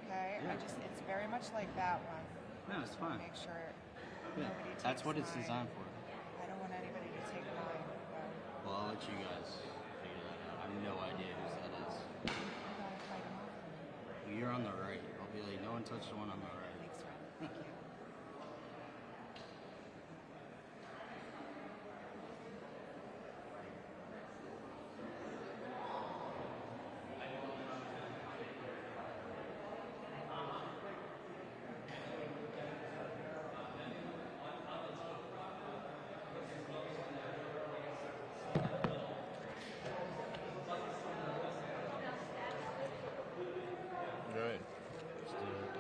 okay? Yeah. It's very much like that one. No, it's fine. Make sure Yeah, nobody takes that's what it's mine. designed for. I don't want anybody to take mine. Well, I'll let you guys figure that out. I have no idea whose that is. You gotta fight them off. Well, you're on the right. I'll be like, no one touched the one on the right. Thanks, Ren. Thank you. Right. Let's do it.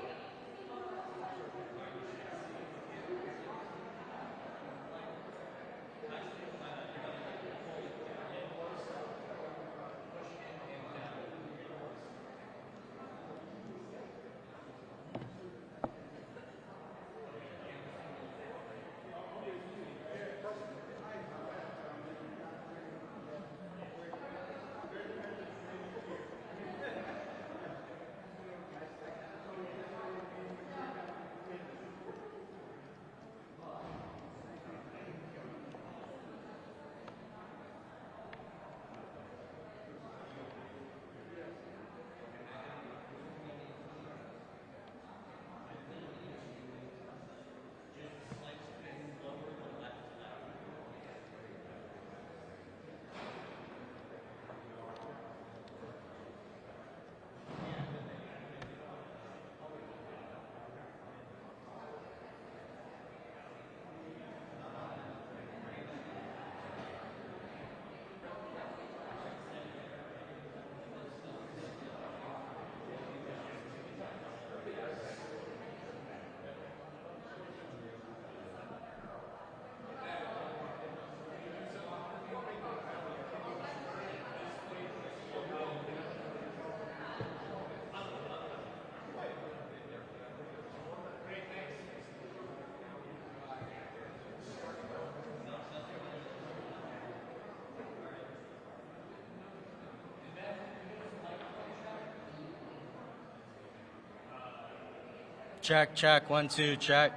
Check, check, 1, 2, check.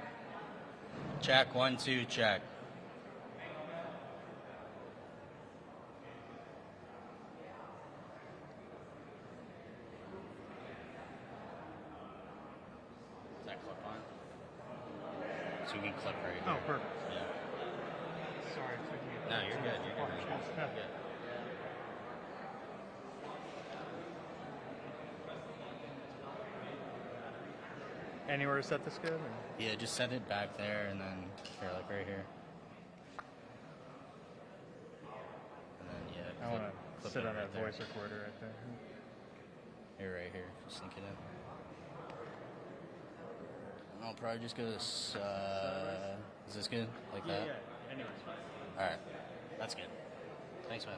Check, 1, 2, check. Is that clip on? So we can clip right here. Oh, perfect. Yeah. Sorry. No, you're good. You're good. You're good. Anywhere to set this good? Or? Yeah, just set it back there and then here, like right here. And then yeah. I want to clip sit it on that right there. voice recorder right there. Here, right here. Sink it in. And I'll probably just go this. Is this good? Like that? Yeah. Anyways, fine. All right. That's good. Thanks, man.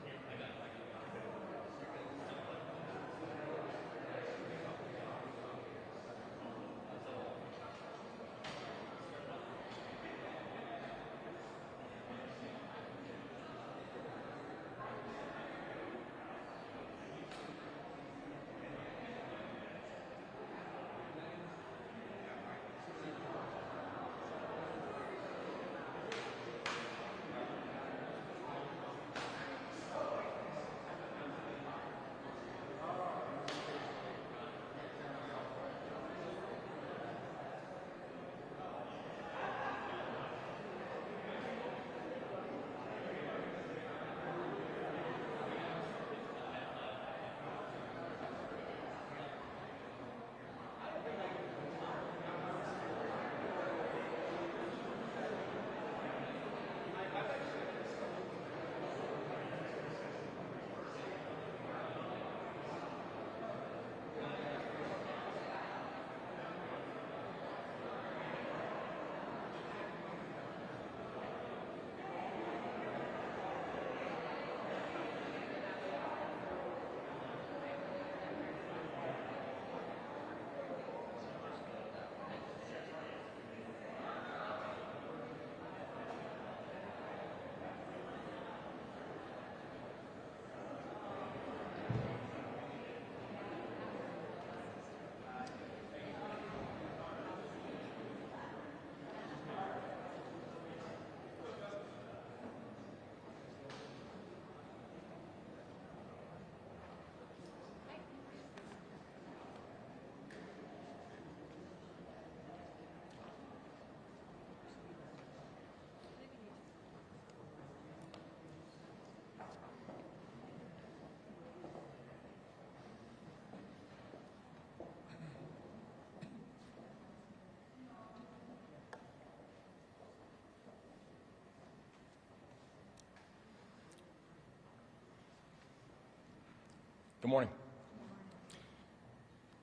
Good morning.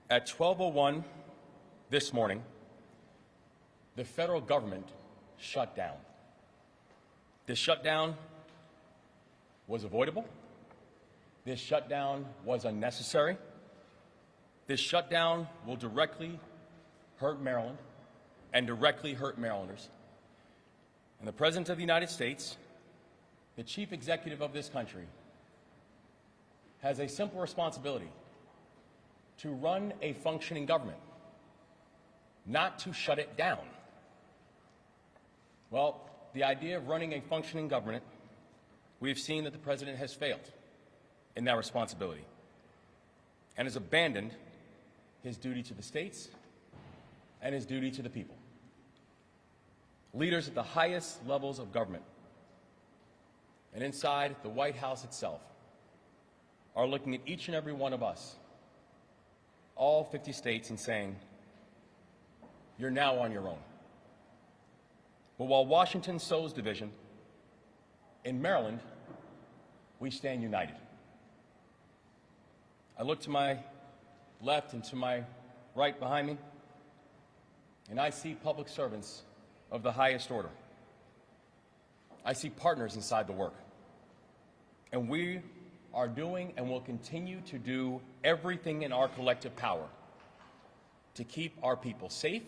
At 12:01 this morning, the federal government shut down. This shutdown was avoidable. This shutdown was unnecessary. This shutdown will directly hurt Maryland and directly hurt Marylanders. And the President of the United States, the Chief Executive of this country, has a simple responsibility: to run a functioning government, not to shut it down. Well, the idea of running a functioning government, we've seen that the President has failed in that responsibility and has abandoned his duty to the states and his duty to the people. Leaders at the highest levels of government and inside the White House itself are looking at each and every one of us, all 50 states, and saying, you're now on your own. But while Washington sows division, in Maryland, we stand united. I look to my left and to my right behind me, and I see public servants of the highest order. I see partners inside the work. And we are doing and will continue to do everything in our collective power to keep our people safe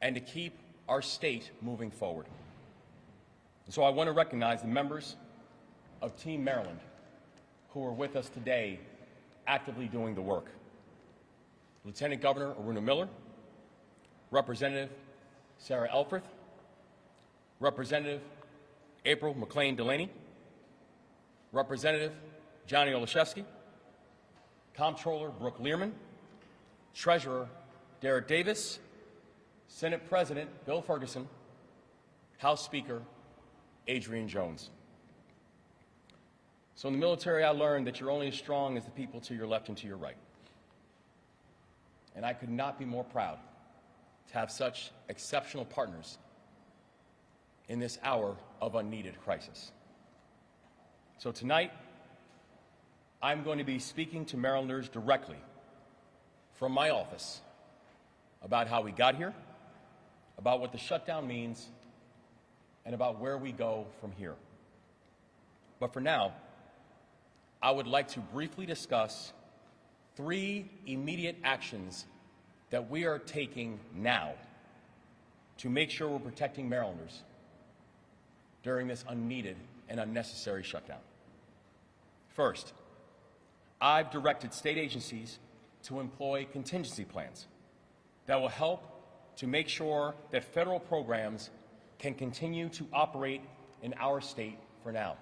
and to keep our state moving forward. And so I want to recognize the members of Team Maryland who are with us today actively doing the work. Lieutenant Governor Aruna Miller, Representative Sarah Elfreth, Representative April McLean Delaney, Representative Johnny Ochevski, Comptroller Lierman, Treasurer Derek Davis, Senate President Bill Ferguson, House Speaker Adrian Jones. So in the military, I learned that you're only as strong as the people to your left and to your right. And I could not be more proud to have such exceptional partners in this hour of unneeded crisis. So tonight, I'm going to be speaking to Marylanders directly from my office about how we got here, about what the shutdown means, and about where we go from here. But for now, I would like to briefly discuss 3 immediate actions that we are taking now to make sure we're protecting Marylanders during this unneeded and unnecessary shutdown. First, I've directed state agencies to employ contingency plans that will help to make sure that federal programs can continue to operate in our state for now.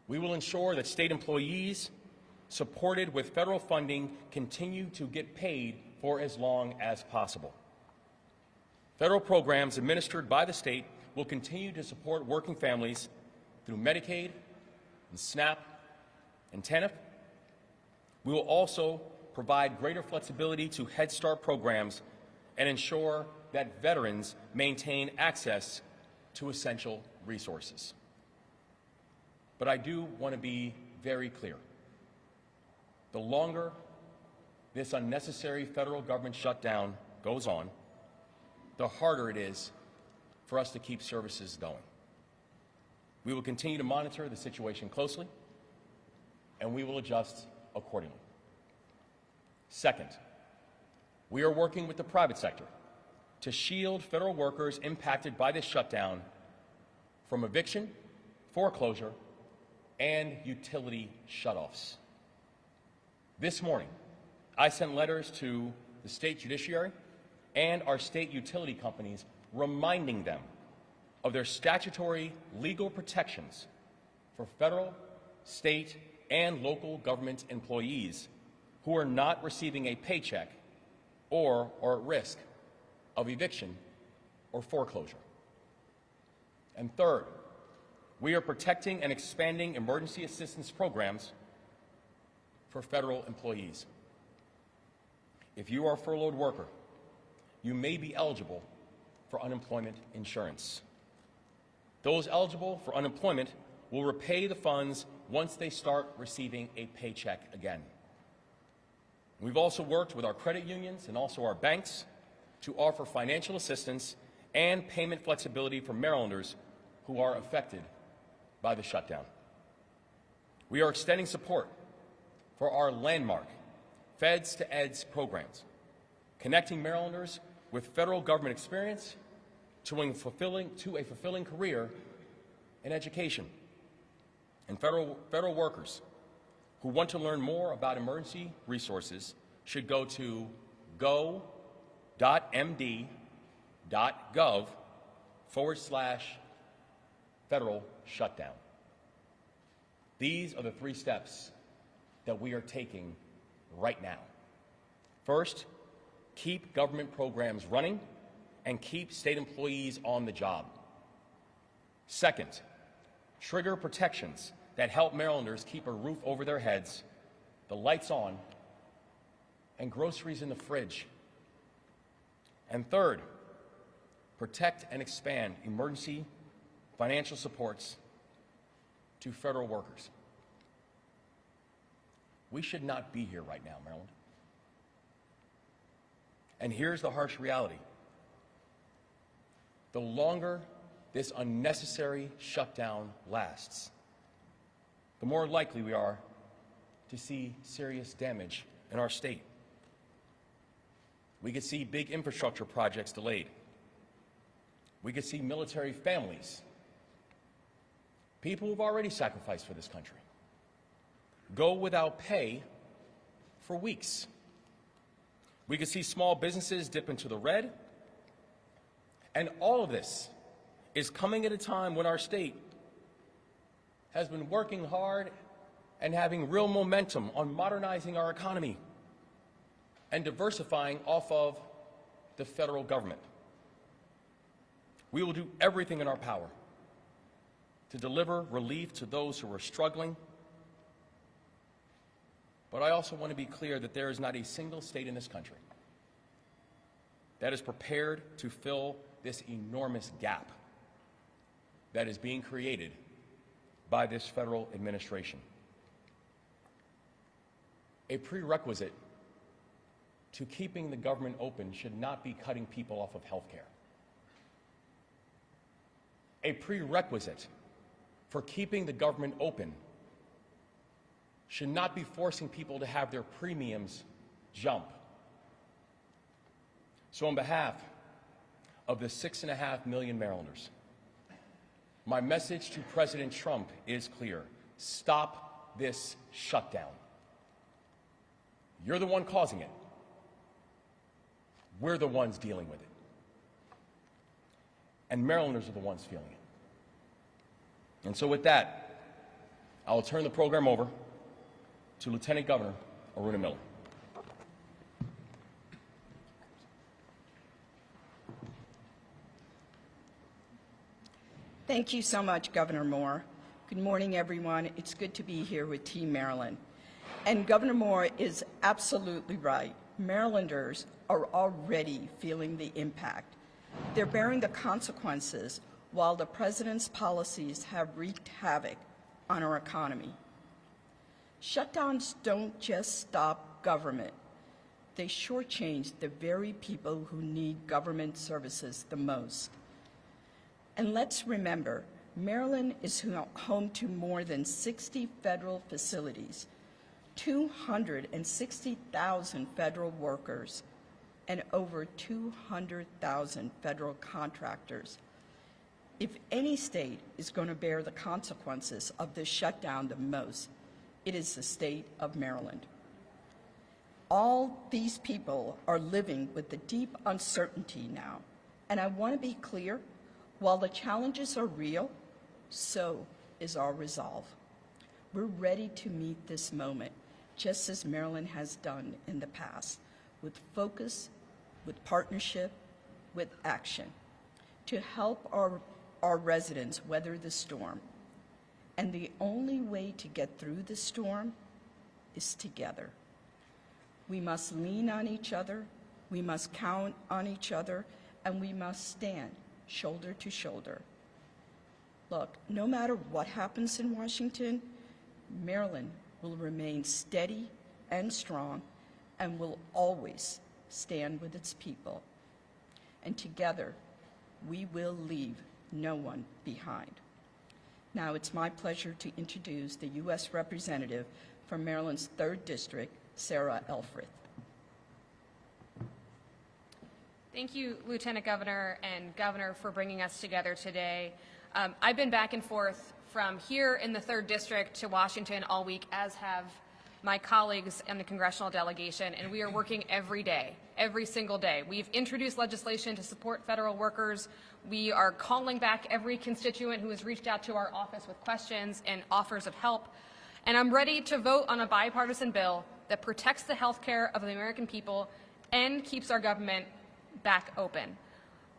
We will ensure that state employees supported with federal funding continue to get paid for as long as possible. Federal programs administered by the state will continue to support working families through Medicaid and SNAP and TANF. We will also provide greater flexibility to Head Start programs and ensure that veterans maintain access to essential resources. But I do want to be very clear. The longer this unnecessary federal government shutdown goes on, the harder it is for us to keep services going. We will continue to monitor the situation closely, and we will adjust accordingly. Second, we are working with the private sector to shield federal workers impacted by this shutdown from eviction, foreclosure, and utility shutoffs. This morning, I sent letters to the state judiciary and our state utility companies reminding them of their statutory legal protections for federal, state, and local government employees who are not receiving a paycheck or are at risk of eviction or foreclosure. And third, we are protecting and expanding emergency assistance programs for federal employees. If you are a furloughed worker, you may be eligible for unemployment insurance. Those eligible for unemployment will repay the funds once they start receiving a paycheck again. We've also worked with our credit unions and also our banks to offer financial assistance and payment flexibility for Marylanders who are affected by the shutdown. We are extending support for our landmark Feds to Eds programs, connecting Marylanders with federal government experience to a fulfilling career in education. And federal workers who want to learn more about emergency resources should go to go.md.gov/federal shutdown. These are the 3 steps that we are taking right now. First, keep government programs running and keep state employees on the job. Second, trigger protections that help Marylanders keep a roof over their heads, the lights on, and groceries in the fridge. And third, protect and expand emergency financial supports to federal workers. We should not be here right now, Maryland. And here's the harsh reality. The longer this unnecessary shutdown lasts, the more likely we are to see serious damage in our state. We could see big infrastructure projects delayed. We could see military families, people who've already sacrificed for this country, go without pay for weeks. We could see small businesses dip into the red. And all of this is coming at a time when our state has been working hard and having real momentum on modernizing our economy and diversifying off of the federal government. We will do everything in our power to deliver relief to those who are struggling. But I also want to be clear that there is not a single state in this country that is prepared to fill this enormous gap that is being created by this federal administration. A prerequisite to keeping the government open should not be cutting people off of health care. A prerequisite for keeping the government open should not be forcing people to have their premiums jump. So on behalf of the 6.5 million Marylanders, my message to President Trump is clear. Stop this shutdown. You're the one causing it. We're the ones dealing with it. And Marylanders are the ones feeling it. And so with that, I will turn the program over to Lieutenant Governor Aruna Miller. Thank you so much, Governor Moore. Good morning, everyone. It's good to be here with Team Maryland. And Governor Moore is absolutely right. Marylanders are already feeling the impact. They're bearing the consequences while the President's policies have wreaked havoc on our economy. Shutdowns don't just stop government. They shortchange the very people who need government services the most. And let's remember, Maryland is home to more than 60 federal facilities, 260,000 federal workers, and over 200,000 federal contractors. If any state is going to bear the consequences of this shutdown the most, it is the state of Maryland. All these people are living with the deep uncertainty now. And I want to be clear, while the challenges are real, so is our resolve. We're ready to meet this moment, just as Maryland has done in the past, with focus, with partnership, with action, to help our residents weather the storm. And the only way to get through the storm is together. We must lean on each other, we must count on each other, and we must stand shoulder to shoulder. Look, no matter what happens in Washington, Maryland will remain steady and strong and will always stand with its people. And together, we will leave no one behind. Now it's my pleasure to introduce the U.S. Representative from Maryland's 3rd District, Sarah Elfreth. Thank you, Lieutenant Governor and Governor, for bringing us together today. I've been back and forth from here in the 3rd District to Washington all week, as have my colleagues in the congressional delegation, and we are working every day, every single day. We've introduced legislation to support federal workers. We are calling back every constituent who has reached out to our office with questions and offers of help. And I'm ready to vote on a bipartisan bill that protects the health care of the American people and keeps our government back open.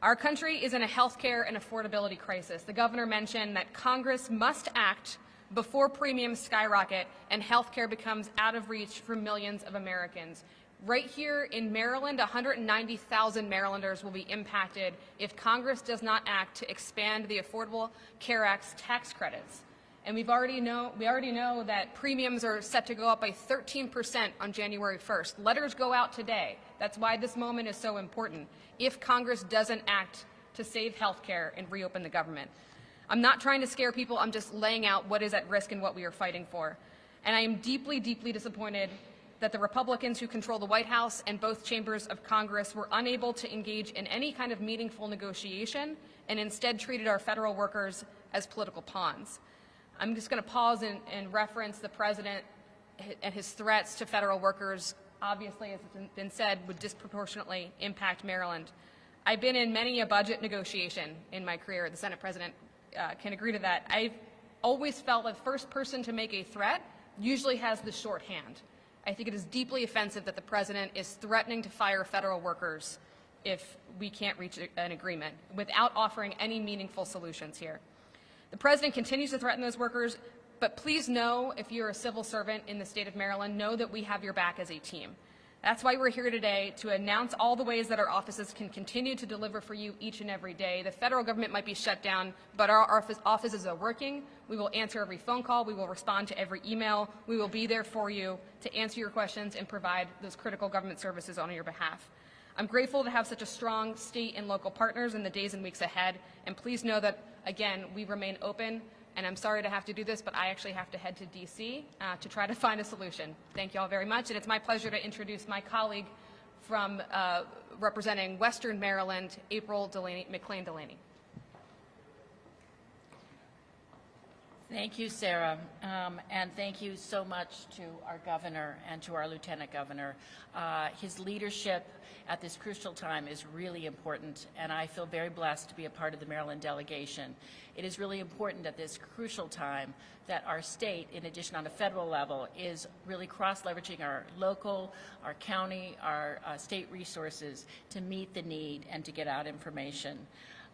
Our country is in a health care and affordability crisis. The governor mentioned that Congress must act before premiums skyrocket and health care becomes out of reach for millions of Americans. Right here in Maryland, 190,000 Marylanders will be impacted if Congress does not act to expand the Affordable Care Act's tax credits. And we already know that premiums are set to go up by 13% on January 1st. Letters go out today. That's why this moment is so important. If Congress doesn't act to save health care and reopen the government. I'm not trying to scare people. I'm just laying out what is at risk and what we are fighting for. And I am deeply, deeply disappointed that the Republicans who control the White House and both chambers of Congress were unable to engage in any kind of meaningful negotiation and instead treated our federal workers as political pawns. I'm just going to pause and reference the President and his threats to federal workers, obviously, as it's been said, would disproportionately impact Maryland. I've been in many a budget negotiation in my career. The Senate President can agree to that. I've always felt that the first person to make a threat usually has the shorthand. I think it is deeply offensive that the President is threatening to fire federal workers if we can't reach an agreement without offering any meaningful solutions here. The President continues to threaten those workers, but please know, if you're a civil servant in the state of Maryland, know that we have your back as a team. That's why we're here today, to announce all the ways that our offices can continue to deliver for you each and every day. The federal government might be shut down, but our offices are working. We will answer every phone call. We will respond to every email. We will be there for you to answer your questions and provide those critical government services on your behalf. I'm grateful to have such a strong state and local partners in the days and weeks ahead, and please know that, again, we remain open. And I'm sorry to have to do this, but I actually have to head to D.C. To try to find a solution. Thank you all very much, and it's my pleasure to introduce my colleague from representing Western Maryland, McLean Delaney. Thank you, Sarah, and thank you so much to our governor and to our lieutenant governor. His leadership at this crucial time is really important, and I feel very blessed to be a part of the Maryland delegation. It is really important at this crucial time that our state, in addition on a federal level, is really cross-leveraging our local, our county, our state resources to meet the need and to get out information.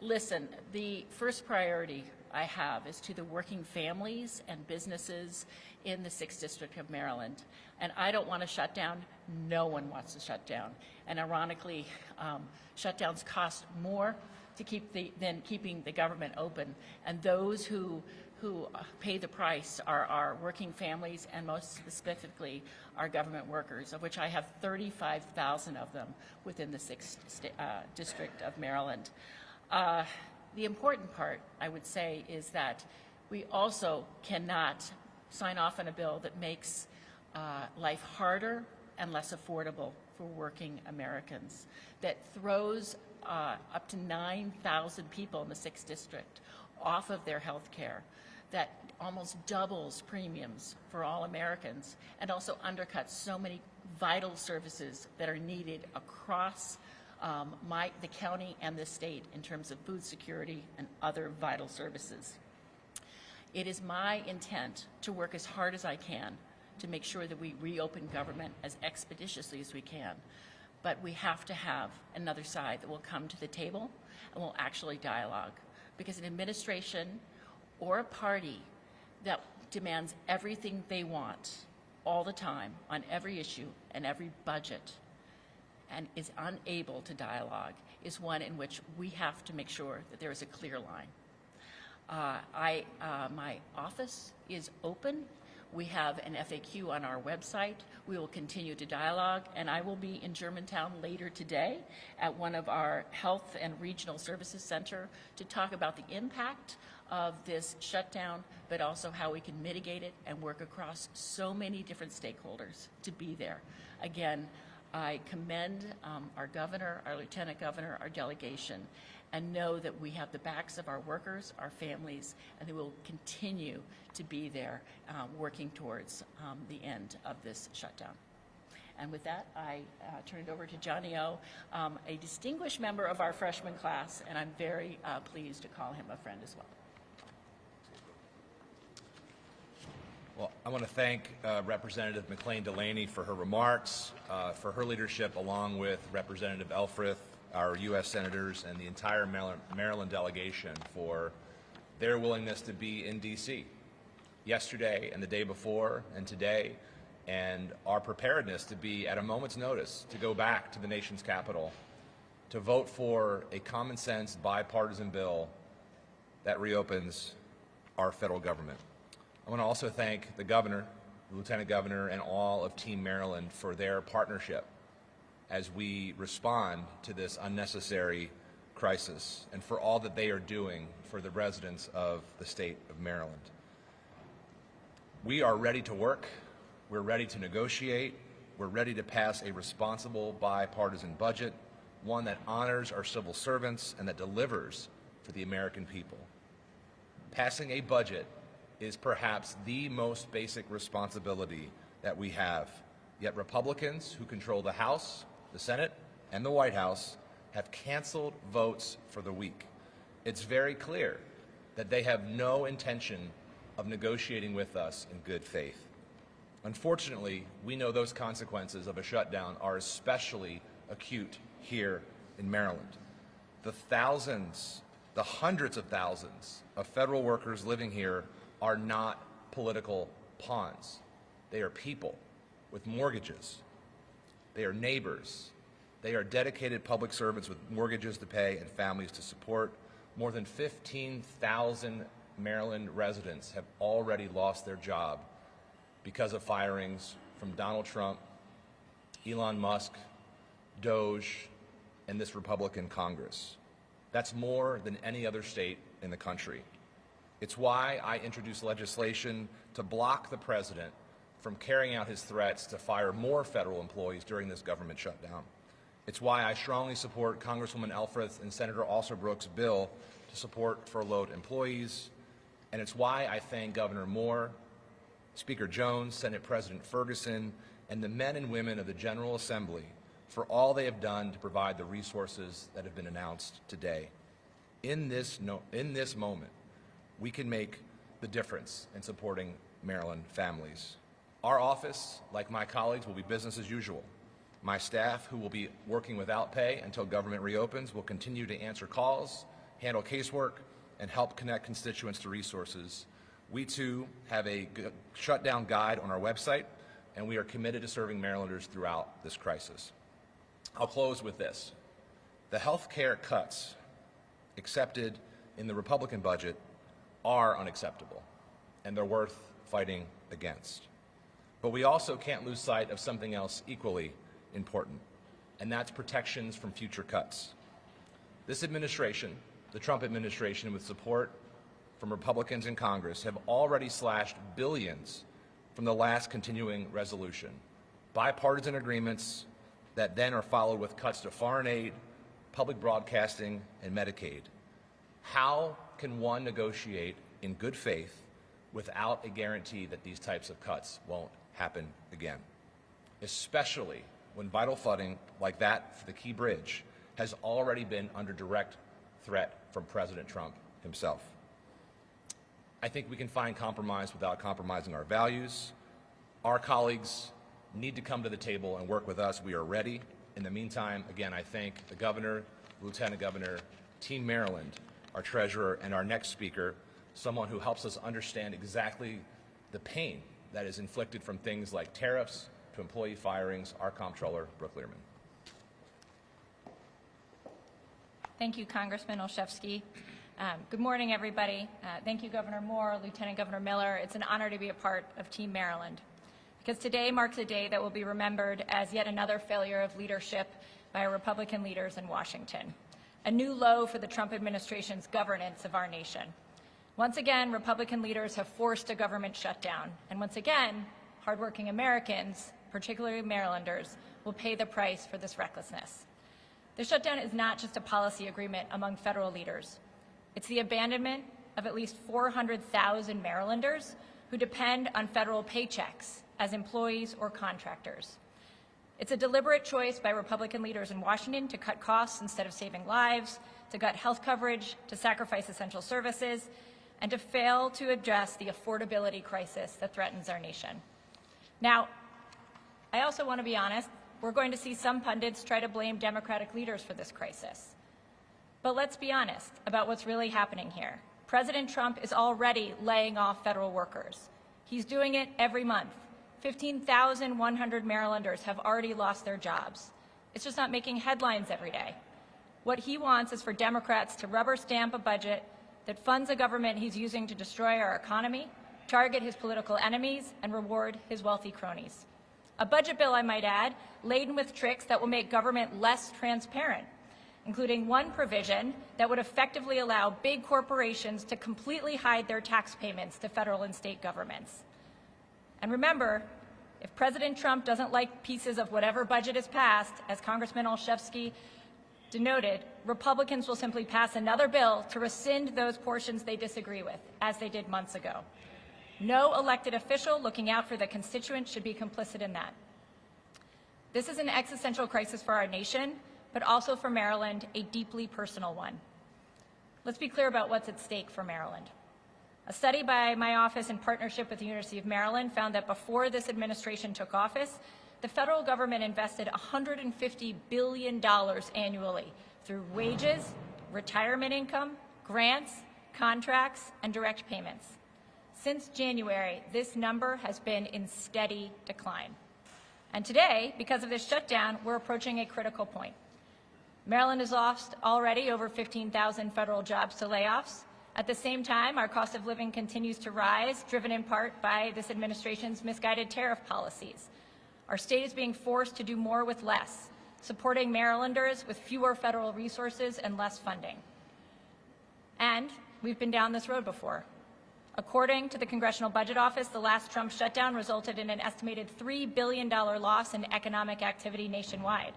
Listen, the first priority I have is to the working families and businesses in the 6th District of Maryland. And I don't want to shut down. No one wants to shut down. And ironically, shutdowns cost more to than keeping the government open. And those who pay the price are our working families and most specifically our government workers, of which I have 35,000 of them within the 6th District of Maryland. The important part, I would say, is that we also cannot sign off on a bill that makes life harder and less affordable for working Americans, that throws up to 9,000 people in the 6th District off of their health care, that almost doubles premiums for all Americans, and also undercuts so many vital services that are needed across the county and the state in terms of food security and other vital services. It is my intent to work as hard as I can to make sure that we reopen government as expeditiously as we can. But we have to have another side that will come to the table and will actually dialogue. Because an administration or a party that demands everything they want all the time on every issue and every budget and is unable to dialogue is one in which we have to make sure that there is a clear line. My office is open. We have an FAQ on our website. We will continue to dialogue, and I will be in Germantown later today at one of our health and regional services center to talk about the impact of this shutdown, but also how we can mitigate it and work across so many different stakeholders to be there. Again, I commend our governor, our lieutenant governor, our delegation, and know that we have the backs of our workers, our families, and they will continue to be there working towards the end of this shutdown. And with that, I turn it over to Johnny O, a distinguished member of our freshman class, and I'm very pleased to call him a friend as well. Well, I want to thank Representative Delaney for her remarks, for her leadership, along with Representative Elfreth, our U.S. senators, and the entire Maryland delegation for their willingness to be in D.C. yesterday and the day before and today, and our preparedness to be at a moment's notice to go back to the nation's capital to vote for a common-sense bipartisan bill that reopens our federal government. I want to also thank the governor, the lieutenant governor, and all of Team Maryland for their partnership as we respond to this unnecessary crisis and for all that they are doing for the residents of the state of Maryland. We are ready to work. We're ready to negotiate. We're ready to pass a responsible bipartisan budget, one that honors our civil servants and that delivers for the American people. Passing a budget is perhaps the most basic responsibility that we have. Yet Republicans who control the House, the Senate, and the White House have canceled votes for the week. It's very clear that they have no intention of negotiating with us in good faith. Unfortunately, we know those consequences of a shutdown are especially acute here in Maryland. The thousands, the hundreds of thousands of federal workers living here are not political pawns. They are people with mortgages. They are neighbors. They are dedicated public servants with mortgages to pay and families to support. More than 15,000 Maryland residents have already lost their job because of firings from Donald Trump, Elon Musk, Doge, and this Republican Congress. That's more than any other state in the country. It's why I introduced legislation to block the president from carrying out his threats to fire more federal employees during this government shutdown. It's why I strongly support Congresswoman Elfreth and Senator Alsobrooks' bill to support furloughed employees. And it's why I thank Governor Moore, Speaker Jones, Senate President Ferguson, and the men and women of the General Assembly for all they have done to provide the resources that have been announced today. In this moment, we can make the difference in supporting Maryland families. Our office, like my colleagues, will be business as usual. My staff, who will be working without pay until government reopens, will continue to answer calls, handle casework, and help connect constituents to resources. We, too, have a shutdown guide on our website, and we are committed to serving Marylanders throughout this crisis. I'll close with this. The health care cuts accepted in the Republican budget are unacceptable, and they're worth fighting against. But we also can't lose sight of something else equally important, and that's protections from future cuts. This administration, the Trump administration, with support from Republicans in Congress, have already slashed billions from the last continuing resolution, bipartisan agreements that then are followed with cuts to foreign aid, public broadcasting, and Medicaid. How can one negotiate in good faith without a guarantee that these types of cuts won't happen again, especially when vital funding like that for the Key Bridge has already been under direct threat from President Trump himself? I think we can find compromise without compromising our values. Our colleagues need to come to the table and work with us. We are ready. In the meantime, again, I thank the governor, lieutenant governor, Team Maryland, our treasurer, and our next speaker, someone who helps us understand exactly the pain that is inflicted from things like tariffs to employee firings, our Comptroller, Lierman. Thank you, Congressman Ochevski. Good morning, everybody. Thank you, Governor Moore, Lieutenant Governor Miller. It's an honor to be a part of Team Maryland, because today marks a day that will be remembered as yet another failure of leadership by our Republican leaders in Washington, a new low for the Trump administration's governance of our nation. Once again, Republican leaders have forced a government shutdown, and once again, hardworking Americans, particularly Marylanders, will pay the price for this recklessness. The shutdown is not just a policy agreement among federal leaders. It's the abandonment of at least 400,000 Marylanders who depend on federal paychecks as employees or contractors. It's a deliberate choice by Republican leaders in Washington to cut costs instead of saving lives, to gut health coverage, to sacrifice essential services, and to fail to address the affordability crisis that threatens our nation. Now, I also want to be honest, we're going to see some pundits try to blame Democratic leaders for this crisis. But let's be honest about what's really happening here. President Trump is already laying off federal workers. He's doing it every month. 15,100 Marylanders have already lost their jobs. It's just not making headlines every day. What he wants is for Democrats to rubber stamp a budget that funds a government he's using to destroy our economy, target his political enemies, and reward his wealthy cronies. A budget bill, I might add, laden with tricks that will make government less transparent, including one provision that would effectively allow big corporations to completely hide their tax payments to federal and state governments. And remember, if President Trump doesn't like pieces of whatever budget is passed, as Congressman Ochevski denoted, Republicans will simply pass another bill to rescind those portions they disagree with, as they did months ago. No elected official looking out for the constituents should be complicit in that. This is an existential crisis for our nation, but also for Maryland, a deeply personal one. Let's be clear about what's at stake for Maryland. A study by my office in partnership with the University of Maryland found that before this administration took office, the federal government invested $150 billion annually through wages, retirement income, grants, contracts, and direct payments. Since January, this number has been in steady decline. And today, because of this shutdown, we're approaching a critical point. Maryland has lost already over 15,000 federal jobs to layoffs. At the same time, our cost of living continues to rise, driven in part by this administration's misguided tariff policies. Our state is being forced to do more with less, supporting Marylanders with fewer federal resources and less funding. And we've been down this road before. According to the Congressional Budget Office, the last Trump shutdown resulted in an estimated $3 billion loss in economic activity nationwide.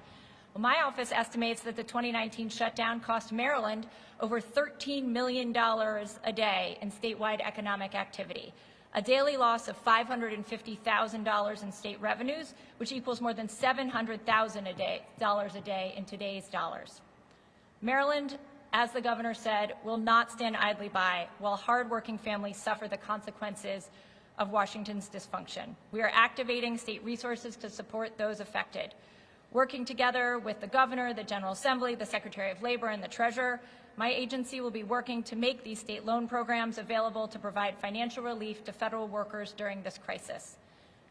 Well, my office estimates that the 2019 shutdown cost Maryland over $13 million a day in statewide economic activity, a daily loss of $550,000 in state revenues, which equals more than $700,000 a day in today's dollars. Maryland, as the governor said, will not stand idly by while hardworking families suffer the consequences of Washington's dysfunction. We are activating state resources to support those affected. Working together with the governor, the General Assembly, the Secretary of Labor, and the Treasurer, my agency will be working to make these state loan programs available to provide financial relief to federal workers during this crisis.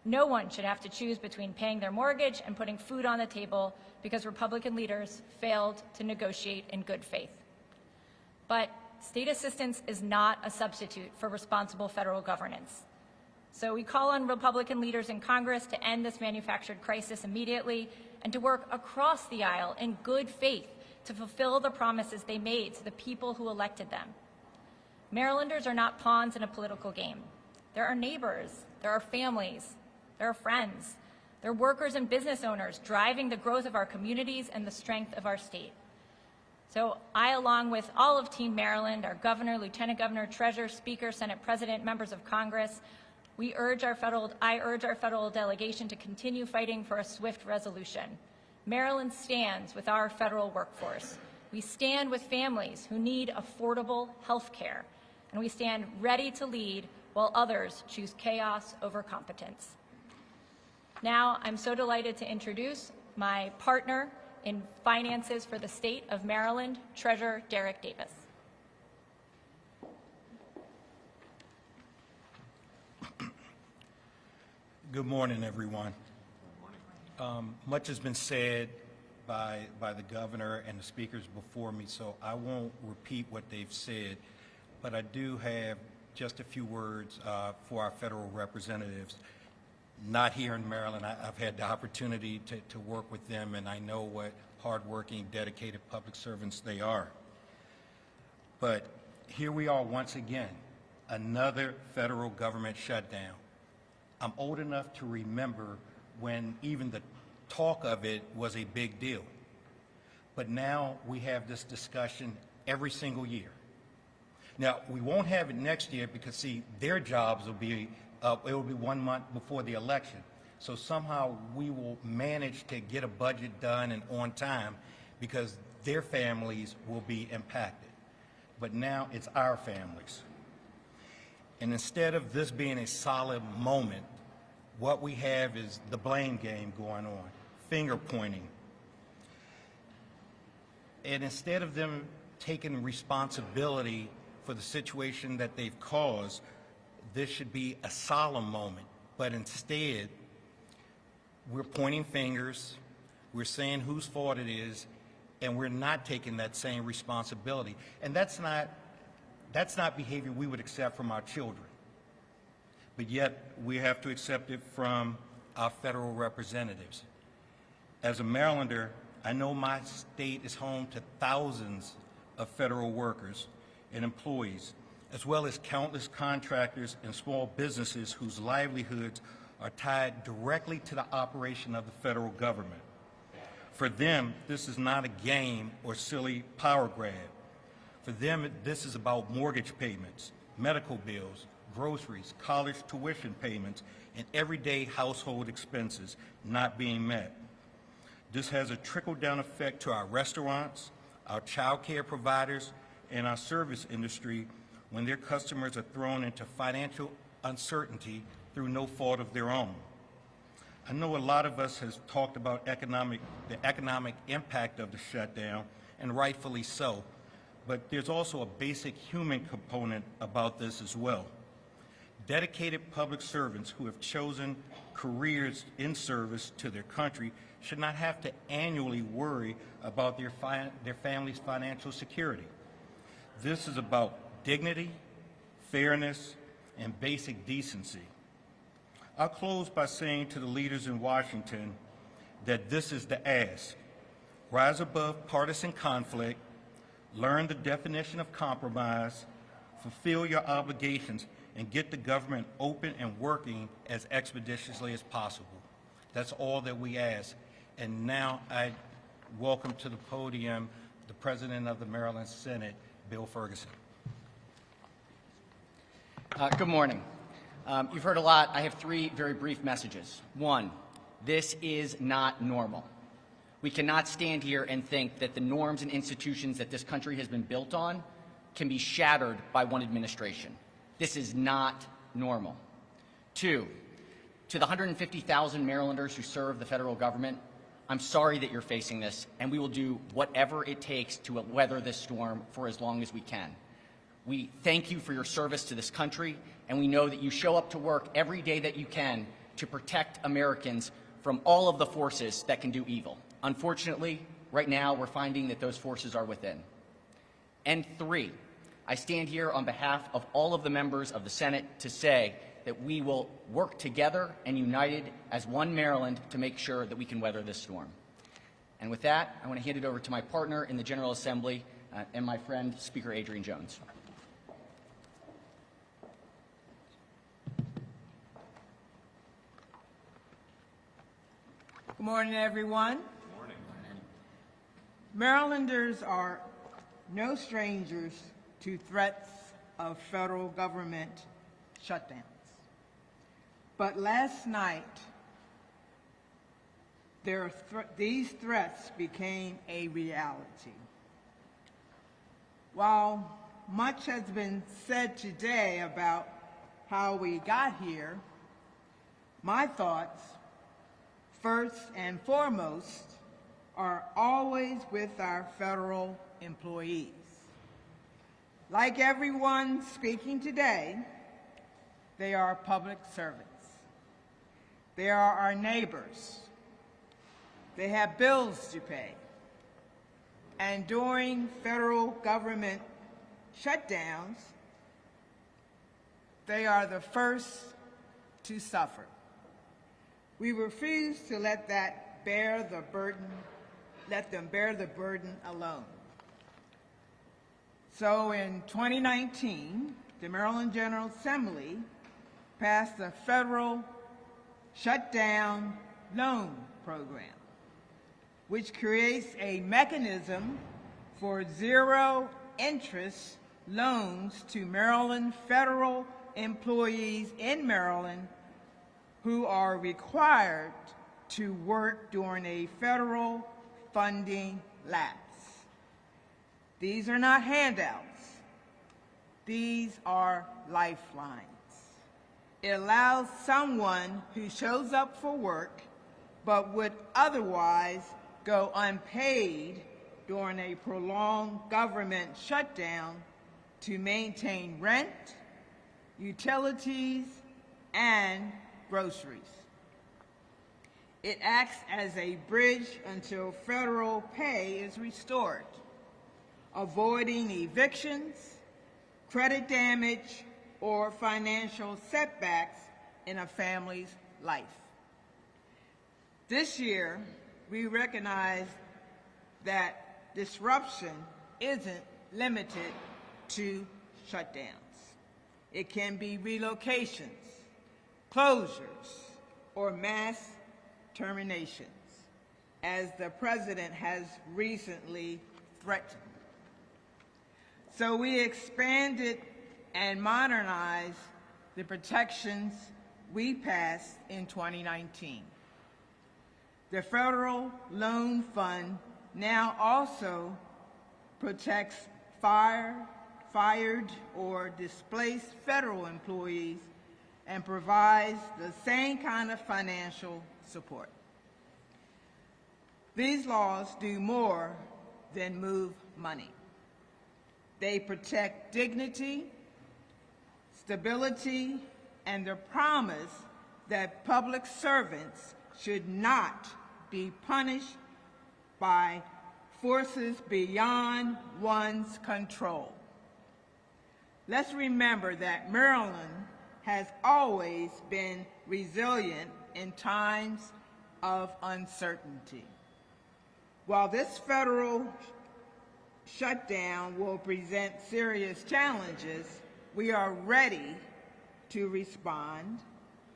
No one should have to choose between paying their mortgage and putting food on the table because Republican leaders failed to negotiate in good faith. But state assistance is not a substitute for responsible federal governance. So we call on Republican leaders in Congress to end this manufactured crisis immediately and to work across the aisle in good faith to fulfill the promises they made to the people who elected them. Marylanders are not pawns in a political game. They're our neighbors, they're our families, they're our friends, they're workers and business owners driving the growth of our communities and the strength of our state. So I, along with all of Team Maryland, our governor, lieutenant governor, treasurer, speaker, Senate president, members of Congress, I urge our federal delegation to continue fighting for a swift resolution. Maryland stands with our federal workforce. We stand with families who need affordable health care, and we stand ready to lead while others choose chaos over competence. Now, I'm so delighted to introduce my partner in finances for the state of Maryland, Treasurer Derek Davis. Good morning, everyone. Much has been said by the governor and the speakers before me, so I won't repeat what they've said, but I do have just a few words for our federal representatives. Not here in Maryland. I've had the opportunity to work with them, and I know what hardworking, dedicated public servants they are. But here we are once again, another federal government shutdown. I'm old enough to remember when even the talk of it was a big deal. But now we have this discussion every single year. Now, we won't have it next year because, see, their jobs will be, it will be 1 month before the election. So somehow we will manage to get a budget done and on time because their families will be impacted. But now it's our families. And instead of this being a solid moment, what we have is the blame game going on, finger pointing. And instead of them taking responsibility for the situation that they've caused, this should be a solemn moment. But instead, we're pointing fingers, we're saying whose fault it is, and we're not taking that same responsibility. And that's not behavior we would accept from our children. But yet, we have to accept it from our federal representatives. As a Marylander, I know my state is home to thousands of federal workers and employees, as well as countless contractors and small businesses whose livelihoods are tied directly to the operation of the federal government. For them, this is not a game or silly power grab. For them, this is about mortgage payments, medical bills, groceries, college tuition payments, and everyday household expenses not being met. This has a trickle-down effect to our restaurants, our child care providers, and our service industry when their customers are thrown into financial uncertainty through no fault of their own. I know a lot of us has talked about the economic impact of the shutdown, and rightfully so, but there's also a basic human component about this as well. Dedicated public servants who have chosen careers in service to their country should not have to annually worry about their family's financial security. This is about dignity, fairness, and basic decency. I'll close by saying to the leaders in Washington that this is the ask. Rise above partisan conflict, learn the definition of compromise, fulfill your obligations, and get the government open and working as expeditiously as possible. That's all that we ask. And now I welcome to the podium the President of the Maryland Senate, Bill Ferguson. Good morning. You've heard a lot. I have three very brief messages. One, this is not normal. We cannot stand here and think that the norms and institutions that this country has been built on can be shattered by one administration. This is not normal. Two, to the 150,000 Marylanders who serve the federal government, I'm sorry that you're facing this, and we will do whatever it takes to weather this storm for as long as we can. We thank you for your service to this country, and we know that you show up to work every day that you can to protect Americans from all of the forces that can do evil. Unfortunately, right now we're finding that those forces are within. And three, I stand here on behalf of all of the members of the Senate to say that we will work together and united as one Maryland to make sure that we can weather this storm. And with that, I want to hand it over to my partner in the General Assembly and my friend, Speaker Adrian Jones. Good morning, everyone. Good morning. Marylanders are no strangers to threats of federal government shutdowns. But last night, these threats became a reality. While much has been said today about how we got here, my thoughts, first and foremost, are always with our federal employees. Like everyone speaking today, they are public servants. They are our neighbors. They have bills to pay. and during federal government shutdowns, they are the first to suffer. We refuse to let them bear the burden alone. So in 2019, the Maryland General Assembly passed the federal Shutdown Loan Program, which creates a mechanism for zero-interest loans to Maryland federal employees in Maryland who are required to work during a federal funding lapse. These are not handouts. These are lifelines. It allows someone who shows up for work but would otherwise go unpaid during a prolonged government shutdown to maintain rent, utilities, and groceries. It acts as a bridge until federal pay is restored, avoiding evictions, credit damage, or financial setbacks in a family's life. This year, we recognize that disruption isn't limited to shutdowns. It can be relocations, closures, or mass terminations, as the President has recently threatened. So we expanded and modernized the protections we passed in 2019. The Federal Loan Fund now also protects fired or displaced federal employees and provides the same kind of financial support. These laws do more than move money. They protect dignity, stability, and the promise that public servants should not be punished by forces beyond one's control. Let's remember that Maryland has always been resilient in times of uncertainty. While this federal shutdown will present serious challenges, we are ready to respond,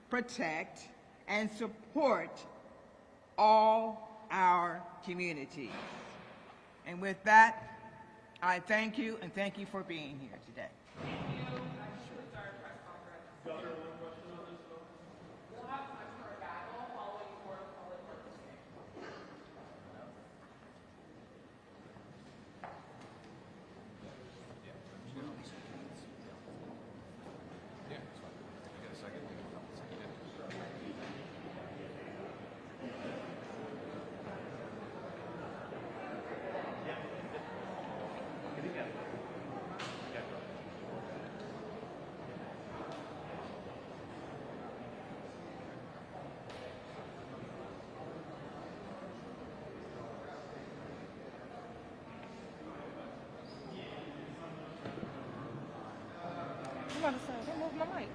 protect, and support all our communities. And with that, I thank you, and thank you for being here today. Thank you. I should start a press conference. Governor, one question on this bill? We'll have time for a gavel following for public participation. I'm about to say, don't move my mic.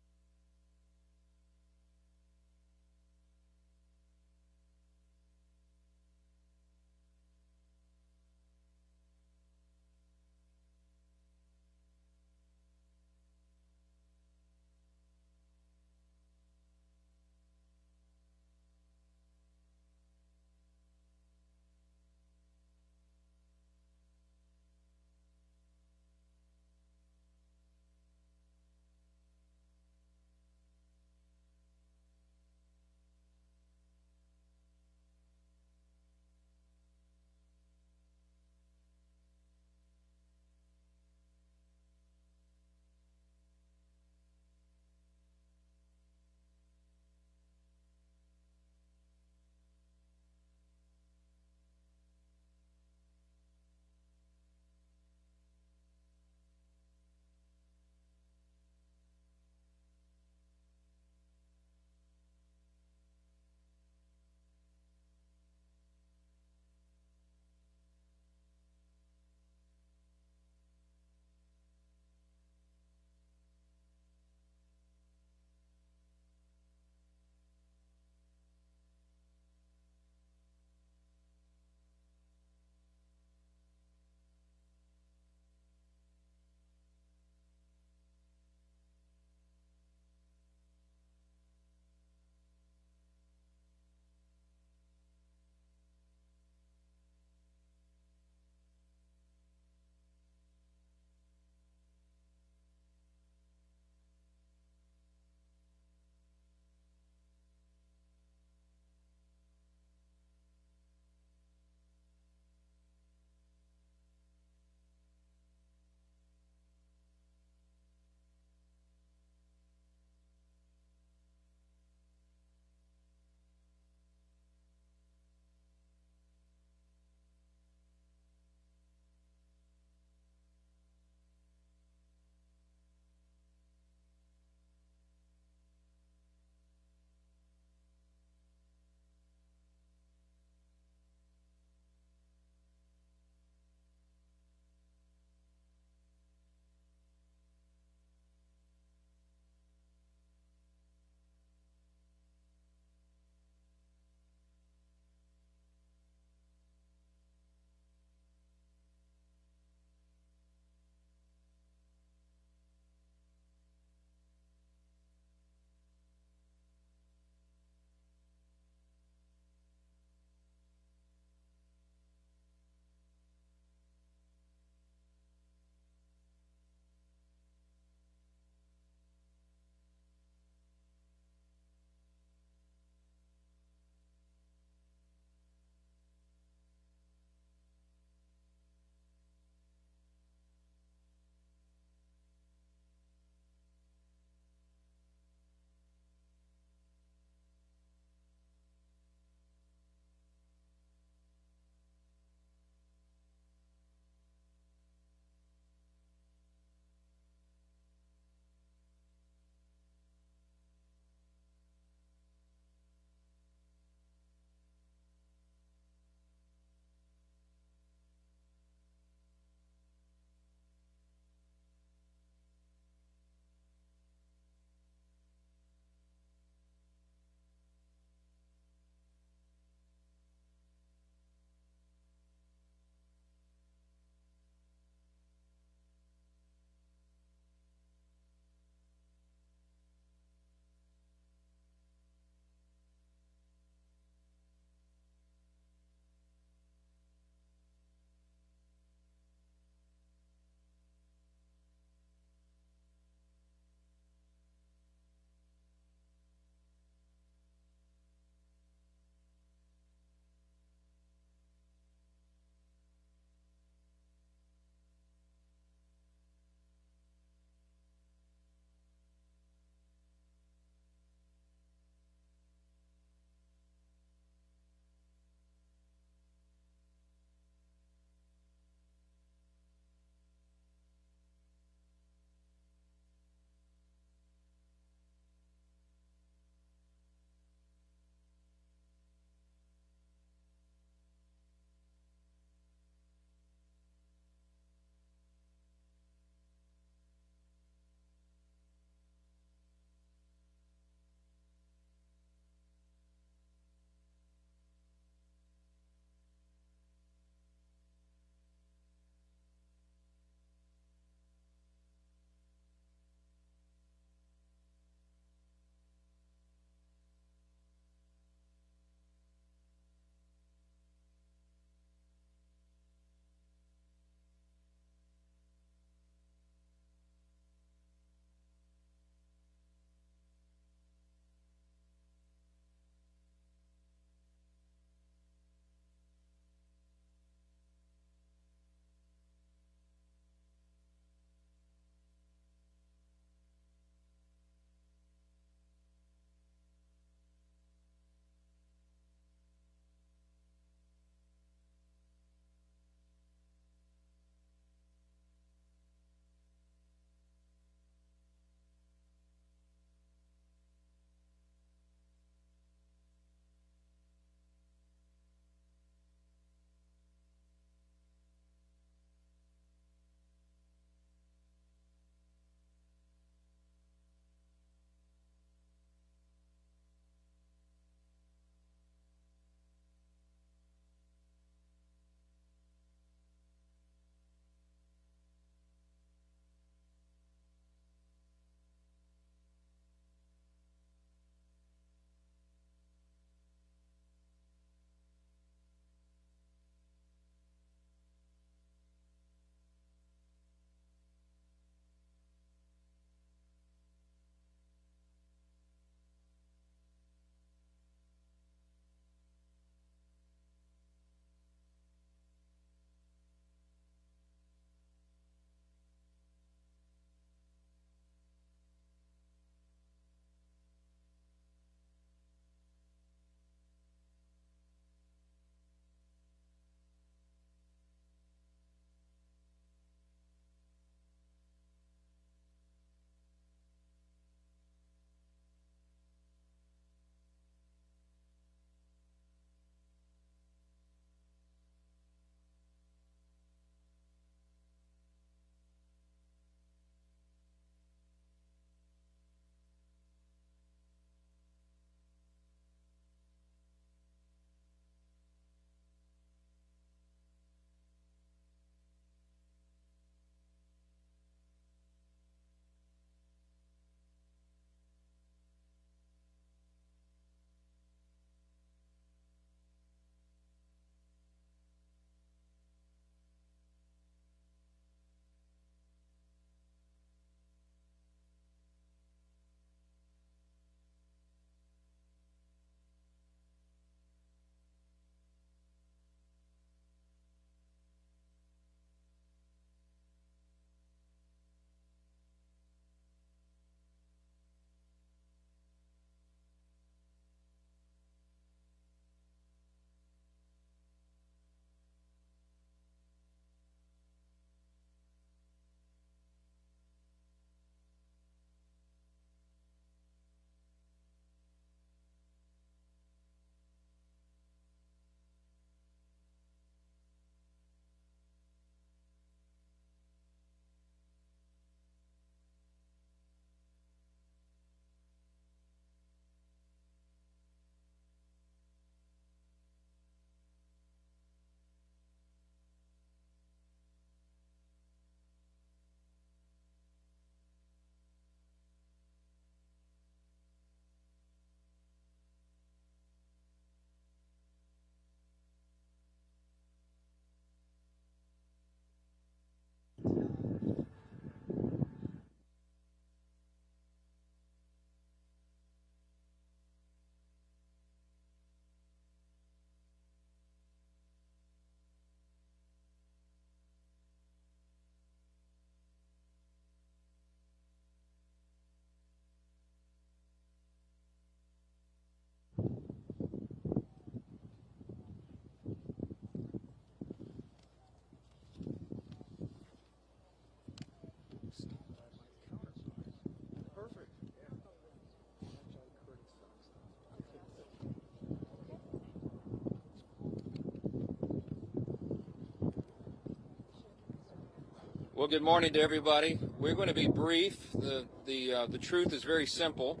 Well, good morning to everybody. We're going to be brief. The truth is very simple,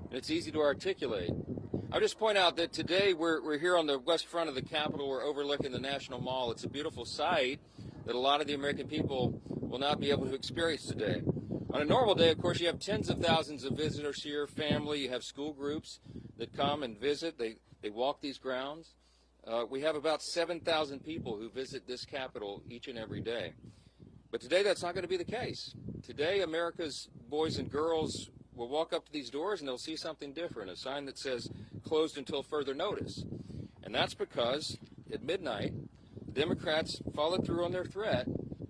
and it's easy to articulate. I'll just point out that today we're here on the west front of the Capitol. We're overlooking the National Mall. It's a beautiful sight that a lot of the American people will not be able to experience today. On a normal day, of course, you have tens of thousands of visitors here, family, you have school groups that come and visit. They walk these grounds. We have about 7,000 people who visit this Capitol each and every day. But today that's not going to be the case. Today America's boys and girls will walk up to these doors and they'll see something different, a sign that says closed until further notice. And that's because at midnight, Democrats followed through on their threat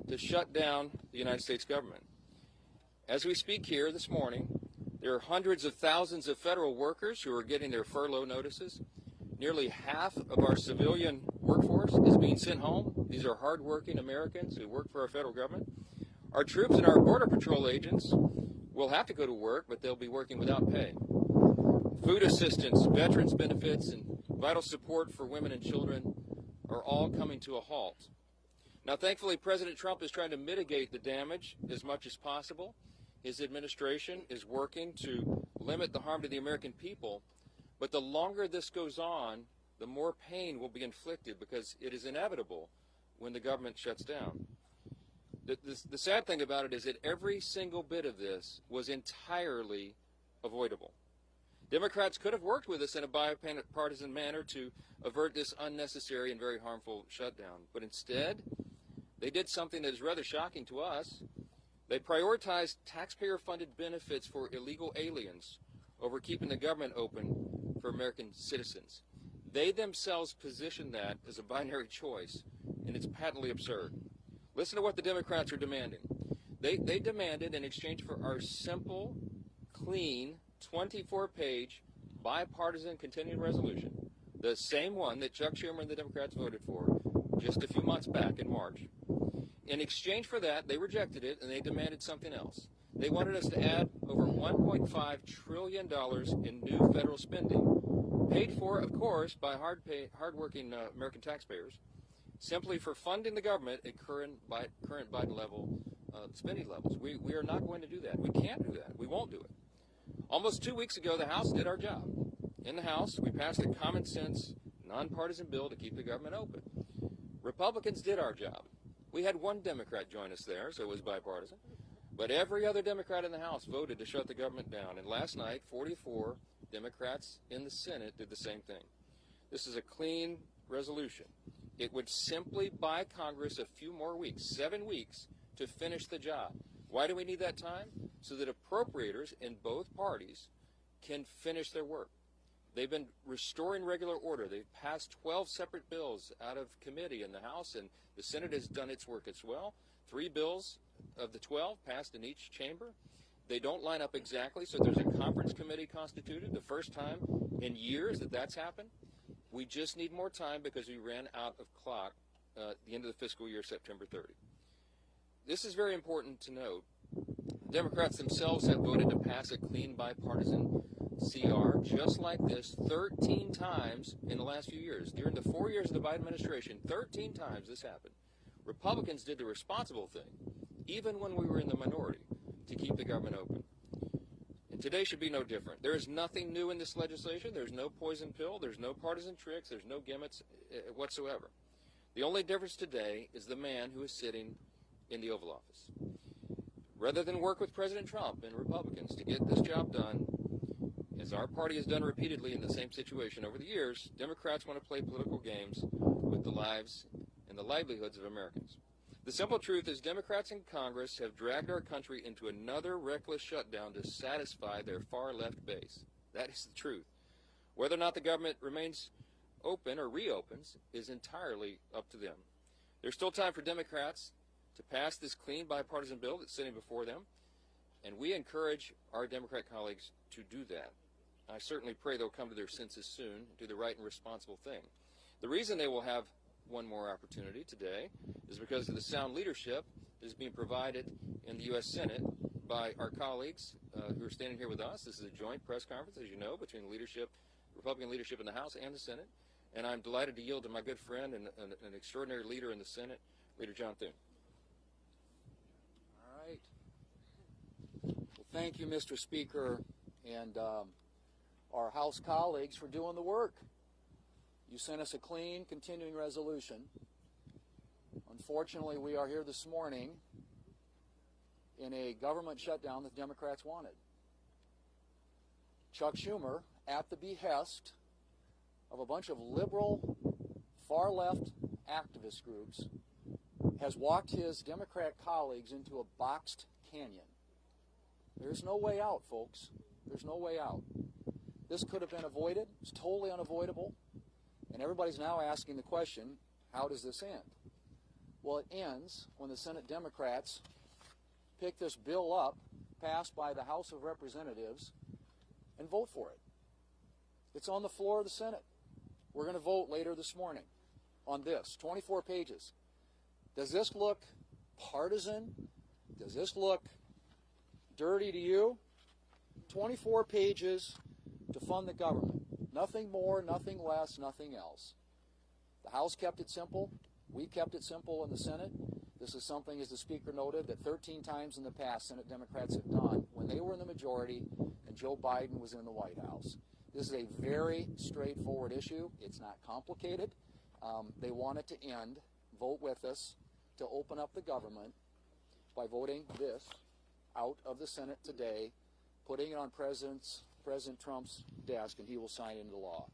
to shut down the United States government. As we speak here this morning, there are hundreds of thousands of federal workers who are getting their furlough notices. Nearly half of our civilian workforce is being sent home. These are hardworking Americans who work for our federal government. Our troops and our Border Patrol agents will have to go to work, but they'll be working without pay. Food assistance, veterans benefits, and vital support for women and children are all coming to a halt. Now, thankfully, President Trump is trying to mitigate the damage as much as possible. His administration is working to limit the harm to the American people. But the longer this goes on, the more pain will be inflicted because it is inevitable when the government shuts down. The sad thing about it is that every single bit of this was entirely avoidable. Democrats could have worked with us in a bipartisan manner to avert this unnecessary and very harmful shutdown. But instead, they did something that is rather shocking to us. They prioritized taxpayer-funded benefits for illegal aliens over keeping the government open for American citizens. They themselves positioned that as a binary choice, and it's patently absurd. Listen to what the Democrats are demanding. They demanded, in exchange for our simple, clean, 24-page, bipartisan continuing resolution, the same one that Chuck Schumer and the Democrats voted for just a few months back in March. In exchange for that, they rejected it, and they demanded something else. They wanted us to add over $1.5 trillion in new federal spending, paid for, of course, by hardworking American taxpayers, simply for funding the government at current Biden level spending levels. We are not going to do that. We can't do that. We won't do it. Almost 2 weeks ago, the House did our job. In the House, we passed a common sense, nonpartisan bill to keep the government open. Republicans did our job. We had one Democrat join us there, so it was bipartisan. But every other Democrat in the House voted to shut the government down. And last night, 44 Democrats in the Senate did the same thing. This is a clean resolution. It would simply buy Congress a few more weeks, 7 weeks, to finish the job. Why do we need that time? So that appropriators in both parties can finish their work. They've been restoring regular order. They've passed 12 separate bills out of committee in the House, and the Senate has done its work as well. 3 bills of the 12 passed in each chamber. They don't line up exactly, so there's a conference committee constituted, the first time in years that that's happened. We just need more time because we ran out of clock at the end of the fiscal year, September 30. This is very important to note. Democrats themselves have voted to pass a clean bipartisan CR just like this 13 times in the last few years. During the 4 years of the Biden administration, 13 times this happened. Republicans did the responsible thing, even when we were in the minority, to keep the government open. And today should be no different. There is nothing new in this legislation. There's no poison pill. There's no partisan tricks. There's no gimmicks whatsoever. The only difference today is the man who is sitting in the Oval Office. Rather than work with President Trump and Republicans to get this job done, as our party has done repeatedly in the same situation over the years, Democrats want to play political games with the lives and the livelihoods of Americans. The simple truth is Democrats in Congress have dragged our country into another reckless shutdown to satisfy their far-left base. That is the truth. Whether or not the government remains open or reopens is entirely up to them. There's still time for Democrats to pass this clean bipartisan bill that's sitting before them, and we encourage our Democrat colleagues to do that. I certainly pray they'll come to their senses soon and do the right and responsible thing. The reason they will have one more opportunity today is because of the sound leadership that is being provided in the U.S. Senate by our colleagues who are standing here with us. This is a joint press conference, as you know, between leadership, Republican leadership in the House and the Senate, and I'm delighted to yield to my good friend and an extraordinary leader in the Senate, Leader John Thune. right. Well, thank you, Mr. Speaker, and our House colleagues for doing the work. You sent us a clean, continuing resolution. Unfortunately, we are here this morning in a government shutdown that Democrats wanted. Chuck Schumer, at the behest of a bunch of liberal, far-left activist groups, has walked his Democrat colleagues into a boxed canyon. There's no way out, folks. There's no way out. This could have been avoided. It's totally unavoidable. And everybody's now asking the question, how does this end? Well, it ends when the Senate Democrats pick this bill up, passed by the House of Representatives, and vote for it. It's on the floor of the Senate. We're going to vote later this morning on this, 24 pages. Does this look partisan? Does this look dirty to you? 24 pages to fund the government. Nothing more, nothing less, nothing else. The House kept it simple. We kept it simple in the Senate. This is something, as the Speaker noted, that 13 times in the past Senate Democrats have done when they were in the majority and Joe Biden was in the White House. This is a very straightforward issue. It's not complicated. They want it to end. Vote with us to open up the government by voting this out of the Senate today, putting it on President Trump's desk, and he will sign it into law.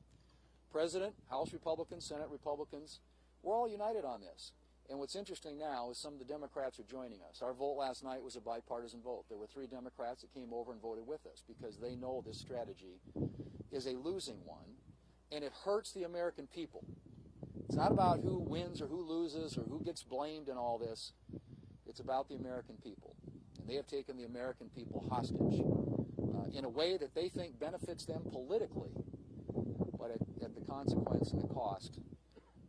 President, House Republicans, Senate Republicans, we're all united on this. And what's interesting now is some of the Democrats are joining us. Our vote last night was a bipartisan vote. There were 3 Democrats that came over and voted with us because they know this strategy is a losing one, and it hurts the American people. It's not about who wins or who loses or who gets blamed in all this. It's about the American people. And they have taken the American people hostage in a way that they think benefits them politically, but at the consequence and the cost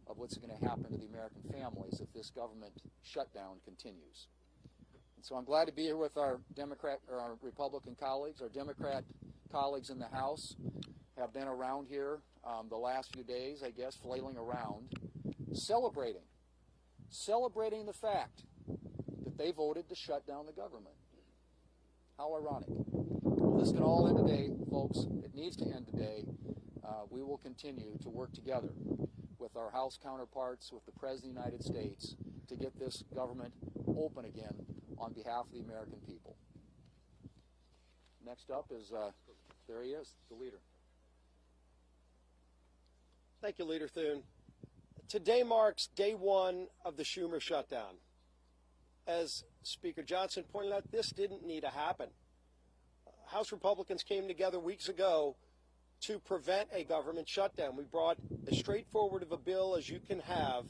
of what's going to happen to the American families if this government shutdown continues. And so I'm glad to be here with our Republican colleagues. Our Democrat colleagues in the House have been around here the last few days, I guess, flailing around, celebrating the fact that they voted to shut down the government. How ironic. Well, this can all end today, folks. It needs to end today. We will continue to work together with our House counterparts, with the President of the United States, to get this government open again on behalf of the American people. Next up is, there he is, the leader. Thank you, Leader Thune. Today marks day 1 of the Schumer shutdown. As Speaker Johnson pointed out, this didn't need to happen. House Republicans came together weeks ago to prevent a government shutdown. We brought as straightforward of a bill as you can have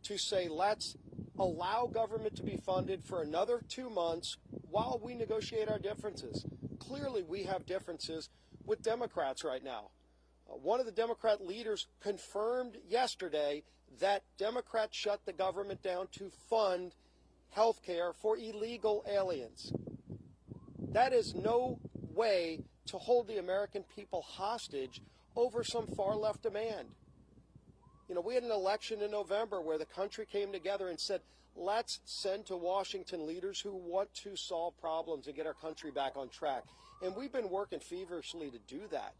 to say, let's allow government to be funded for another 2 months while we negotiate our differences. Clearly, we have differences with Democrats right now. One of the Democrat leaders confirmed yesterday that Democrats shut the government down to fund health care for illegal aliens. That is no way to hold the American people hostage over some far-left demand. You know, we had an election in November where the country came together and said, let's send to Washington leaders who want to solve problems and get our country back on track. And we've been working feverishly to do that,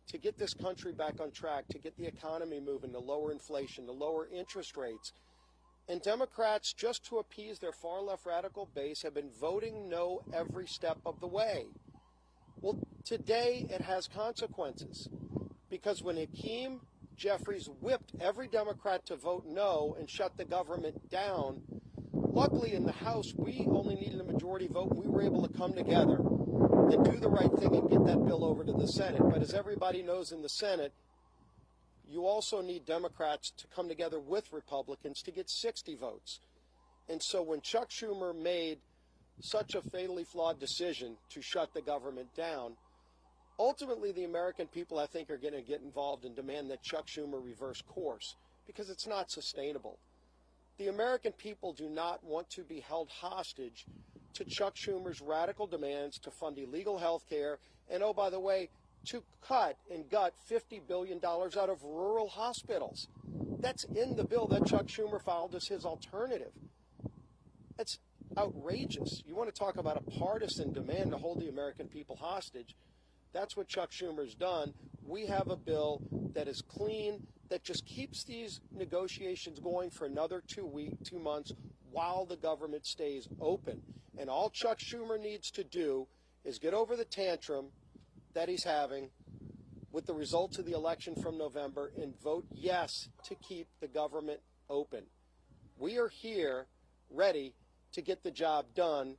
to get this country back on track, to get the economy moving, to lower inflation, to lower interest rates. And Democrats, just to appease their far-left radical base, have been voting no every step of the way. Well, today it has consequences, because when Hakeem Jeffries whipped every Democrat to vote no and shut the government down, luckily in the House we only needed a majority vote. We were able to come together and do the right thing and get that bill over to the Senate. But as everybody knows in the Senate, you also need Democrats to come together with Republicans to get 60 votes. And so when Chuck Schumer made such a fatally flawed decision to shut the government down, ultimately the American people, I think, are going to get involved and demand that Chuck Schumer reverse course, because it's not sustainable. The American people do not want to be held hostage to Chuck Schumer's radical demands to fund illegal health care and, oh, by the way, to cut and gut $50 billion out of rural hospitals. That's in the bill that Chuck Schumer filed as his alternative. outrageous. You want to talk about a partisan demand to hold the American people hostage? That's what Chuck Schumer's done. We have a bill that is clean, that just keeps these negotiations going for another 2 months while the government stays open. And all Chuck Schumer needs to do is get over the tantrum that he's having with the results of the election from November and vote yes to keep the government open. We are here ready to get the job done.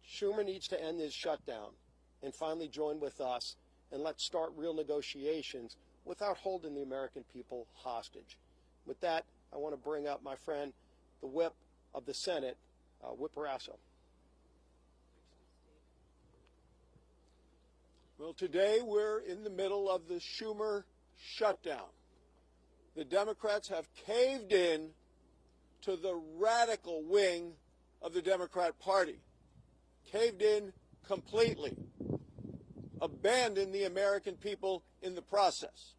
Schumer needs to end his shutdown and finally join with us, and let's start real negotiations without holding the American people hostage. With that, I want to bring up my friend, the whip of the Senate, Whip Rasso. Well, today we're in the middle of the Schumer shutdown. The Democrats have caved in to the radical wing of the Democrat Party, caved in completely, abandoned the American people in the process.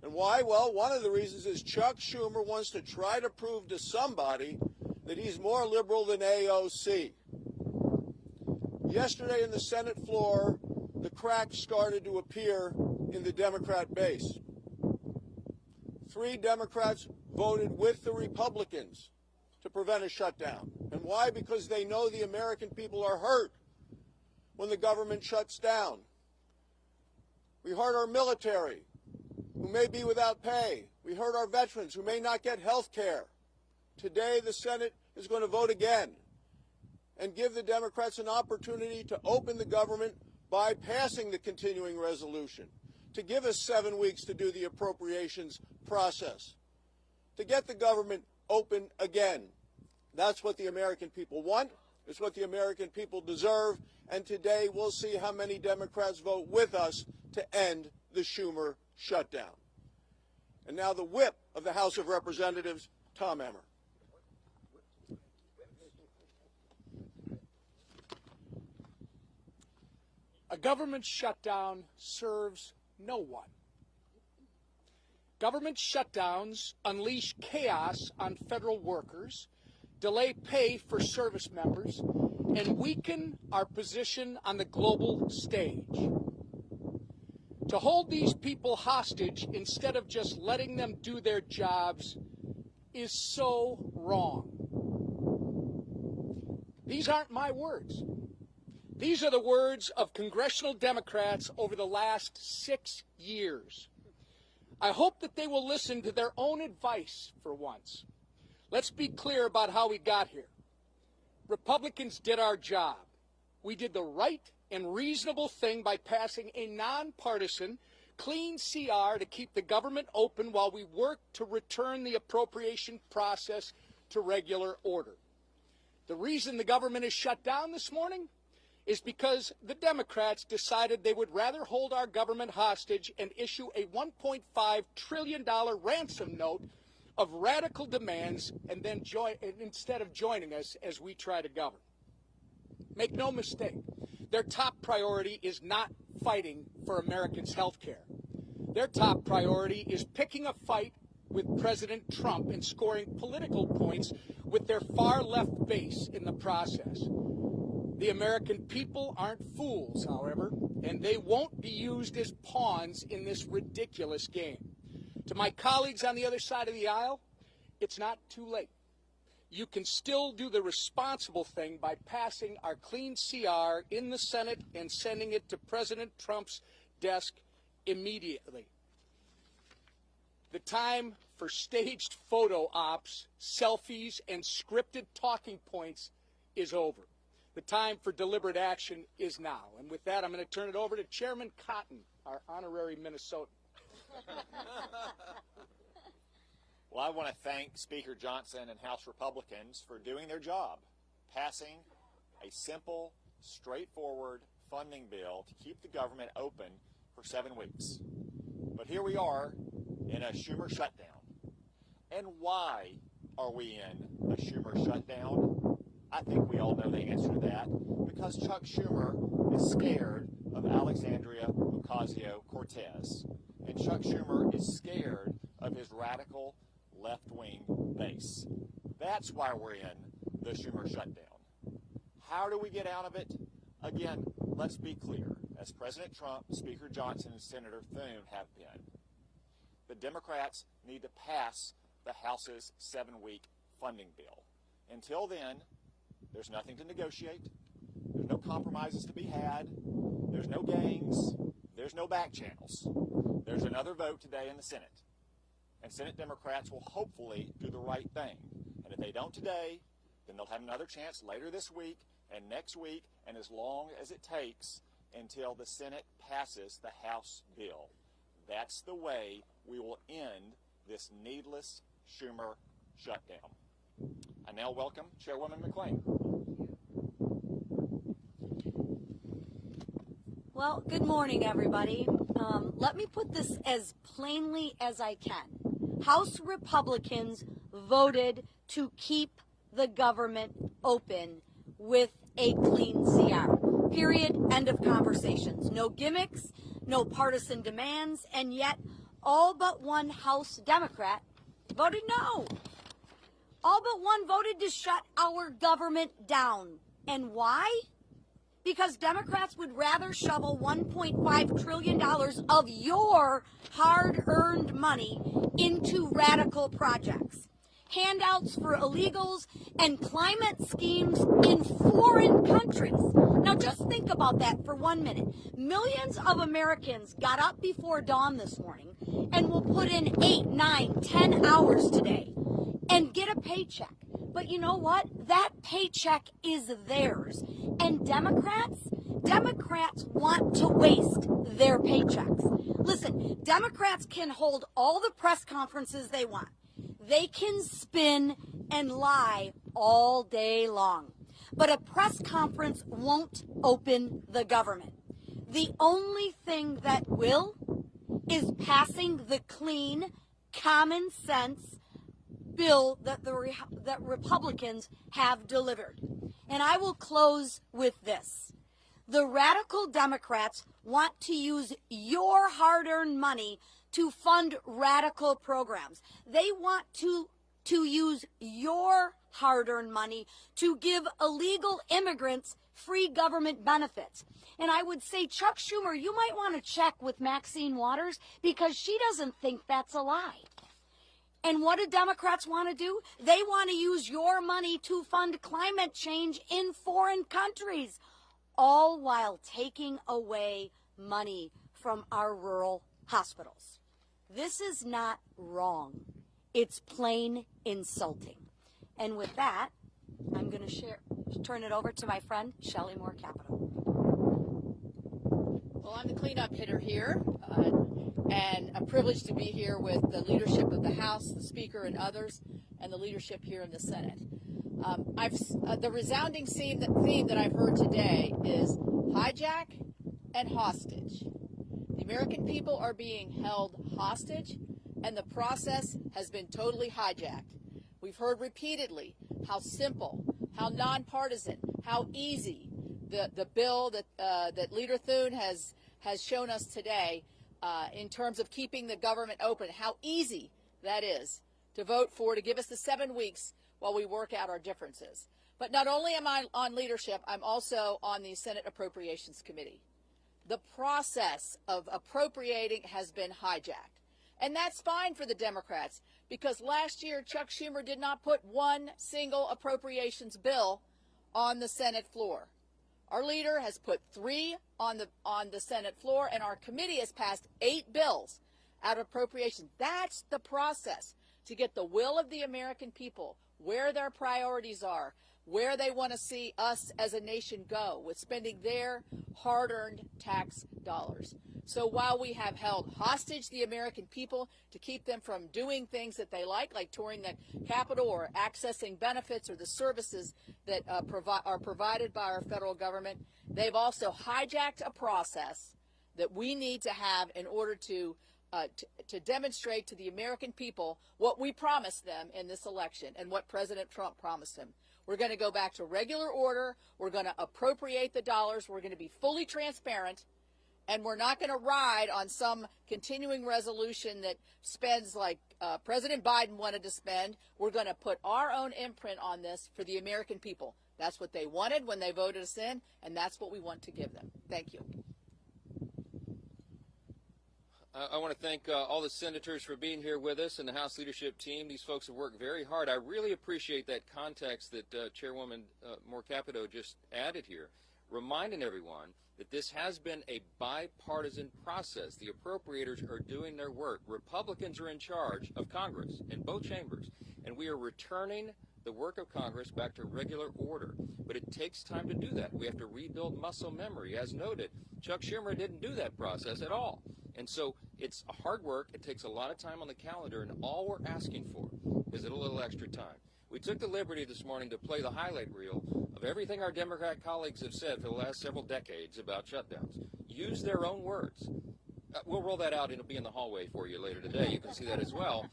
And why? Well, one of the reasons is Chuck Schumer wants to try to prove to somebody that he's more liberal than AOC. Yesterday in the Senate floor, the cracks started to appear in the Democrat base. 3 Democrats voted with the Republicans to prevent a shutdown. And why? Because they know the American people are hurt when the government shuts down. We hurt our military, who may be without pay. We hurt our veterans, who may not get health care. Today, the Senate is going to vote again and give the Democrats an opportunity to open the government by passing the continuing resolution, to give us 7 weeks to do the appropriations process, to get the government open again. That's what the American people want. It's what the American people deserve. And today we'll see how many Democrats vote with us to end the Schumer shutdown. And now the whip of the House of Representatives, Tom Emmer. A government shutdown serves no one. Government shutdowns unleash chaos on federal workers, delay pay for service members, and weaken our position on the global stage. To hold these people hostage instead of just letting them do their jobs is so wrong. These aren't my words. These are the words of congressional Democrats over the last 6 years. I hope that they will listen to their own advice for once. Let's be clear about how we got here. Republicans did our job. We did the right and reasonable thing by passing a nonpartisan, clean CR to keep the government open while we worked to return the appropriation process to regular order. The reason the government is shut down this morning is because the Democrats decided they would rather hold our government hostage and issue a $1.5 trillion ransom note of radical demands and then instead of joining us as we try to govern. Make no mistake, their top priority is not fighting for Americans' health care. Their top priority is picking a fight with President Trump and scoring political points with their far-left base in the process. The American people aren't fools, however, and they won't be used as pawns in this ridiculous game. To my colleagues on the other side of the aisle, it's not too late. You can still do the responsible thing by passing our clean CR in the Senate and sending it to President Trump's desk immediately. The time for staged photo ops, selfies, and scripted talking points is over. The time for deliberate action is now. And with that, I'm going to turn it over to Chairman Cotton, our honorary Minnesotan. Well, I want to thank Speaker Johnson and House Republicans for doing their job, passing a simple, straightforward funding bill to keep the government open for 7 weeks. But here we are in a Schumer shutdown. And why are we in a Schumer shutdown? I think we all know the answer to that. Because Chuck Schumer is scared of Alexandria Ocasio-Cortez. And Chuck Schumer is scared of his radical left-wing base. That's why we're in the Schumer shutdown. How do we get out of it? Again, let's be clear. As President Trump, Speaker Johnson, and Senator Thune have been, the Democrats need to pass the House's 7-week funding bill. Until then, there's nothing to negotiate. There's no compromises to be had. There's no games. There's no back channels. There's another vote today in the Senate. And Senate Democrats will hopefully do the right thing. And if they don't today, then they'll have another chance later this week and next week, and as long as it takes until the Senate passes the House bill. That's the way we will end this needless Schumer shutdown. I now welcome Chairwoman Mlan. Well, good morning, everybody. Let me put this as plainly as I can. House Republicans voted to keep the government open with a clean CR. Period. End of conversations. No gimmicks, no partisan demands, and yet all but one House Democrat voted no. All but one voted to shut our government down. And why? Because Democrats would rather shovel $1.5 trillion of your hard-earned money into radical projects. Handouts for illegals, and climate schemes in foreign countries. Now just think about that for 1 minute. Millions of Americans got up before dawn this morning and will put in 8, 9, 10 hours today and get a paycheck. But you know what? That paycheck is theirs. And Democrats want to waste their paychecks. Listen, Democrats can hold all the press conferences they want. They can spin and lie all day long. But a press conference won't open the government. The only thing that will is passing the clean, common sense bill that that Republicans have delivered. And I will close with this. The radical Democrats want to use your hard-earned money to fund radical programs. They want to use your hard-earned money to give illegal immigrants free government benefits. And I would say, Chuck Schumer, you might want to check with Maxine Waters because she doesn't think that's a lie. And what do Democrats want to do? They want to use your money to fund climate change in foreign countries, all while taking away money from our rural hospitals. This is not wrong. It's plain insulting. And with that, I'm going to turn it over to my friend, Shelley Moore Capito. Well, I'm the cleanup hitter here, and a privilege to be here with the leadership of the House, the Speaker, and others, and the leadership here in the Senate. The resounding theme that I've heard today is hijack and hostage. The American people are being held hostage, and the process has been totally hijacked. We've heard repeatedly how simple, how nonpartisan, how easy the bill that Leader Thune has shown us today in terms of keeping the government open, how easy that is to vote for, to give us the 7 weeks while we work out our differences. But not only am I on leadership, I'm also on the Senate Appropriations Committee. The process of appropriating has been hijacked. And that's fine for the Democrats, because last year Chuck Schumer did not put one single appropriations bill on the Senate floor. Our leader has put 3 on the Senate floor, and our committee has passed 8 bills out of appropriations. That's the process to get the will of the American people, where their priorities are, where they want to see us as a nation go with spending their hard-earned tax dollars. So while we have held hostage the American people to keep them from doing things that they like touring the Capitol or accessing benefits or the services that are provided by our federal government, they've also hijacked a process that we need to have in order to demonstrate to the American people what we promised them in this election and what President Trump promised them. We're going to go back to regular order. We're going to appropriate the dollars. We're going to be fully transparent. And we're not going to ride on some continuing resolution that spends like President Biden wanted to spend. We're going to put our own imprint on this for the American people. That's what they wanted when they voted us in, and that's what we want to give them. Thank you. I want to thank all the senators for being here with us and the House leadership team. These folks have worked very hard. I really appreciate that context that Chairwoman Capito just added here, reminding everyone that this has been a bipartisan process. The appropriators are doing their work. Republicans are in charge of Congress in both chambers, and we are returning the work of Congress back to regular order. But it takes time to do that. We have to rebuild muscle memory. As noted, Chuck Schumer didn't do that process at all. And so it's hard work. It takes a lot of time on the calendar, and all we're asking for is a little extra time. We took the liberty this morning to play the highlight reel of everything our Democrat colleagues have said for the last several decades about shutdowns. Use their own words. We'll roll that out, and it'll be in the hallway for you later today. You can see that as well.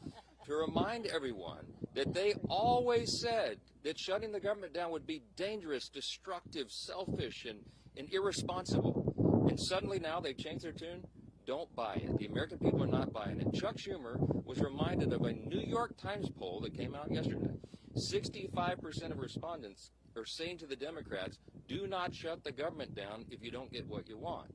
To remind everyone that they always said that shutting the government down would be dangerous, destructive, selfish, and irresponsible. And suddenly now they've changed their tune. Don't buy it. The American people are not buying it. Chuck Schumer was reminded of a New York Times poll that came out yesterday. 65% of respondents are saying to the Democrats, do not shut the government down if you don't get what you want.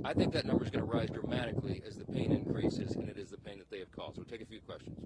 I think that number is going to rise dramatically as the pain increases, and it is the pain that they have caused. We'll take a few questions.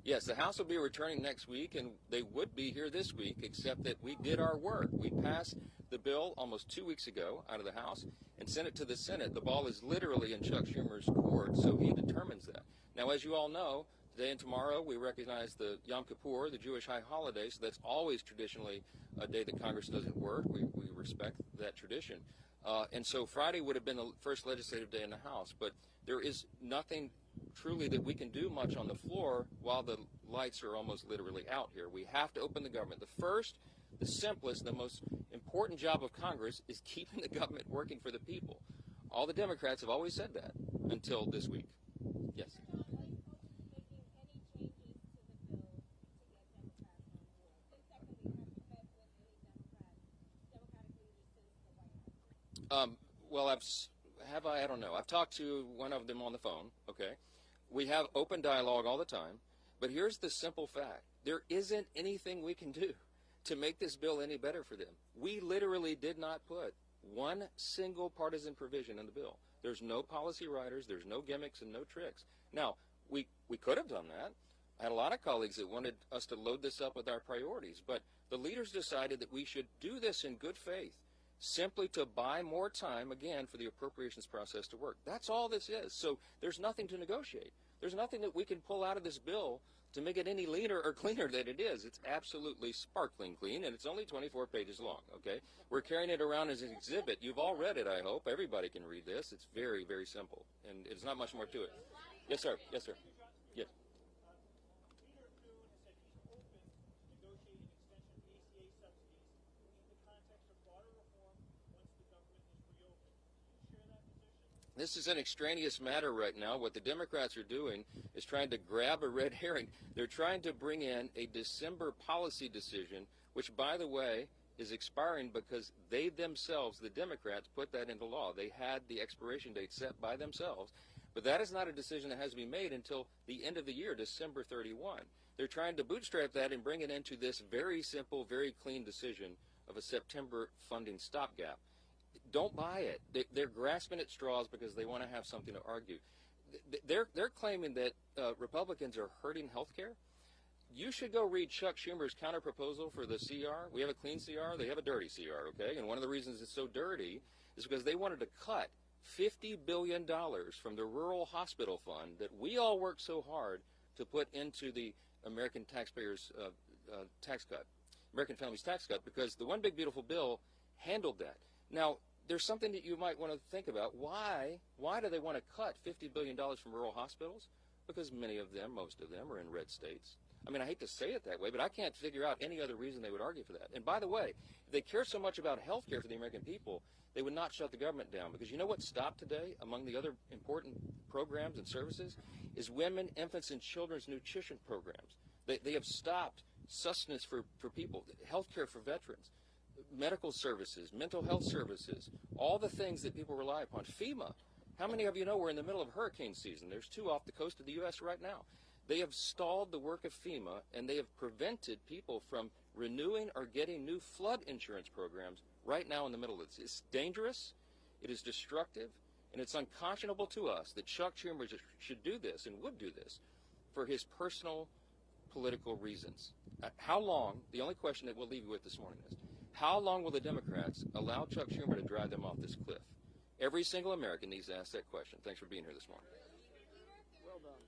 Yes, the House will be returning next week, and they would be here this week, except that we did our work. We passed the bill almost 2 weeks ago out of the House and sent it to the Senate. The ball is literally in Chuck Schumer's court, so he determines that. Now, as you all know, today and tomorrow we recognize the Yom Kippur, the Jewish high holiday, so that's always traditionally a day that Congress doesn't work. We respect that tradition. And so Friday would have been the first legislative day in the House, but there is nothing truly that we can do much on the floor while the lights are almost literally out here. We have to open the government. The first, the simplest, the most important job of Congress is keeping the government working for the people. All the Democrats have always said that until this week. Yes. Well, I don't know. I've talked to one of them on the phone, okay? We have open dialogue all the time, but here's the simple fact. There isn't anything we can do to make this bill any better for them. We literally did not put one single partisan provision in the bill. There's no policy writers, there's no gimmicks and no tricks. Now, we could have done that. I had a lot of colleagues that wanted us to load this up with our priorities, but the leaders decided that we should do this in good faith, simply to buy more time, again, for the appropriations process to work. That's all this is. So there's nothing to negotiate. There's nothing that we can pull out of this bill to make it any leaner or cleaner than it is. It's absolutely sparkling clean, and it's only 24 pages long, okay? We're carrying it around as an exhibit. You've all read it, I hope. Everybody can read this. It's very, very simple, and it's not much more to it. Yes, sir. Yes, sir. Yes. This is an extraneous matter right now. What the Democrats are doing is trying to grab a red herring. They're trying to bring in a December policy decision, which, by the way, is expiring because they themselves, the Democrats, put that into law. They had the expiration date set by themselves. But that is not a decision that has to be made until the end of the year, December 31. They're trying to bootstrap that and bring it into this very simple, very clean decision of a September funding stopgap. Don't buy it. They're grasping at straws because they want to have something to argue. They're claiming that Republicans are hurting health care. You should go read Chuck Schumer's counterproposal for the CR. We have a clean CR. They have a dirty CR, okay? And one of the reasons it's so dirty is because they wanted to cut $50 billion from the rural hospital fund that we all worked so hard to put into the American taxpayers' tax cut, American families' tax cut, because the One Big Beautiful Bill handled that. Now, there's something that you might want to think about. Why do they want to cut $50 billion from rural hospitals? Because many of them, most of them, are in red states. I mean, I hate to say it that way, but I can't figure out any other reason they would argue for that. And by the way, if they care so much about health care for the American people, they would not shut the government down. Because you know what stopped today, among the other important programs and services, is women, infants, and children's nutrition programs. They have stopped sustenance for people, health care for veterans. medical services, mental health services, all the things that people rely upon. FEMA, how many of you know we're in the middle of hurricane season? There's 2 off the coast of the U.S. right now. They have stalled the work of FEMA, and they have prevented people from renewing or getting new flood insurance programs right now in the middle of this. It's dangerous, it is destructive, and it's unconscionable to us that Chuck Schumer should do this and would do this for his personal political reasons. How long, the only question that we'll leave you with this morning is, how long will the Democrats allow Chuck Schumer to drive them off this cliff? Every single American needs to ask that question. Thanks for being here this morning. Well done.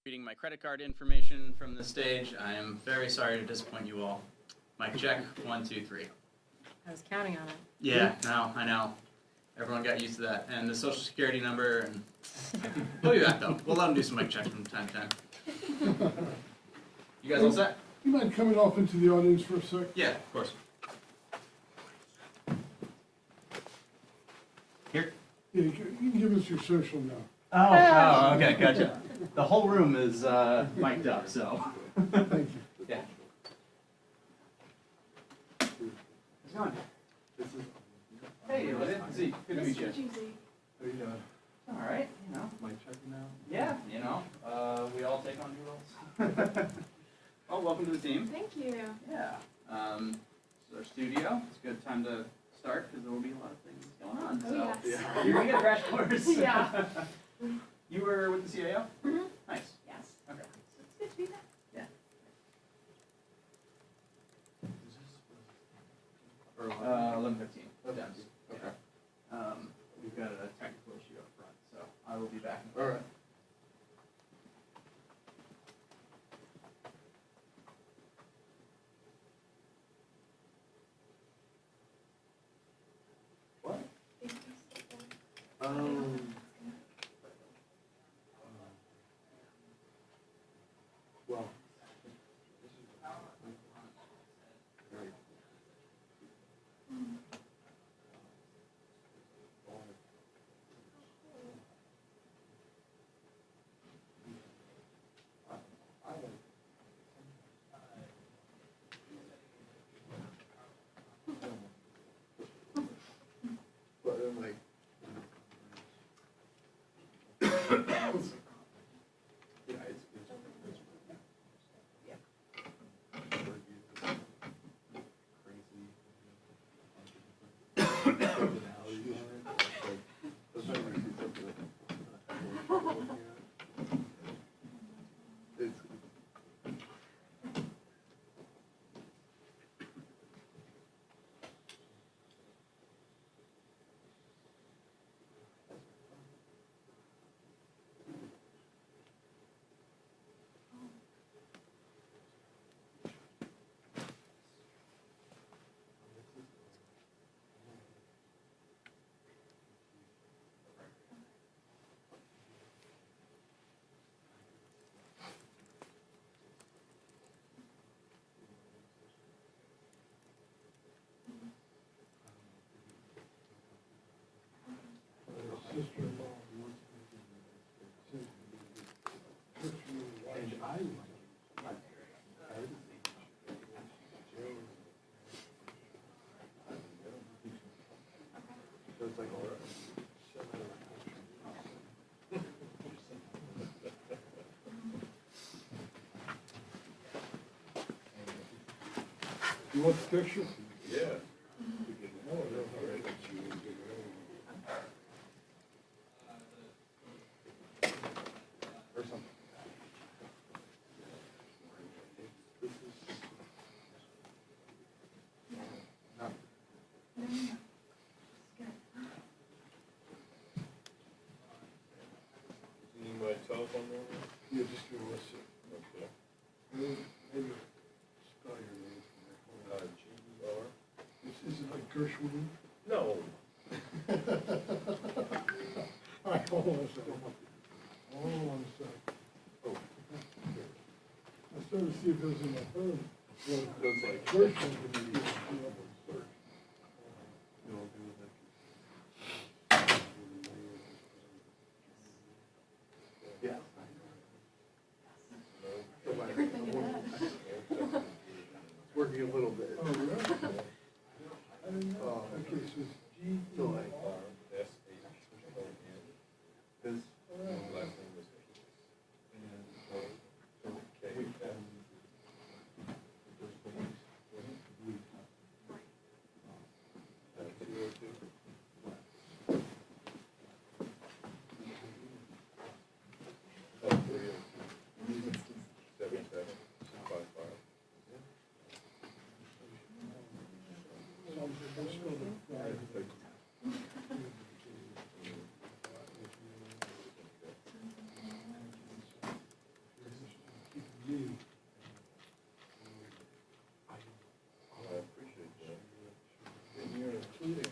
Reading my credit card information from the stage. I am very sorry to disappoint you all. Mic check, 1, 2, 3. I was counting on it. Yeah, no, I know. Everyone got used to that. And the social security number, and we'll be back though. We'll let them do some mic checks from time to time. You guys all set? You mind coming off into the audience for a sec? Yeah, of course. Here? Yeah, you can give us your social now. Oh, okay, gotcha. The whole room is mic'd up, so. Thank you. Yeah. How's it going? Hey, Z. Good to meet you. How you doing? All right, you know. Mic checking now? Yeah, you know, we all take on new roles. Well, welcome to the team. Thank you. Yeah. This is our studio. It's a good time to start because there will be a lot of things going on. Oh, So yes. you're going to get a crash course. Yeah. You were with the CAO? Mm-hmm. Nice. Yes. Okay. It's good to be back. Yeah. Or 11:15. Okay. Okay. We've got a technical issue up front, so I will be back. All right. What? Well. But then, like, yeah, it's sister-in-law wants to and I so it's like, all right. You want the picture? Yeah. Telephone number? Yeah, just give us it. Okay. Maybe spell your name for me. G-E-R. Is it like Gershwin? No. All right, hold on a second. Hold on a second. Oh. I started to see if it was in my phone. Well, it looks like Gershwin would be able to do up a search. No, I'll do that. Yeah. Everything in that. It's working a little bit. Oh, really? I didn't know. Okay, so it's G-E-R. His last name was you. I appreciate that. And you're including me.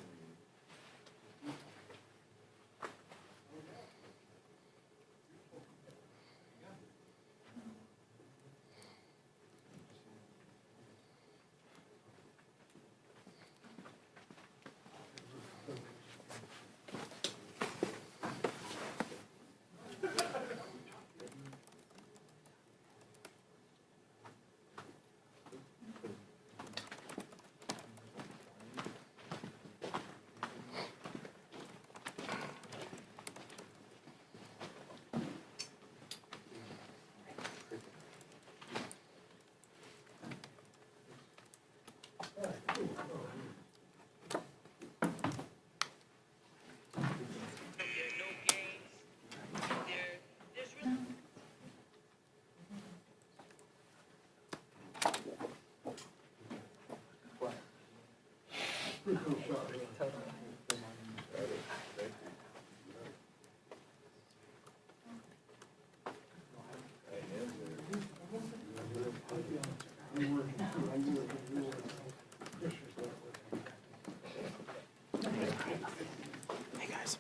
Hey guys.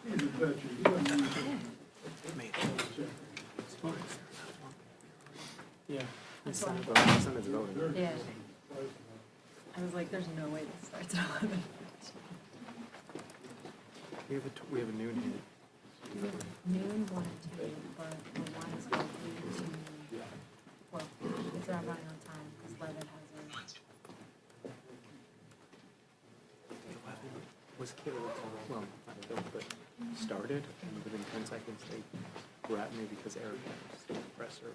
Yeah. Yeah. I was like, there's no way this starts at 11. We have a noon here. Noon, 1 and 2, but the one is going to, well, it's not running on time because Levitt has a. Was Kayla, well, not built, but started, and within 10 seconds they grabbed me because Eric had a presser.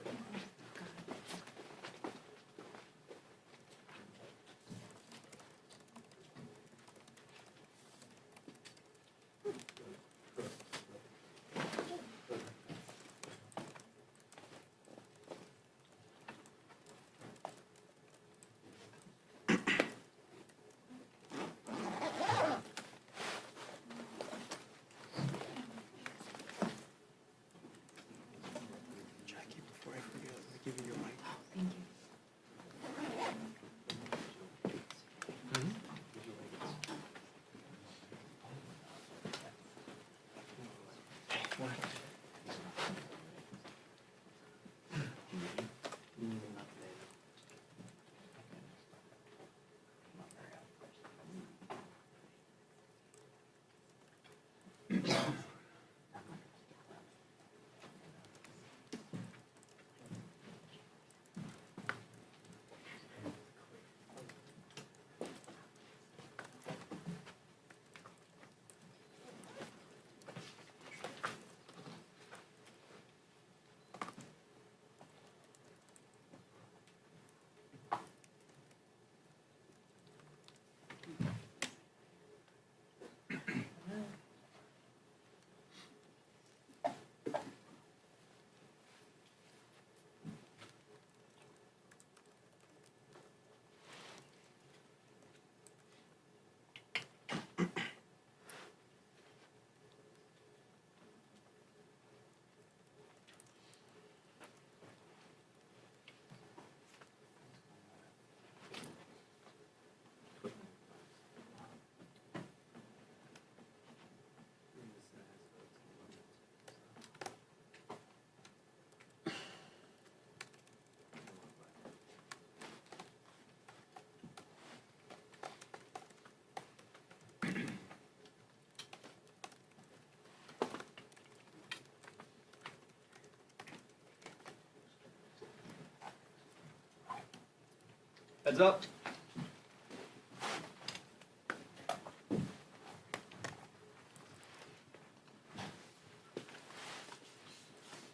Heads up.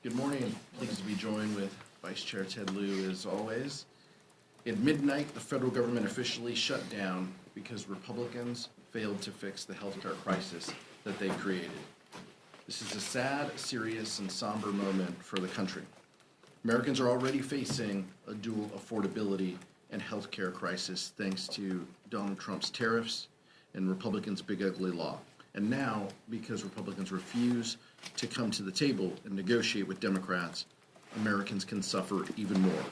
Good morning. Pleased to be joined with Vice Chair Ted Lieu as always. At midnight, the federal government officially shut down because Republicans failed to fix the healthcare crisis that they created. This is a sad, serious, and somber moment for the country. Americans are already facing a dual affordability and healthcare crisis thanks to Donald Trump's tariffs and Republicans' big ugly law. And now, because Republicans refuse to come to the table and negotiate with Democrats, Americans can suffer even more.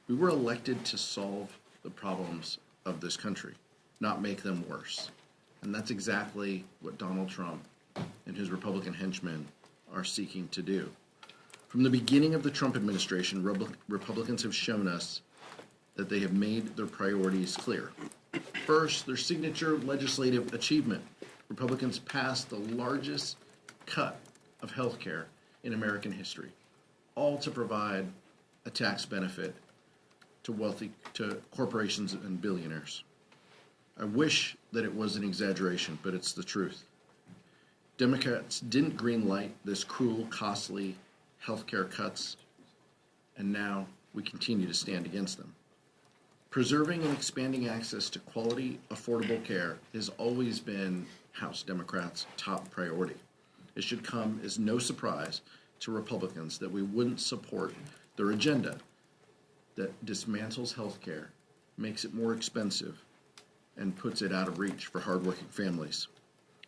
We were elected to solve the problems of this country, not make them worse. And that's exactly what Donald Trump and his Republican henchmen are seeking to do. From the beginning of the Trump administration, Republicans have shown us that they have made their priorities clear. First, their signature legislative achievement. Republicans passed the largest cut of health care in American history, all to provide a tax benefit to corporations and billionaires. I wish that it was an exaggeration, but it's the truth. Democrats didn't greenlight this cruel, costly health care cuts, and now we continue to stand against them. Preserving and expanding access to quality, affordable care has always been House Democrats' top priority. It should come as no surprise to Republicans that we wouldn't support their agenda that dismantles health care, makes it more expensive, and puts it out of reach for hardworking families.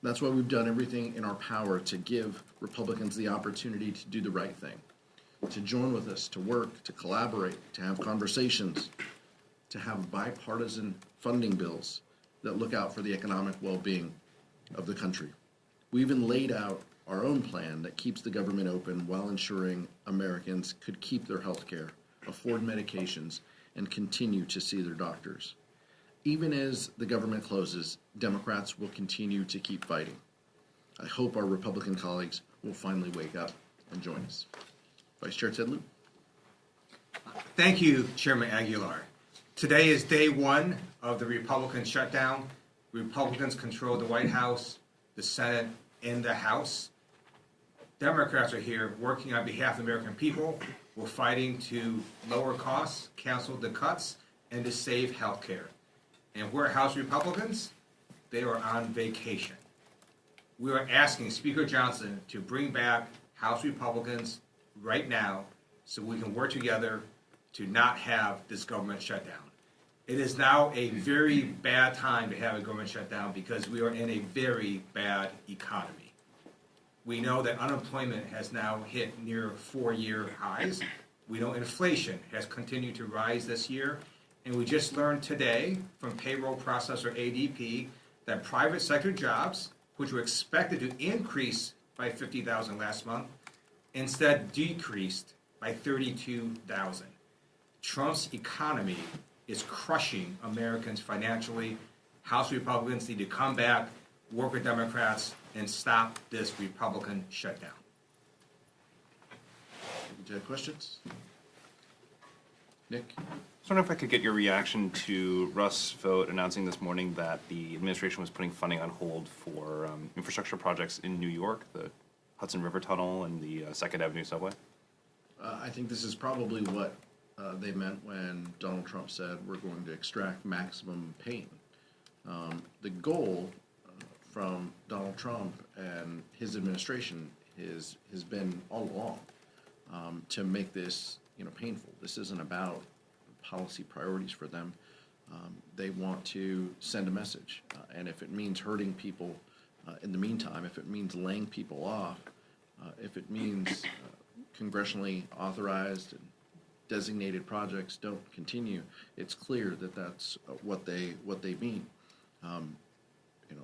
That's why we've done everything in our power to give Republicans the opportunity to do the right thing, to join with us, to work, to collaborate, to have conversations, to have bipartisan funding bills that look out for the economic well-being of the country. We even laid out our own plan that keeps the government open while ensuring Americans could keep their health care, afford medications, and continue to see their doctors. Even as the government closes, Democrats will continue to keep fighting. I hope our Republican colleagues will finally wake up and join us. Vice Chair Ted Lieu. Thank you, Chairman Aguilar. Today is day one of the Republican shutdown. Republicans control the White House, the Senate, and the House. Democrats are here working on behalf of the American people. We're fighting to lower costs, cancel the cuts, and to save health care. And we're House Republicans, they are on vacation. We are asking Speaker Johnson to bring back House Republicans right now so we can work together to not have this government shutdown. It is now a very bad time to have a government shutdown because we are in a very bad economy. We know that unemployment has now hit near 4-year highs. We know inflation has continued to rise this year. And we just learned today from payroll processor ADP that private sector jobs, which were expected to increase by 50,000 last month, instead decreased by 32,000. Trump's economy is crushing Americans financially. House Republicans need to come back, work with Democrats, and stop this Republican shutdown. Do you have questions? Nick? I was wondering if I could get your reaction to Russ' vote announcing this morning that the administration was putting funding on hold for infrastructure projects in New York, the Hudson River Tunnel and the 2nd Avenue subway. I think this is probably what they meant when Donald Trump said we're going to extract maximum pain. The goal from Donald Trump and his administration has been all along to make this painful. This isn't about policy priorities for them. They want to send a message, and if it means hurting people in the meantime, if it means laying people off, if it means congressionally authorized and designated projects don't continue, it's clear that that's what they mean.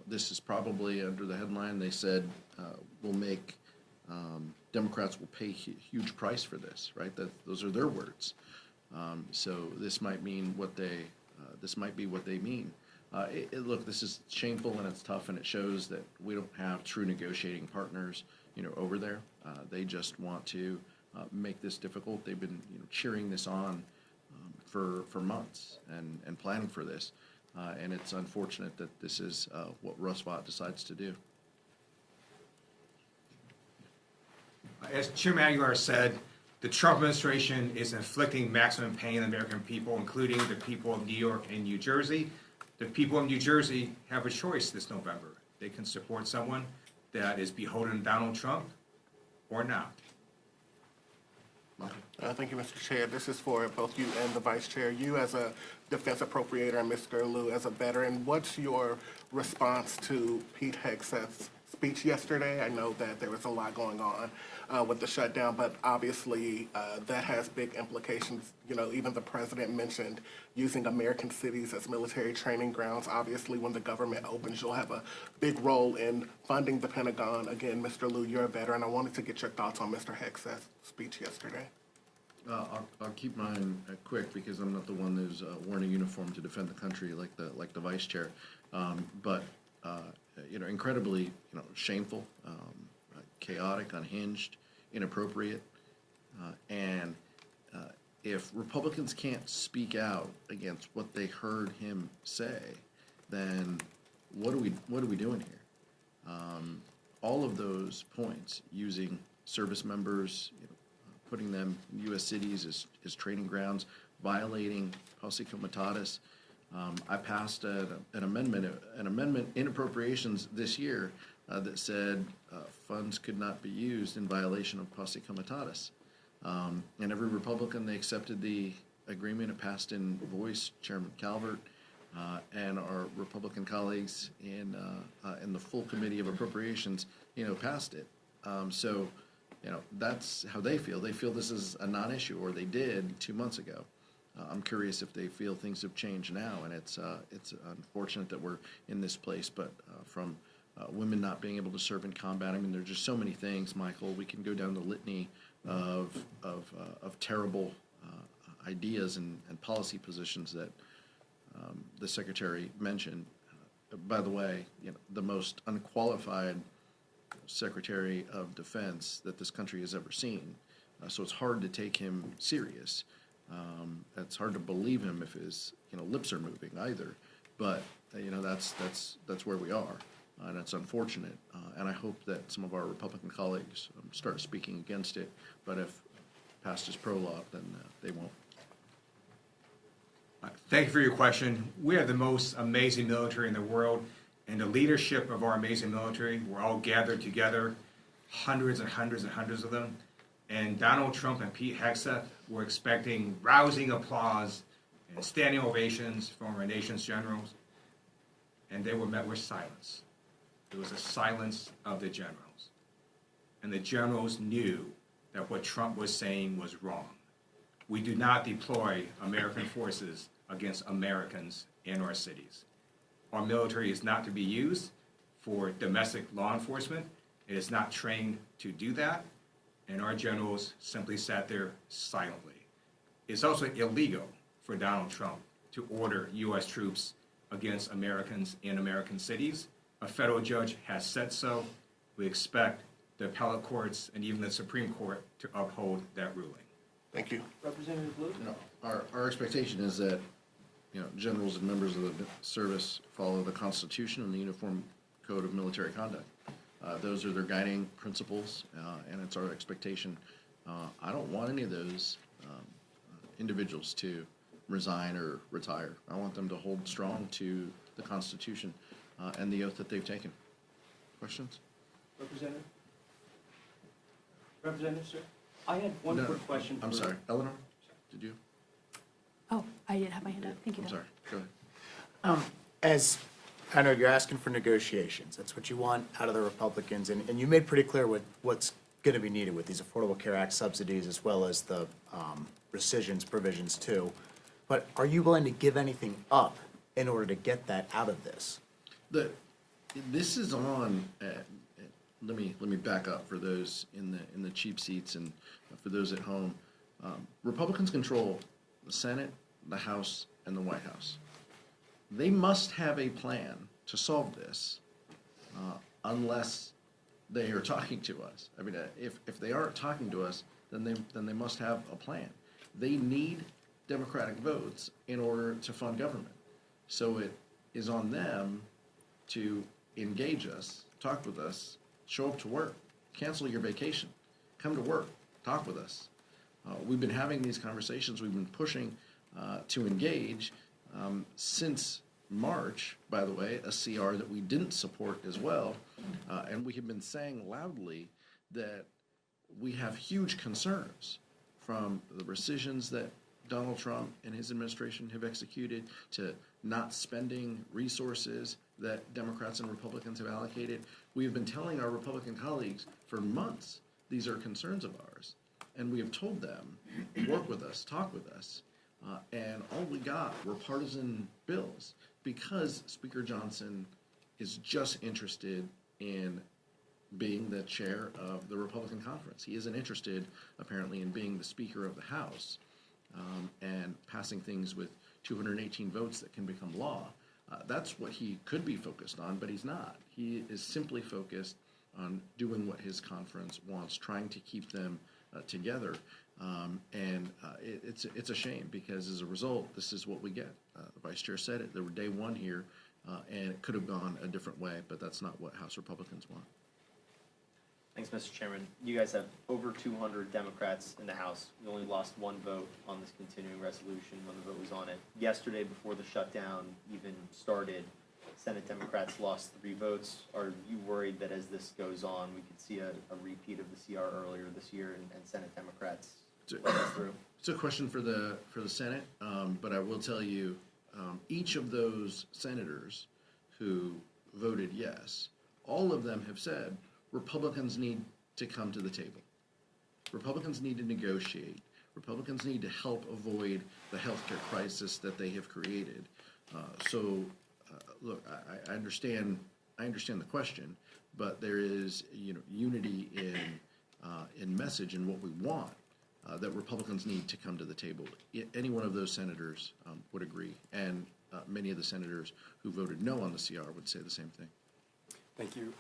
This is probably under the headline they said will make Democrats will pay a huge price for this, right? Those are their words. So this might mean what this might be what they mean. Look, this is shameful and it's tough, and it shows that we don't have true negotiating partners, over there. They just want to make this difficult. They've been cheering this on for months and planning for this, and it's unfortunate that this is what Russ Vought decides to do. As Chairman Aguilar said, the Trump administration is inflicting maximum pain on the American people, including the people of New York and New Jersey. The people of New Jersey have a choice this November. They can support someone that is beholden to Donald Trump or not. Thank you, Mr. Chair. This is for both you and the Vice Chair. You as a defense appropriator and Mr. Lieu as a veteran, what's your response to Pete Hegseth's speech yesterday. I know that there was a lot going on with the shutdown, but obviously that has big implications. You know, even the president mentioned using American cities as military training grounds. Obviously, when the government opens, you'll have a big role in funding the Pentagon. Again, Mr. Liu, you're a veteran. I wanted to get your thoughts on Mr. Hex's speech yesterday. I'll keep mine quick because I'm not the one who's worn a uniform to defend the country like the vice chair. But incredibly, shameful, chaotic, unhinged, inappropriate, and if Republicans can't speak out against what they heard him say, then what are we doing here? All of those points, using service members, putting them in U.S. cities as training grounds, violating posse comitatus. I passed an amendment in appropriations this year that said funds could not be used in violation of posse comitatus. And every Republican, they accepted the agreement. It passed in voice. Chairman Calvert and our Republican colleagues in the full committee of appropriations, passed it. So, that's how they feel. They feel this is a non-issue, or they did 2 months ago. I'm curious if they feel things have changed now, and it's unfortunate that we're in this place. But from women not being able to serve in combat, I mean, there's just so many things, Michael. We can go down the litany of terrible ideas and policy positions that the Secretary mentioned. By the way, the most unqualified Secretary of Defense that this country has ever seen. So it's hard to take him serious. It's hard to believe him if his lips are moving either. But that's where we are, and it's unfortunate. And I hope that some of our Republican colleagues start speaking against it. But if past is pro-law, then they won't. Thank you for your question. We have the most amazing military in the world, and the leadership of our amazing military, we're all gathered together, hundreds and hundreds and hundreds of them. And Donald Trump and Pete Hegseth were expecting rousing applause and standing ovations from our nation's generals, and they were met with silence. It was a silence of the generals. And the generals knew that what Trump was saying was wrong. We do not deploy American forces against Americans in our cities. Our military is not to be used for domestic law enforcement. It is not trained to do that, and our generals simply sat there silently. It's also illegal for Donald Trump to order U.S. troops against Americans in American cities. A federal judge has said so. We expect the appellate courts and even the Supreme Court to uphold that ruling. Thank you. Representative Liu? Our expectation is that generals and members of the service follow the Constitution and the Uniform Code of Military Conduct. Those are their guiding principles, and it's our expectation. I don't want any of those individuals to resign or retire. I want them to hold strong to the Constitution and the oath that they've taken. Questions? Representative, sir? I had one quick question. I'm sorry. Eleanor, did you? Oh, I did have my hand up. Thank you. I'm sorry. Go ahead. As I know you're asking for negotiations. That's what you want out of the Republicans. And you made pretty clear what's going to be needed with these Affordable Care Act subsidies as well as the rescissions provisions too. But are you willing to give anything up in order to get that out of this? This is on. Let me back up for those in the cheap seats and for those at home. Republicans control the Senate, the House, and the White House. They must have a plan to solve this, unless they are talking to us. I mean, if they aren't talking to us, then they must have a plan. They need Democratic votes in order to fund government. So it is on them to engage us, talk with us, show up to work, cancel your vacation, come to work, talk with us. We've been having these conversations. We've been pushing to engage since March, by the way, a CR that we didn't support as well. And we have been saying loudly that we have huge concerns from the rescissions that Donald Trump and his administration have executed to not spending resources that Democrats and Republicans have allocated. We have been telling our Republican colleagues for months these are concerns of ours, and we have told them, work with us, talk with us, and all we got were partisan bills because Speaker Johnson is just interested in being the chair of the Republican conference. He isn't interested, apparently, in being the Speaker of the House and passing things with 218 votes that can become law. That's what he could be focused on, but he's not. He is simply focused on doing what his conference wants, trying to keep them together. It's a shame because as a result, this is what we get. The Vice Chair said it. There were day one here, and it could have gone a different way, but that's not what House Republicans want. Thanks, Mr. Chairman. You guys have over 200 Democrats in the House. We only lost one vote on this continuing resolution when the vote was on it. Yesterday, before the shutdown even started, Senate Democrats lost 3 votes. Are you worried that as this goes on, we could see a repeat of the CR earlier this year and Senate Democrats let us through? It's a question for the Senate, but I will tell you, each of those senators who voted yes, all of them have said Republicans need to come to the table. Republicans need to negotiate. Republicans need to help avoid the healthcare crisis that they have created. Look, I understand the question, but there is unity in message and what we want. That Republicans need to come to the table. Any one of those senators would agree, and many of the senators who voted no on the CR would say the same thing. Thank you.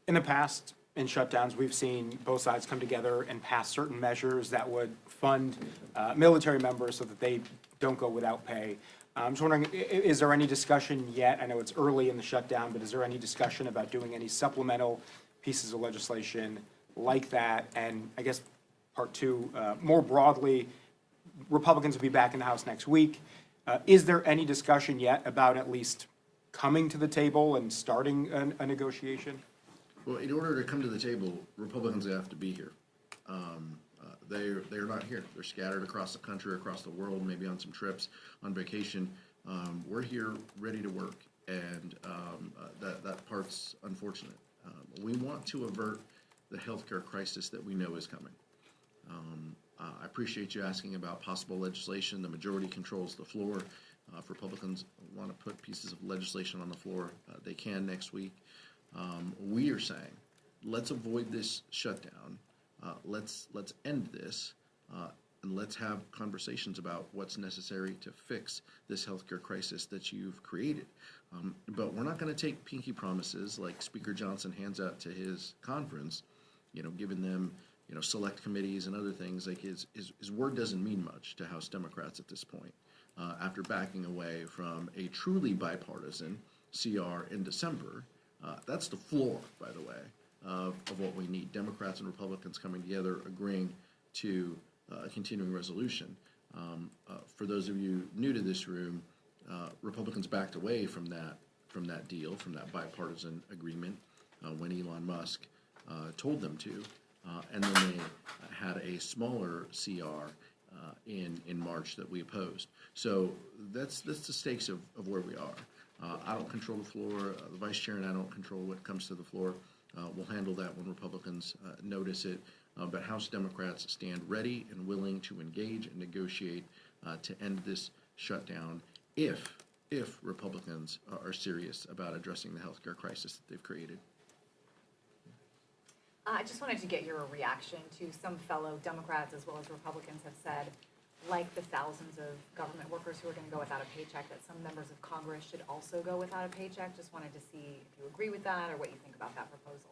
In the past, in shutdowns, we've seen both sides come together and pass certain measures that would fund military members so that they don't go without pay. I'm just wondering, is there any discussion yet? I know it's early in the shutdown, but is there any discussion about doing any supplemental pieces of legislation like that? And I guess part two, more broadly, Republicans will be back in the House next week. Is there any discussion yet about at least coming to the table and starting a negotiation? Well, in order to come to the table, Republicans have to be here. They're not here. They're scattered across the country, across the world, maybe on some trips, on vacation. We're here ready to work, and that part's unfortunate. We want to avert the healthcare crisis that we know is coming. I appreciate you asking about possible legislation. The majority controls the floor. If Republicans want to put pieces of legislation on the floor, they can next week. We are saying, let's avoid this shutdown. Let's end this, and let's have conversations about what's necessary to fix this healthcare crisis that you've created. But we're not going to take pinky promises like Speaker Johnson hands out to his conference, giving them select committees and other things. Like his word doesn't mean much to House Democrats at this point. After backing away from a truly bipartisan CR in December, that's the floor, by the way, of what we need. Democrats and Republicans coming together, agreeing to a continuing resolution. For those of you new to this room, Republicans backed away from that deal, from that bipartisan agreement, when Elon Musk told them to. And then they had a smaller CR in March that we opposed. So that's the stakes of where we are. I don't control the floor. The Vice Chair and I don't control what comes to the floor. We'll handle that when Republicans notice it. But House Democrats stand ready and willing to engage and negotiate to end this shutdown if Republicans are serious about addressing the healthcare crisis that they've created. I just wanted to get your reaction to some fellow Democrats as well as Republicans have said, like the thousands of government workers who are going to go without a paycheck, that some members of Congress should also go without a paycheck. Just wanted to see if you agree with that or what you think about that proposal.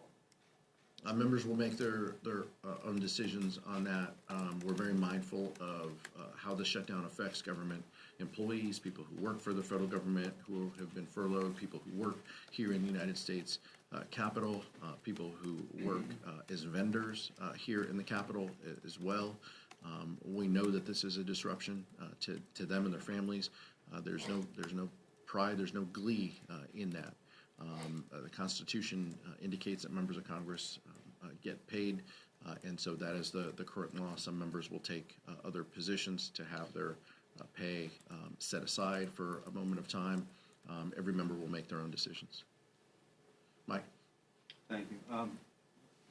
Members will make their own decisions on that. We're very mindful of how the shutdown affects government employees, people who work for the federal government, who have been furloughed, people who work here in the United States Capitol, people who work as vendors here in the Capitol as well. We know that this is a disruption to them and their families. There's no pride, there's no glee in that. The Constitution indicates that members of Congress get paid, and so that is the current law. Some members will take other positions to have their pay set aside for a moment of time. Every member will make their own decisions. Mike? Thank you.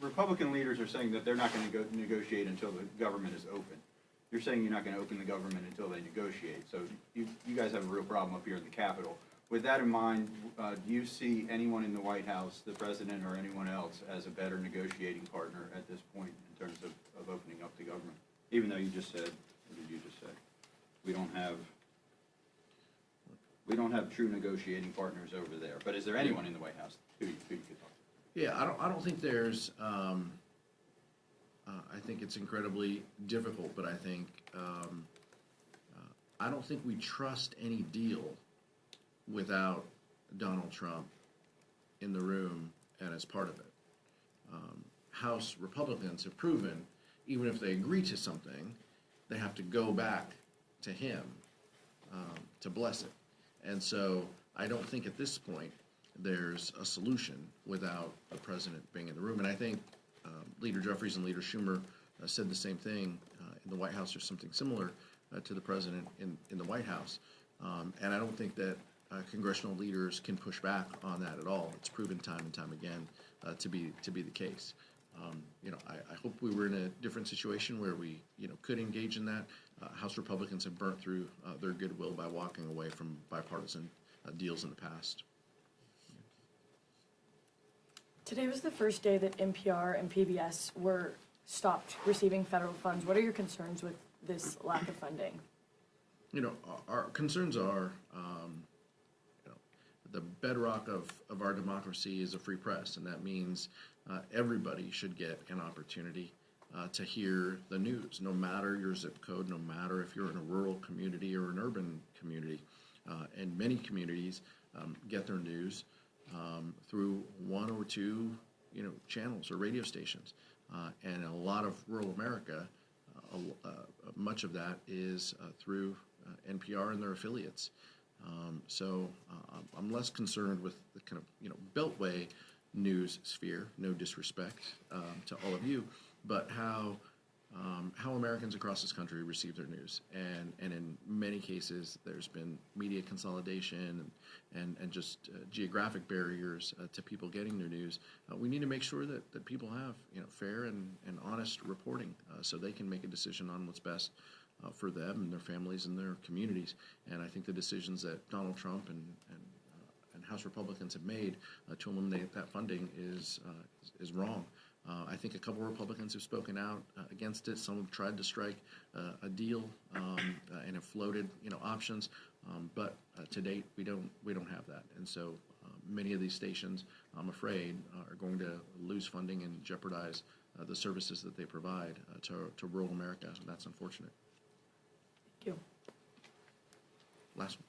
Republican leaders are saying that they're not going to negotiate until the government is open. You're saying you're not going to open the government until they negotiate. So you guys have a real problem up here in the Capitol. With that in mind, do you see anyone in the White House, the president or anyone else, as a better negotiating partner at this point in terms of opening up the government? Even though you just said, what did you just say? We don't have true negotiating partners over there. But is there anyone in the White House who you could talk to? Yeah, I don't think there's, I think it's incredibly difficult, but I think, I don't think we trust any deal without Donald Trump in the room and as part of it. House Republicans have proven, even if they agree to something, they have to go back to him to bless it. And so I don't think at this point there's a solution without a president being in the room. And I think Leader Jeffries and Leader Schumer said the same thing in the White House or something similar to the president in the White House. And I don't think that congressional leaders can push back on that at all. It's proven time and time again to be the case. I hope we were in a different situation where we could engage in that. House Republicans have burnt through their goodwill by walking away from bipartisan deals in the past. Today was the first day that NPR and PBS were stopped receiving federal funds. What are your concerns with this lack of funding? Our concerns are, the bedrock of our democracy is a free press, and that means everybody should get an opportunity to hear the news, no matter your zip code, no matter if you're in a rural community or an urban community. And many communities get their news through one or two, channels or radio stations. And in a lot of rural America, much of that is through NPR and their affiliates. So I'm less concerned with the kind of, Beltway news sphere, no disrespect to all of you, but how Americans across this country receive their news. And in many cases, there's been media consolidation and just geographic barriers to people getting their news. We need to make sure that people have fair and honest reporting so they can make a decision on what's best for them and their families and their communities. And I think the decisions that Donald Trump and House Republicans have made to eliminate that funding is wrong. I think a couple of Republicans have spoken out against it. Some have tried to strike a deal and have floated, options. But to date, we don't have that. And so many of these stations, I'm afraid, are going to lose funding and jeopardize the services that they provide to rural America. And that's unfortunate. Thank you. Last one.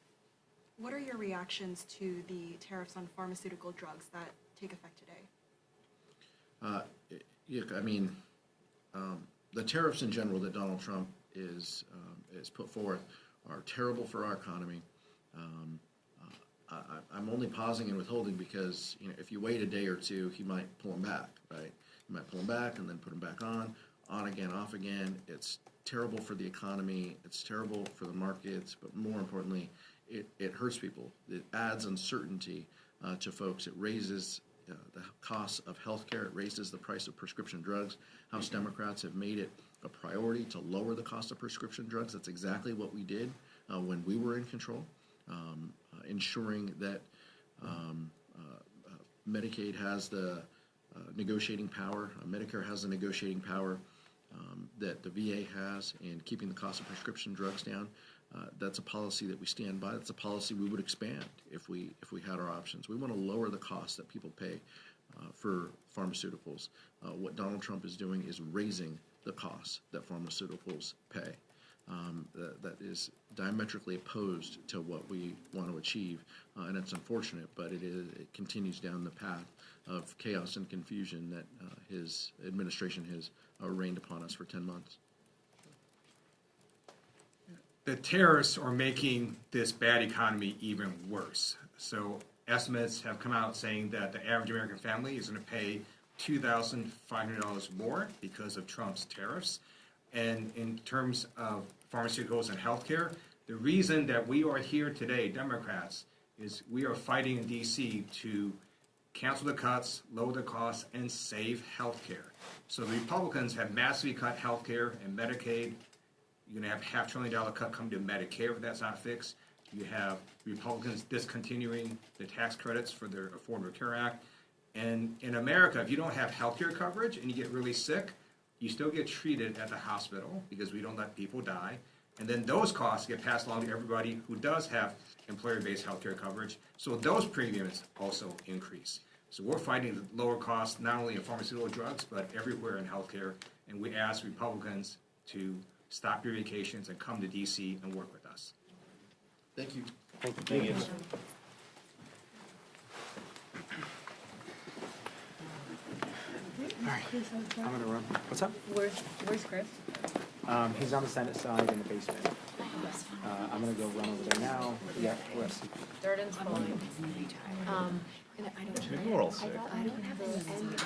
What are your reactions to the tariffs on pharmaceutical drugs that take effect today? The tariffs in general that Donald Trump is put forth are terrible for our economy. I'm only pausing and withholding because if you wait a day or two, he might pull them back, right? He might pull them back and then put them back on again, off again. It's terrible for the economy. It's terrible for the markets, but more importantly, it hurts people. It adds uncertainty to folks. It raises the cost of health care. It raises the price of prescription drugs. House Democrats have made it a priority to lower the cost of prescription drugs. That's exactly what we did when we were in control, ensuring that Medicaid has the negotiating power, Medicare has the negotiating power that the VA has in keeping the cost of prescription drugs down. That's a policy that we stand by. That's a policy we would expand if we had our options. We want to lower the cost that people pay for pharmaceuticals. What Donald Trump is doing is raising the costs that pharmaceuticals pay. That is diametrically opposed to what we want to achieve, and it's unfortunate, but it continues down the path of chaos and confusion that his administration has rained upon us for 10 months. The tariffs are making this bad economy even worse. So estimates have come out saying that the average American family is going to pay $2,500 more because of Trump's tariffs. And in terms of pharmaceuticals and healthcare, the reason that we are here today, Democrats, is we are fighting in D.C. to cancel the cuts, lower the costs, and save health care. So the Republicans have massively cut health care and Medicaid. You're gonna have $500 billion cut coming to Medicare if that's not fixed. You have Republicans discontinuing the tax credits for their Affordable Care Act. And in America, if you don't have health care coverage and you get really sick, you still get treated at the hospital because we don't let people die. And then those costs get passed along to everybody who does have employer-based health care coverage. So those premiums also increase. So we're fighting to lower costs, not only in pharmaceutical drugs, but everywhere in healthcare. And we ask Republicans to stop your vacations and come to DC and work with us. Thank you. Thank you. All right, I'm gonna run. What's up? Where's Chris? He's on the Senate side in the basement. I'm gonna go run over there now. Yeah, Wes. Durden's falling. And I don't. Maybe we're all sick. I don't have any end.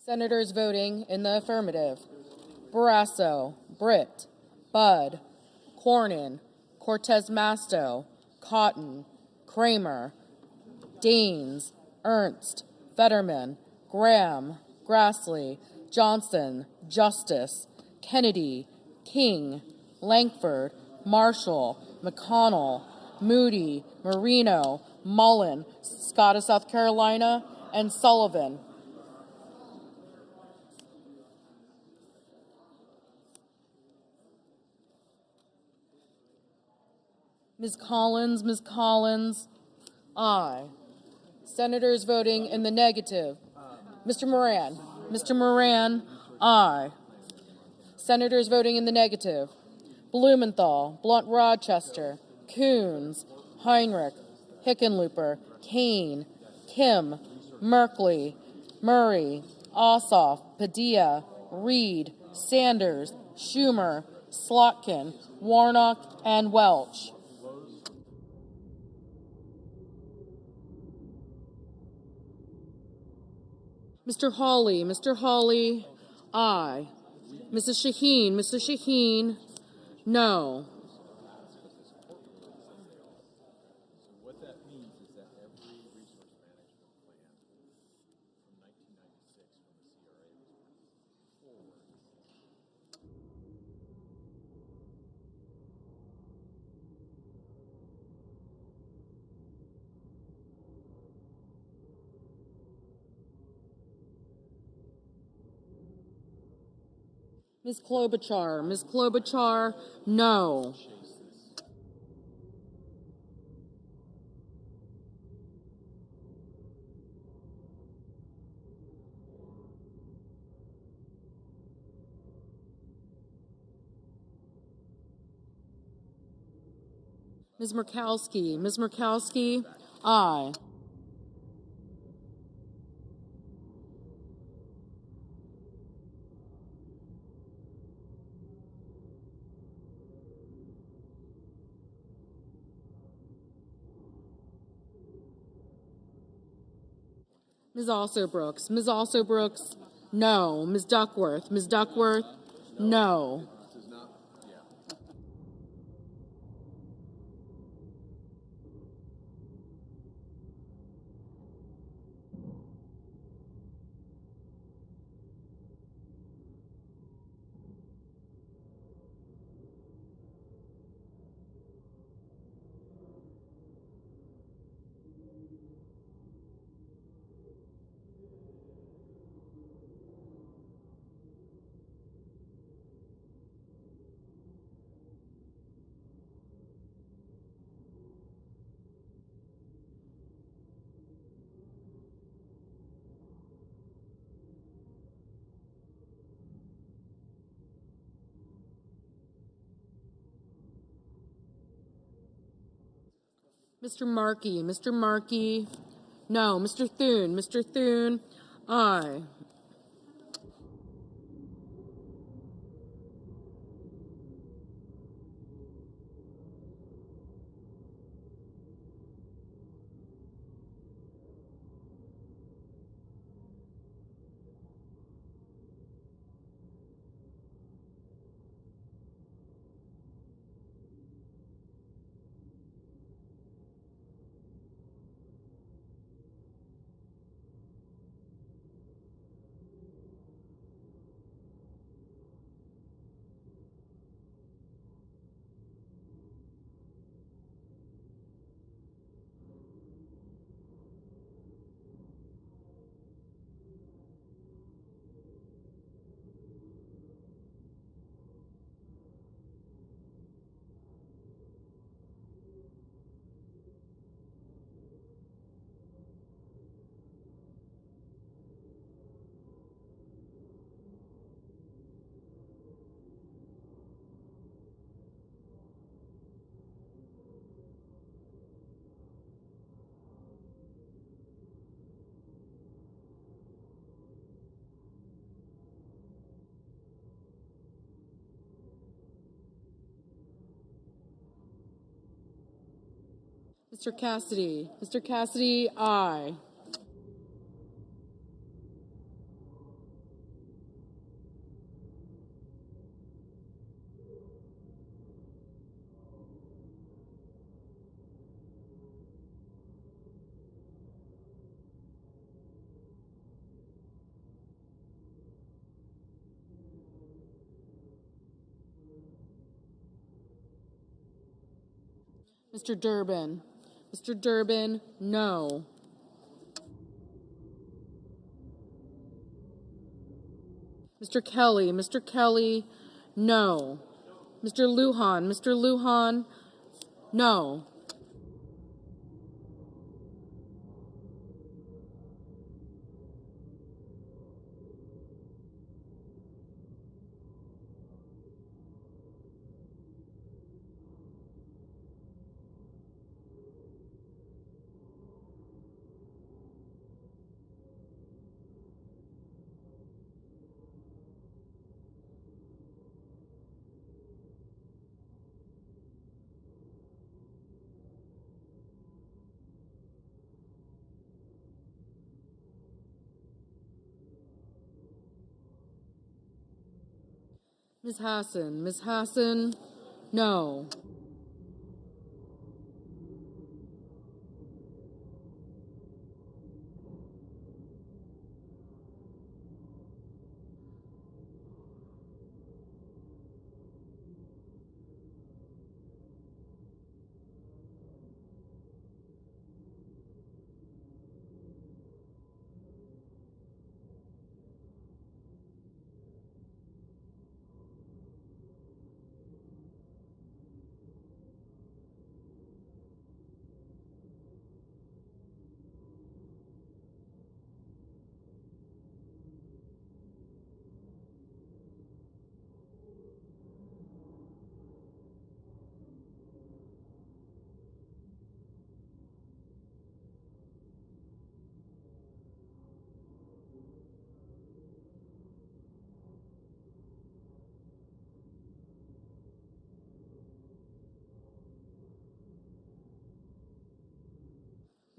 Senators voting in the affirmative: Barrasso, Britt, Budd, Cornyn, Cortez Masto, Cotton, Kramer, Daines, Ernst, Fetterman, Graham, Grassley, Johnson, Justice, Kennedy, King, Langford, Marshall, McConnell, Moody, Marino, Mullen, Scott of South Carolina, and Sullivan. Ms. Collins, aye. Senators voting in the negative: Mr. Moran, aye. Senators voting in the negative: Blumenthal, Blunt Rochester, Coons, Heinrich, Hickenlooper, Kane, Kim, Merkley, Murray, Ossoff, Padilla, Reed, Sanders, Schumer, Slotkin, Warnock, and Welch. Mr. Hawley, aye. Mrs. Shaheen, no. What that means is that every resource management plan from 1996 when the CRA was forward. Ms. Klobuchar, no. Ms. Murkowski, aye. Ms. Alsobrooks, no. Ms. Duckworth, no. Mr. Markey, no. Mr. Thune, aye. Mr. Cassidy, aye. Mr. Durbin. Mr. Durbin, no. Mr. Kelly. Mr. Kelly, no. Mr. Lujan. Mr. Lujan, no. Ms. Hassan. Ms. Hassan, no.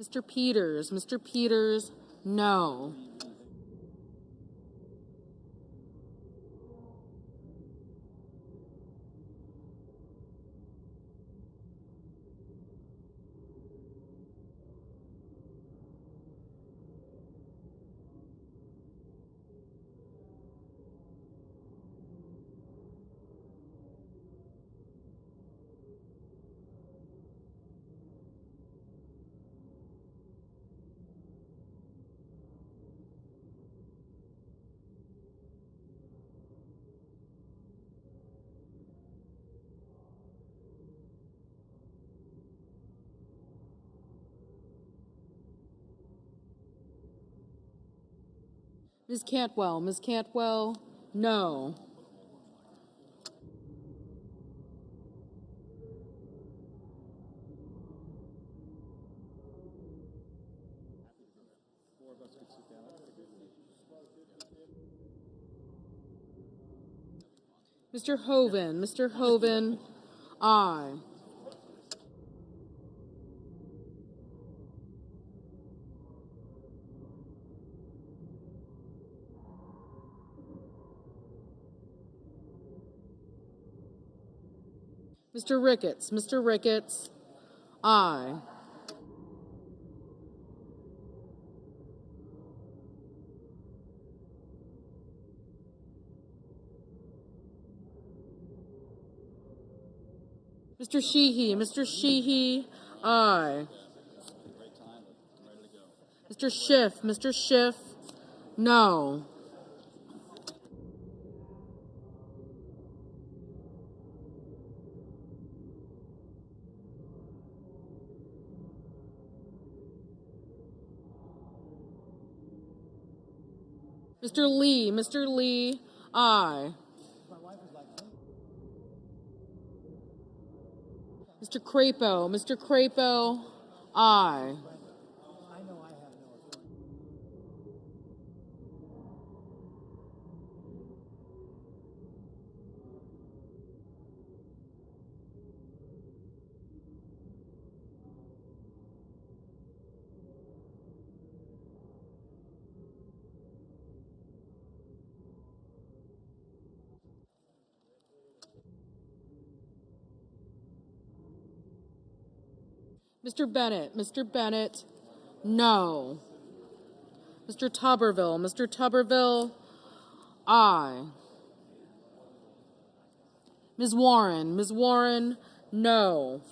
Mr. Peters. Mr. Peters, no. Ms. Cantwell. Ms. Cantwell, no. Mr. Hoven. Mr. Hoven, aye. Mr. Ricketts. Mr. Ricketts, aye. Mr. Sheehy. Mr. Sheehy, aye. Mr. Schiff. Mr. Schiff, no. Mr. Lee. Mr. Lee, aye. Mr. Crapo. Mr. Crapo, aye. Mr. Bennett. Mr. Bennett, no. Mr. Tuberville. Mr. Tuberville, aye. Ms. Warren. Ms. Warren, no.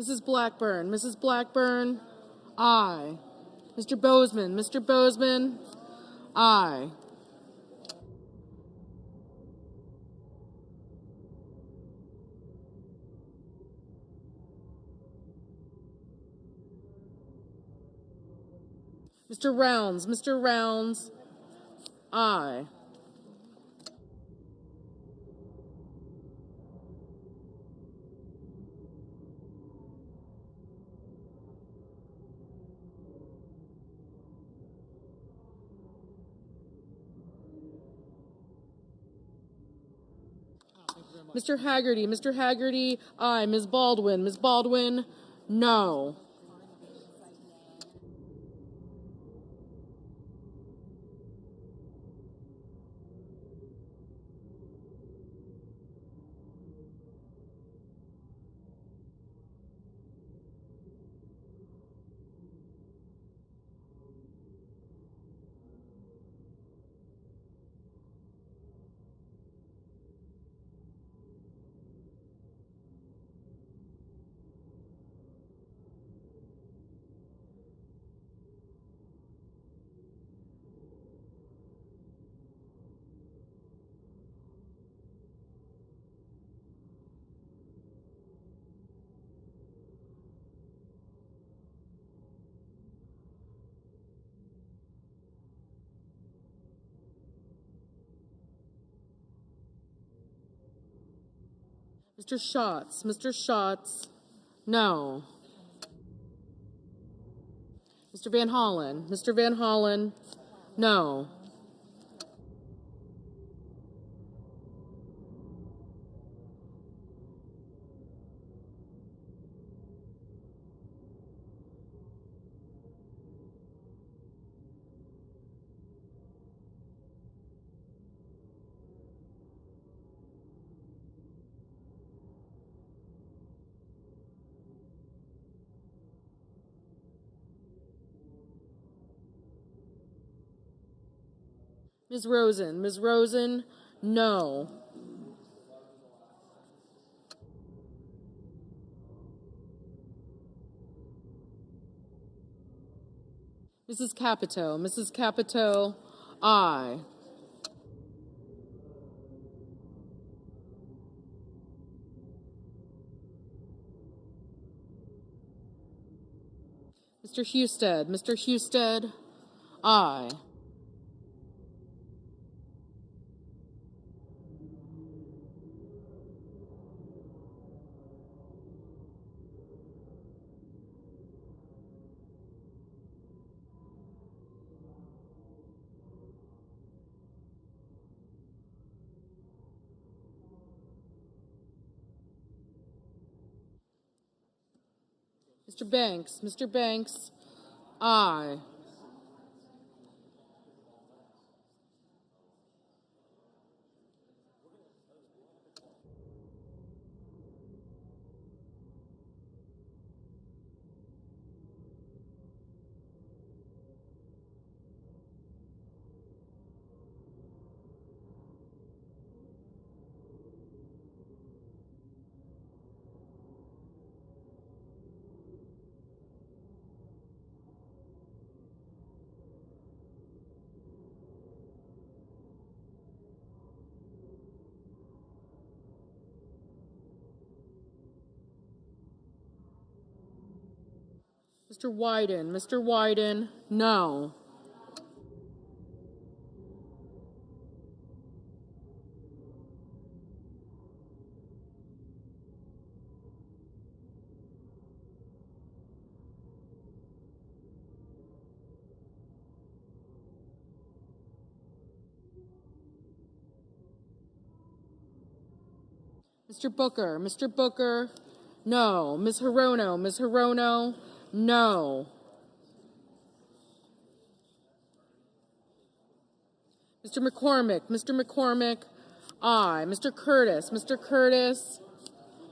Mrs. Blackburn, Mrs. Blackburn, aye. Mr. Bozeman, Mr. Bozeman, aye. Mr. Rounds, aye. Mr. Haggerty, aye. Ms. Baldwin, no. Mr. Schatz, no. Mr. Van Hollen, no. Ms. Rosen, no. Mrs. Capito, aye. Mr. Husted, aye. Mr. Banks, aye. Mr. Wyden, no. Mr. Booker, no. Ms. Hirono, no. Mr. McCormick, aye. Mr. Curtis,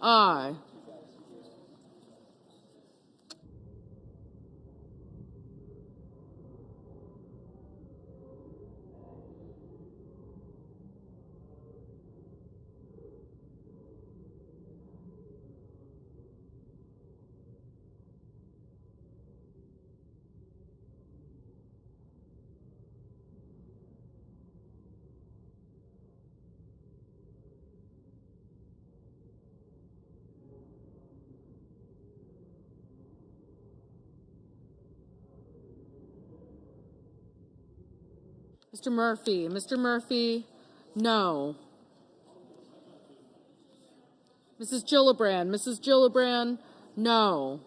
aye. Mr. Murphy, Mr. Murphy, no. Mrs. Gillibrand, Mrs. Gillibrand, no.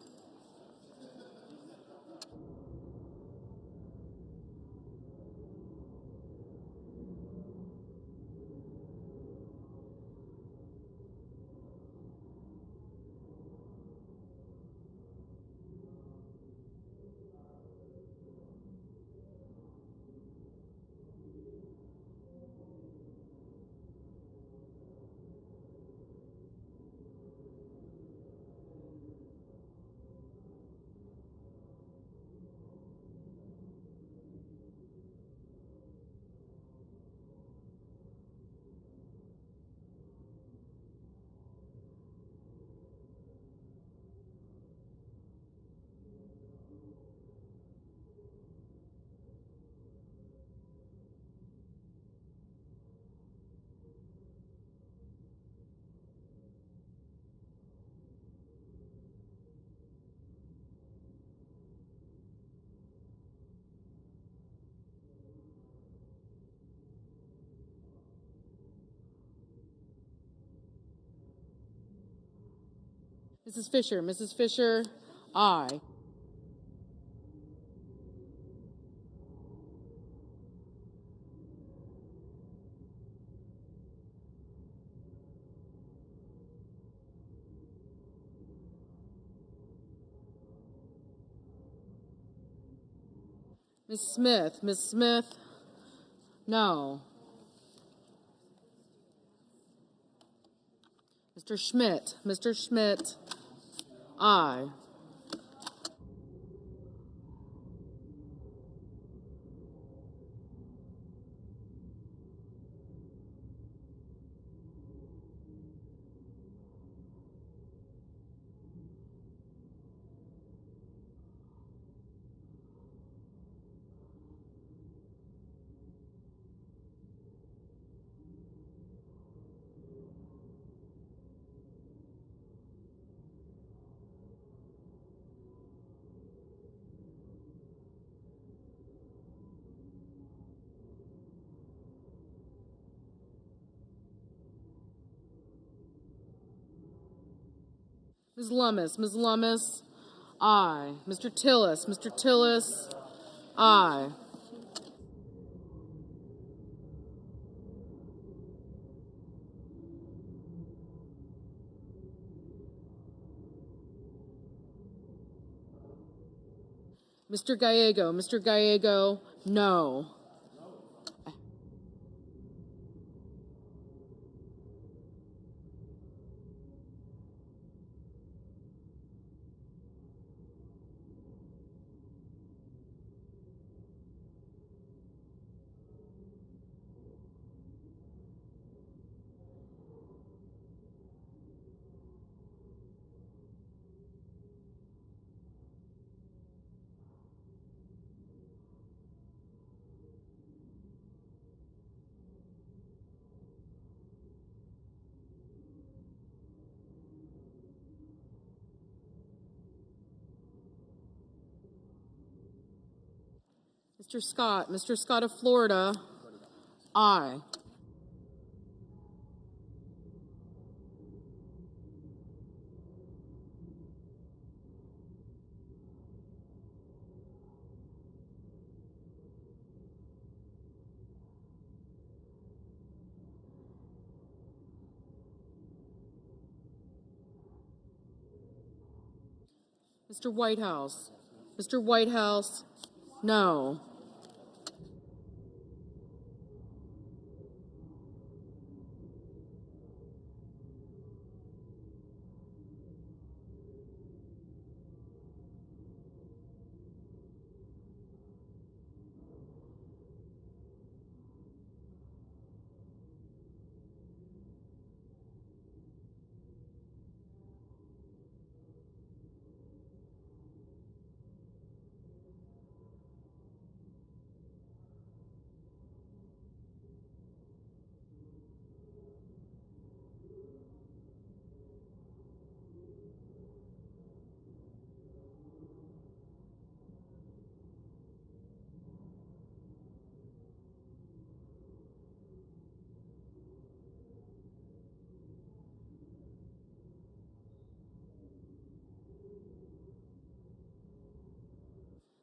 Mrs. Fisher, aye. Ms. Smith, no. Mr. Schmidt, aye. Ms. Lummis, aye. Mr. Tillis, aye. Mr. Gallego, no. Mr. Scott of Florida, aye. Mr. Whitehouse, no.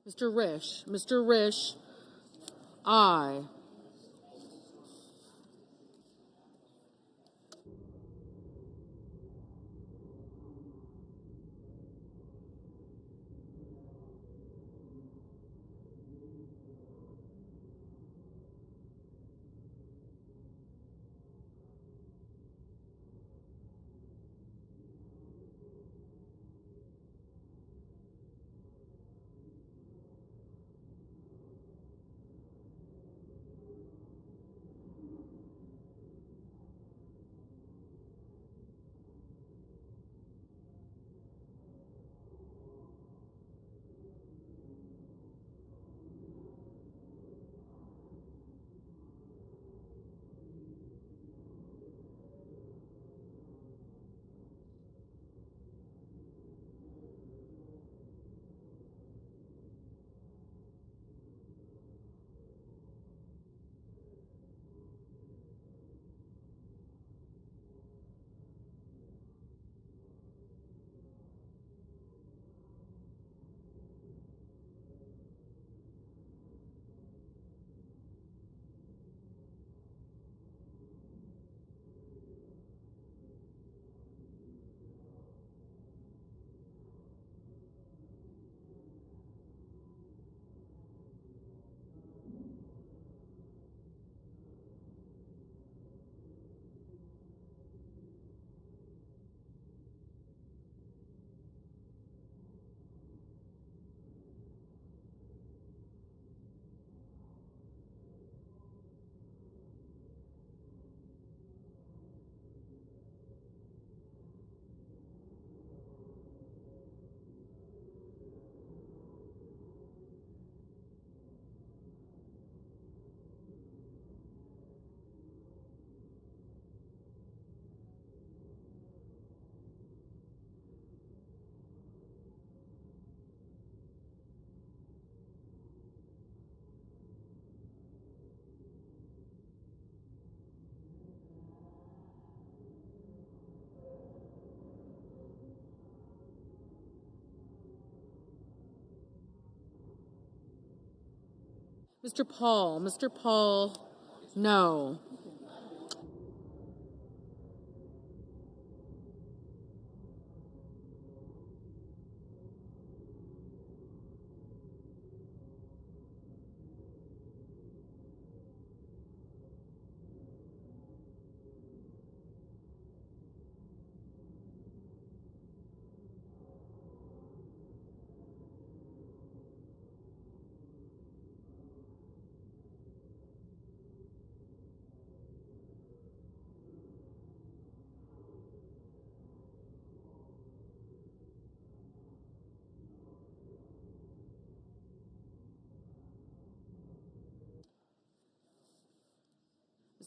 Mr. Risch. Mr. Risch, aye. Mr. Paul. Mr. Paul, no.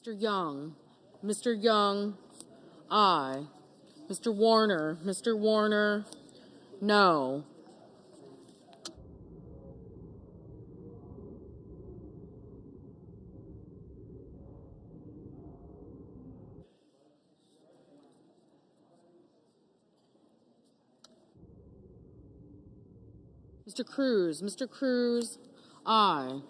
Mr. Young. Mr. Young, aye. Mr. Warner. Mr. Warner, no. Mr. Cruz. Mr. Cruz, aye.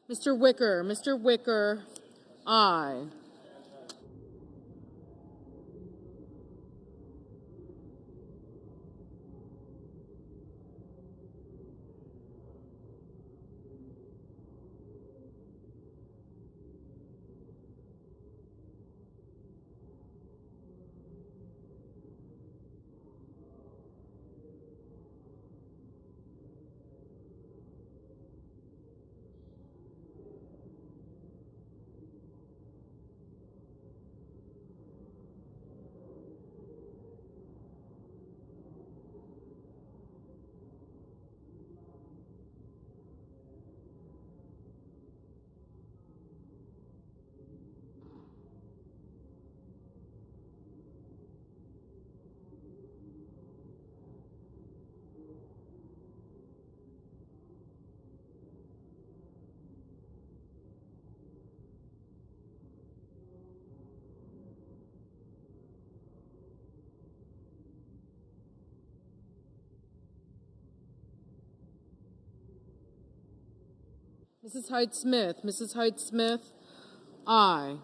Mr. Wicker, aye. Mrs. Hyde-Smith, aye.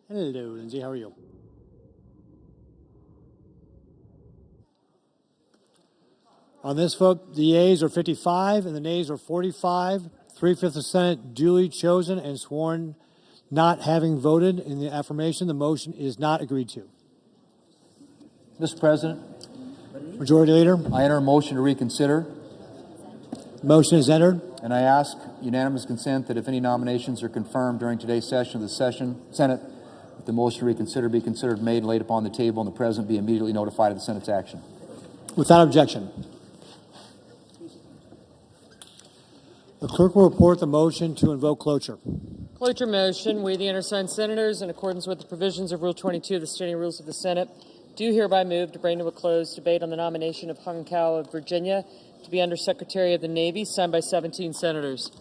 Hello, Lindsay. How are you? On this vote, the yeas are 55 and the nays are 45. 3/5 of the Senate duly chosen and sworn not having voted in the affirmation. The motion is not agreed to. Mr. President, Majority Leader, I enter a motion to reconsider, motion is entered. and I ask unanimous consent that if any nominations are confirmed during today's session of the Senate, that the motion to reconsider be considered made and laid upon the table, and the President be immediately notified of the Senate's action. Without objection. The clerk will report the motion to invoke cloture. Cloture motion. We, the undersigned senators, in accordance with the provisions of Rule 22 of the Standing Rules of the Senate, do hereby move to bring to a close debate on the nomination of Hung Cao of Virginia to be Undersecretary of the Navy, signed by 17 senators.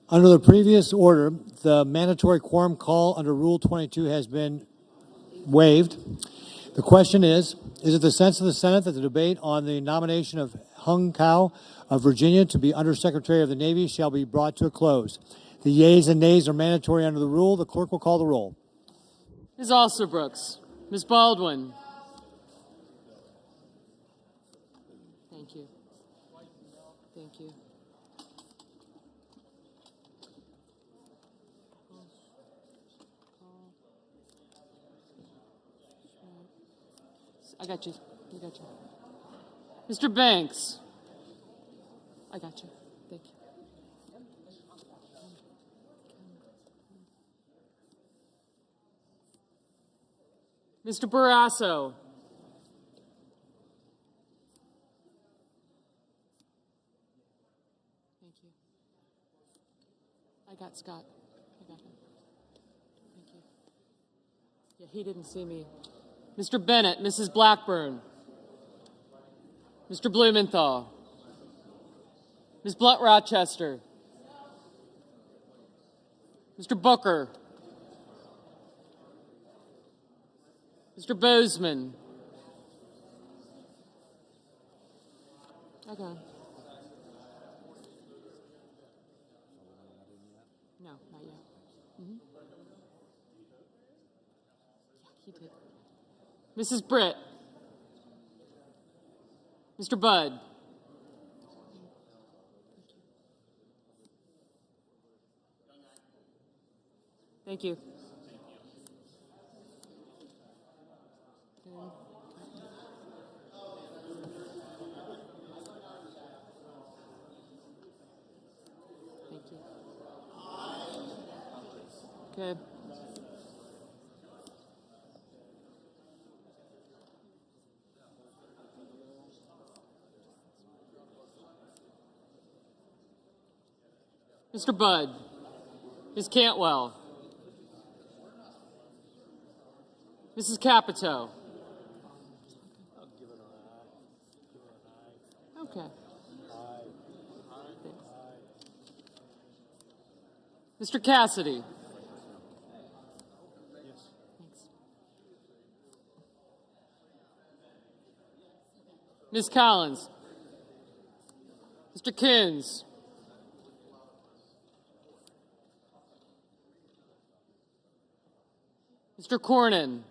Under the previous order, the mandatory quorum call under Rule 22 has been waived. The question is it the sense of the Senate that the debate on the nomination of Hung Cao of Virginia to be Undersecretary of the Navy shall be brought to a close? The yeas and nays are mandatory under the rule. The clerk will call the roll. Ms. Alsobrooks. Ms. Baldwin. Thank you. Thank you. I got you. I got you. Mr. Banks. I got you. Thank you. Mr. Barrasso. Thank you. I got Scott. I got him. Thank you. Yeah, he didn't see me. Mr. Bennett, Mrs. Blackburn. Mr. Blumenthal. Ms. Blunt-Rochester. Mr. Booker. Mr. Bozeman. Okay. No, not yet. Mm-hmm. Yeah, he did. Mrs. Britt. Mr. Budd. Thank you. Thank you. Okay. Mr. Budd, Ms. Cantwell, Mrs. Capito. Okay. Mr. Cassidy. Ms. Collins. Mr. Coons. Mr. Cornyn.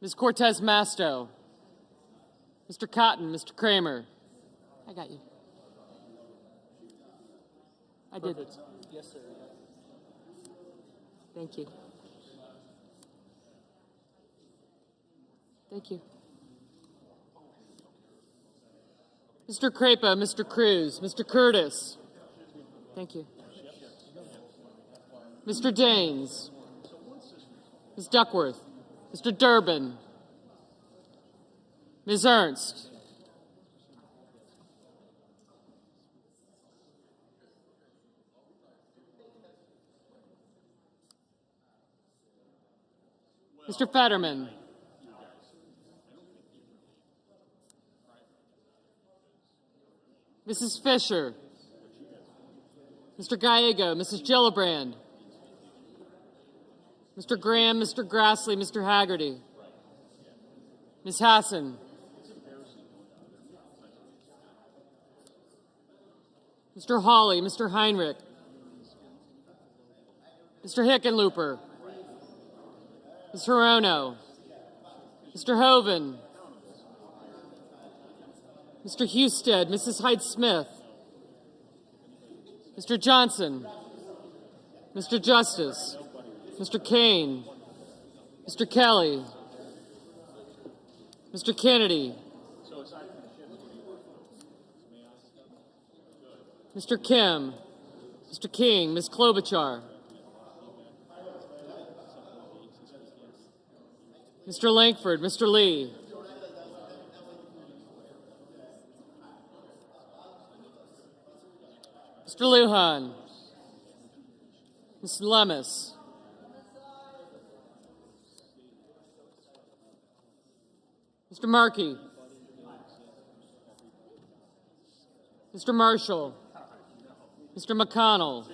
Ms. Cortez Masto. Mr. Cotton, Mr. Kramer. I got you. I did. Yes, sir. Thank you. Thank you. Mr. Crapo, Mr. Cruz, Mr. Curtis. Thank you. Mr. Daines. Ms. Duckworth. Mr. Durbin. Ms. Ernst. Mr. Fetterman. Mrs. Fisher. Mr. Gallego, Mrs. Gillibrand. Mr. Graham, Mr. Grassley, Mr. Haggerty. Ms. Hassan. Mr. Hawley, Mr. Heinrich. Mr. Hickenlooper. Ms. Hirono. Mr. Hoven. Mr. Husted, Mrs. Hyde-Smith. Mr. Johnson. Mr. Justice. Mr. Kane. Mr. Kelly. Mr. Kennedy. Mr. Kim. Mr. King. Ms. Klobuchar. Mr. Langford. Mr. Lee. Mr. Lujan. Ms. Lemus. Mr. Markey. Mr. Marshall. Mr. McConnell.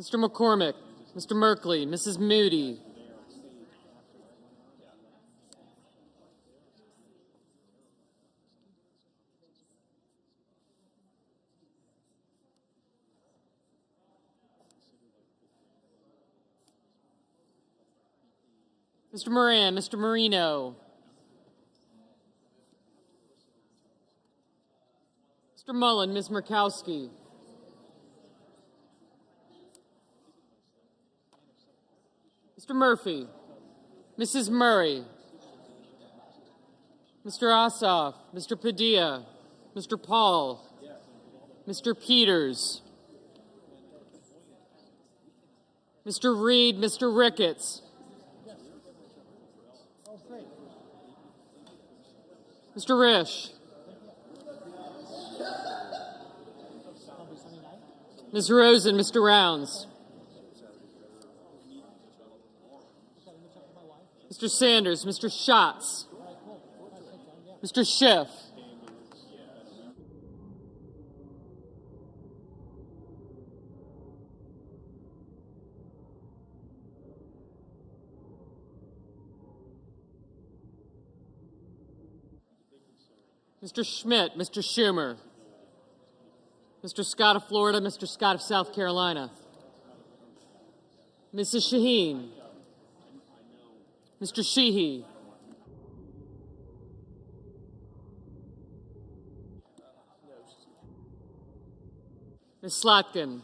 Mr. McCormick. Mr. Merkley. Mrs. Moody. Mr. Moran, Mr. Marino. Mr. Mullen, Ms. Murkowski. Mr. Murphy. Mrs. Murray. Mr. Ossoff. Mr. Padilla. Mr. Paul. Mr. Peters. Mr. Reed. Mr. Ricketts. Mr. Risch. Ms. Rosen, Mr. Rounds. Mr. Sanders, Mr. Schatz. Mr. Schiff. Mr. Schmidt, Mr. Schumer. Mr. Scott of Florida, Mr. Scott of South Carolina. Mrs. Shaheen. Mr. Sheehy. Ms. Slotkin.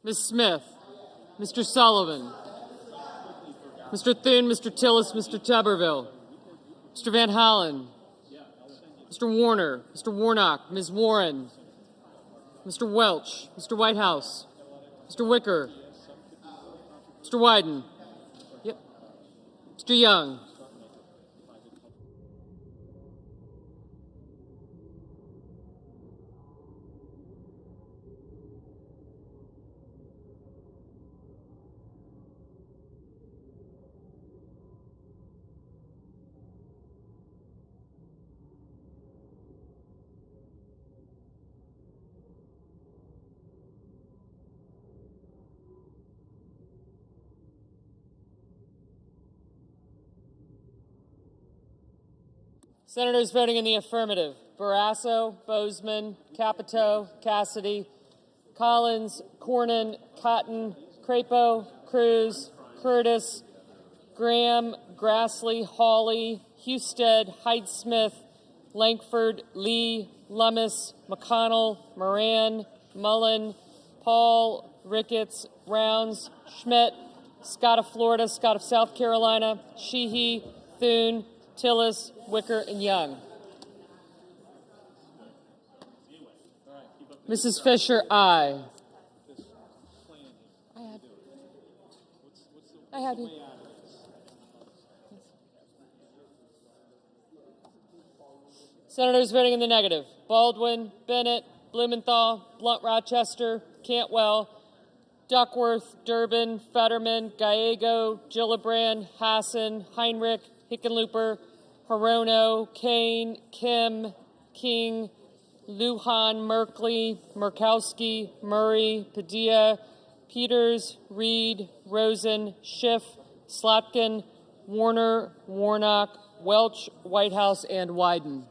Ms. Smith. Mr. Sullivan. Mr. Thune, Mr. Tillis, Mr. Tuberville. Mr. Van Hollen. Mr. Warner, Mr. Warnock, Ms. Warren. Mr. Welch, Mr. Whitehouse. Mr. Wicker. Mr. Wyden. Yep. Mr. Young. Senators voting in the affirmative: Barrasso, Bozeman, Capito, Cassidy, Collins, Cornyn, Cotton, Crapo, Cruz, Curtis, Graham, Grassley, Hawley, Husted, Hyde-Smith, Lankford, Lee, Lummis, McConnell, Moran, Mullen, Paul, Ricketts, Rounds, Schmidt, Scott of Florida, Scott of South Carolina, Sheehy, Thune, Tillis, Wicker, and Young. Mrs. Fisher, aye. I have you. Senators voting in the negative: Baldwin, Bennett, Blumenthal, Blunt Rochester, Cantwell, Duckworth, Durbin, Fetterman, Gallego, Gillibrand, Hassan, Heinrich, Hickenlooper, Hirono, Kane, Kim, King, Lujan, Merkley, Murkowski, Murray, Padilla, Peters, Reed, Rosen, Schiff, Slotkin, Warner, Warnock, Welch, Whitehouse, and Wyden.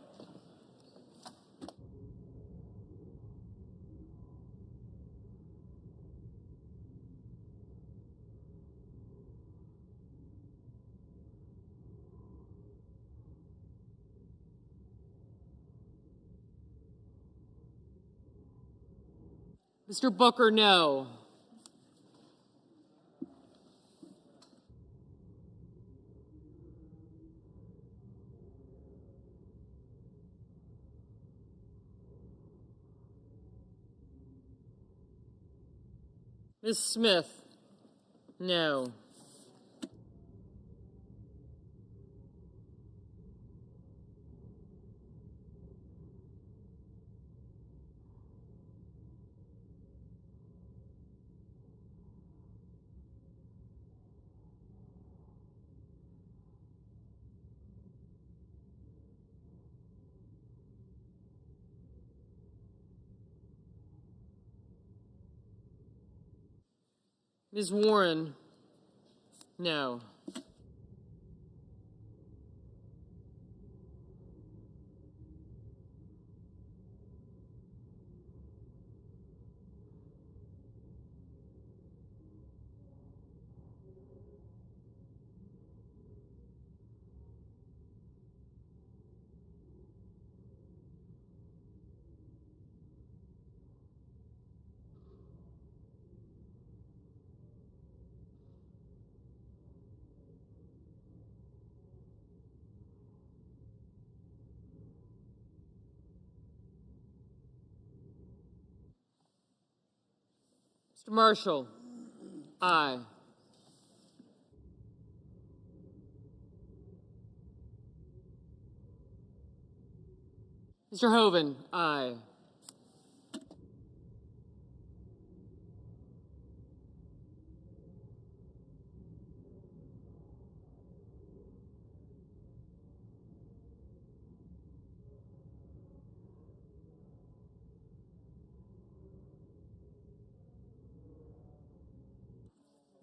Mr. Booker, no. Ms. Smith, no. Ms. Warren, no. Mr. Marshall, aye. Mr. Hoven, aye.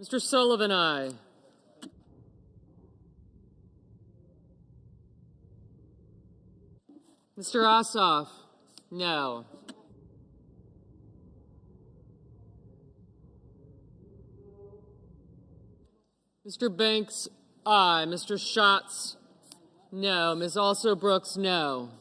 Mr. Sullivan, aye. Mr. Ossoff, no. Mr. Banks, aye. Mr. Schatz, no. Ms. Also Brooks, no.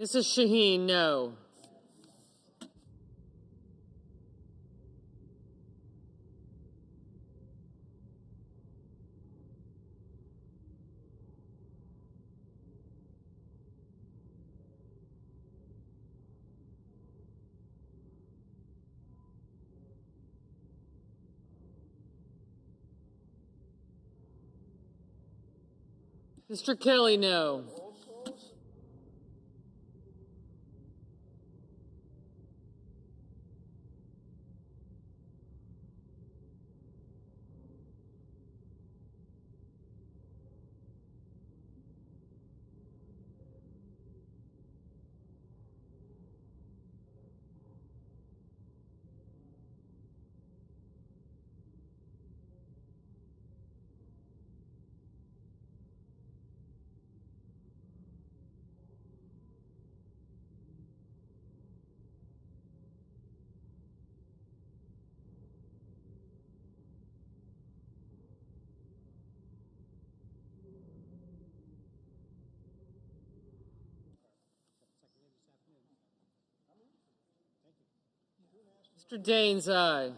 Mrs. Shaheen, no. Mr. Kelly, no. Mr. Daines, aye.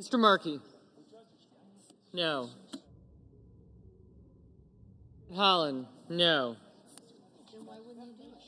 Mr. Markey? No. Holland? No. Then why wouldn't you do it?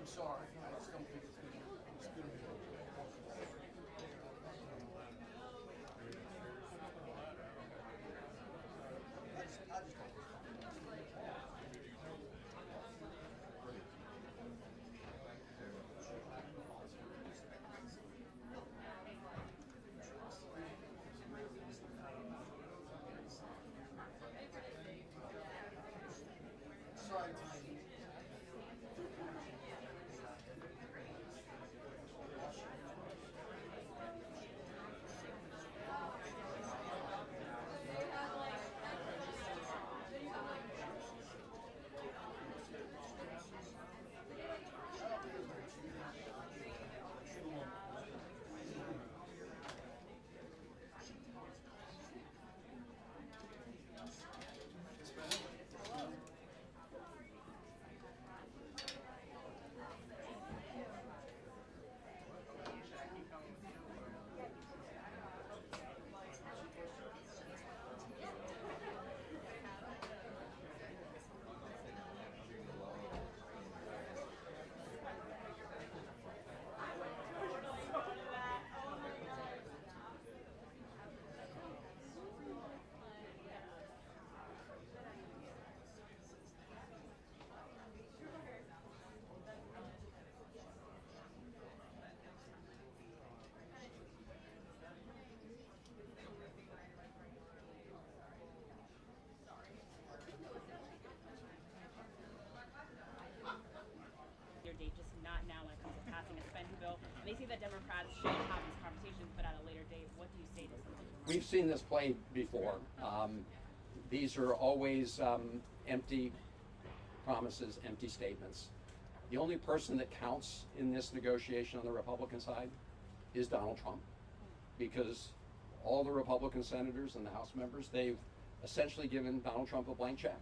I'm sorry. I just don't think it's gonna be. Date, just not now when it comes to passing a spending bill. And they say that Democrats should have these conversations, but at a later date. What do you say to something? We've seen this played before. These are always empty promises, empty statements. The only person that counts in this negotiation on the Republican side is Donald Trump, because all the Republican senators and the House members, they've essentially given Donald Trump a blank check.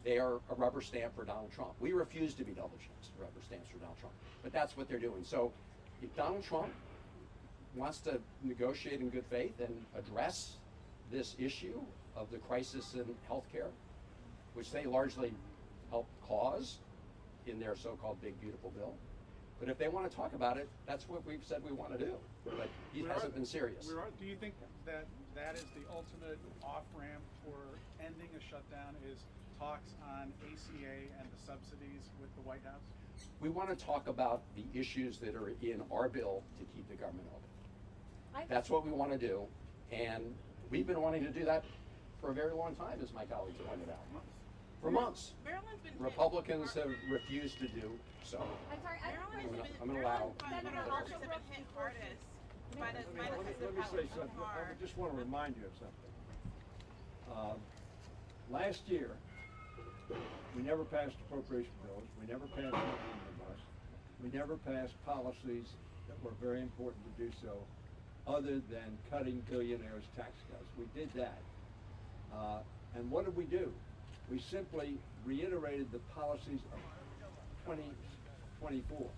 They are a rubber stamp for Donald Trump. We refuse to be double champs, rubber stamps for Donald Trump. But that's what they're doing. So if Donald Trump wants to negotiate in good faith and address this issue of the crisis in healthcare, which they largely helped cause in their so-called big beautiful bill. But if they want to talk about it, that's what we've said we want to do. But he hasn't been serious. Do you think that that is the ultimate off-ramp for ending a shutdown, is talks on ACA and the subsidies with the White House? We want to talk about the issues that are in our bill to keep the government open. That's what we want to do. And we've been wanting to do that for a very long time, as my colleagues pointed out. For months. Republicans have refused to do so. I'm sorry, I'm going to allow. Let me say something. I just want to remind you of something. Last year, we never passed appropriation bills. We never passed omnibus. We never passed policies that were very important to do so, other than cutting billionaires' tax cuts. We did that. And what did we do? We simply reiterated the policies of 2024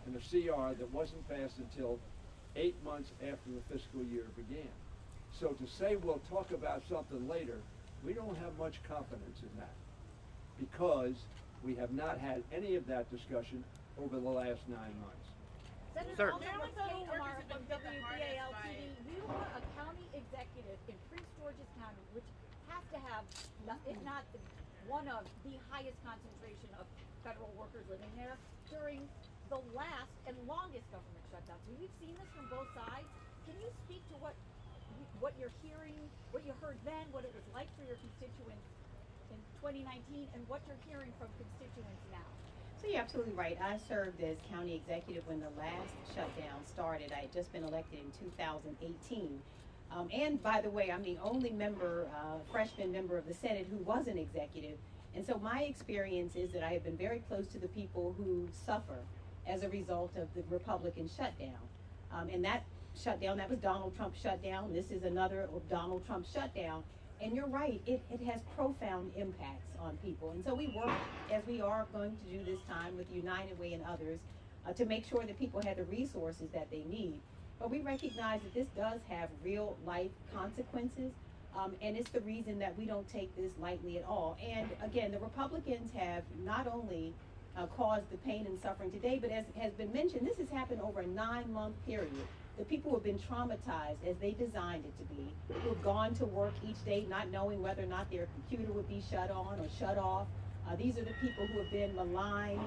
and the CR that wasn't passed until 8 months after the fiscal year began. So to say we'll talk about something later, we don't have much confidence in that, because we have not had any of that discussion over the last 9 months. Senator Emmer from WDCA-TV, we want a county executive in Prince George's County, which has to have, if not one of the highest concentration of federal workers living there, during the last and longest government shutdown. So we've seen this from both sides. Can you speak to what you're hearing, what you heard then, what it was like for your constituents in 2019, and what you're hearing from constituents now? So you're absolutely right. I served as county executive when the last shutdown started. I had just been elected in 2018. And by the way, I'm the only freshman member of the Senate who was an executive. And so my experience is that I have been very close to the people who suffer as a result of the Republican shutdown. And that shutdown, that was Donald Trump's shutdown. This is another Donald Trump shutdown. And you're right, it has profound impacts on people. And so we work, as we are going to do this time with United Way and others, to make sure that people have the resources that they need. But we recognize that this does have real life consequences. And it's the reason that we don't take this lightly at all. And again, the Republicans have not only caused the pain and suffering today. But as has been mentioned, this has happened over a 9-month period. The people who have been traumatized as they designed it to be, who have gone to work each day not knowing whether or not their computer would be shut on or shut off. These are the people who have been maligned,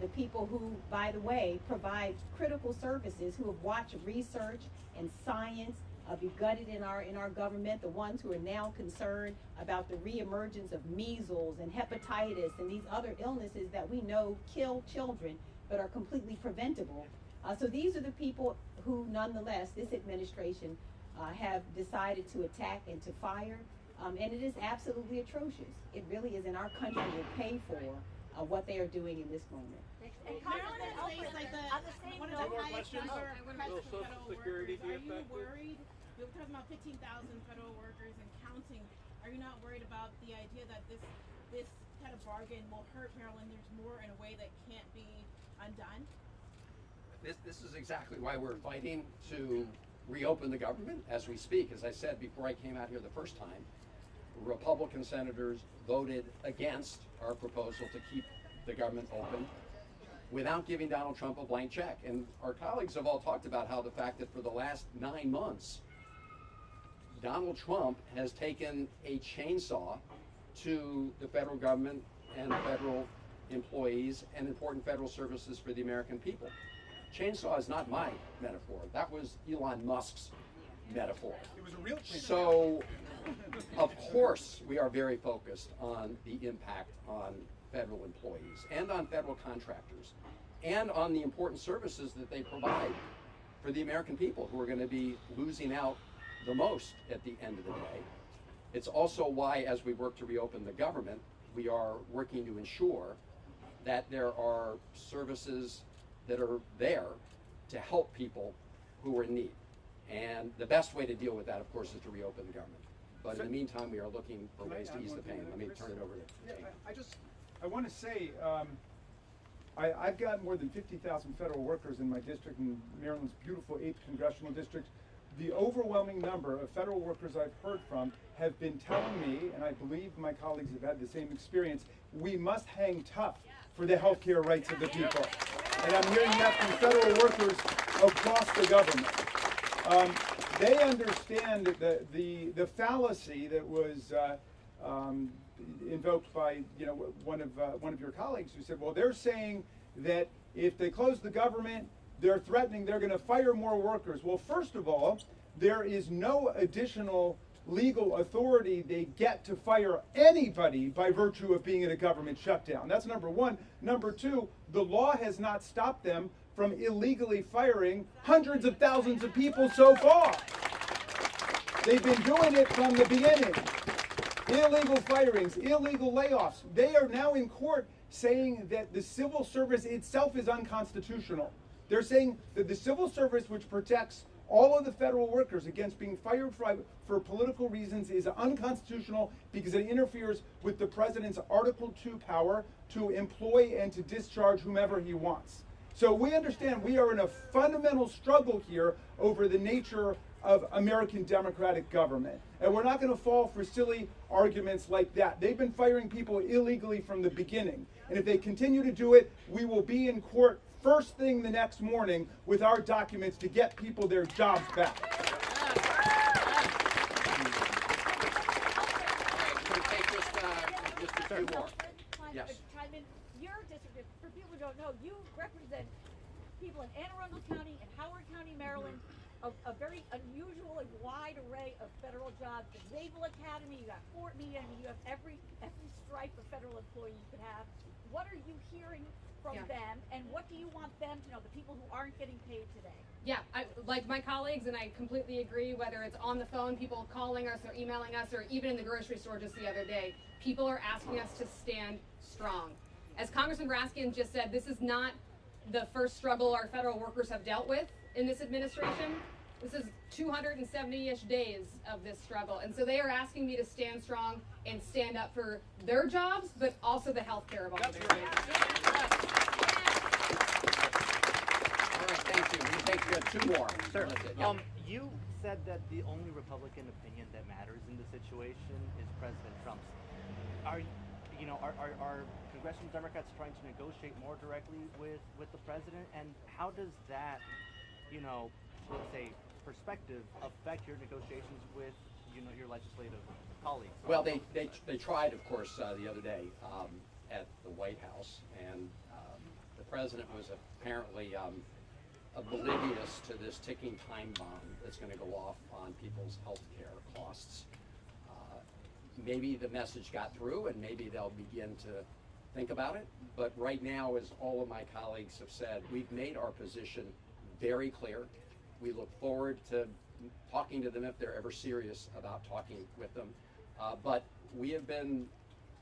the people who, by the way, provide critical services, who have watched research and science be gutted in our government, the ones who are now concerned about the reemergence of measles and hepatitis and these other illnesses that we know kill children but are completely preventable. So these are the people who, nonetheless, this administration have decided to attack and to fire, and it is absolutely atrocious. It really is, and our country will pay for what they are doing in this moment. And Congressman Elfreth, on the same note, are you worried? You're talking about 15,000 federal workers and counting. Are you not worried about the idea that this kind of bargain will hurt Maryland? There's more in a way that can't be undone? This is exactly why we're fighting to reopen the government as we speak. As I said before I came out here the first time, Republican senators voted against our proposal to keep the government open without giving Donald Trump a blank check. And our colleagues have all talked about how the fact that for the last 9 months, Donald Trump has taken a chainsaw to the federal government and federal employees and important federal services for the American people. Chainsaw is not my metaphor. That was Elon Musk's metaphor. It was a real chainsaw. So, of course, we are very focused on the impact on federal employees and on federal contractors and on the important services that they provide for the American people who are going to be losing out the most at the end of the day. It's also why, as we work to reopen the government, we are working to ensure that there are services that are there to help people who are in need. And the best way to deal with that, of course, is to reopen the government. But in the meantime, we are looking for ways to ease the pain. Let me turn it over to Jane. I want to say, I've got more than 50,000 federal workers in my district, in Maryland's beautiful 8th congressional district. The overwhelming number of federal workers I've heard from have been telling me, and I believe my colleagues have had the same experience, we must hang tough for the health care rights of the people. And I'm hearing that from federal workers across the government. They understand the fallacy that was invoked by one of your colleagues who said, well, they're saying that if they close the government, they're threatening they're going to fire more workers. Well, first of all, there is no additional legal authority they get to fire anybody by virtue of being in a government shutdown. That's number one. Number two, the law has not stopped them from illegally firing hundreds of thousands of people so far. They've been doing it from the beginning. Illegal firings, illegal layoffs. They are now in court saying that the civil service itself is unconstitutional. They're saying that the civil service, which protects all of the federal workers against being fired for political reasons, is unconstitutional because it interferes with the president's Article 2 power to employ and to discharge whomever he wants. So we understand we are in a fundamental struggle here over the nature of American democratic government. And we're not going to fall for silly arguments like that. They've been firing people illegally from the beginning. And if they continue to do it, we will be in court first thing the next morning with our documents to get people their jobs back. Can we take just a few more? Yes. Your district, for people who don't know, you represent people in Anne Arundel County and Howard County, Maryland, a very unusual and wide array of federal jobs. The Naval Academy, you got Fort Meade, I mean, you have every stripe of federal employee you could have. What are you hearing from them, and what do you want them to know, the people who aren't getting paid today? Yeah, like my colleagues, and I completely agree, whether it's on the phone, people calling us or emailing us, or even in the grocery store just the other day, people are asking us to stand strong. As Congressman Raskin just said, this is not the first struggle our federal workers have dealt with in this administration. This is 270-ish days of this struggle. And so they are asking me to stand strong and stand up for their jobs, but also the health care of all Americans. All right, thank you. We take two more. Sure. You said that the only Republican opinion that matters in the situation is President Trump's. Are Progressive Democrats trying to negotiate more directly with the president, and how does that, you know, let's say, perspective affect your negotiations with, you know, your legislative colleagues? Well, they tried, of course, the other day at the White House, and the president was apparently oblivious to this ticking time bomb that's going to go off on people's health care costs. Maybe the message got through, and maybe they'll begin to think about it. But right now, as all of my colleagues have said, we've made our position very clear. We look forward to talking to them if they're ever serious about talking with them. But we have been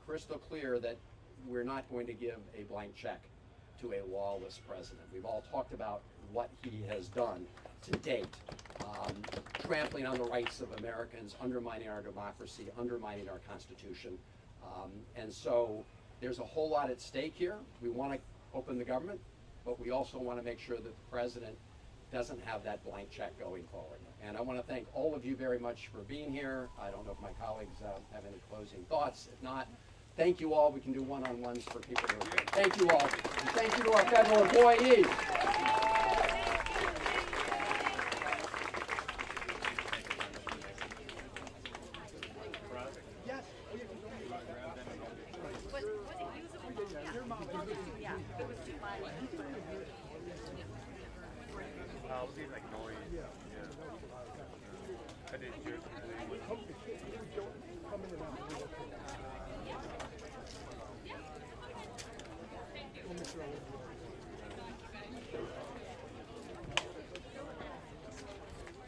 crystal clear that we're not going to give a blank check to a lawless president. We've all talked about what he has done to date, trampling on the rights of Americans, undermining our democracy, undermining our Constitution. And so there's a whole lot at stake here. We want to open the government, but we also want to make sure that the president doesn't have that blank check going forward. And I want to thank all of you very much for being here. I don't know if my colleagues have any closing thoughts. If not, thank you all. We can do one-on-ones for people who are here. Thank you all. And thank you to our federal employees.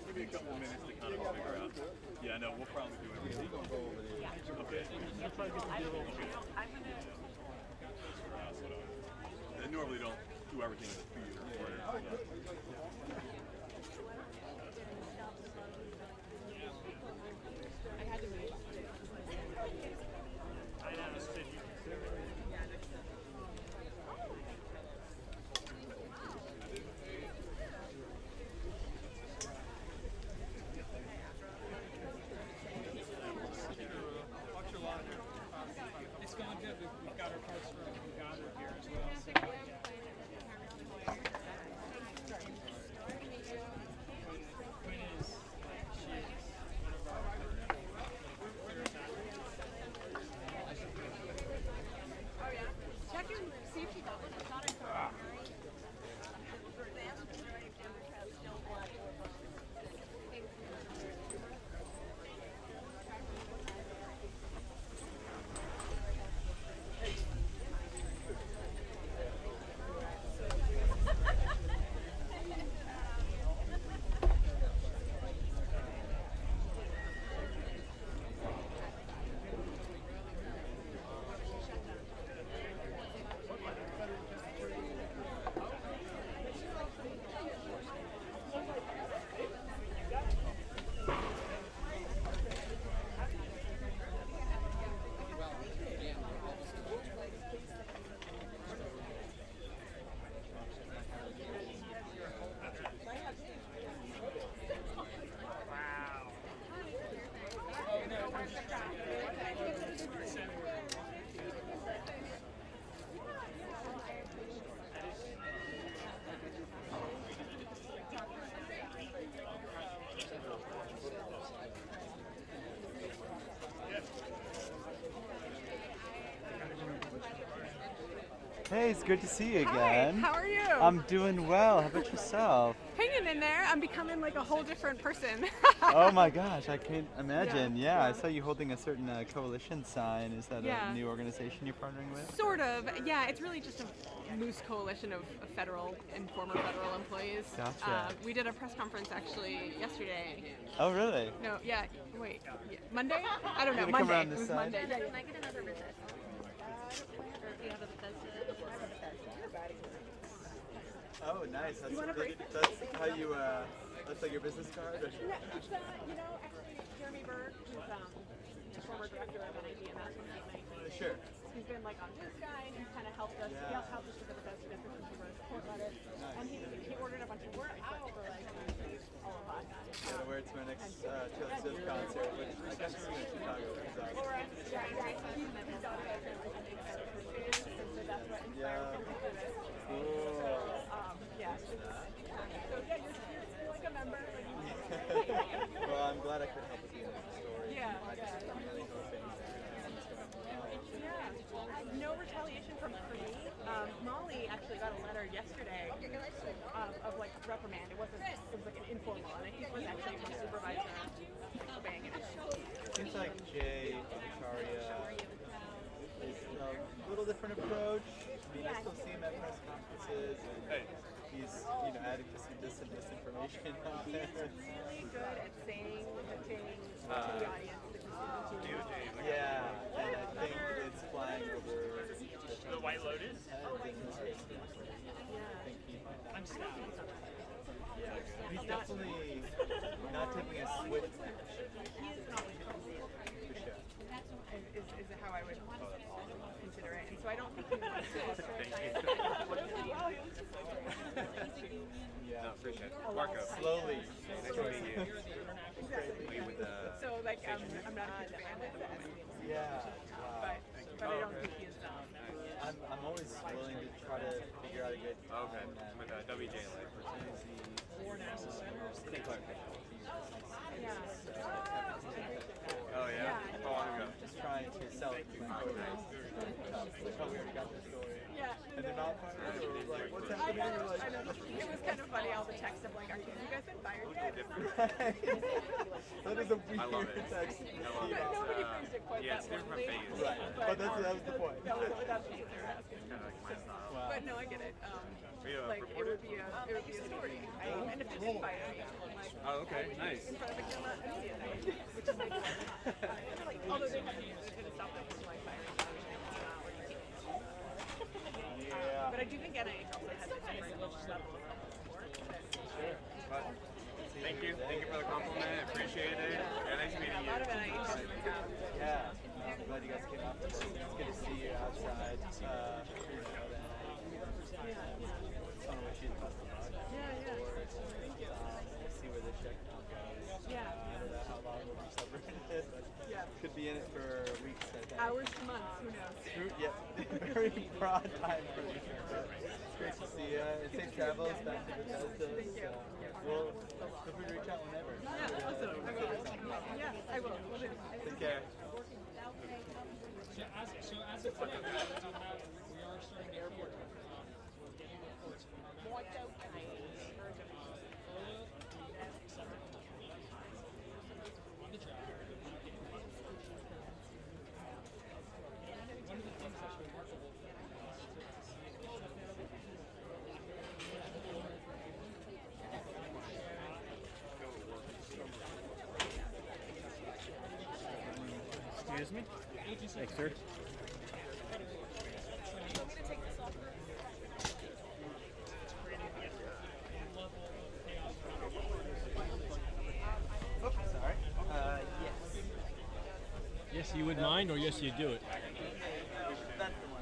Give me a couple of minutes to kind of figure out. Yeah, I know. We'll probably do everything. Okay. I normally don't do everything in the theater. It's going good. We've got our parts gathered here as well. Check and see if she got one. It's not a car. Hey, it's good to see you again. Hi, how are you? I'm doing well. How about yourself? Hanging in there. I'm becoming like a whole different person. Oh my gosh, I can't imagine. Yeah, I saw you holding a certain coalition sign. Is that a new organization you're partnering with? Sort of. Yeah, it's really just a loose coalition of federal and former federal employees. Gotcha. We did a press conference actually yesterday. Oh, really? No, yeah, wait. Yeah. Monday? I don't know. You wanna come Monday. around It this was side? Monday. Can I get another Bethesda? Do you have a Bethesda? Oh, nice. That's, You want a bracelet? that's how you, that's like your business card? Or? Yeah, it's, you know, actually, Jeremy Berg, who's a former director of NID and that's when he Sure. He's been like on this guy and he's kind of helped us. He helped us with the Bethesda district and for support on it. And he ordered a bunch of work for like all of us. Gotta wear it to my next Chili Swift concert, which I guess is in Chicago. So. Yeah, he's done it. that's what inspired me to do this. So, yeah. So yeah, you're like a member. Well, I'm glad I could help with the story. Yeah. I'm really hoping that it's going well. Yeah. No retaliation from me. Molly actually got a letter yesterday of like reprimand. It was like an informal, and I think it was actually from supervisor obeying it. Seems like Jay Acharya is a little different approach. I mean, I still see him at press conferences, and he's adding to some disinformation out there. Really good at saying the things to the audience that you need to. Yeah, and I think it's flying over The White Lotus? I'm stopped. Yeah, he's definitely not taking a swift. He is not is how I would consider it. And so I don't think he wants to Yeah, no, appreciate it. Marco. Slowly. Nice to meet you. Exactly. With the so like I'm not a huge fan of the Yeah. but I don't think he is I'm always willing to try to figure out a good okay. With WJ Life. Yeah. Oh yeah. How long ago? Just trying to sell it to my voters. Like, oh, we already got this story. Yeah. And they're not fired, or like, what's happening? I know. It was kind of funny, all the texts of like, have you guys been fired yet? That is a weird I love it. text. Nobody phrased it quite yeah, that it's different from bluntly. phase. Right. But that was the point. That's what they were asking. It's kind of like my style. Wow. But no, I get it. Like it would be a story. And if they did fire me, like Oh, okay, nice. in front of the camera immediately, which is like, although they could have stopped them from like firing. Yeah. But I do think NIH also has a very low level of support. Sure. But thank you for the compliment. I appreciate it. Yeah, nice meeting A you. lot of NIH is Yeah. I'm glad you guys came out. It's good to see you outside. See where the Shutdown goes. Yeah. I don't know how long we'll be separated, but could be in it for weeks, I think. hours to months, who knows? Yeah, very broad time for me. But it's great to see you. And safe travels back to Bethesda. Thank you. Well, feel free to reach out whenever. Yeah, awesome. I will. Yeah, I will. Take care. So as of today, we are starting to hear we're getting reports from our on the job. One of the things that's remarkable for us to see is Excuse me? Thanks, sir. Oops, sorry. Yes. Yes, you would mind, or yes, you do it? That's the one.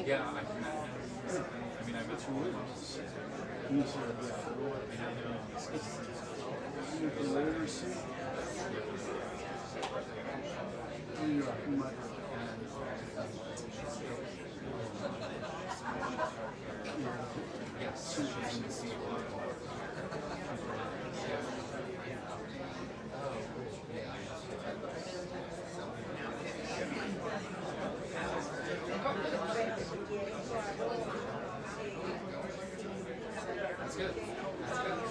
Yeah, I mean, I met you. That's good. That's good.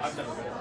I've never been.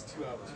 2 hours.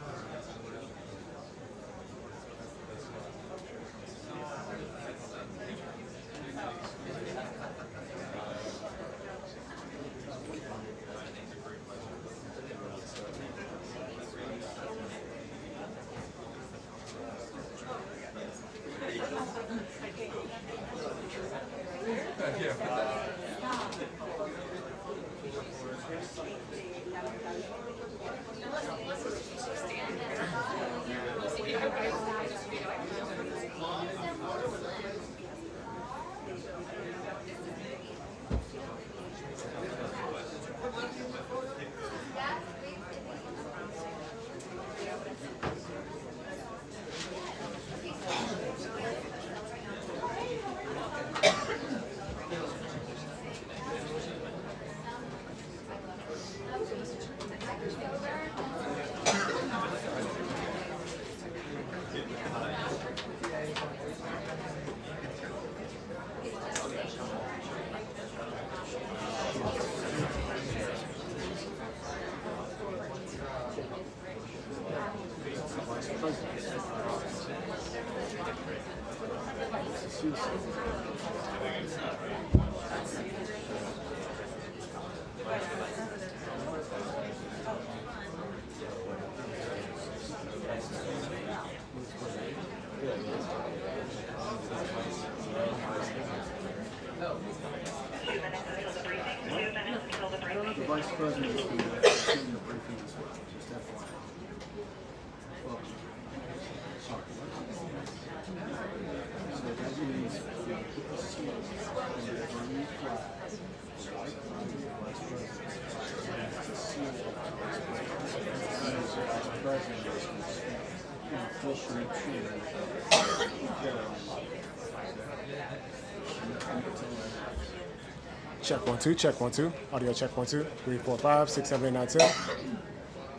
The Vice President is going to the briefing as well, just FYI. Well, sorry. So that means we put the seal on the Burmese flag, the white flag of the Vice President, the seal of the Vice President, and the Vice President is officially Check 1 2, check 1 2. Audio check 1 2. 3 4 5 6 7 8 9 10.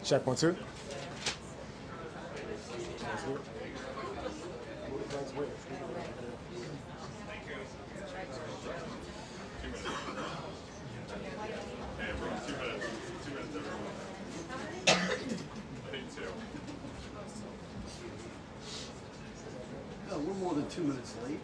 Check 1 2. No, we're more than 2 minutes late.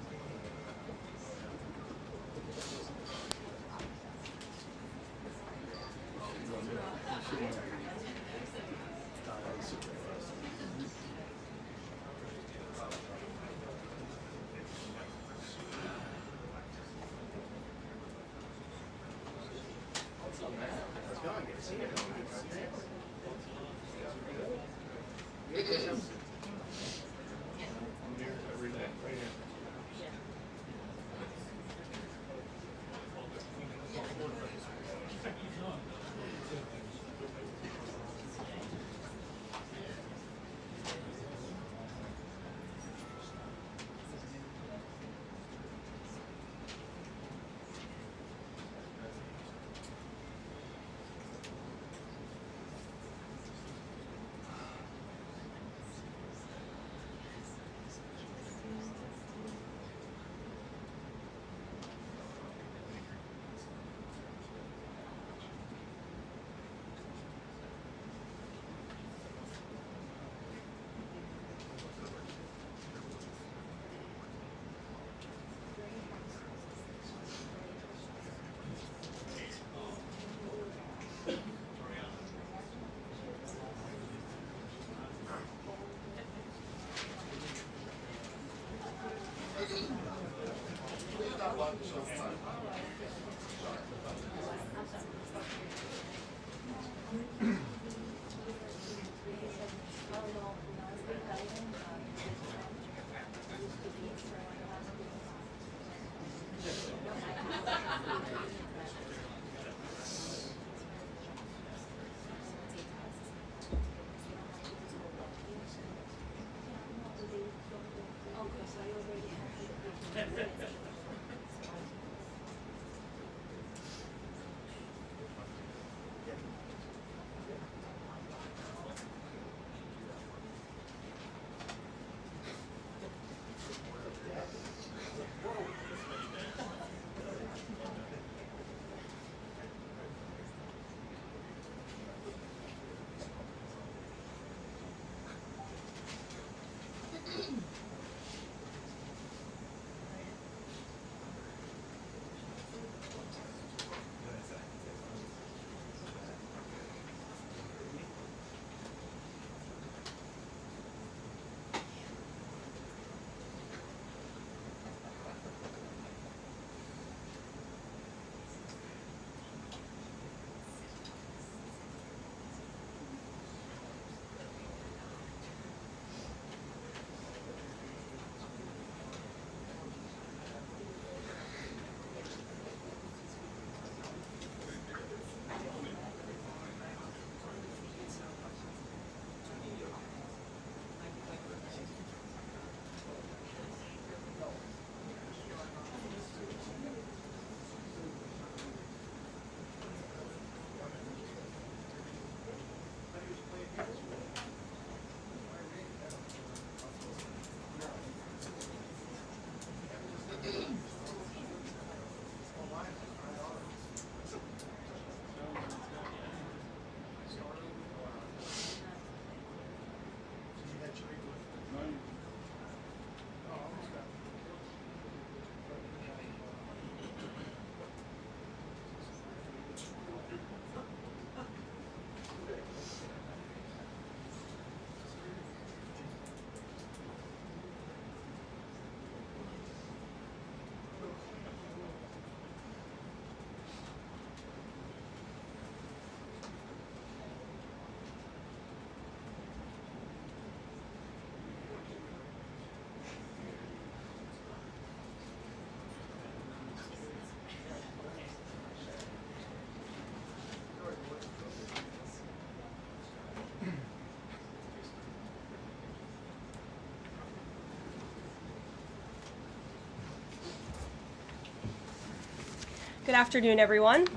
Good afternoon, everyone.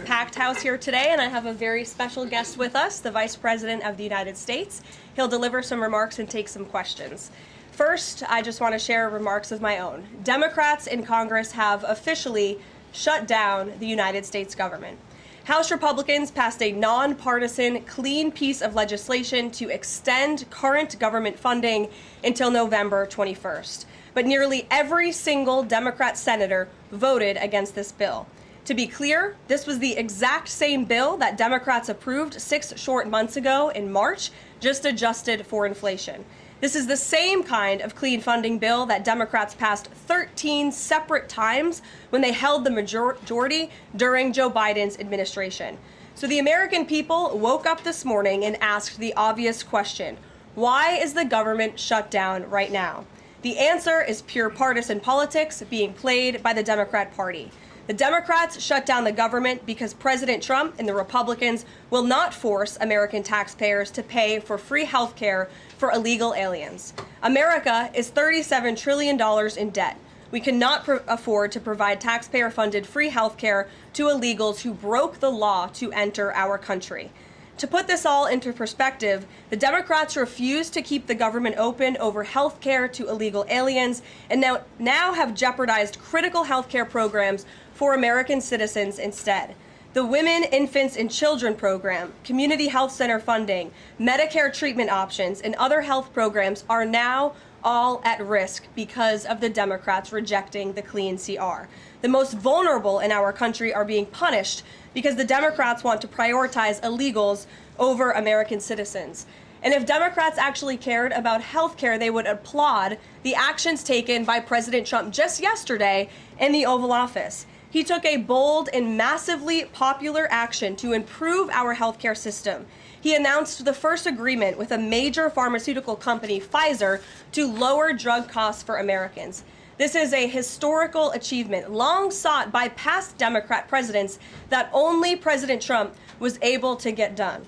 Packed house here today, and I have a very special guest with us, the Vice President of the United States. He'll deliver some remarks and take some questions. First, I just want to share remarks of my own. Democrats in Congress have officially shut down the United States government. House Republicans passed a nonpartisan, clean piece of legislation to extend current government funding until November 21st. But nearly every single Democrat senator voted against this bill. To be clear, this was the exact same bill that Democrats approved 6 short months ago in March, just adjusted for inflation. This is the same kind of clean funding bill that Democrats passed 13 separate times when they held the majority during Joe Biden's administration. So the American people woke up this morning and asked the obvious question: why is the government shut down right now? The answer is pure partisan politics being played by the Democrat Party. The Democrats shut down the government because President Trump and the Republicans will not force American taxpayers to pay for free health care for illegal aliens. America is $37 trillion in debt. We cannot afford to provide taxpayer-funded free health care to illegals who broke the law to enter our country. To put this all into perspective, the Democrats refused to keep the government open over health care to illegal aliens and now have jeopardized critical health care programs for American citizens instead. The Women, Infants, and Children program, community health center funding, Medicare treatment options, and other health programs are now all at risk because of the Democrats rejecting the clean CR. The most vulnerable in our country are being punished because the Democrats want to prioritize illegals over American citizens. And if Democrats actually cared about health care, they would applaud the actions taken by President Trump just yesterday in the Oval Office. He took a bold and massively popular action to improve our healthcare system. He announced the first agreement with a major pharmaceutical company, Pfizer, to lower drug costs for Americans. This is a historical achievement, long sought by past Democrat presidents, that only President Trump was able to get done.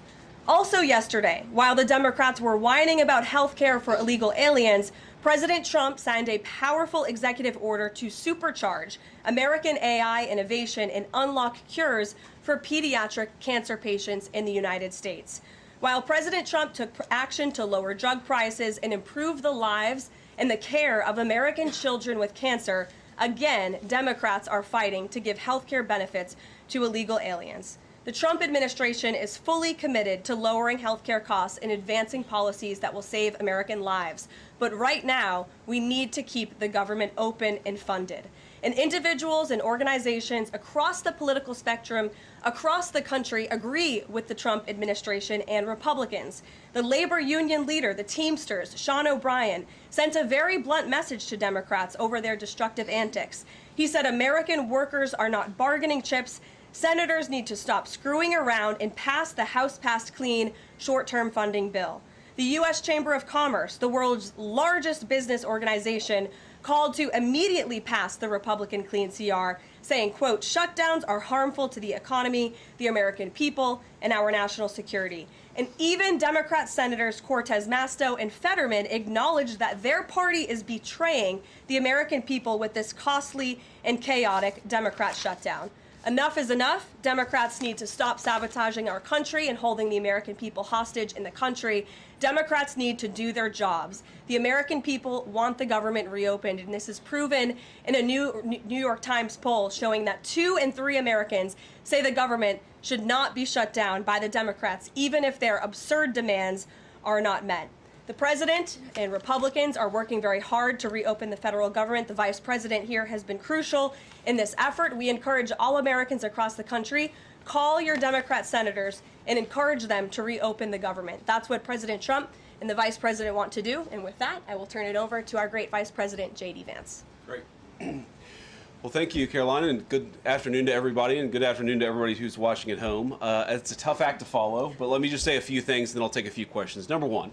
Also yesterday, while the Democrats were whining about health care for illegal aliens, President Trump signed a powerful executive order to supercharge American AI innovation and unlock cures for pediatric cancer patients in the United States. While President Trump took action to lower drug prices and improve the lives and the care of American children with cancer, again, Democrats are fighting to give health care benefits to illegal aliens. The Trump administration is fully committed to lowering health care costs and advancing policies that will save American lives. But right now, we need to keep the government open and funded. And individuals and organizations across the political spectrum, across the country, agree with the Trump administration and Republicans. The labor union leader, the Teamsters, Sean O'Brien, sent a very blunt message to Democrats over their destructive antics. He said American workers are not bargaining chips. Senators need to stop screwing around and pass the House-passed clean short-term funding bill. The U.S. Chamber of Commerce, the world's largest business organization, called to immediately pass the Republican clean CR, saying, quote, shutdowns are harmful to the economy, the American people, and our national security. And even Democrat Senators Cortez Masto and Fetterman acknowledged that their party is betraying the American people with this costly and chaotic Democrat shutdown. Enough is enough. Democrats need to stop sabotaging our country and holding the American people hostage in the country. Democrats need to do their jobs. The American people want the government reopened, and this is proven in a New York Times poll showing that 2 in 3 Americans say the government should not be shut down by the Democrats, even if their absurd demands are not met. The president and Republicans are working very hard to reopen the federal government. The vice president here has been crucial in this effort. We encourage all Americans across the country, call your Democrat senators and encourage them to reopen the government. That's what President Trump and the vice president want to do. And with that, I will turn it over to our great vice president, J.D. Vance. Great. Well, thank you, Carolina, and good afternoon to everybody, and good afternoon to everybody who's watching at home. It's a tough act to follow, but let me just say a few things, and then I'll take a few questions. Number one,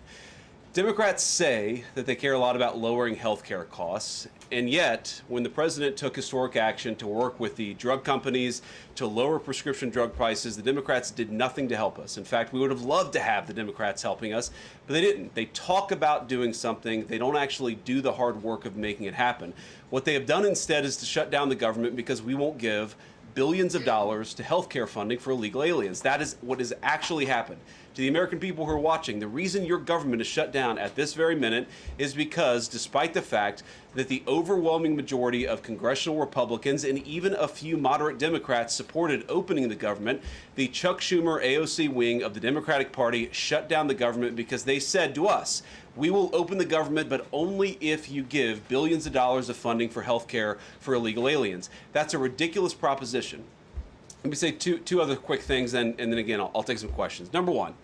Democrats say that they care a lot about lowering health care costs, and yet when the president took historic action to work with the drug companies to lower prescription drug prices, the Democrats did nothing to help us. In fact, we would have loved to have the Democrats helping us, but they didn't. They talk about doing something. They don't actually do the hard work of making it happen. What they have done instead is to shut down the government because we won't give billions of dollars to health care funding for illegal aliens. That is what has actually happened. To the American people who are watching, the reason your government is shut down at this very minute is because, despite the fact that the overwhelming majority of congressional Republicans and even a few moderate Democrats supported opening the government, the Chuck Schumer AOC wing of the Democratic Party shut down the government because they said to us, we will open the government, but only if you give billions of dollars of funding for health care for illegal aliens. That's a ridiculous proposition. Let me say two other quick things, and then again, I'll take some questions. Number one,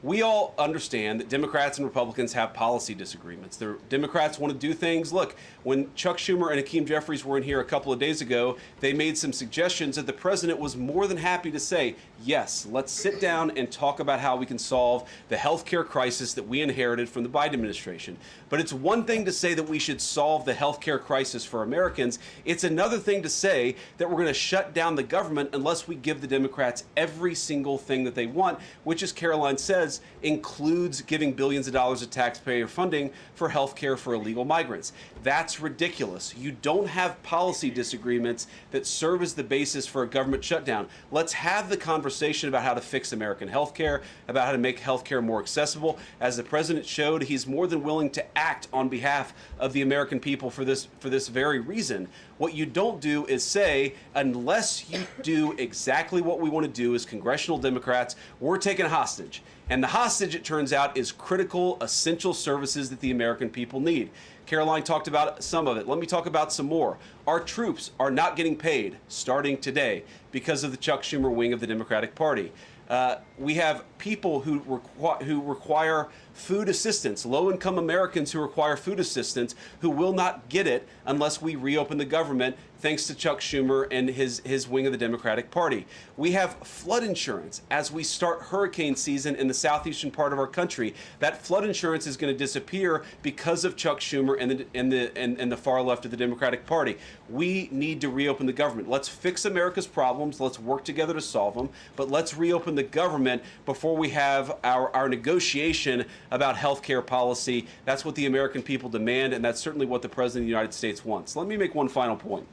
we all understand that Democrats and Republicans have policy disagreements. The Democrats want to do things. Look, when Chuck Schumer and Hakeem Jeffries were in here a couple of days ago, they made some suggestions that the president was more than happy to say, yes, let's sit down and talk about how we can solve the health care crisis that we inherited from the Biden administration. But it's one thing to say that we should solve the health care crisis for Americans. It's another thing to say that we're going to shut down the government unless we give the Democrats every single thing that they want, which, as Caroline says, includes giving billions of dollars of taxpayer funding for health care for illegal migrants. That's ridiculous. You don't have policy disagreements that serve as the basis for a government shutdown. Let's have the conversation about how to fix American health care, about how to make health care more accessible. As the president showed, he's more than willing to act on behalf of the American people for this very reason. What you don't do is say, unless you do exactly what we want to do as congressional Democrats, we're taking a hostage. And the hostage, it turns out, is critical, essential services that the American people need. Caroline talked about some of it. Let me talk about some more. Our troops are not getting paid starting today because of the Chuck Schumer wing of the Democratic Party. We have people who require food assistance, low-income Americans who require food assistance, who will not get it unless we reopen the government, thanks to Chuck Schumer and his wing of the Democratic Party. We have flood insurance as we start hurricane season in the southeastern part of our country. That flood insurance is going to disappear because of Chuck Schumer and the far left of the Democratic Party. We need to reopen the government. Let's fix America's problems. Let's work together to solve them. But let's reopen the government before we have our negotiation about health care policy. That's what the American people demand, and that's certainly what the President of the United States wants. Let me make one final point.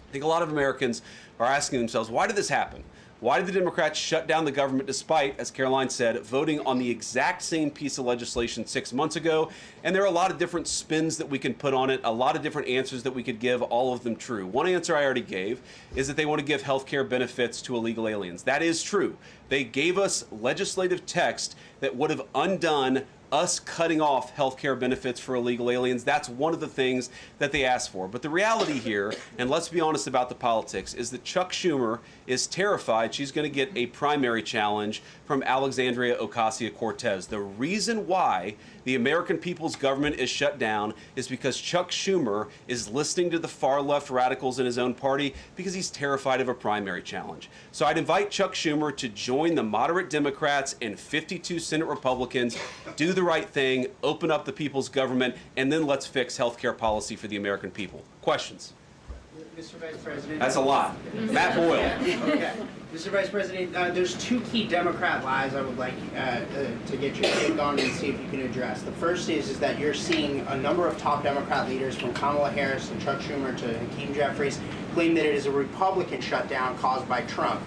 I think a lot of Americans are asking themselves, why did this happen? Why did the Democrats shut down the government despite, as Caroline said, voting on the exact same piece of legislation 6 months ago? And there are a lot of different spins that we can put on it, a lot of different answers that we could give, all of them true. One answer I already gave is that they want to give health care benefits to illegal aliens. That is true. They gave us legislative text that would have undone us cutting off health care benefits for illegal aliens. That's one of the things that they asked for. But the reality here, and let's be honest about the politics, is that Chuck Schumer is terrified she's going to get a primary challenge from Alexandria Ocasio-Cortez. The reason why the American people's government is shut down is because Chuck Schumer is listening to the far left radicals in his own party because he's terrified of a primary challenge. So I'd invite Chuck Schumer to join the moderate Democrats and 52 Senate Republicans, do the right thing, open up the people's government, and then let's fix health care policy for the American people. Questions? Mr. Vice President. That's a lot. Matt Boyle. Okay. Mr. Vice President, there's two key Democrat lies I would like to get your take on and see if you can address. The first is that you're seeing a number of top Democrat leaders, from Kamala Harris and Chuck Schumer to Hakeem Jeffries, claim that it is a Republican shutdown caused by Trump.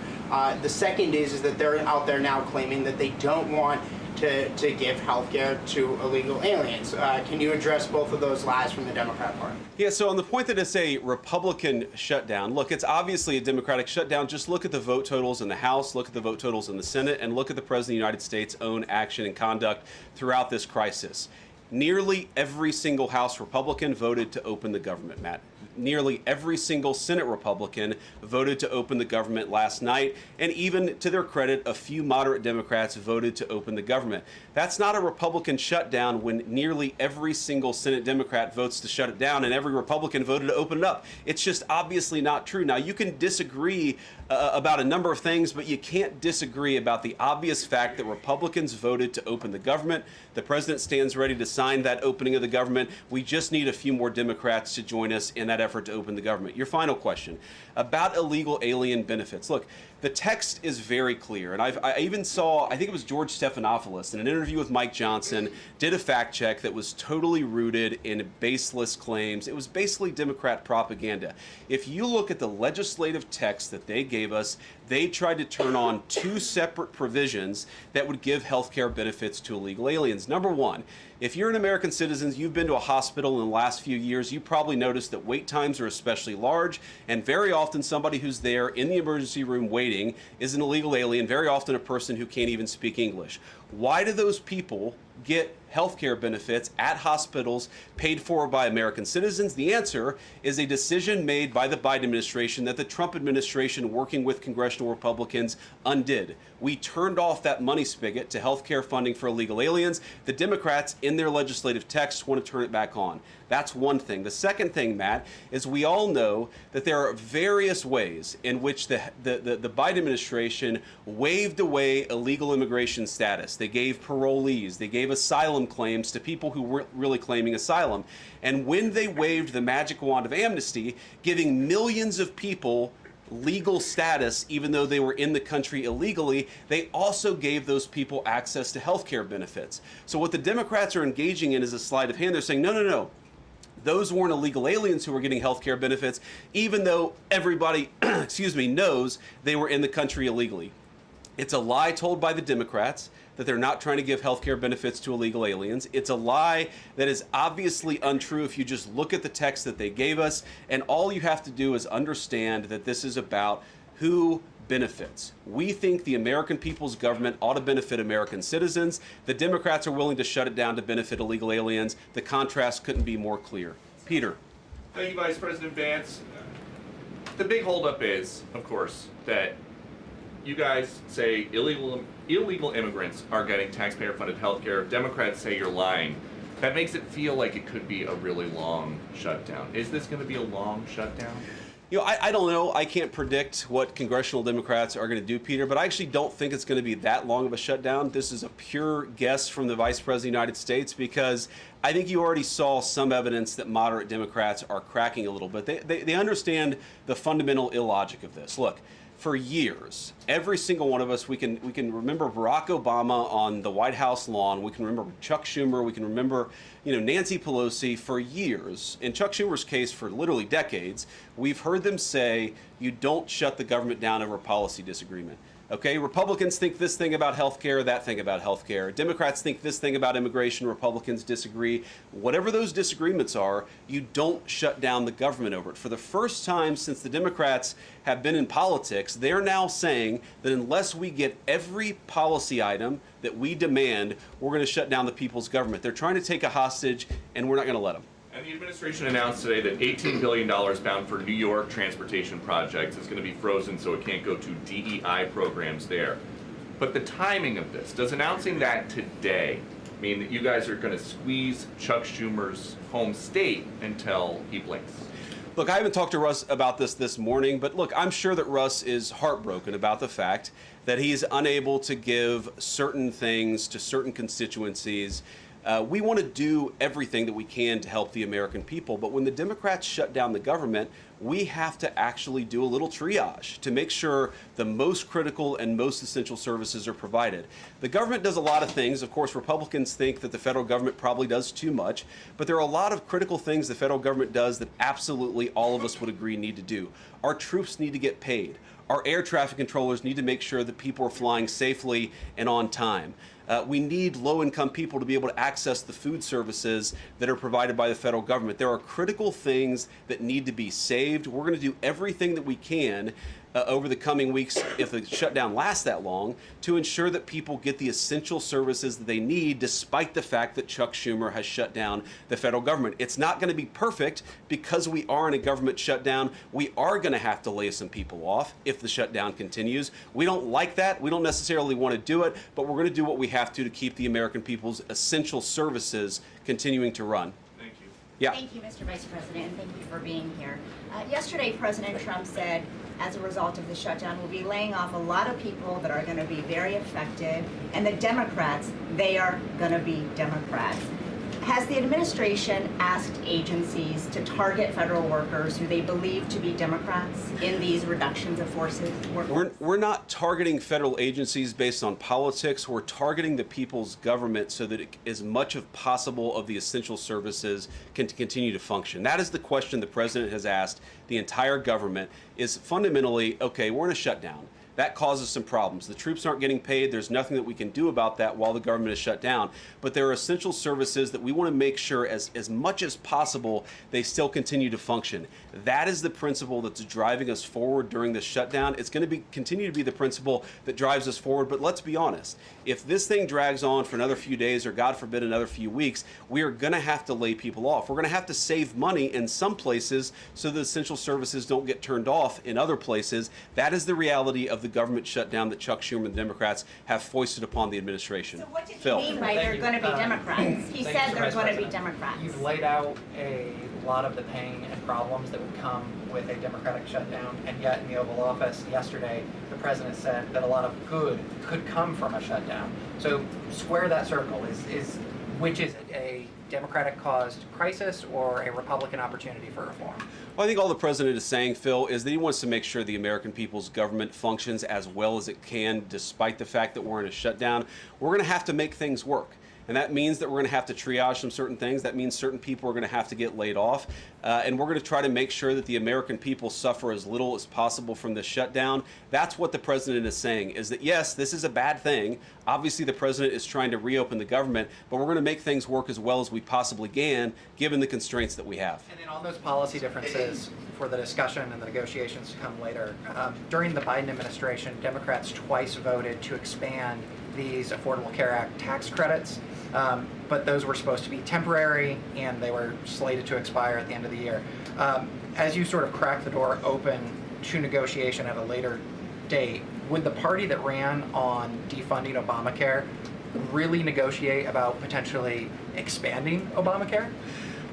The second is that they're out there now claiming that they don't want to give health care to illegal aliens. Can you address both of those lies from the Democrat Party? Yeah, so on the point that it's a Republican shutdown, look, it's obviously a Democratic shutdown. Just look at the vote totals in the House, look at the vote totals in the Senate, and look at the President of the United States' own action and conduct throughout this crisis. Nearly every single House Republican voted to open the government, Matt. nearly every single Senate Republican voted to open the government last night, and even to their credit, a few moderate Democrats voted to open the government. That's not a Republican shutdown when nearly every single Senate Democrat votes to shut it down and every Republican voted to open it up. It's just obviously not true. Now, you can disagree about a number of things, but you can't disagree about the obvious fact that Republicans voted to open the government. The president stands ready to sign that opening of the government. We just need a few more Democrats to join us in that effort to open the government. Your final question about illegal alien benefits. Look, the text is very clear, and I even saw, I think it was George Stephanopoulos in an interview with Mike Johnson, did a fact check that was totally rooted in baseless claims. It was basically Democrat propaganda. If you look at the legislative text that they gave us, they tried to turn on two separate provisions that would give health care benefits to illegal aliens. Number one, if you're an American citizen, you've been to a hospital in the last few years, you probably noticed that wait times are especially large, and very often somebody who's there in the emergency room waiting is an illegal alien, very often a person who can't even speak English. Why do those people get health care benefits at hospitals paid for by American citizens? The answer is a decision made by the Biden administration that the Trump administration, working with congressional Republicans, undid. We turned off that money spigot to health care funding for illegal aliens. The Democrats, in their legislative text, want to turn it back on. That's one thing. The second thing, Matt, is we all know that there are various ways in which the Biden administration waved away illegal immigration status. They gave parolees, they gave asylum claims to people who weren't really claiming asylum. And when they waved the magic wand of amnesty, giving millions of people legal status even though they were in the country illegally, they also gave those people access to health care benefits. So what the Democrats are engaging in is a sleight of hand. They're saying, no, no, no. Those weren't illegal aliens who were getting health care benefits, even though everybody, knows they were in the country illegally. It's a lie told by the Democrats that they're not trying to give health care benefits to illegal aliens. It's a lie that is obviously untrue if you just look at the text that they gave us, and all you have to do is understand that this is about who benefits. We think the American people's government ought to benefit American citizens. The Democrats are willing to shut it down to benefit illegal aliens. The contrast couldn't be more clear. Peter. Thank you, Vice President Vance. The big holdup is, of course, that you guys say illegal immigrants are getting taxpayer-funded health care. Democrats say you're lying. That makes it feel like it could be a really long shutdown. Is this going to be a long shutdown? You know, I don't know. I can't predict what congressional Democrats are going to do, Peter, but I actually don't think it's going to be that long of a shutdown. This is a pure guess from the Vice President of the United States because I think you already saw some evidence that moderate Democrats are cracking a little bit. They understand the fundamental illogic of this. Look, for years, every single one of us, we can remember Barack Obama on the White House lawn. We can remember Chuck Schumer. We can remember, Nancy Pelosi for years. In Chuck Schumer's case, for literally decades, we've heard them say, you don't shut the government down over a policy disagreement. Okay, Republicans think this thing about health care, that thing about health care. Democrats think this thing about immigration, Republicans disagree. Whatever those disagreements are, you don't shut down the government over it. For the first time since the Democrats have been in politics, they're now saying that unless we get every policy item that we demand, we're going to shut down the people's government. They're trying to take a hostage, and we're not going to let them. And the administration announced today that $18 billion bound for New York transportation projects is going to be frozen so it can't go to DEI programs there. But the timing of this, does announcing that today mean that you guys are going to squeeze Chuck Schumer's home state until he blinks? Look, I haven't talked to Russ about this morning, but look, I'm sure that Russ is heartbroken about the fact that he is unable to give certain things to certain constituencies. We want to do everything that we can to help the American people, but when the Democrats shut down the government, we have to actually do a little triage to make sure the most critical and most essential services are provided. The government does a lot of things. Of course, Republicans think that the federal government probably does too much, but there are a lot of critical things the federal government does that absolutely all of us would agree need to do. Our troops need to get paid. Our air traffic controllers need to make sure that people are flying safely and on time. We need low-income people to be able to access the food services that are provided by the federal government. There are critical things that need to be saved. We're going to do everything that we can over the coming weeks, if the shutdown lasts that long, to ensure that people get the essential services that they need, despite the fact that Chuck Schumer has shut down the federal government. It's not going to be perfect because we are in a government shutdown. We are going to have to lay some people off if the shutdown continues. We don't like that. We don't necessarily want to do it, but we're going to do what we have to keep the American people's essential services continuing to run. Thank you. Yeah. Thank you, Mr. Vice President, and thank you for being here. Yesterday, President Trump said, as a result of the shutdown, we'll be laying off a lot of people that are going to be very effective, and the Democrats, they are going to be Democrats. Has the administration asked agencies to target federal workers who they believe to be Democrats in these reductions of forces? We're not targeting federal agencies based on politics. We're targeting the people's government so that as much as possible of the essential services can continue to function. That is the question the president has asked the entire government, is fundamentally, okay, we're in a shutdown. That causes some problems. The troops aren't getting paid. There's nothing that we can do about that while the government is shut down. But there are essential services that we want to make sure as much as possible they still continue to function. That is the principle that's driving us forward during this shutdown. It's going to continue to be the principle that drives us forward. But let's be honest. If this thing drags on for another few days or, God forbid, another few weeks, we are going to have to lay people off. We're going to have to save money in some places so the essential services don't get turned off in other places. That is the reality of the government shutdown that Chuck Schumer and the Democrats have foisted upon the administration. So what did Phil. he mean by they're going to be Democrats? He said they're going to be Democrats. You've laid out a lot of the pain and problems that would come with a Democratic shutdown, and yet in the Oval Office yesterday, the president said that a lot of good could come from a shutdown. So square that circle. Which is it, a Democratic-caused crisis or a Republican opportunity for reform? Well, I think all the president is saying, Phil, is that he wants to make sure the American people's government functions as well as it can, despite the fact that we're in a shutdown. We're going to have to make things work. And that means that we're going to have to triage some certain things. That means certain people are going to have to get laid off. And we're going to try to make sure that the American people suffer as little as possible from this shutdown. That's what the president is saying, is that, yes, this is a bad thing. Obviously, the president is trying to reopen the government, but we're going to make things work as well as we possibly can, given the constraints that we have. And then on those policy differences for the discussion and the negotiations to come later, during the Biden administration, Democrats twice voted to expand these Affordable Care Act tax credits. But those were supposed to be temporary, and they were slated to expire at the end of the year. As you sort of crack the door open to negotiation at a later date, would the party that ran on defunding Obamacare really negotiate about potentially expanding Obamacare?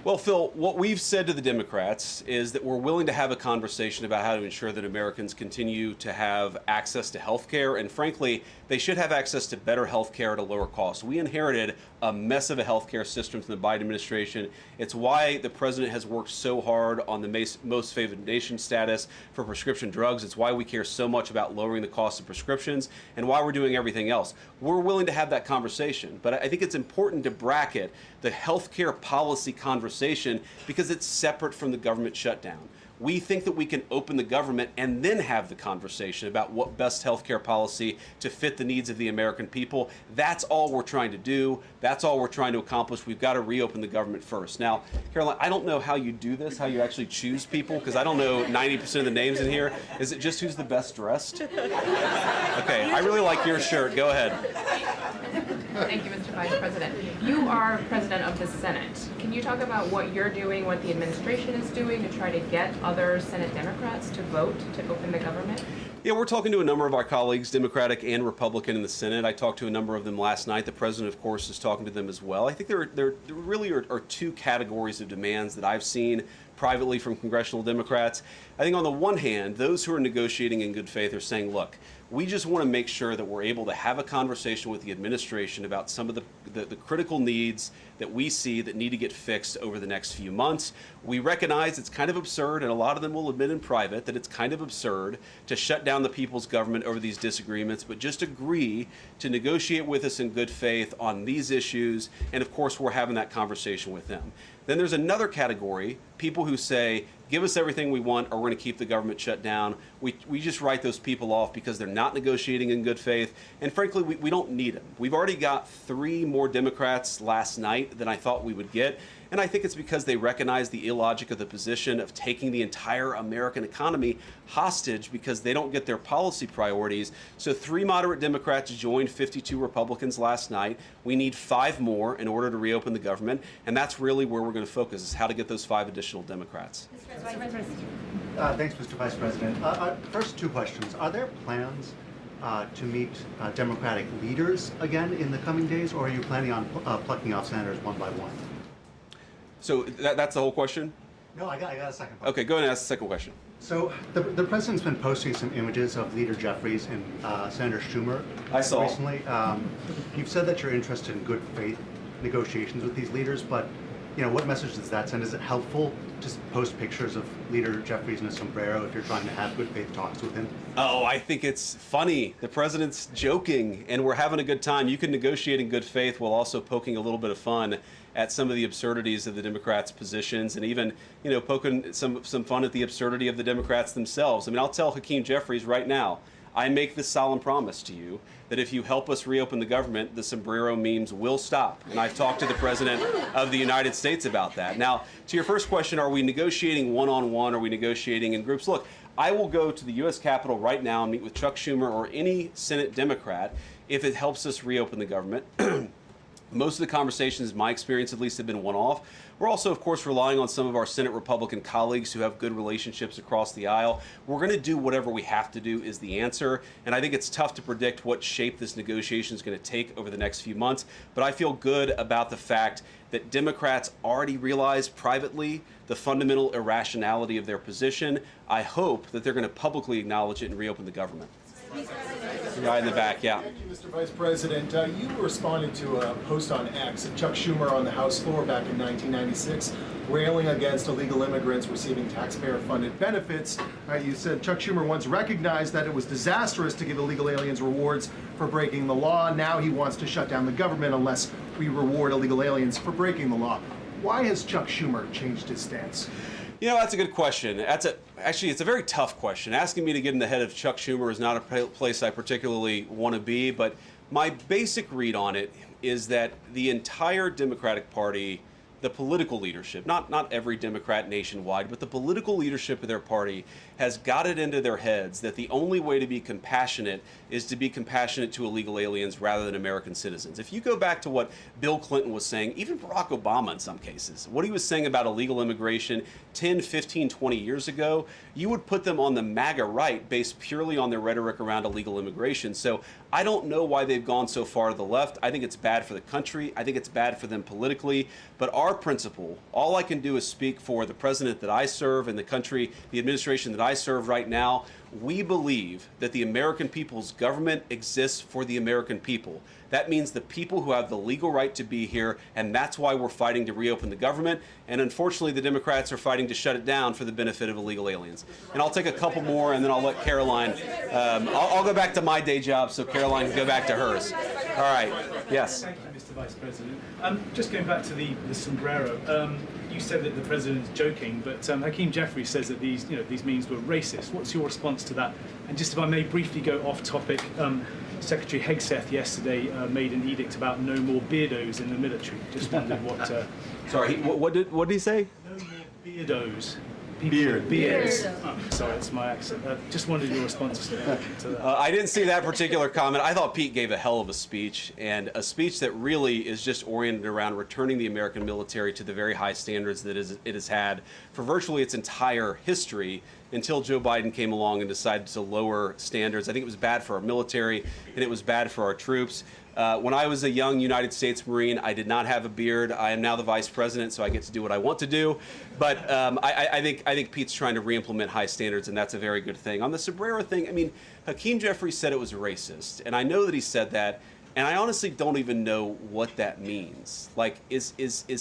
Well, Phil, what we've said to the Democrats is that we're willing to have a conversation about how to ensure that Americans continue to have access to health care, and frankly, they should have access to better health care at a lower cost. We inherited a mess of a health care system from the Biden administration. It's why the president has worked so hard on the most favored nation status for prescription drugs. It's why we care so much about lowering the cost of prescriptions and why we're doing everything else. We're willing to have that conversation, but I think it's important to bracket the health care policy conversation because it's separate from the government shutdown. We think that we can open the government and then have the conversation about what best healthcare policy to fit the needs of the American people. That's all we're trying to do. That's all we're trying to accomplish. We've got to reopen the government first. Now, Caroline, I don't know how you do this, how you actually choose people, because I don't know 90% of the names in here. Is it just who's the best dressed? Okay, I really like your shirt. Go ahead. Thank you, Mr. Vice President. You are President of the Senate. Can you talk about what you're doing, what the administration is doing to try to get other Senate Democrats to vote to open the government? Yeah, we're talking to a number of our colleagues, Democratic and Republican, in the Senate. I talked to a number of them last night. The president, of course, is talking to them as well. I think there really are two categories of demands that I've seen privately from congressional Democrats. I think on the one hand, those who are negotiating in good faith are saying, look, we just want to make sure that we're able to have a conversation with the administration about some of the critical needs that we see that need to get fixed over the next few months. We recognize it's kind of absurd, and a lot of them will admit in private that it's kind of absurd to shut down the people's government over these disagreements, but just agree to negotiate with us in good faith on these issues, and of course we're having that conversation with them. Then there's another category, people who say, give us everything we want or we're going to keep the government shut down. We just write those people off because they're not negotiating in good faith. And frankly, we don't need them. We've already got 3 more Democrats last night than I thought we would get. And I think it's because they recognize the illogic of the position of taking the entire American economy hostage because they don't get their policy priorities. So 3 moderate Democrats joined 52 Republicans last night. We need 5 more in order to reopen the government, and that's really where we're going to focus, is how to get those 5 additional Democrats. Thanks, Mr. Vice President. First 2 questions. Are there plans to meet Democratic leaders again in the coming days, or are you planning on plucking off senators one by one? So that's the whole question? No, I got a second question. Okay, go ahead and ask the second question. So the president's been posting some images of Leader Jeffries and Senator Schumer. I saw. Recently. You've said that you're interested in good faith negotiations with these leaders, but what message does that send? Is it helpful to post pictures of Leader Jeffries in a sombrero if you're trying to have good faith talks with him? Oh, I think it's funny. The president's joking, and we're having a good time. You can negotiate in good faith while also poking a little bit of fun at some of the absurdities of the Democrats' positions, and even, poking some fun at the absurdity of the Democrats themselves. I mean, I'll tell Hakeem Jeffries right now, I make this solemn promise to you that if you help us reopen the government, the sombrero memes will stop. And I've talked to the President of the United States about that. Now, to your first question, are we negotiating one-on-one? Are we negotiating in groups? Look, I will go to the U.S. Capitol right now and meet with Chuck Schumer or any Senate Democrat if it helps us reopen the government. Most of the conversations, in my experience at least, have been one-off. We're also, of course, relying on some of our Senate Republican colleagues who have good relationships across the aisle. We're going to do whatever we have to do is the answer. And I think it's tough to predict what shape this negotiation is going to take over the next few months. But I feel good about the fact that Democrats already realize privately the fundamental irrationality of their position. I hope that they're going to publicly acknowledge it and reopen the government. Right in the back, yeah. Thank you, Mr. Vice President. You responded to a post on X of Chuck Schumer on the House floor back in 1996, railing against illegal immigrants receiving taxpayer-funded benefits. You said Chuck Schumer once recognized that it was disastrous to give illegal aliens rewards for breaking the law. Now he wants to shut down the government unless we reward illegal aliens for breaking the law. Why has Chuck Schumer changed his stance? That's a good question. Actually, it's a very tough question. Asking me to get in the head of Chuck Schumer is not a place I particularly want to be, but my basic read on it is that the entire Democratic Party, the political leadership, not every Democrat nationwide, but the political leadership of their party has got it into their heads that the only way to be compassionate is to be compassionate to illegal aliens rather than American citizens. If you go back to what Bill Clinton was saying, even Barack Obama in some cases, what he was saying about illegal immigration 10, 15, 20 years ago, you would put them on the MAGA right based purely on their rhetoric around illegal immigration. So I don't know why they've gone so far to the left. I think it's bad for the country. I think it's bad for them politically. But our principle, all I can do is speak for the president that I serve and the country, the administration that I serve right now. We believe that the American people's government exists for the American people. That means the people who have the legal right to be here, and that's why we're fighting to reopen the government. And unfortunately, the Democrats are fighting to shut it down for the benefit of illegal aliens. And I'll take a couple more, and then I'll let Caroline, I'll go back to my day job so Caroline can go back to hers. All right. Yes. Thank you, Mr. Vice President. Just going back to the sombrero, you said that the president is joking, but Hakeem Jeffries says that these memes were racist. What's your response to that? And just if I may briefly go off topic, Secretary Hegseth yesterday made an edict about no more beardos in the military. Just wondered what... Sorry, what did he say? No more beardos. Beards. Oh, sorry, it's my accent. Just wondered your response to that. I didn't see that particular comment. I thought Pete gave a hell of a speech, and a speech that really is just oriented around returning the American military to the very high standards that it has had for virtually its entire history until Joe Biden came along and decided to lower standards. I think it was bad for our military, and it was bad for our troops. When I was a young United States Marine, I did not have a beard. I am now the vice president, so I get to do what I want to do. But I think Pete's trying to re-implement high standards, and that's a very good thing. On the sombrero thing, I mean, Hakeem Jeffries said it was racist, and I know that he said that, and I honestly don't even know what that means. Like, is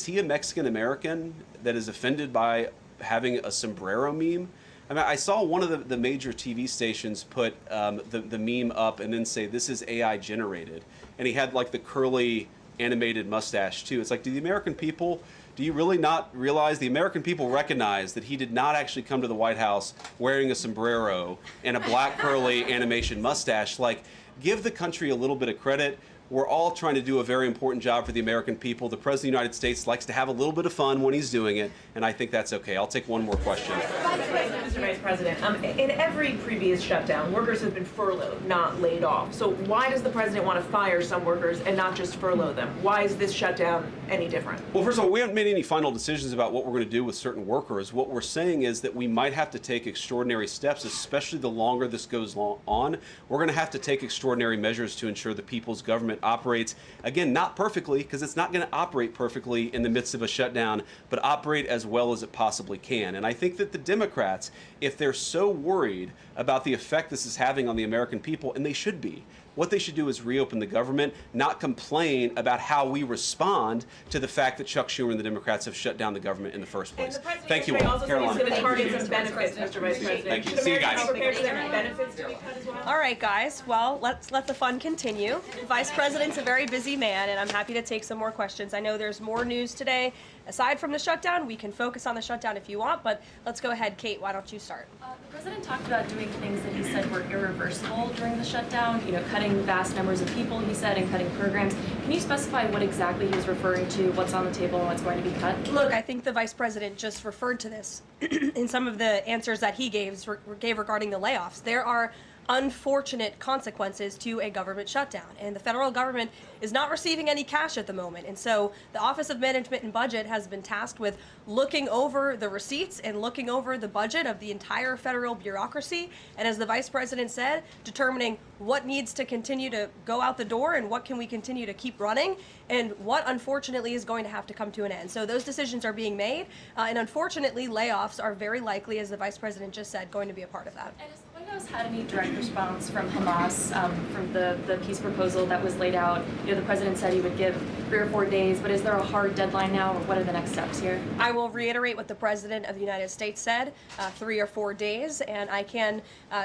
he a Mexican American that is offended by having a sombrero meme? I mean, I saw one of the major TV stations put the meme up and then say, this is AI generated. And he had like the curly animated mustache too. It's like, do you really not realize the American people recognize that he did not actually come to the White House wearing a sombrero and a black curly animation mustache? Like, give the country a little bit of credit. We're all trying to do a very important job for the American people. The President of the United States likes to have a little bit of fun when he's doing it, and I think that's okay. I'll take one more question. Mr. Vice President, in every previous shutdown, workers have been furloughed, not laid off. So why does the president want to fire some workers and not just furlough them? Why is this shutdown any different? Well, first of all, we haven't made any final decisions about what we're going to do with certain workers. What we're saying is that we might have to take extraordinary steps, especially the longer this goes on. We're going to have to take extraordinary measures to ensure the people's government operates, again, not perfectly, because it's not going to operate perfectly in the midst of a shutdown, but operate as well as it possibly can. And I think that the Democrats, if they're so worried about the effect this is having on the American people, and they should be, what they should do is reopen the government, not complain about how we respond to the fact that Chuck Schumer and the Democrats have shut down the government in the first place. Thank you all. Also said he's going to target some benefits, Mr. Vice President. Thank you. Should See you Americans guys. prepare for their benefits to be cut as well? All right, guys. Well, let's let the fun continue. The Vice President's a very busy man, and I'm happy to take some more questions. I know there's more news today. Aside from the shutdown, we can focus on the shutdown if you want, but let's go ahead. Kate, why don't you start? The president talked about doing things that he said were irreversible during the shutdown, you know, cutting vast numbers of people, he said, and cutting programs. Can you specify what exactly he was referring to, what's on the table, and what's going to be cut? Look, I think the Vice President just referred to this in some of the answers that he gave regarding the layoffs. There are unfortunate consequences to a government shutdown, and the federal government is not receiving any cash at the moment, and so the Office of Management and Budget has been tasked with looking over the receipts and looking over the budget of the entire federal bureaucracy, and as the Vice President said, determining what needs to continue to go out the door and what can we continue to keep running, and what unfortunately is going to have to come to an end. So those decisions are being made, and unfortunately layoffs are very likely, as the Vice President just said, going to be a part of that. And has the White House had any direct response from Hamas, from the peace proposal that was laid out? You know, the president said he would give 3 or 4 days, but is there a hard deadline now, or what are the next steps here? I will reiterate what the President of the United States said, 3 or 4 days, and I can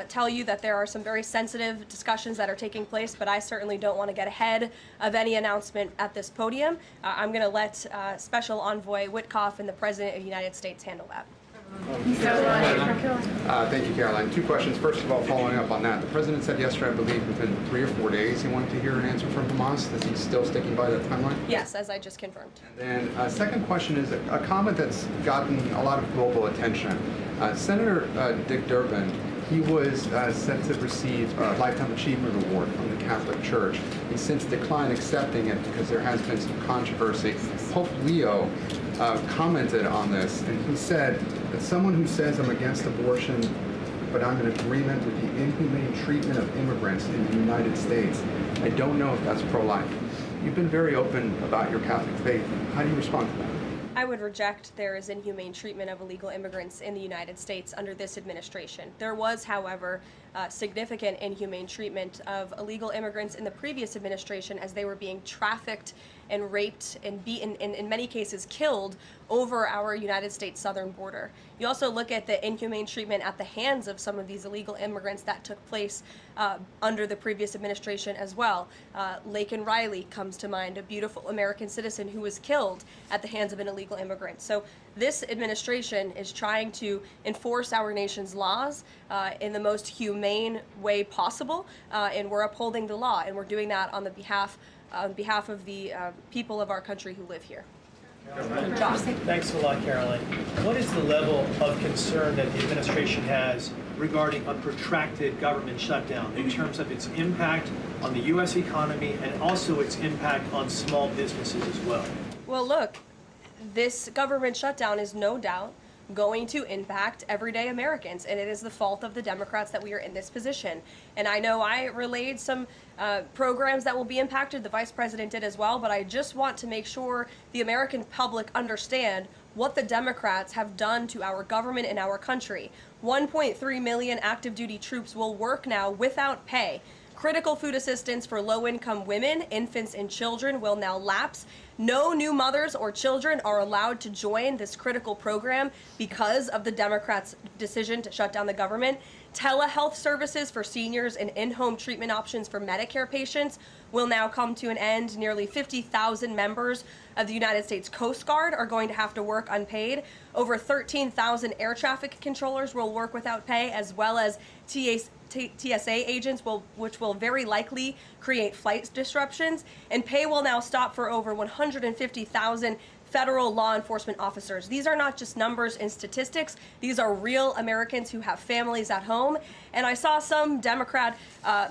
tell you that there are some very sensitive discussions that are taking place, but I certainly don't want to get ahead of any announcement at this podium. I'm going to let Special Envoy Witkoff and the President of the United States handle that. Thank you, Caroline. 2 questions. First of all, following up on that, the president said yesterday, I believe, within 3 or 4 days he wanted to hear an answer from Hamas. Is he still sticking by that timeline? Yes, as I just confirmed. And second question is a comment that's gotten a lot of global attention. Senator Dick Durbin, he was set to receive a Lifetime Achievement Award from the Catholic Church. He's since declined accepting it because there has been some controversy. Pope Leo commented on this, and he said that someone who says I'm against abortion, but I'm in agreement with the inhumane treatment of immigrants in the United States, I don't know if that's pro-life. You've been very open about your Catholic faith. How do you respond to that? I would reject there is inhumane treatment of illegal immigrants in the United States under this administration. There was, however, significant inhumane treatment of illegal immigrants in the previous administration as they were being trafficked and raped and beaten, and in many cases killed, over our United States southern border. You also look at the inhumane treatment at the hands of some of these illegal immigrants that took place under the previous administration as well. Laken Riley comes to mind, a beautiful American citizen who was killed at the hands of an illegal immigrant. So this administration is trying to enforce our nation's laws in the most humane way possible, and we're upholding the law, and we're doing that on behalf of the people of our country who live here. Josh. Thanks a lot, Caroline. What is the level of concern that the administration has regarding a protracted government shutdown in terms of its impact on the U.S. economy and also its impact on small businesses as well? Well, look, this government shutdown is no doubt going to impact everyday Americans, and it is the fault of the Democrats that we are in this position. And I know I relayed some programs that will be impacted, the Vice President did as well, but I just want to make sure the American public understand what the Democrats have done to our government and our country. 1.3 million active duty troops will work now without pay. Critical food assistance for low-income women, infants, and children will now lapse. No new mothers or children are allowed to join this critical program because of the Democrats' decision to shut down the government. Telehealth services for seniors and in-home treatment options for Medicare patients will now come to an end. Nearly 50,000 members of the United States Coast Guard are going to have to work unpaid. Over 13,000 air traffic controllers will work without pay, as well as TSA agents, which will very likely create flight disruptions, and pay will now stop for over 150,000 federal law enforcement officers. These are not just numbers and statistics. These are real Americans who have families at home. And I saw some Democrat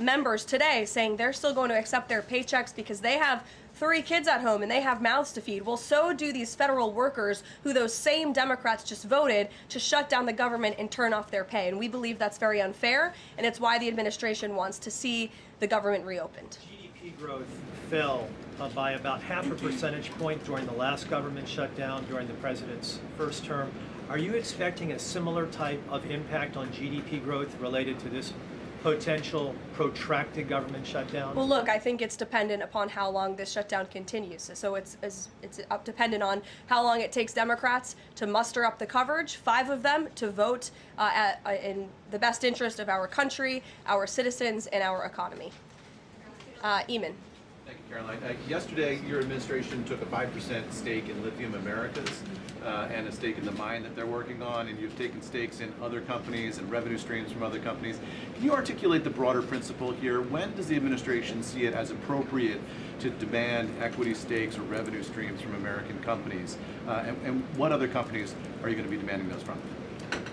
members today saying they're still going to accept their paychecks because they have 3 kids at home and they have mouths to feed. Well, so do these federal workers who those same Democrats just voted to shut down the government and turn off their pay. And we believe that's very unfair, and it's why the administration wants to see the government reopened. GDP growth fell by about half a percentage point during the last government shutdown during the president's first term. Are you expecting a similar type of impact on GDP growth related to this potential protracted government shutdown? Well, look, I think it's dependent upon how long this shutdown continues. So it's dependent on how long it takes Democrats to muster up the coverage, 5 of them, to vote in the best interest of our country, our citizens, and our economy. Eamon. Thank you, Caroline. Yesterday, your administration took a 5% stake in Lithium Americas and a stake in the mine that they're working on, and you've taken stakes in other companies and revenue streams from other companies. Can you articulate the broader principle here? When does the administration see it as appropriate to demand equity stakes or revenue streams from American companies? And what other companies are you going to be demanding those from?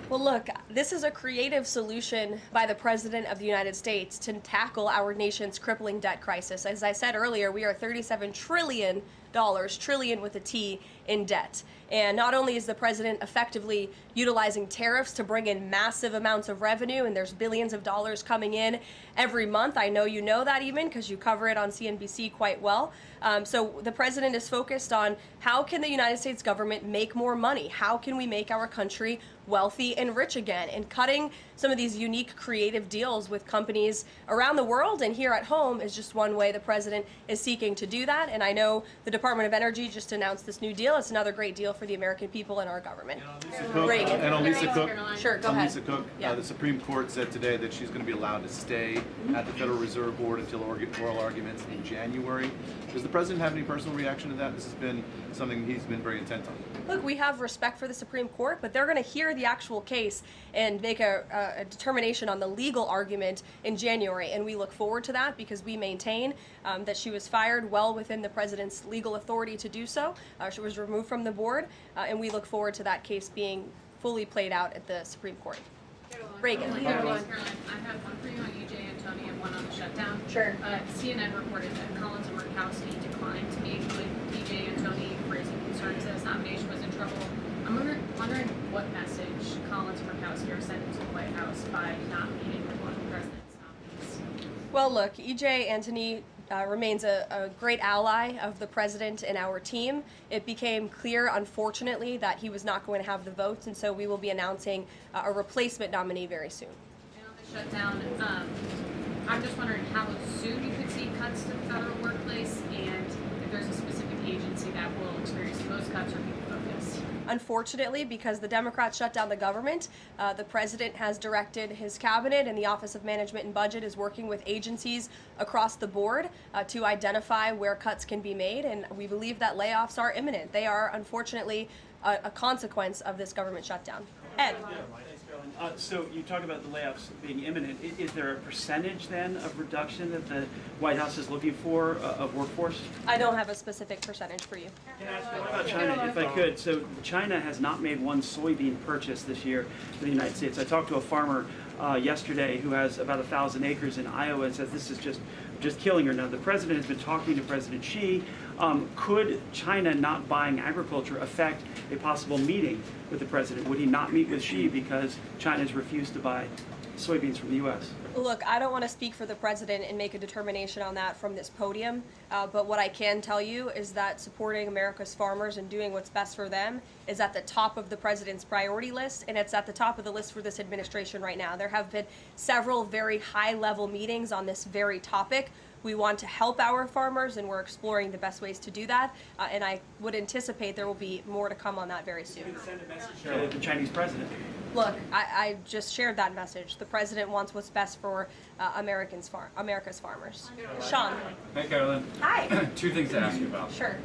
Well, look, this is a creative solution by the President of the United States to tackle our nation's crippling debt crisis. As I said earlier, we are $37 trillion, trillion with a T, in debt. And not only is the president effectively utilizing tariffs to bring in massive amounts of revenue, and there's billions of dollars coming in every month. I know you know that even because you cover it on CNBC quite well. So the president is focused on how can the United States government make more money? How can we make our country wealthy and rich again? And cutting some of these unique creative deals with companies around the world and here at home is just one way the president is seeking to do that. And I know the Department of Energy just announced this new deal. It's another great deal for the American people and our government. Reagan. And on Lisa Cook, Sure, go ahead. Lisa Cook, Yeah. the Supreme Court said today that she's going to be allowed to stay at the Federal Reserve Board until oral arguments in January. Does the president have any personal reaction to that? This has been something he's been very intent on. Look, we have respect for the Supreme Court, but they're going to hear the actual case and make a determination on the legal argument in January. And we look forward to that because we maintain that she was fired well within the president's legal authority to do so. She was removed from the board, and we look forward to that case being fully played out at the Supreme Court. Reagan. Caroline, I have one for you on EJ and Tony and one on the shutdown. Sure. CNN reported that Collins and Murkowski declined to meet with EJ and Tony, raising concerns that his nomination was in trouble. I'm wondering what message Collins and Murkowski are sending to the White House by not meeting with one of the president's nominees. Well, look, EJ Antony remains a great ally of the president and our team. It became clear, unfortunately, that he was not going to have the votes, and so we will be announcing a replacement nominee very soon. And on the shutdown, I'm just wondering how soon you could see cuts to the federal workplace, and if there's a specific agency that will experience the most cuts or be focused. Unfortunately, because the Democrats shut down the government, the president has directed his cabinet, and the Office of Management and Budget is working with agencies across the board to identify where cuts can be made, and we believe that layoffs are imminent. They are, unfortunately, a consequence of this government shutdown. Ed. So you talk about the layoffs being imminent. Is there a percentage then of reduction that the White House is looking for of workforce? I don't have a specific percentage for you. What about China, if I could? So China has not made one soybean purchase this year for the United States. I talked to a farmer yesterday who has about 1,000 acres in Iowa and says this is just killing her. Now, the president has been talking to President Xi. Could China not buying agriculture affect a possible meeting with the president? Would he not meet with Xi because China has refused to buy soybeans from the U.S.? Look, I don't want to speak for the president and make a determination on that from this podium, but what I can tell you is that supporting America's farmers and doing what's best for them is at the top of the president's priority list, and it's at the top of the list for this administration right now. There have been several very high-level meetings on this very topic. We want to help our farmers, and we're exploring the best ways to do that, and I would anticipate there will be more to come on that very soon. Send a message to the Chinese president. Look, I just shared that message. The president wants what's best for America's farmers. Sean. Hey, Carolyn. Hi. 2 things to ask you about. Sure.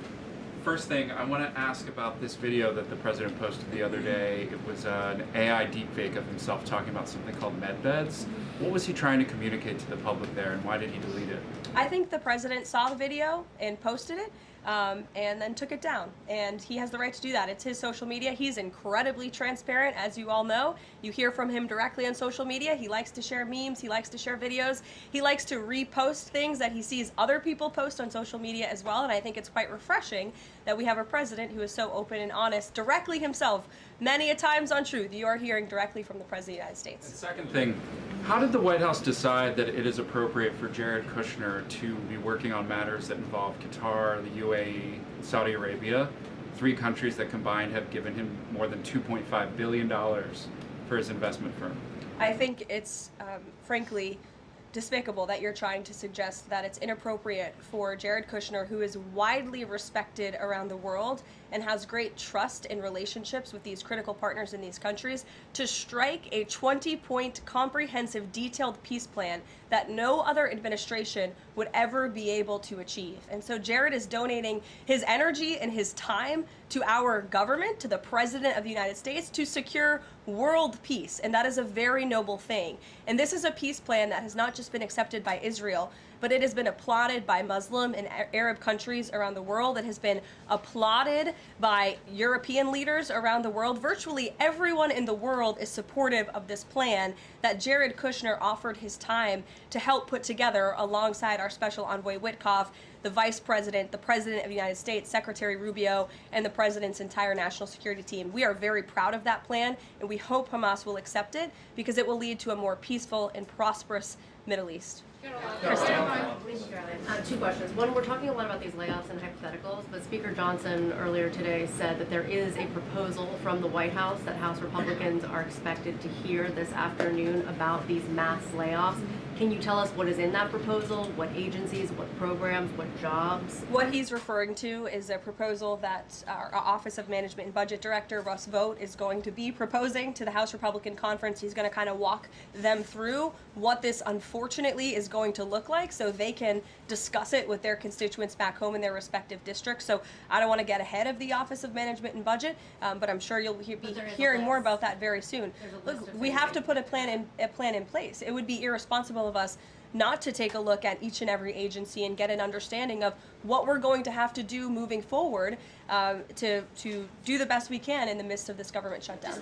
first thing, I want to ask about this video that the president posted the other day. It was an AI deepfake of himself talking about something called med beds. What was he trying to communicate to the public there, and why did he delete it? I think the president saw the video and posted it. And then took it down. And he has the right to do that. It's his social media. He's incredibly transparent, as you all know. You hear from him directly on social media. He likes to share memes. He likes to share videos. He likes to repost things that he sees other people post on social media as well. And I think it's quite refreshing that we have a president who is so open and honest directly himself. Many a times on Truth, you are hearing directly from the President of the United States. And second thing, how did the White House decide that it is appropriate for Jared Kushner to be working on matters that involve Qatar, the UAE, Saudi Arabia, 3 countries that combined have given him more than $2.5 billion for his investment firm? I think it's, frankly, despicable that you're trying to suggest that it's inappropriate for Jared Kushner, who is widely respected around the world and has great trust in relationships with these critical partners in these countries, to strike a 20-point comprehensive detailed peace plan that no other administration would ever be able to achieve. And so Jared is donating his energy and his time to our government, to the President of the United States, to secure world peace. And that is a very noble thing. And this is a peace plan that has not just been accepted by Israel, but it has been applauded by Muslim and Arab countries around the world. It has been applauded by European leaders around the world. Virtually everyone in the world is supportive of this plan that Jared Kushner offered his time to help put together alongside our Special Envoy Witkoff, the Vice President, the President of the United States, Secretary Rubio, and the President's entire national security team. We are very proud of that plan, and we hope Hamas will accept it because it will lead to a more peaceful and prosperous Middle East. Two questions. One, we're talking a lot about these layoffs and hypotheticals, but Speaker Johnson earlier today said that there is a proposal from the White House that House Republicans are expected to hear this afternoon about these mass layoffs. Can you tell us what is in that proposal? What agencies, what programs, what jobs? What he's referring to is a proposal that our Office of Management and Budget Director, Russ Vought, is going to be proposing to the House Republican Conference. He's going to kind of walk them through what this unfortunately is going to look like so they can discuss it with their constituents back home in their respective districts. So I don't want to get ahead of the Office of Management and Budget, but I'm sure you'll be hearing more about that very soon. Look, we have to put a plan in place. It would be irresponsible of us not to take a look at each and every agency and get an understanding of what we're going to have to do moving forward to do the best we can in the midst of this government shutdown.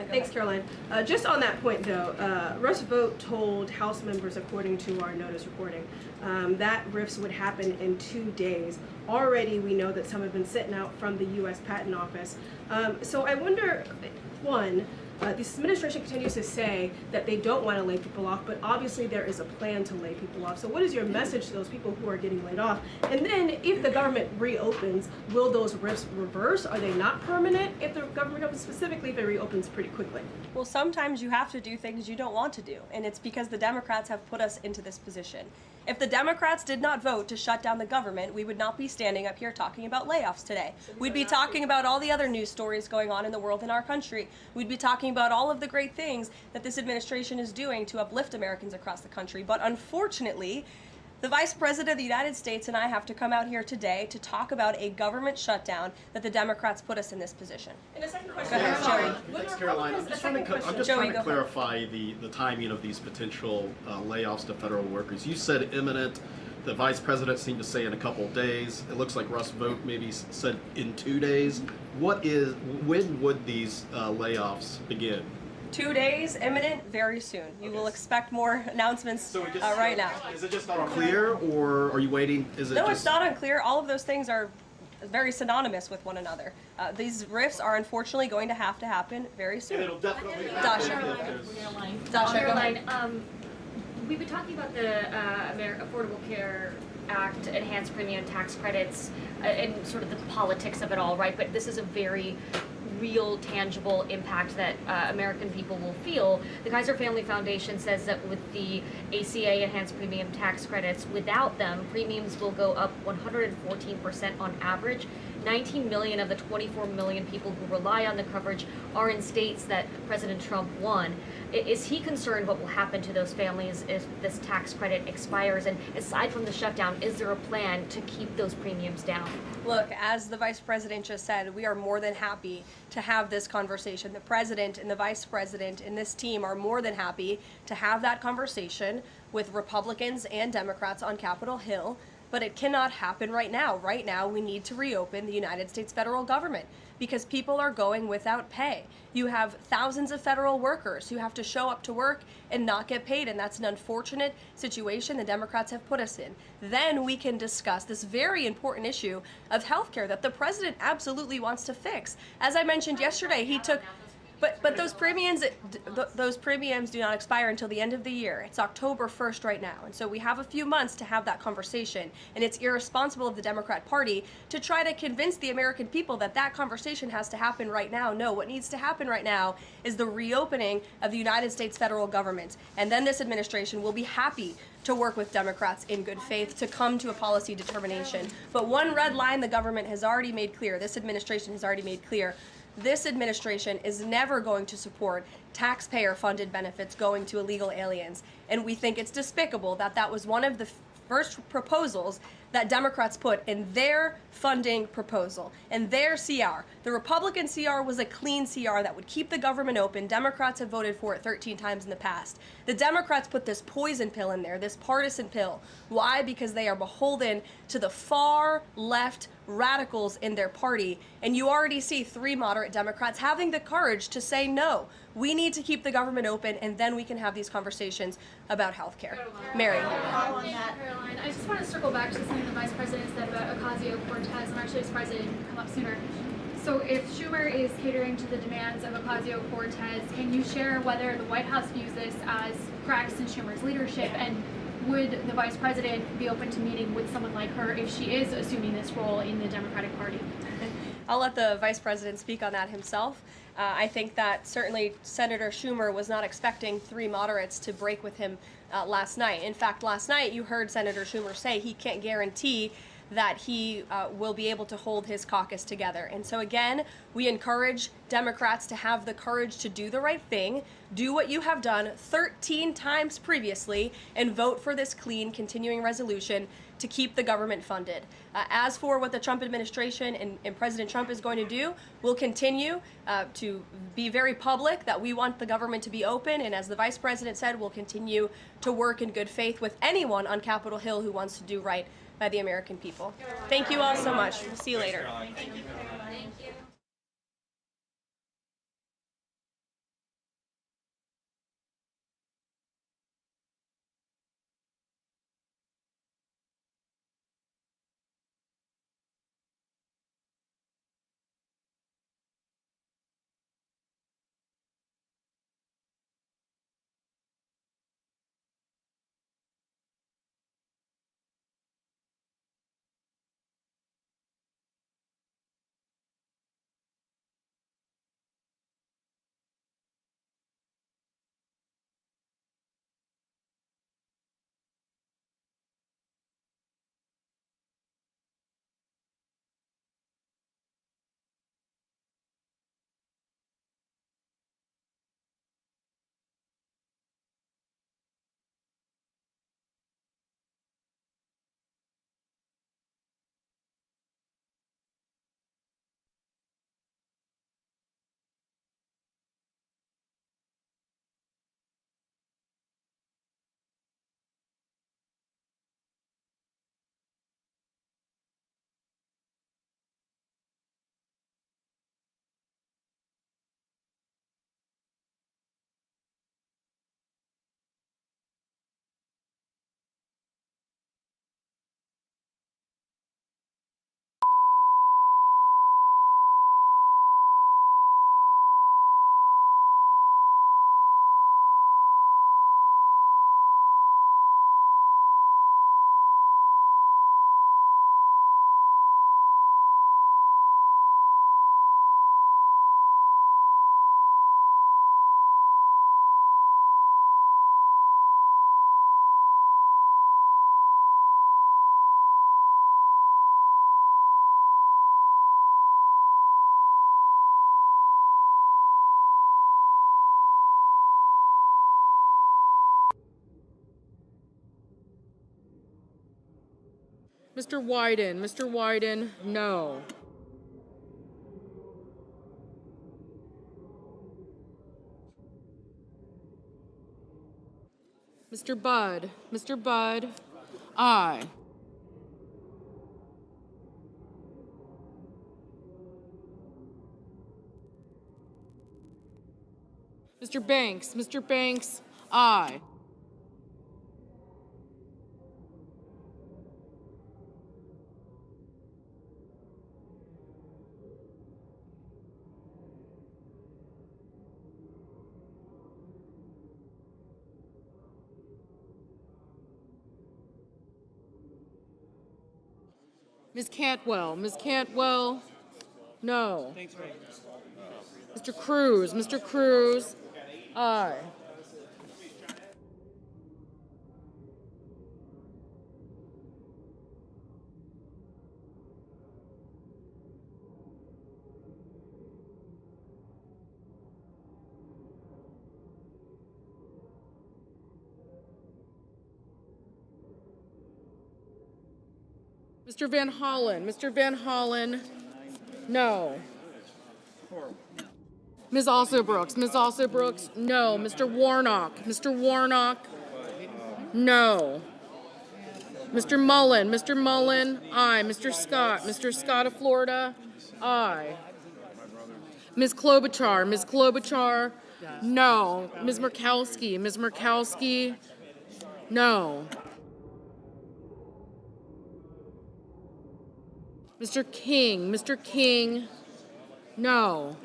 Thanks, Caroline. Just on that point, though, Russ Vought told House members, according to our notice reporting, that RIFs would happen in 2 days. Already, we know that some have been sitting out from the U.S. Patent Office. So I wonder, one, this administration continues to say that they don't want to lay people off, but obviously there is a plan to lay people off. So what is your message to those people who are getting laid off? And then if the government reopens, will those RIFs reverse? Are they not permanent if the government reopens? Specifically, if it reopens pretty quickly. Well, sometimes you have to do things you don't want to do, and it's because the Democrats have put us into this position. If the Democrats did not vote to shut down the government, we would not be standing up here talking about layoffs today. We'd be talking about all the other news stories going on in the world in our country. We'd be talking about all of the great things that this administration is doing to uplift Americans across the country. But unfortunately, the Vice President of the United States and I have to come out here today to talk about a government shutdown that the Democrats put us in this position. And a second question. Go ahead, Joey. Thanks, Caroline. I'm just trying to clarify the timing of these potential layoffs to federal workers. You said imminent. The Vice President seemed to say in a couple of days. It looks like Russ Vought maybe said in 2 days. When would these layoffs begin? 2 days, imminent, very soon. You will expect more announcements right now. Is it just unclear, or are you waiting? No, it's not unclear. All of those things are very synonymous with one another. These RIFs are unfortunately going to happen very soon. It'll definitely Dasha. Caroline, we've been talking about the Affordable Care Act, enhanced premium tax credits, and sort of the politics of it all, right? But this is a very real, tangible impact that American people will feel. The Kaiser Family Foundation says that with the ACA enhanced premium tax credits, without them, premiums will go up 114% on average. 19 million of the 24 million people who rely on the coverage are in states that President Trump won. Is he concerned what will happen to those families if this tax credit expires? And aside from the shutdown, is there a plan to keep those premiums down? Look, as the Vice President just said, we are more than happy to have this conversation. The President and the Vice President and this team are more than happy to have that conversation with Republicans and Democrats on Capitol Hill, but it cannot happen right now. Right now, we need to reopen the United States federal government because people are going without pay. You have thousands of federal workers who have to show up to work and not get paid, and that's an unfortunate situation the Democrats have put us in. Then we can discuss this very important issue of health care that the President absolutely wants to fix. As I mentioned yesterday, he took... But those premiums do not expire until the end of the year. It's October 1st right now. And so we have a few months to have that conversation. And it's irresponsible of the Democrat Party to try to convince the American people that that conversation has to happen right now. No, what needs to happen right now is the reopening of the United States federal government. And then this administration will be happy to work with Democrats in good faith to come to a policy determination. But one red line the government has already made clear, this administration has already made clear, this administration is never going to support taxpayer-funded benefits going to illegal aliens. And we think it's despicable that that was one of the first proposals that Democrats put in their funding proposal, in their CR. The Republican CR was a clean CR that would keep the government open. Democrats have voted for it 13 times in the past. The Democrats put this poison pill in there, this partisan pill. Why? Because they are beholden to the far left radicals in their party, and you already see 3 moderate Democrats having the courage to say no. We need to keep the government open, and then we can have these conversations about health care. Mary. Caroline, I just want to circle back to something the Vice President said about Ocasio-Cortez, and actually, Vice President didn't come up sooner. So if Schumer is catering to the demands of Ocasio-Cortez, can you share whether the White House views this as cracks in Schumer's leadership, and would the Vice President be open to meeting with someone like her if she is assuming this role in the Democratic Party? I'll let the Vice President speak on that himself. I think that certainly Senator Schumer was not expecting 3 moderates to break with him last night. In fact, last night you heard Senator Schumer say he can't guarantee that he will be able to hold his caucus together. And so again, we encourage Democrats to have the courage to do the right thing, do what you have done 13 times previously, and vote for this clean continuing resolution to keep the government funded. As for what the Trump administration and President Trump is going to do, we'll continue to be very public that we want the government to be open, and as the Vice President said, we'll continue to work in good faith with anyone on Capitol Hill who wants to do right by the American people. Thank you all so much. We'll see you later. Thank you. Mr. Wyden. Mr. Wyden, no. Mr. Budd. Mr. Budd, aye. Mr. Banks. Mr. Banks, aye. Ms. Cantwell. Ms. Cantwell, no. Mr. Cruz. Mr. Cruz, aye. Mr. Van Hollen. Mr. Van Hollen, no. Ms. Alsobrooks. Ms. Alsobrooks, no. Mr. Warnock. Mr. Warnock, no. Mr. Mullen. Mr. Mullen, aye. Mr. Scott. Mr. Scott of Florida, aye. Ms. Klobuchar. Ms. Klobuchar, no. Ms. Murkowski. Ms. Murkowski, no. Mr. King. Mr. King, no.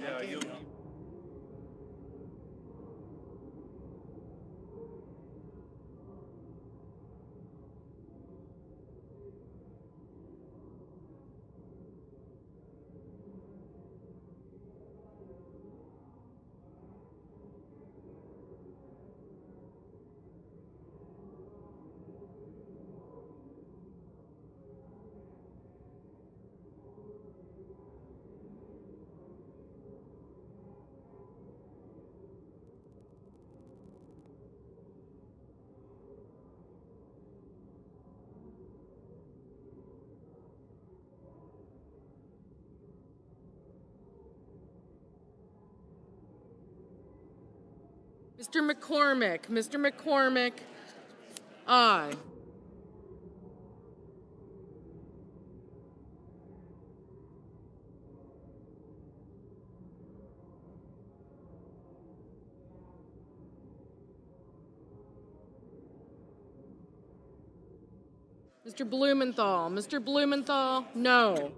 Mr. McCormick. Mr. McCormick, aye. Mr. Blumenthal. Mr. Blumenthal, no.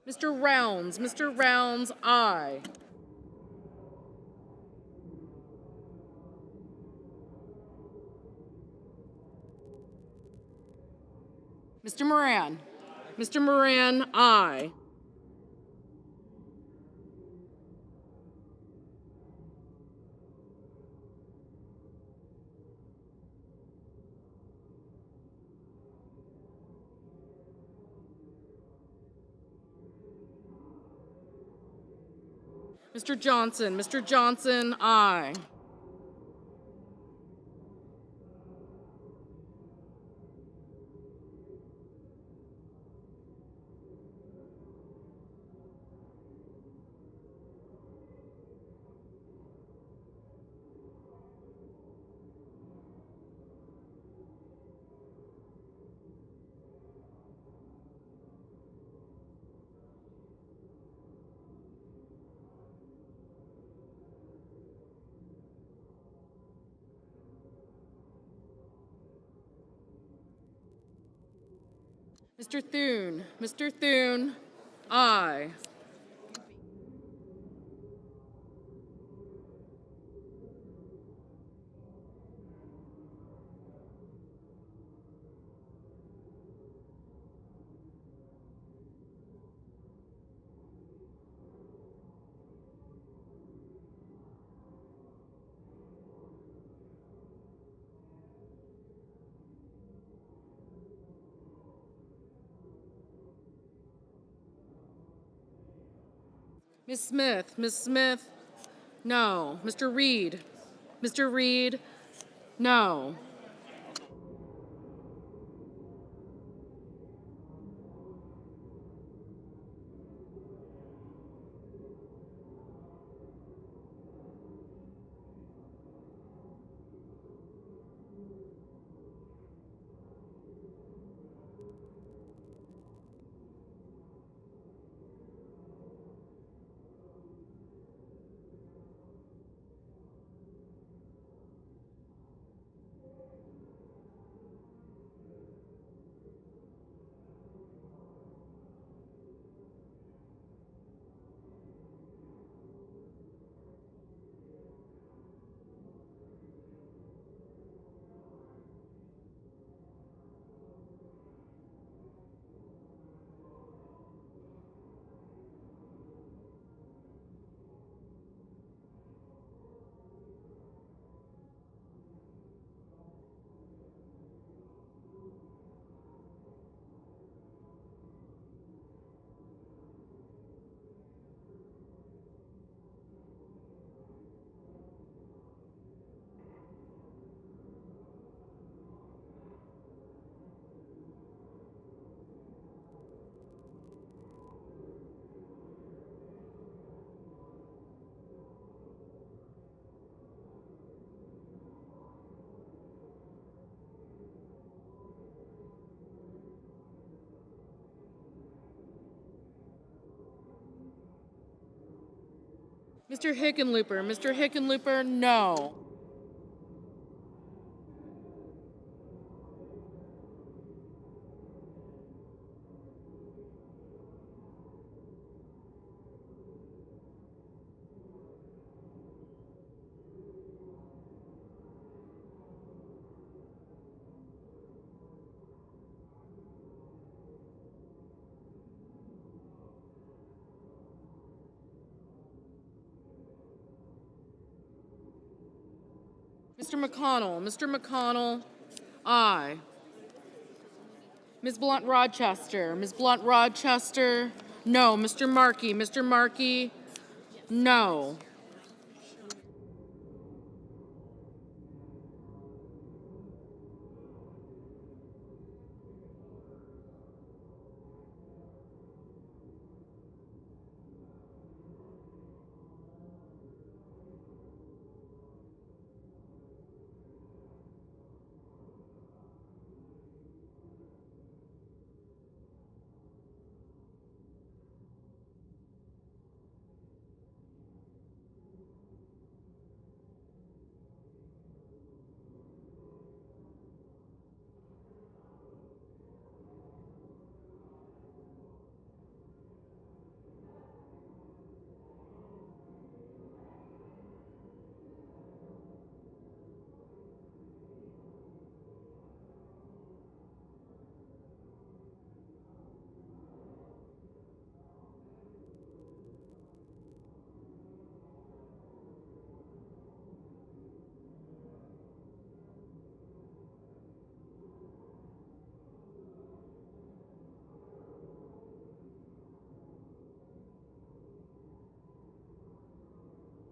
Mr. Rounds. Mr. Rounds, aye. Mr. Moran. Mr. Moran, aye. Mr. Johnson. Mr. Johnson, aye. Mr. Thune. Mr. Thune, aye. Ms. Smith, Ms. Smith, no. Mr. Reed, Mr. Reed, no. Mr. Hickenlooper, no. Mr. McConnell, aye. Ms. Blunt-Rochester, no. Mr. Markey, no.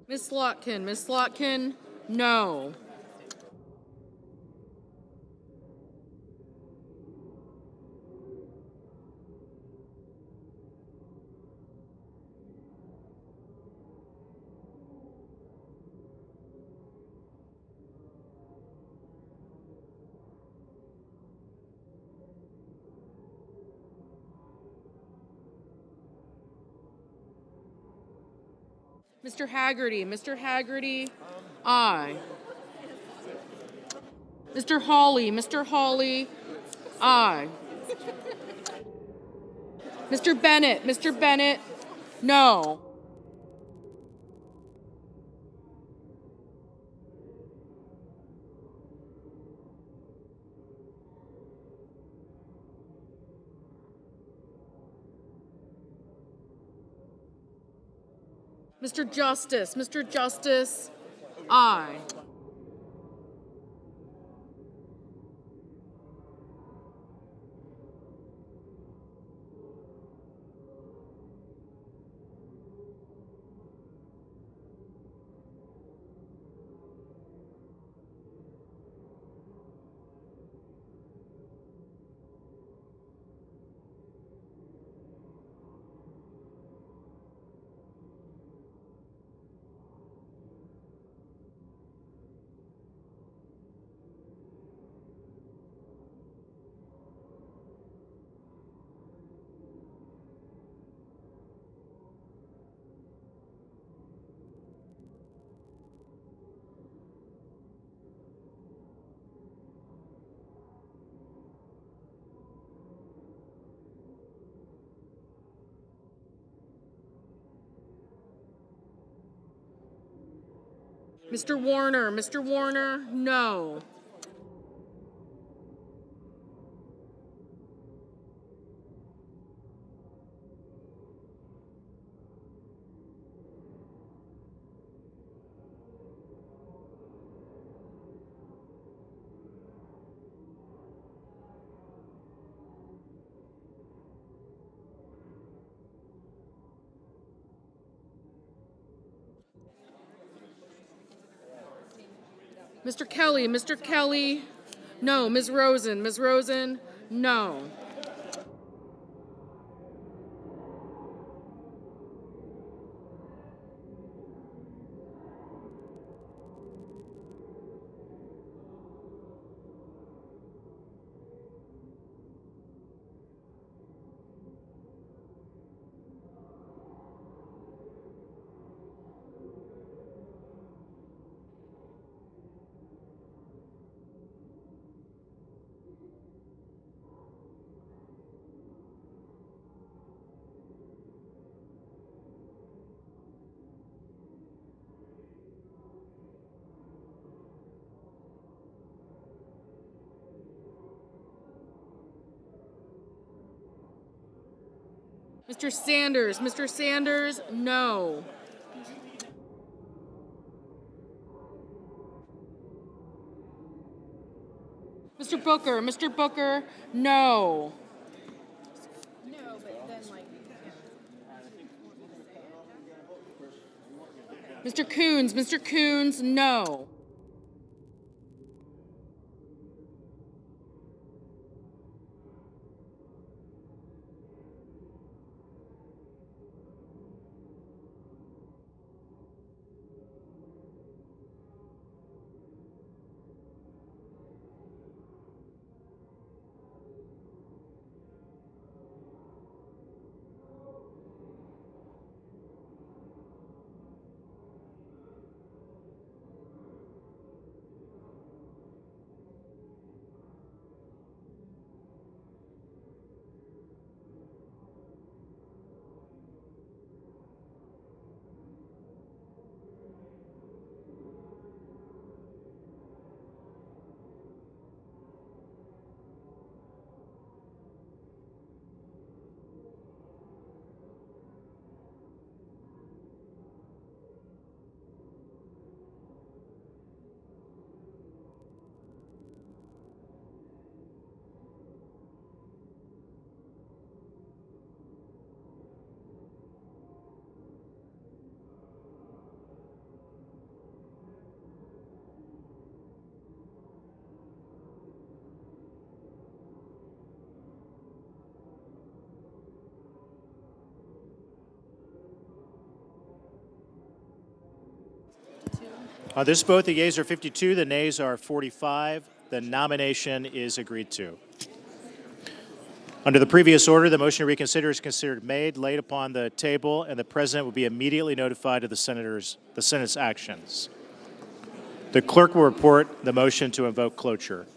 Ms. Slotkin, no. Mr. Haggerty, aye. Mr. Hawley, aye. Mr. Bennett, no. Mr. Justice, aye. Mr. Warner, no. Mr. Kelly, no. Ms. Rosen, no. Mr. Sanders, no. Mr. Booker, no. No, but then like. Mr. Coons, no. On this vote, the yeas are 52, the nays are 45. The nomination is agreed to. Under the previous order, the motion to reconsider is considered made, laid upon the table, and the President will be immediately notified of the Senate's actions. The clerk will report the motion to invoke cloture.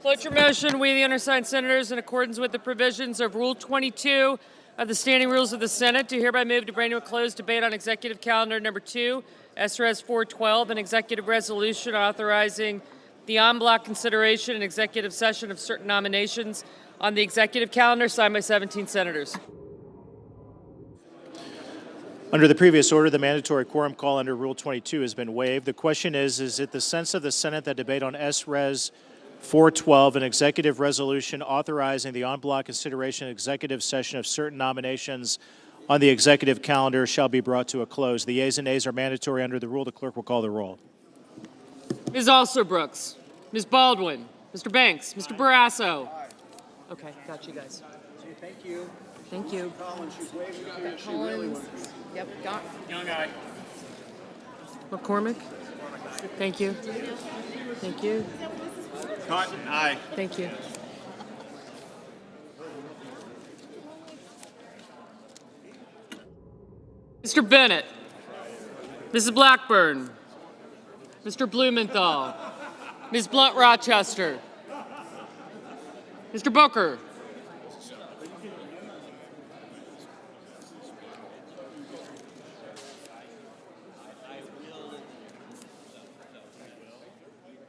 Cloture motion, we the undersigned senators, in accordance with the provisions of Rule 22 of the Standing Rules of the Senate, do hereby move to bring to a close debate on Executive Calendar Number 2, SRES 412, an executive resolution authorizing the en bloc consideration and executive session of certain nominations on the executive calendar, signed by 17 senators. Under the previous order, the mandatory quorum call under Rule 22 has been waived. The question is it the sense of the Senate that debate on SRES 412, an executive resolution authorizing the en bloc consideration and executive session of certain nominations on the executive calendar shall be brought to a close. The yeas and nays are mandatory under the rule. The clerk will call the roll. Ms. Alsobrooks, Ms. Baldwin, Mr. Banks, Mr. Barrasso. Okay, got you guys. Thank you. Thank you. Collins, she's waving at you. She really wants to. Yep, got. Young guy. McCormick. Thank you. Thank you. Cotton, aye. Thank you. Mr. Bennett, Mrs. Blackburn, Mr. Blumenthal, Ms. Blunt Rochester, Mr. Booker.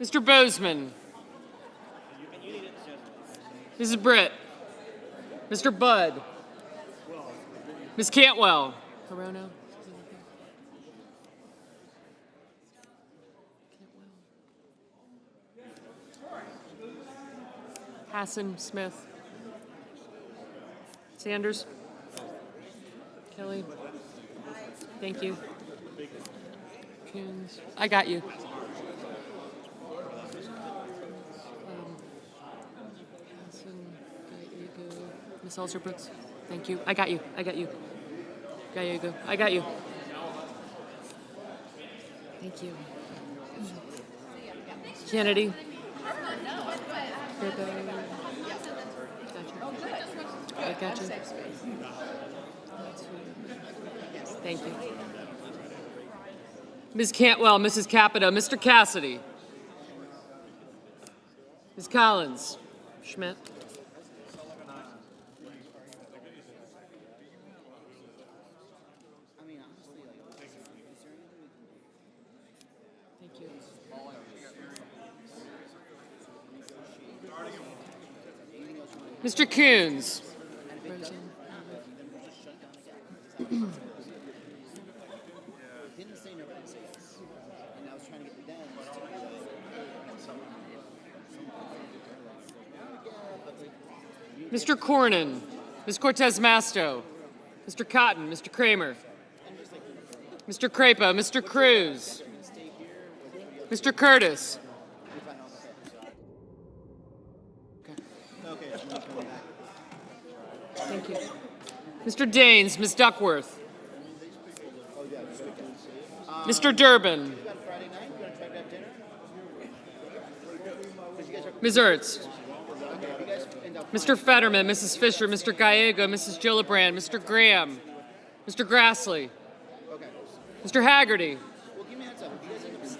Mr. Bozeman. Mrs. Britt. Mr. Budd. Ms. Cantwell. Corono. Hassan, Smith. Sanders. Kelly. Thank you. Coons. I got you. Ms. Alter-Brooks, thank you. I got you. I got you. Gallego, I got you. Thank you. Kennedy. I got you. Thank you. Ms. Cantwell, Mrs. Capito, Mr. Cassidy. Ms. Collins. Schmidt. Mr. Coons. Mr. Cornyn. Ms. Cortez Masto. Mr. Cotton. Mr. Kramer. Mr. Crapo. Mr. Cruz. Mr. Curtis. Thank you. Mr. Daines, Ms. Duckworth. Mr. Durbin. Ms. Ernst. Mr. Fetterman, Mrs. Fisher, Mr. Gallego, Mrs. Gillibrand, Mr. Graham, Mr. Grassley, Mr. Haggerty,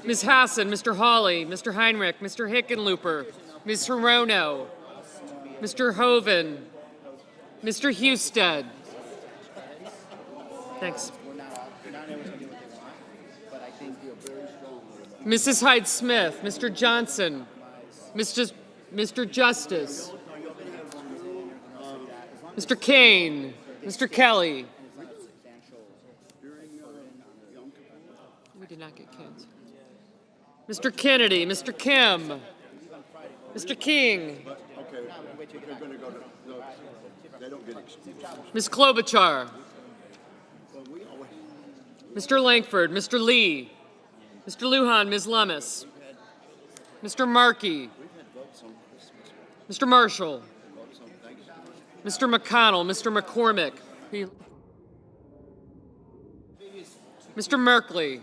Ms. Hassan, Mr. Hawley, Mr. Heinrich, Mr. Hickenlooper, Ms. Hirono, Mr. Hoven, Mr. Husted. Thanks. Mrs. Hyde-Smith, Mr. Johnson, Mr. Justice, Mr. Kane, Mr. Kelly. We did not get Kins. Mr. Kennedy, Mr. Kim, Mr. King, Ms. Klobuchar, Mr. Langford, Mr. Lee, Mr. Lujan, Ms. Lummis, Mr. Markey, Mr. Marshall, Mr. McConnell, Mr. McCormick, Mr. Merkley,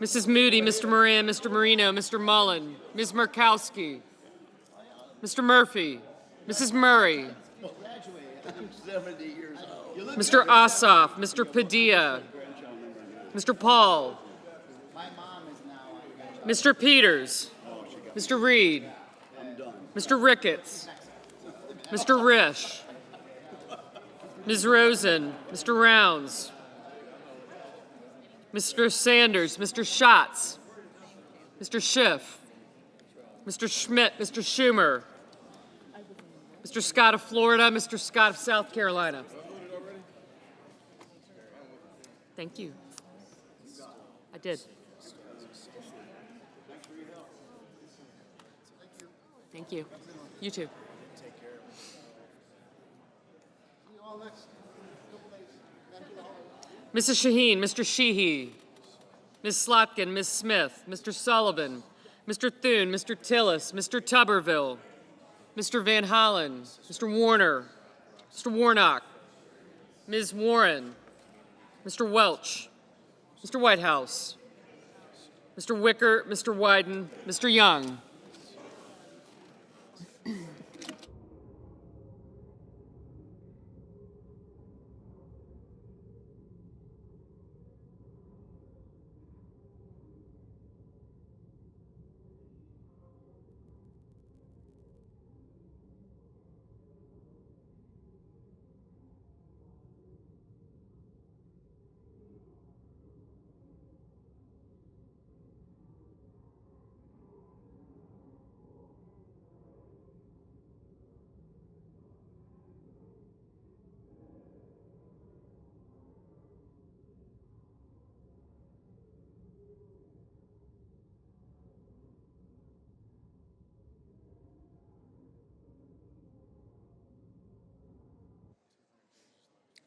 Mrs. Moody, Mr. Moran, Mr. Marino, Mr. Mullen, Ms. Murkowski, Mr. Murphy, Mrs. Murray, Mr. Ossoff, Mr. Padilla, Mr. Paul, Mr. Peters, Mr. Reed, Mr. Ricketts, Mr. Risch, Ms. Rosen, Mr. Rounds, Mr. Sanders, Mr. Schatz, Mr. Schiff, Mr. Schmidt, Mr. Schumer, Mr. Scott of Florida, Mr. Scott of South Carolina. Thank you. I did. Thank you. You too. Mrs. Shaheen, Mr. Sheehy, Ms. Slotkin, Ms. Smith, Mr. Sullivan, Mr. Thune, Mr. Tillis, Mr. Tuberville, Mr. Van Hollen, Mr. Warner, Mr. Warnock, Ms. Warren, Mr. Welch, Mr. Whitehouse, Mr. Wicker, Mr. Wyden, Mr. Young.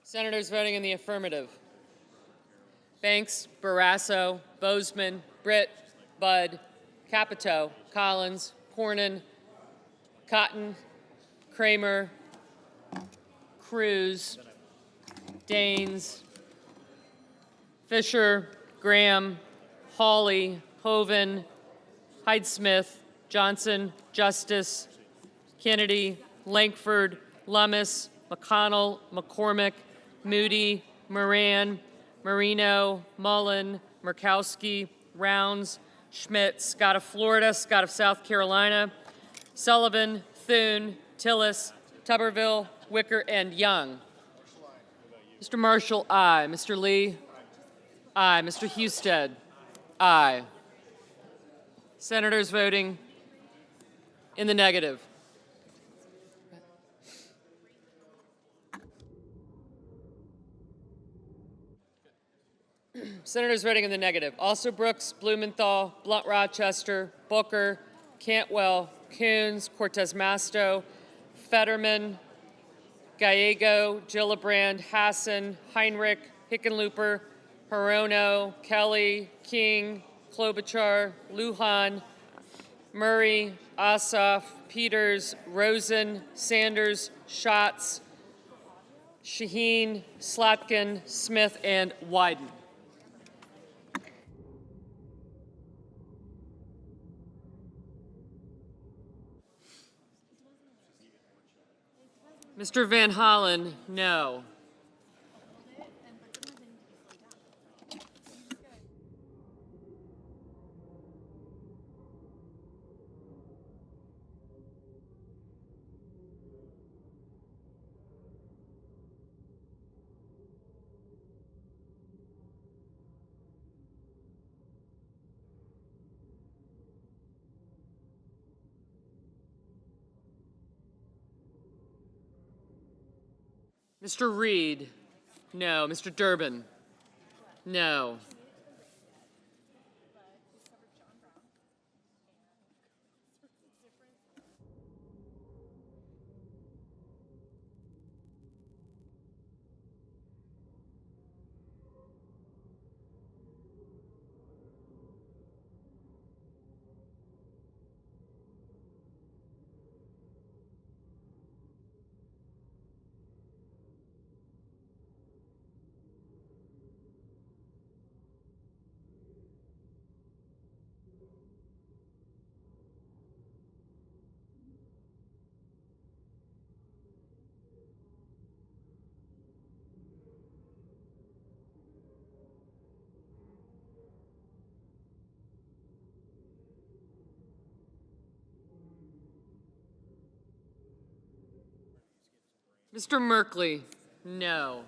Senators voting in the affirmative: Banks, Barrasso, Bozeman, Britt, Budd, Capito, Collins, Cornyn, Cotton, Kramer, Cruz, Daines, Fisher, Graham, Hawley, Hoven, Hyde-Smith, Johnson, Justice, Kennedy, Lankford, Lummis, McConnell, McCormick, Moody, Moran, Marino, Mullen, Murkowski, Rounds, Schmidt, Scott of Florida, Scott of South Carolina, Sullivan, Thune, Tillis, Tuberville, Wicker, and Young. Mr. Marshall, aye. Mr. Lee, aye. Mr. Husted, aye. Senators voting in the negative: Senators voting in the negative: also Brooks, Blumenthal, Blunt Rochester, Booker, Cantwell, Coons, Cortez Masto, Fetterman, Gallego, Gillibrand, Hassan, Heinrich, Hickenlooper, Hirono, Kelly, King, Klobuchar, Lujan, Murray, Ossoff, Peters, Rosen, Sanders, Schatz, Shaheen, Slotkin, Smith, and Wyden. Mr. Van Hollen, no. Mr. Reed, no. Mr. Durbin, no. Mr. Merkley, no.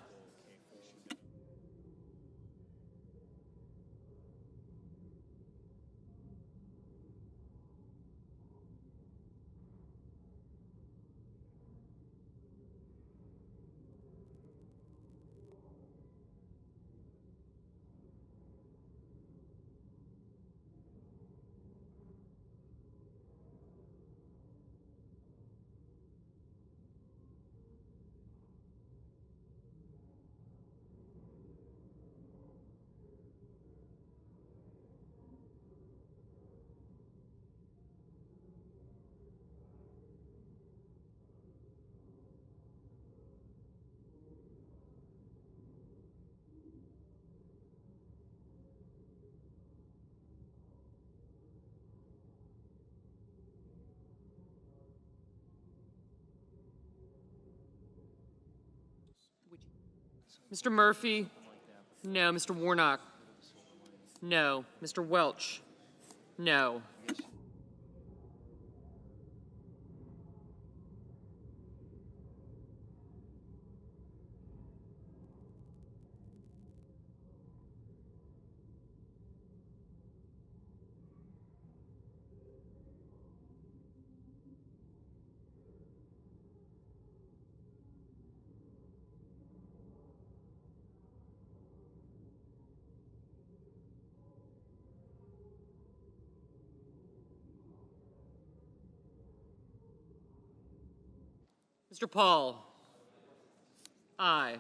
Mr. Murphy, no. Mr. Warnock, no. Mr. Welch, no. Mr. Paul, aye.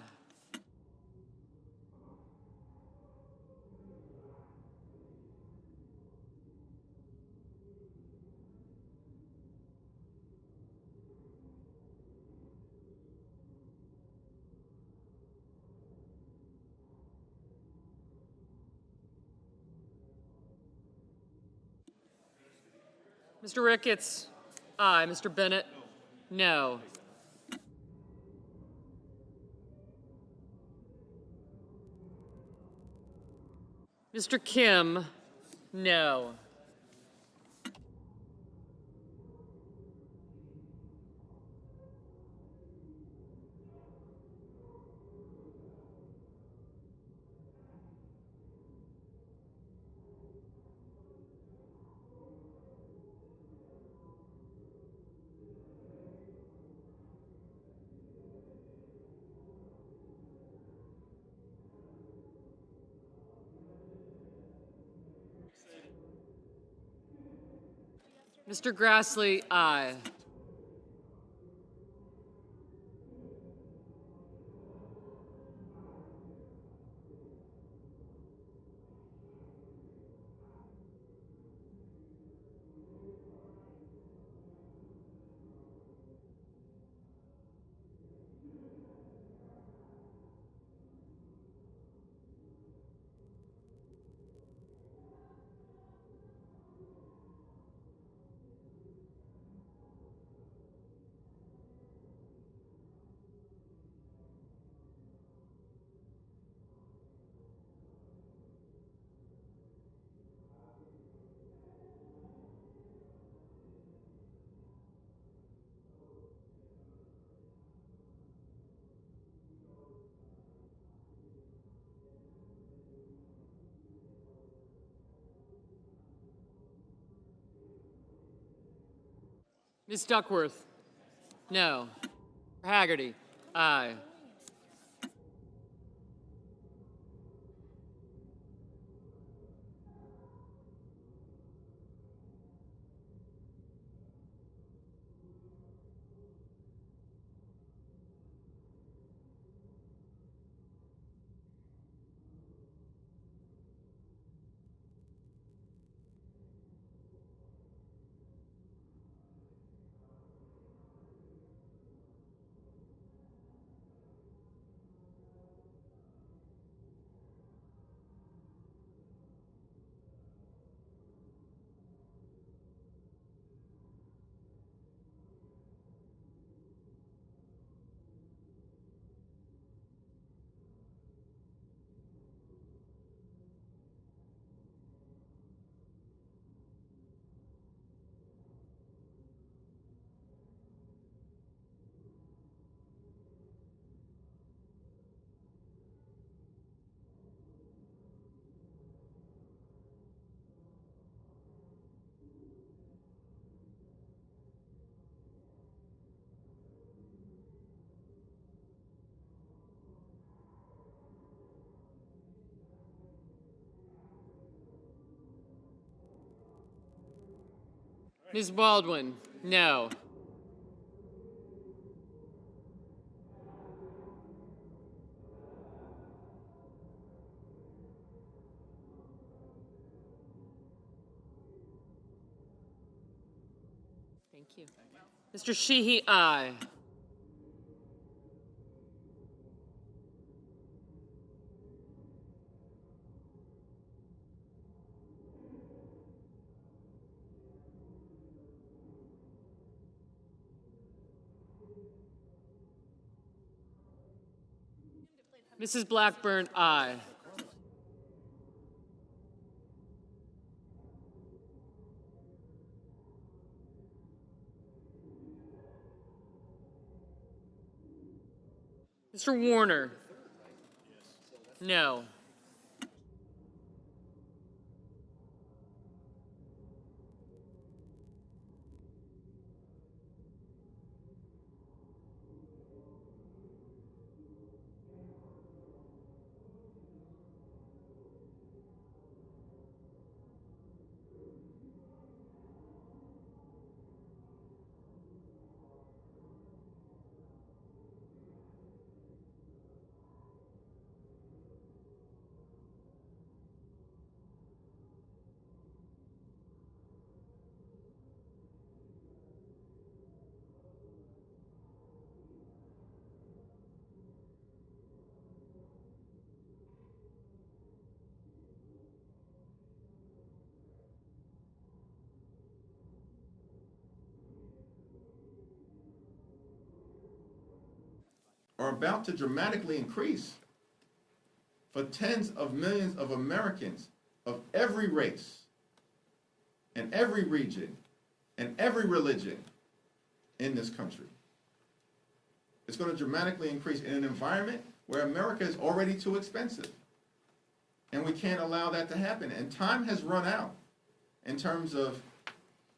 Mr. Ricketts? Aye. Mr. Bennett? No. Mr. Kim? No. Mr. Grassley? Aye. Ms. Duckworth? No. Haggerty? Aye. Ms. Baldwin? No. Thank you. Mr. Sheehy? Aye. Mrs. Blackburn? Aye. Mr. Warner? No. are about to dramatically increase for tens of millions of Americans of every race and every region and every religion in this country. It's going to dramatically increase in an environment where America is already too expensive. And we can't allow that to happen. And time has run out in terms of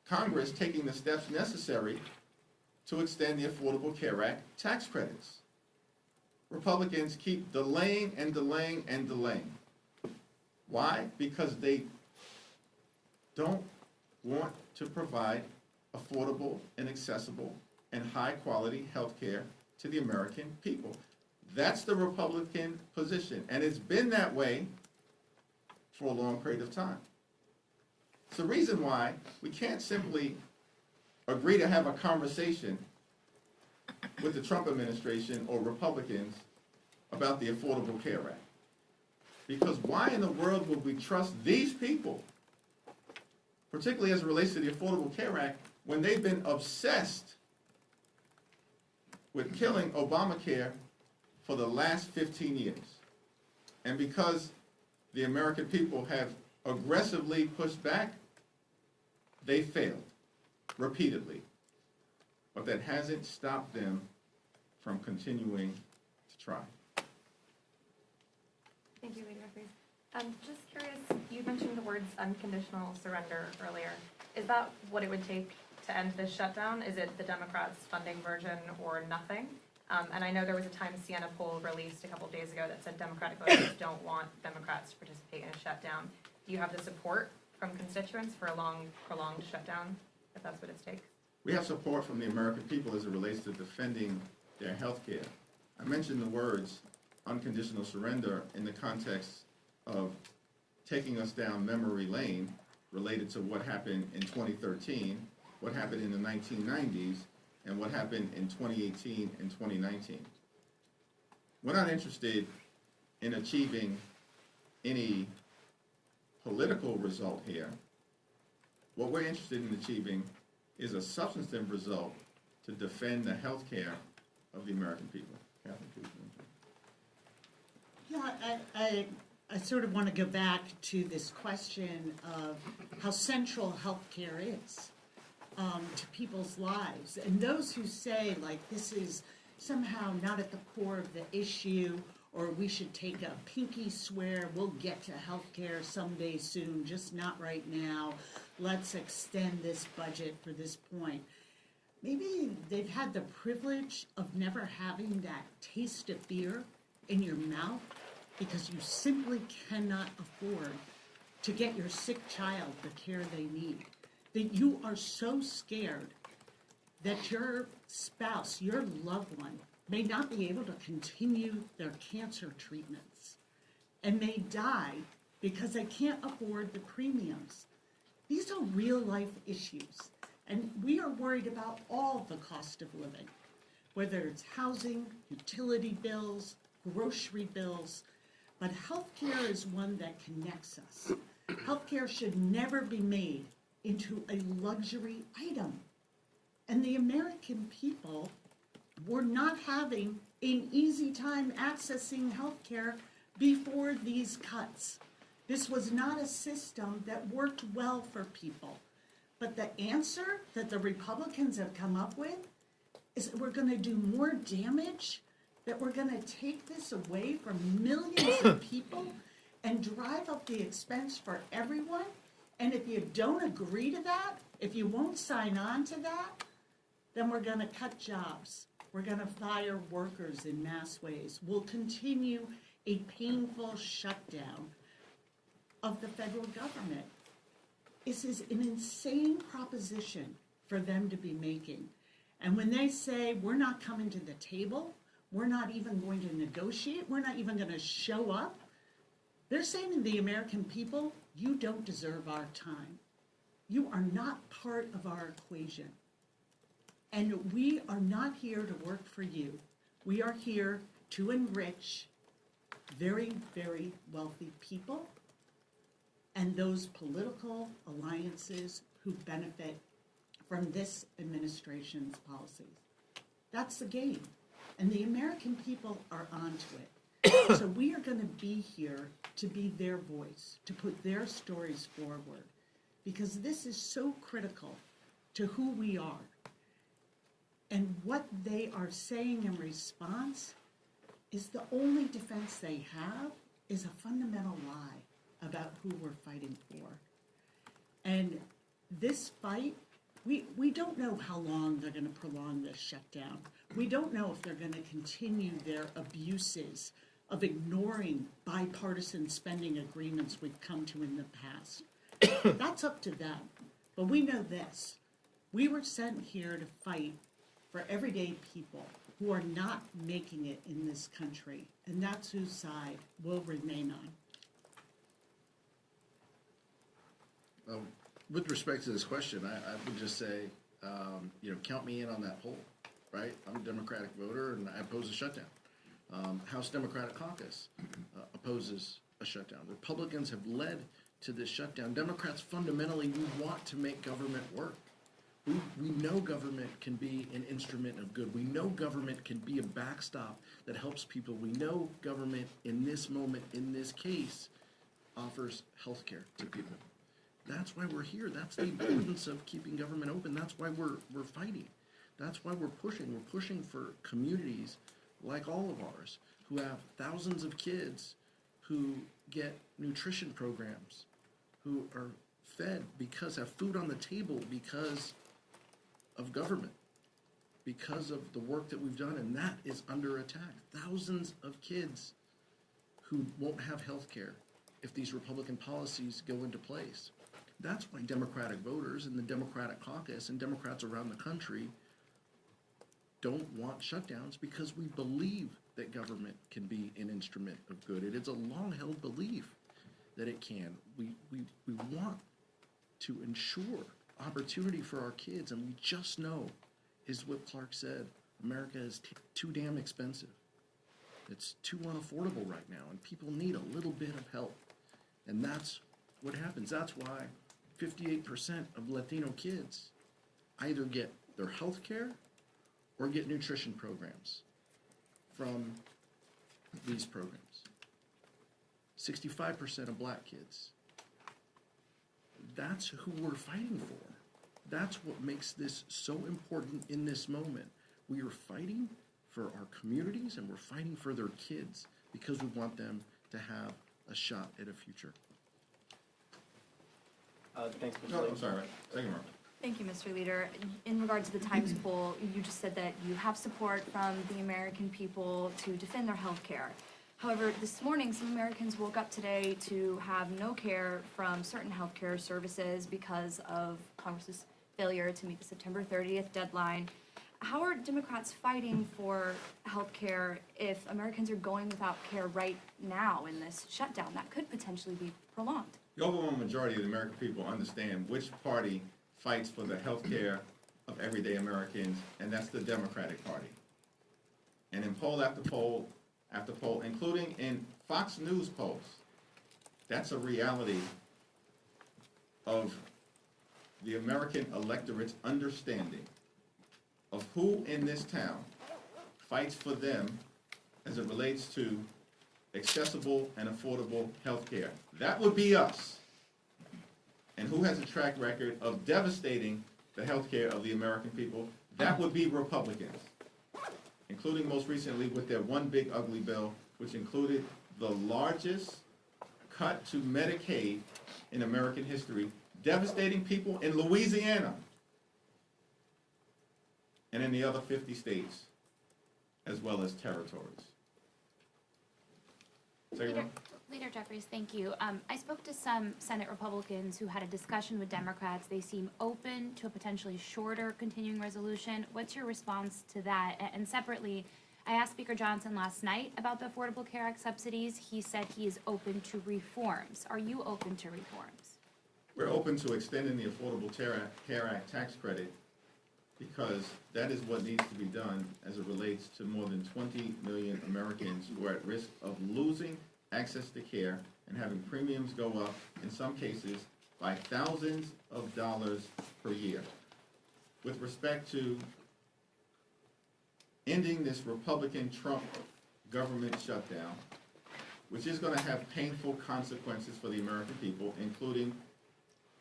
Congress taking the steps necessary to extend the Affordable Care Act tax credits. Republicans keep delaying and delaying and delaying. Why? Because they don't want to provide affordable and accessible and high-quality health care to the American people. That's the Republican position, and it's been that way for a long period of time. It's the reason why we can't simply agree to have a conversation with the Trump administration or Republicans about the Affordable Care Act. Because why in the world would we trust these people, particularly as it relates to the Affordable Care Act, when they've been obsessed with killing Obamacare for the last 15 years? And because the American people have aggressively pushed back, they failed repeatedly. But that hasn't stopped them from continuing to try. Thank you, Leader Jeffries. Just curious, you mentioned the words unconditional surrender earlier. Is that what it would take to end this shutdown? Is it the Democrats' funding version or nothing? And I know there was a Times Siena poll released a couple of days ago that said Democratic voters don't want Democrats to participate in a shutdown. Do you have the support from constituents for a long, prolonged shutdown, if that's what it takes? We have support from the American people as it relates to defending their health care. I mentioned the words unconditional surrender in the context of taking us down memory lane related to what happened in 2013, what happened in the 1990s, and what happened in 2018 and 2019. We're not interested in achieving any political result here. What we're interested in achieving is a substantive result to defend the health care of the American people. Catherine, please. Yeah, I sort of want to go back to this question of how central health care is to people's lives. And those who say, like, this is somehow not at the core of the issue, or we should take a pinky swear, we'll get to health care someday soon, just not right now. Let's extend this budget for this point. Maybe they've had the privilege of never having that taste of fear in your mouth because you simply cannot afford to get your sick child the care they need. That you are so scared that your spouse, your loved one, may not be able to continue their cancer treatments and may die because they can't afford the premiums. These are real life issues, and we are worried about all the cost of living, whether it's housing, utility bills, grocery bills, but healthcare is one that connects us. Healthcare should never be made into a luxury item. And the American people were not having an easy time accessing healthcare before these cuts. This was not a system that worked well for people. But the answer that the Republicans have come up with is that we're going to do more damage, that we're going to take this away from millions of people and drive up the expense for everyone. And if you don't agree to that, if you won't sign on to that, then we're going to cut jobs. We're going to fire workers in mass ways. We'll continue a painful shutdown of the federal government. This is an insane proposition for them to be making. And when they say, we're not coming to the table, we're not even going to negotiate, we're not even going to show up, they're saying to the American people, you don't deserve our time. You are not part of our equation. And we are not here to work for you. We are here to enrich very, very wealthy people and those political alliances who benefit from this administration's policies. That's the game. And the American people are onto it. So we are going to be here to be their voice, to put their stories forward, because this is so critical to who we are. And what they are saying in response is the only defense they have is a fundamental lie about who we're fighting for. And this fight, we don't know how long they're going to prolong this shutdown. We don't know if they're going to continue their abuses of ignoring bipartisan spending agreements we've come to in the past. That's up to them. But we know this. We were sent here to fight for everyday people who are not making it in this country, and that's whose side we'll remain on. With respect to this question, I would just say, count me in on that poll, right? I'm a Democratic voter, and I oppose a shutdown. House Democratic Caucus opposes a shutdown. Republicans have led to this shutdown. Democrats fundamentally, we want to make government work. We know government can be an instrument of good. We know government can be a backstop that helps people. We know government in this moment, in this case, offers health care to people. That's why we're here. That's the importance of keeping government open. That's why we're fighting. That's why we're pushing. We're pushing for communities like all of ours who have thousands of kids who get nutrition programs, who are fed have food on the table because of government, because of the work that we've done, and that is under attack. Thousands of kids who won't have health care if these Republican policies go into place. That's why Democratic voters and the Democratic caucus and Democrats around the country don't want shutdowns, because we believe that government can be an instrument of good. It is a long-held belief that it can. We want to ensure opportunity for our kids, and we just know, is what Clark said, America is too damn expensive. It's too unaffordable right now, and people need a little bit of help. And that's what happens. That's why 58% of Latino kids either get their health care or get nutrition programs from these programs. 65% of black kids. That's who we're fighting for. That's what makes this so important in this moment. We are fighting for our communities, and we're fighting for their kids because we want them to have a shot at a future. Thanks, Mr. No, Leader. I'm sorry. Second round. Thank you, Mr. Leader. In regards to the Times poll, you just said that you have support from the American people to defend their health care. However, this morning, some Americans woke up today to have no care from certain health care services because of Congress's failure to meet the September 30th deadline. How are Democrats fighting for health care if Americans are going without care right now in this shutdown that could potentially be prolonged? The overwhelming majority of the American people understand which party fights for the health care of everyday Americans, and that's the Democratic Party. And in poll after poll after poll, including in Fox News polls, that's a reality of the American electorate's understanding of who in this town fights for them as it relates to accessible and affordable health care. That would be us. And who has a track record of devastating the health care of the American people? That would be Republicans, including most recently with their one big ugly bill, which included the largest cut to Medicaid in American history, devastating people in Louisiana and in the other 50 states, as well as territories. Leader Jeffries, thank you. I spoke to some Senate Republicans who had a discussion with Democrats. They seem open to a potentially shorter continuing resolution. What's your response to that? And separately, I asked Speaker Johnson last night about the Affordable Care Act subsidies. He said he is open to reforms. Are you open to reforms? We're open to extending the Affordable Care Act tax credit because that is what needs to be done as it relates to more than 20 million Americans who are at risk of losing access to care and having premiums go up, in some cases, by thousands of dollars per year. With respect to ending this Republican Trump government shutdown, which is going to have painful consequences for the American people, including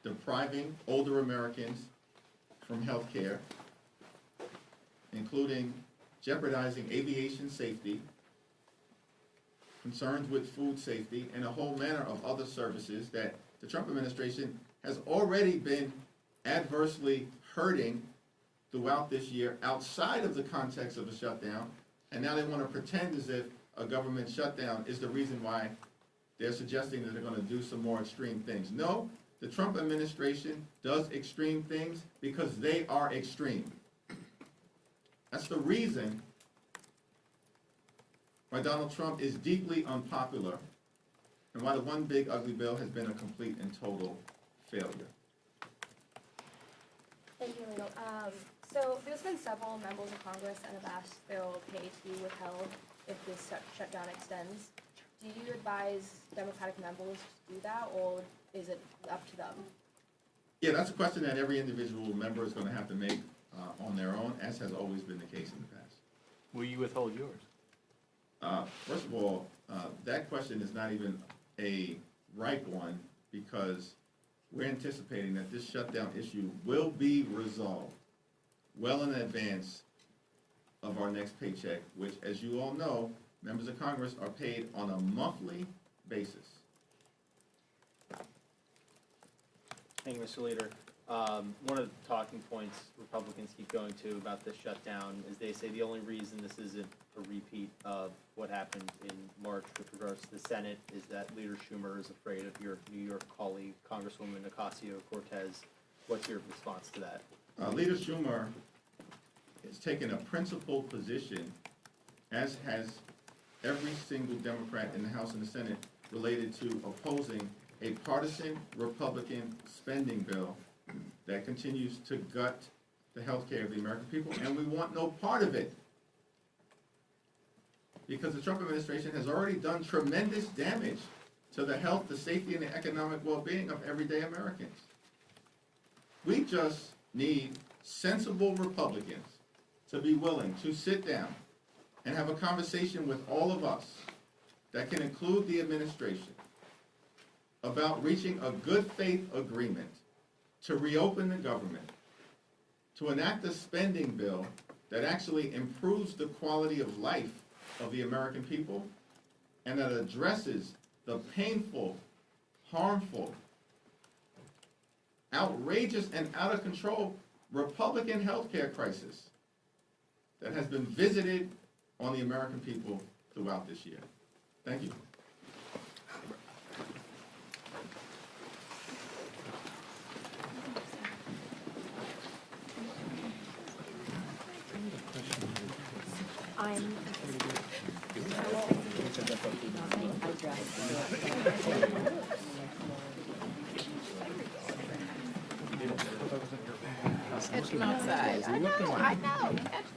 depriving older Americans from health care, including jeopardizing aviation safety, concerns with food safety, and a whole manner of other services that the Trump administration has already been adversely hurting throughout this year outside of the context of a shutdown, and now they want to pretend as if a government shutdown is the reason why they're suggesting that they're going to do some more extreme things. No, the Trump administration does extreme things because they are extreme. That's the reason why Donald Trump is deeply unpopular and why the one big ugly bill has been a complete and total failure. Thank you, Lino. So there's been several members of Congress that have asked their pay to be withheld if this shutdown extends. Do you advise Democratic members to do that, or is it up to them? Yeah, that's a question that every individual member is going to have to make on their own, as has always been the case in the past. Will you withhold yours? First of all, that question is not even a ripe one because we're anticipating that this shutdown issue will be resolved well in advance of our next paycheck, which, as you all know, members of Congress are paid on a monthly basis. Thank you, Mr. Leader. One of the talking points Republicans keep going to about this shutdown is they say the only reason this isn't a repeat of what happened in March with regards to the Senate is that Leader Schumer is afraid of your New York colleague, Congresswoman Ocasio-Cortez. What's your response to that? Leader Schumer has taken a principled position, as has every single Democrat in the House and the Senate, related to opposing a partisan Republican spending bill that continues to gut the health care of the American people, and we want no part of it. Because the Trump administration has already done tremendous damage to the health, the safety, and the economic well-being of everyday Americans. We just need sensible Republicans to be willing to sit down and have a conversation with all of us that can include the administration about reaching a good faith agreement to reopen the government, to enact a spending bill that actually improves the quality of life of the American people and that addresses the painful, harmful, outrageous, and out of control Republican health care crisis that has been visited on the American people throughout this year. Thank you. Catch him outside. I know. Catch him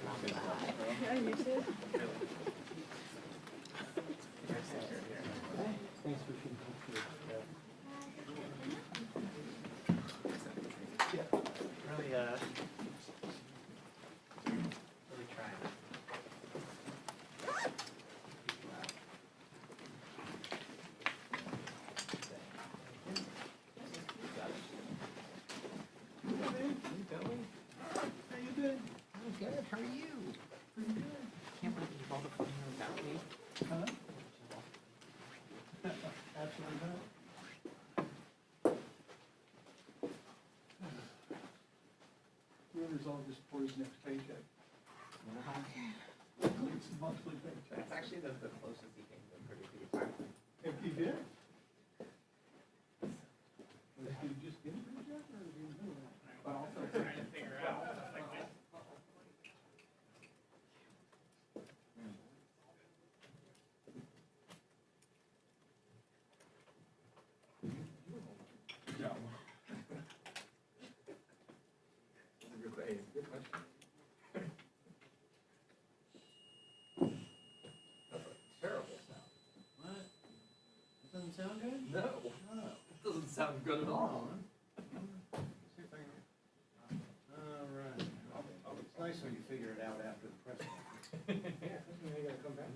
outside. Yeah, you too. Thanks for being here. Really trying. How you doing? I'm good. How are you? I'm good. Can't believe all the fun about me. Huh? Absolutely not. Whoever's all just for his next paycheck. It's a monthly paycheck. That's actually the closest he came to a pretty good time. If you did? Did you just get a paycheck or did you do it? But also trying to figure out like this. No. Good question. That's a terrible sound. What? That doesn't sound good? No. It doesn't sound good at all. See if I can. All right. It's nice when you figure it out after the press conference.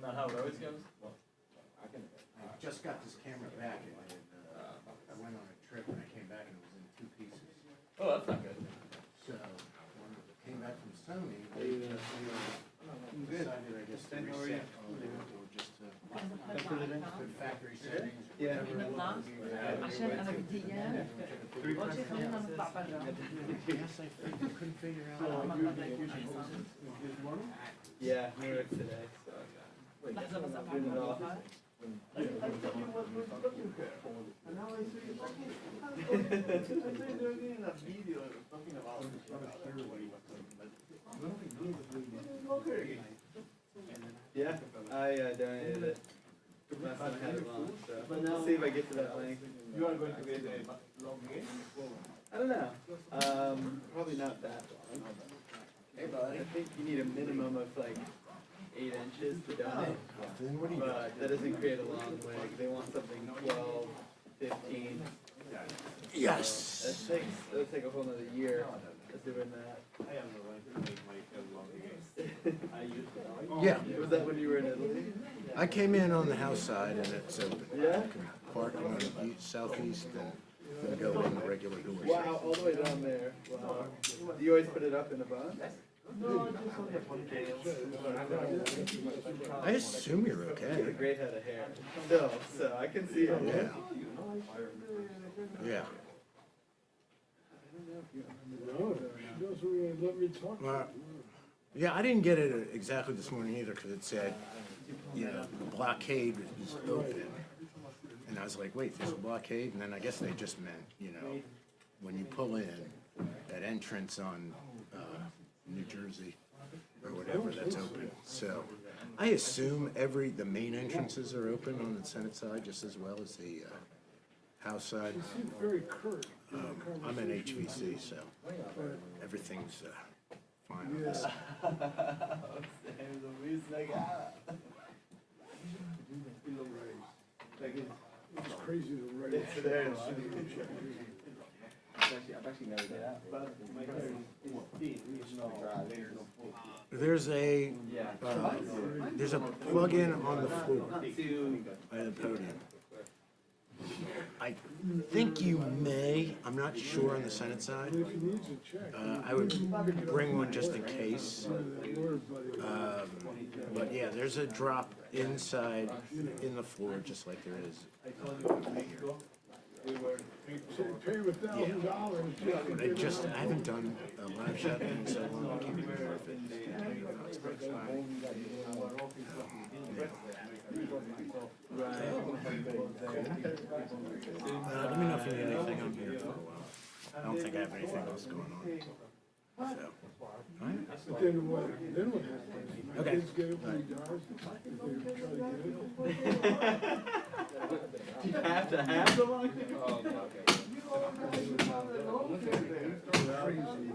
Not how it always goes? I just got this camera back and I went on a trip and I came back and it was in 2 pieces. Oh, that's not good. So when I came back from Sony, they decided I guess to reset or just to put factory settings. Yeah. Yes, I couldn't figure out. Yeah, New York today, so. Wait, doing it all. Yeah, I donated it. Last time I had it on, so let's see if I get to that link. You are going to get a long game? I don't know. Probably not that long. I think you need a minimum of like 8 inches to donate. But that doesn't create a long leg. They want something 12, 15. Yes. That'll take a whole nother year of doing that. Yeah. Was that when you were in Italy? I came in on the house side and it's open. Yeah? You can park on the southeast and go in the regular doors. Wow, all the way down there. Wow. Do you always put it up in a bun? I assume you're You have a okay. great head of hair. Still, so I can see it. Yeah. Yeah. Well, yeah, I didn't get it exactly this morning either because it said, you know, the blockade is open. And I was like, wait, there's a blockade? And then I guess they just meant, you know, when you pull in, that entrance on New Jersey or whatever, that's open. So I assume the main entrances are open on the Senate side just as well as the House side. I'm in HVC, so everything's fine on this side. It's crazy to write. It's there. I've actually never done that. But my There's a plug-in on the floor by the podium. I think you may, I'm not sure on the Senate side. I would bring one just in case. But yeah, there's a drop inside in the floor just like there is over here. Pay with $1,000. I haven't done a live shot in so long. I can't remember if it's let me know if you need anything. I'm here for a while. I don't think I have anything else going on. So, all right. But then what happens? Okay. Kids get it when he dies, they try to get it. You have to have the long thing? Crazy.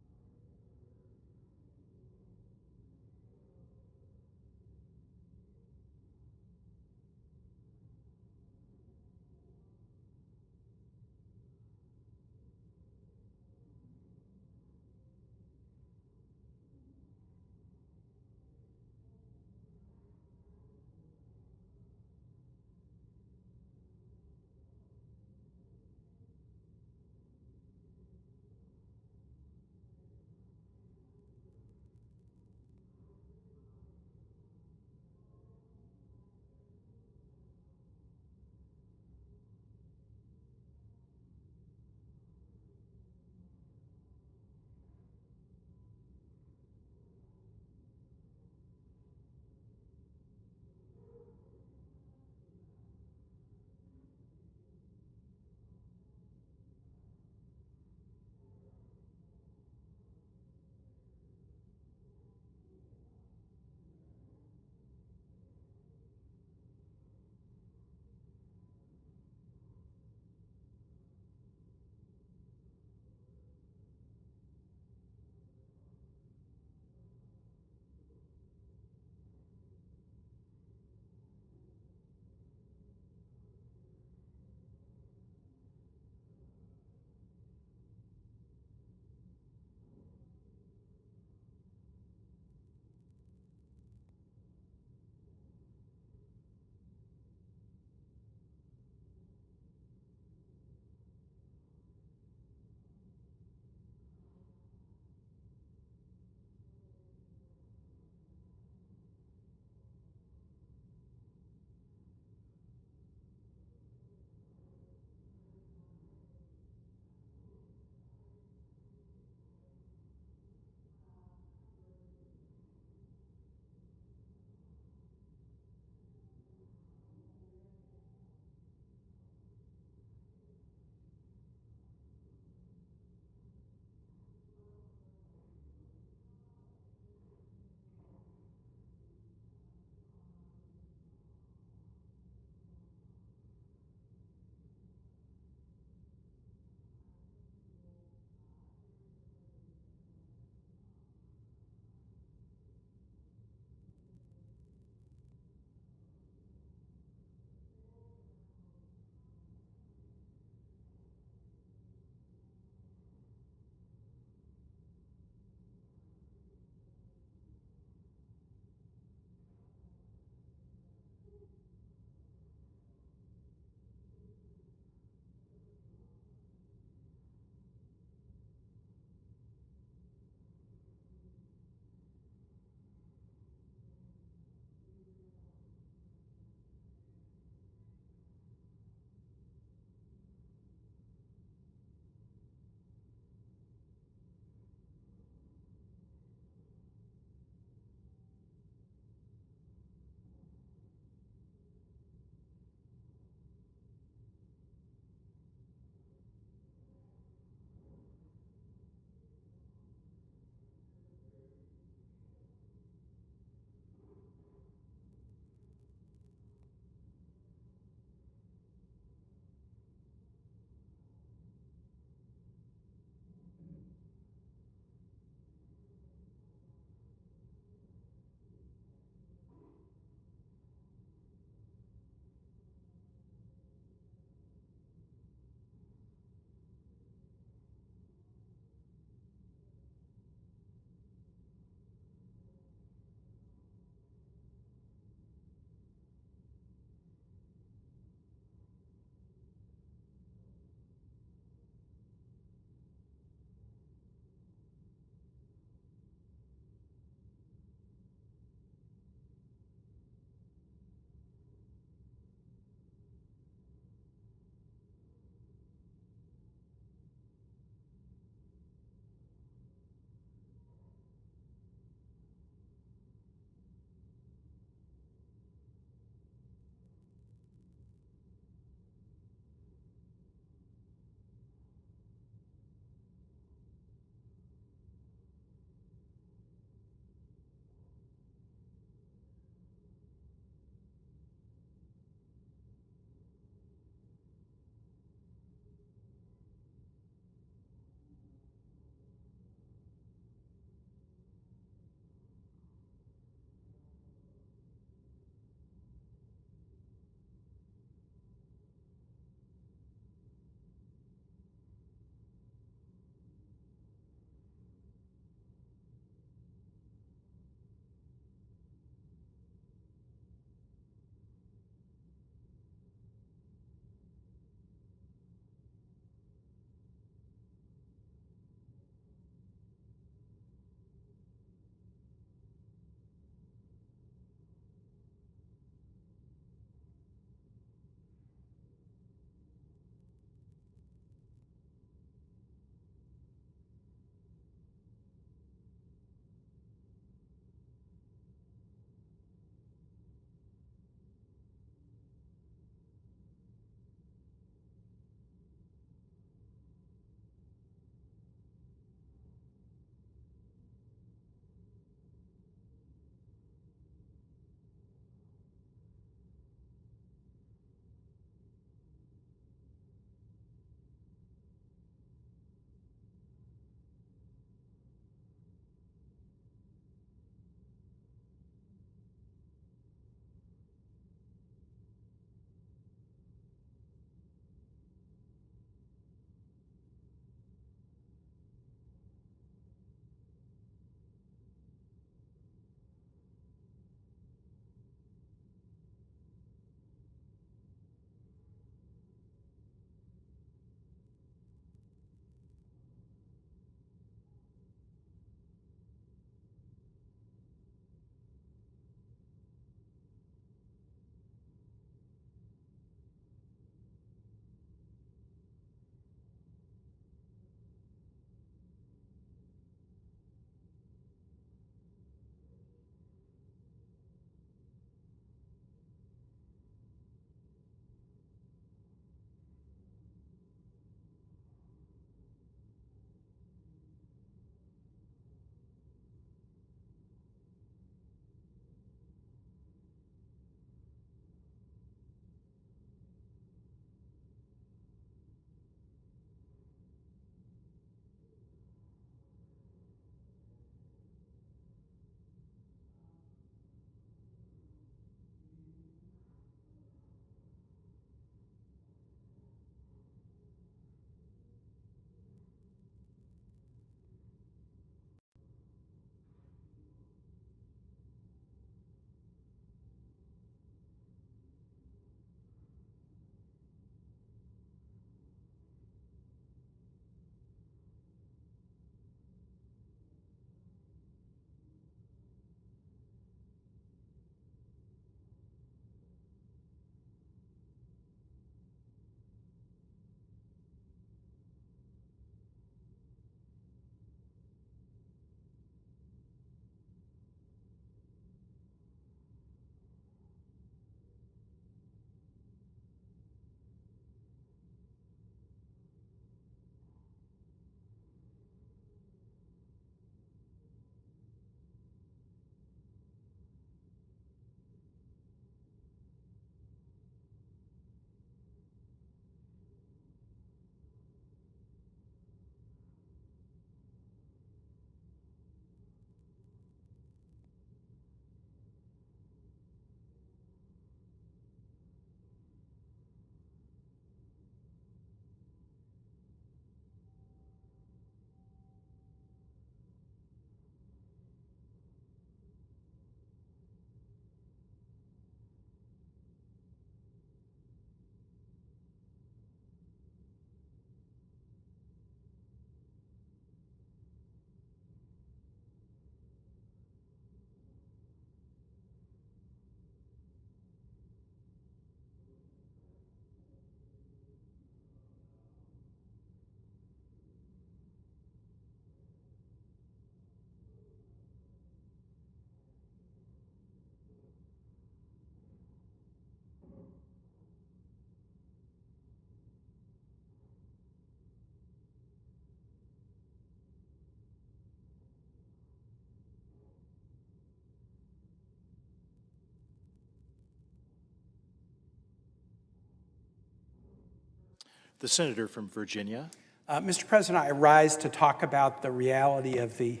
The senator from Virginia. Mr. President, I rise to talk about the reality of the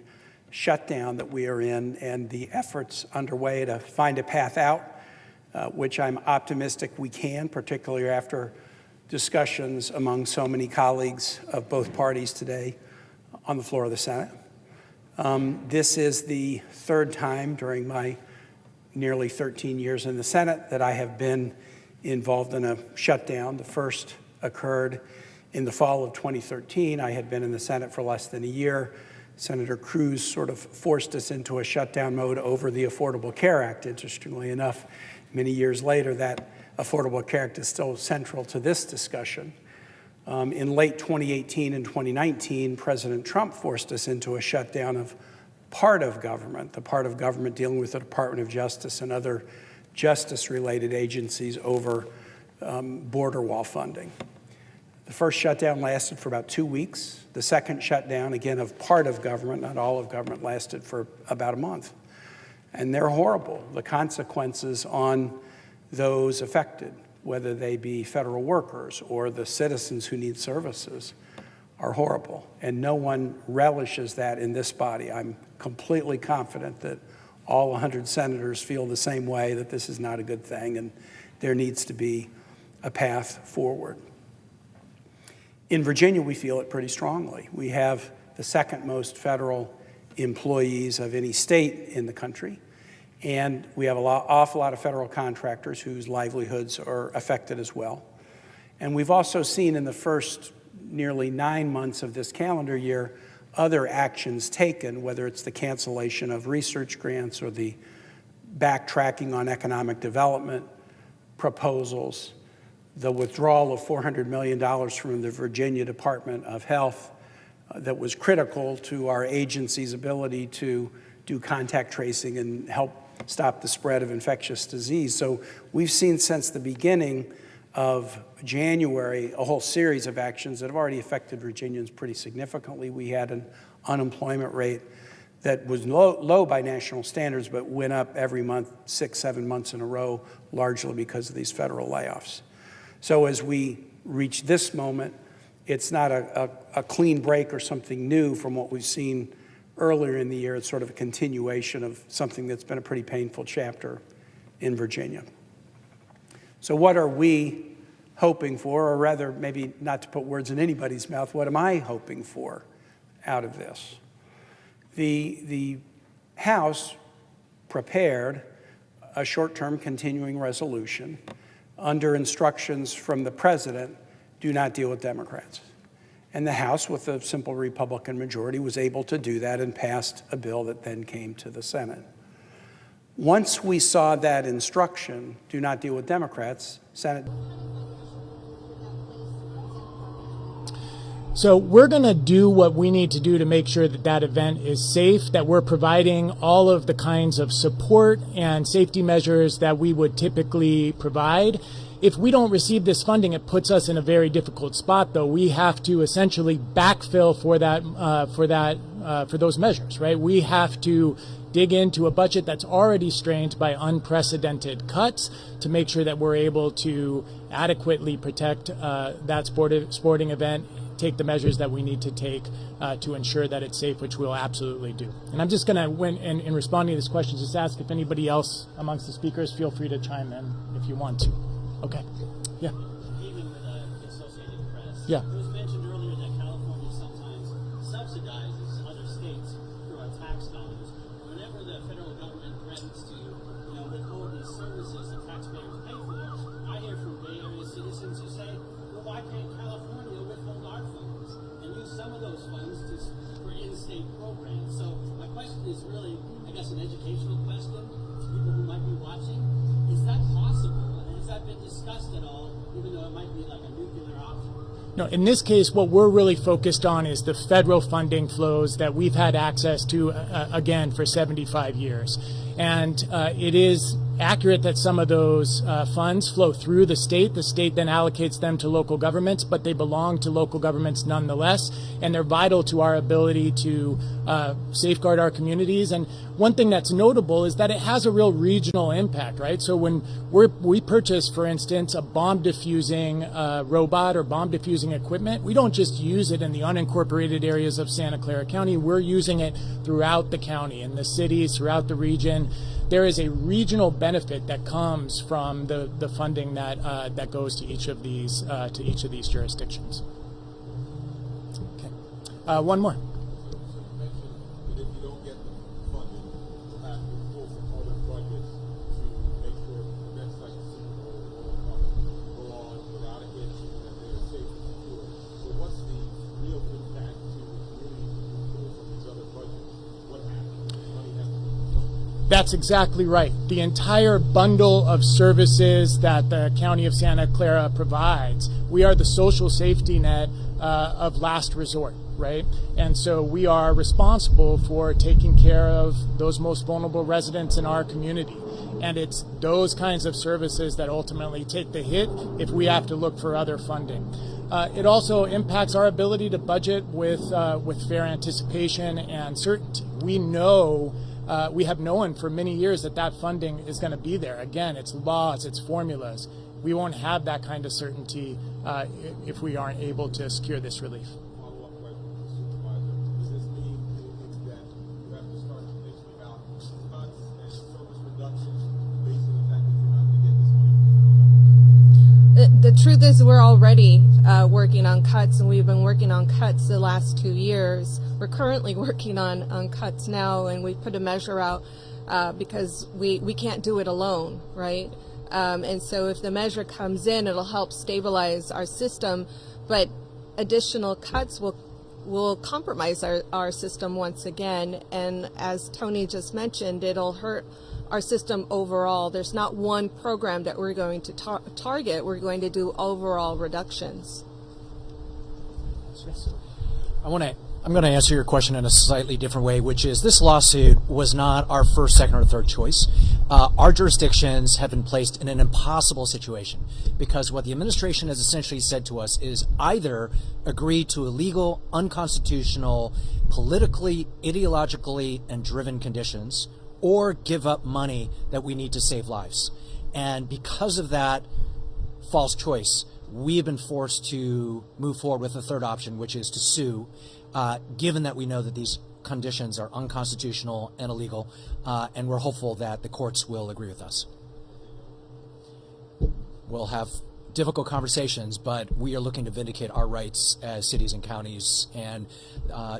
shutdown that we are in and the efforts underway to find a path out, which I'm optimistic we can, particularly after discussions among so many colleagues of both parties today on the floor of the Senate. This is the third time during my nearly 13 years in the Senate that I have been involved in a shutdown. The first occurred in the fall of 2013. I had been in the Senate for less than a year. Senator Cruz sort of forced us into a shutdown mode over the Affordable Care Act. Interestingly enough, many years later, that Affordable Care Act is still central to this discussion. In late 2018 and 2019, President Trump forced us into a shutdown of part of government, the part of government dealing with the Department of Justice and other justice-related agencies over border wall funding. The first shutdown lasted for about 2 weeks. The second shutdown, again, of part of government, not all of government, lasted for about a month. And they're horrible. The consequences on those affected, whether they be federal workers or the citizens who need services, are horrible. And no one relishes that in this body. I'm completely confident that all 100 senators feel the same way, that this is not a good thing and there needs to be a path forward. In Virginia, we feel it pretty strongly. We have the second most federal employees of any state in the country, and we have an awful lot of federal contractors whose livelihoods are affected as well. And we've also seen in the first nearly 9 months of this calendar year other actions taken, whether it's the cancellation of research grants or the backtracking on economic development proposals, the withdrawal of $400 million from the Virginia Department of Health that was critical to our agency's ability to do contact tracing and help stop the spread of infectious disease. So we've seen since the beginning of January a whole series of actions that have already affected Virginians pretty significantly. We had an unemployment rate that was low by national standards, but went up every month, 6-7 months in a row, largely because of these federal layoffs. So as we reach this moment, it's not a clean break or something new from what we've seen earlier in the year. It's sort of a continuation of something that's been a pretty painful chapter in Virginia. So what are we hoping for, or rather, maybe not to put words in anybody's mouth, what am I hoping for out of this? The House prepared a short-term continuing resolution under instructions from the President, do not deal with Democrats. And the House, with a simple Republican majority, was able to do that and passed a bill that then came to the Senate. Once we saw that instruction, do not deal with Democrats, Senate. So we're going to do what we need to do to make sure that that event is safe, that we're providing all of the kinds of support and safety measures that we would typically provide. If we don't receive this funding, it puts us in a very difficult spot, though. We have to essentially backfill for those measures, right? We have to dig into a budget that's already strained by unprecedented cuts to make sure that we're able to adequately protect that sporting event, take the measures that we need to take to ensure that it's safe, which we'll absolutely do. And I'm just going to, in responding to this question, just ask if anybody else amongst the speakers, feel free to chime in if you want to. Okay. Yeah. Even with the Associated Press. Yeah. It was mentioned earlier that California sometimes subsidizes other states through our tax dollars. Whenever the federal government threatens to, withhold these services that taxpayers pay for, I hear from Bay Area citizens who say, well, why can't California withhold our funds and use some of those funds for in-state programs? So my question is really, I guess, an educational question to people who might be watching. Is that possible? Has that been discussed at all, even though it might be like a nuclear option? No, in this case, what we're really focused on is the federal funding flows that we've had access to, again, for 75 years. And it is accurate that some of those funds flow through the state. The state then allocates them to local governments, but they belong to local governments nonetheless, and they're vital to our ability to safeguard our communities. And one thing that's notable is that it has a real regional impact, right? So when we purchase, for instance, a bomb diffusing robot or bomb diffusing equipment, we don't just use it in the unincorporated areas of Santa Clara County. We're using it throughout the county, in the cities, throughout the region. There is a regional benefit that comes from the funding that goes to each of these jurisdictions. Okay, one more. That's exactly right. The entire bundle of services that the County of Santa Clara provides, we are the social safety net of last resort, right? And so we are responsible for taking care of those most vulnerable residents in our community. And it's those kinds of services that ultimately take the hit if we have to look for other funding. It also impacts our ability to budget with fair anticipation and certainty. We know we have known for many years that funding is going to be there. Again, it's laws, it's formulas. We won't have that kind of certainty if we aren't able to secure this relief. The truth is we're already working on cuts, and we've been working on cuts the last 2 years. We're currently working on cuts now, and we put a measure out because we can't do it alone, right? And so if the measure comes in, it'll help stabilize our system, but additional cuts will compromise our system once again. And as Tony just mentioned, it'll hurt our system overall. There's not one program that we're going to target. We're going to do overall reductions. I'm going to answer your question in a slightly different way, which is this lawsuit was not our first, second, or third choice. Our jurisdictions have been placed in an impossible situation because what the administration has essentially said to us is either agree to illegal, unconstitutional, politically, ideologically, and driven conditions, or give up money that we need to save lives. And because of that false choice, we have been forced to move forward with a third option, which is to sue, given that we know that these conditions are unconstitutional and illegal, and we're hopeful that the courts will agree with us. We'll have difficult conversations, but we are looking to vindicate our rights as cities and counties and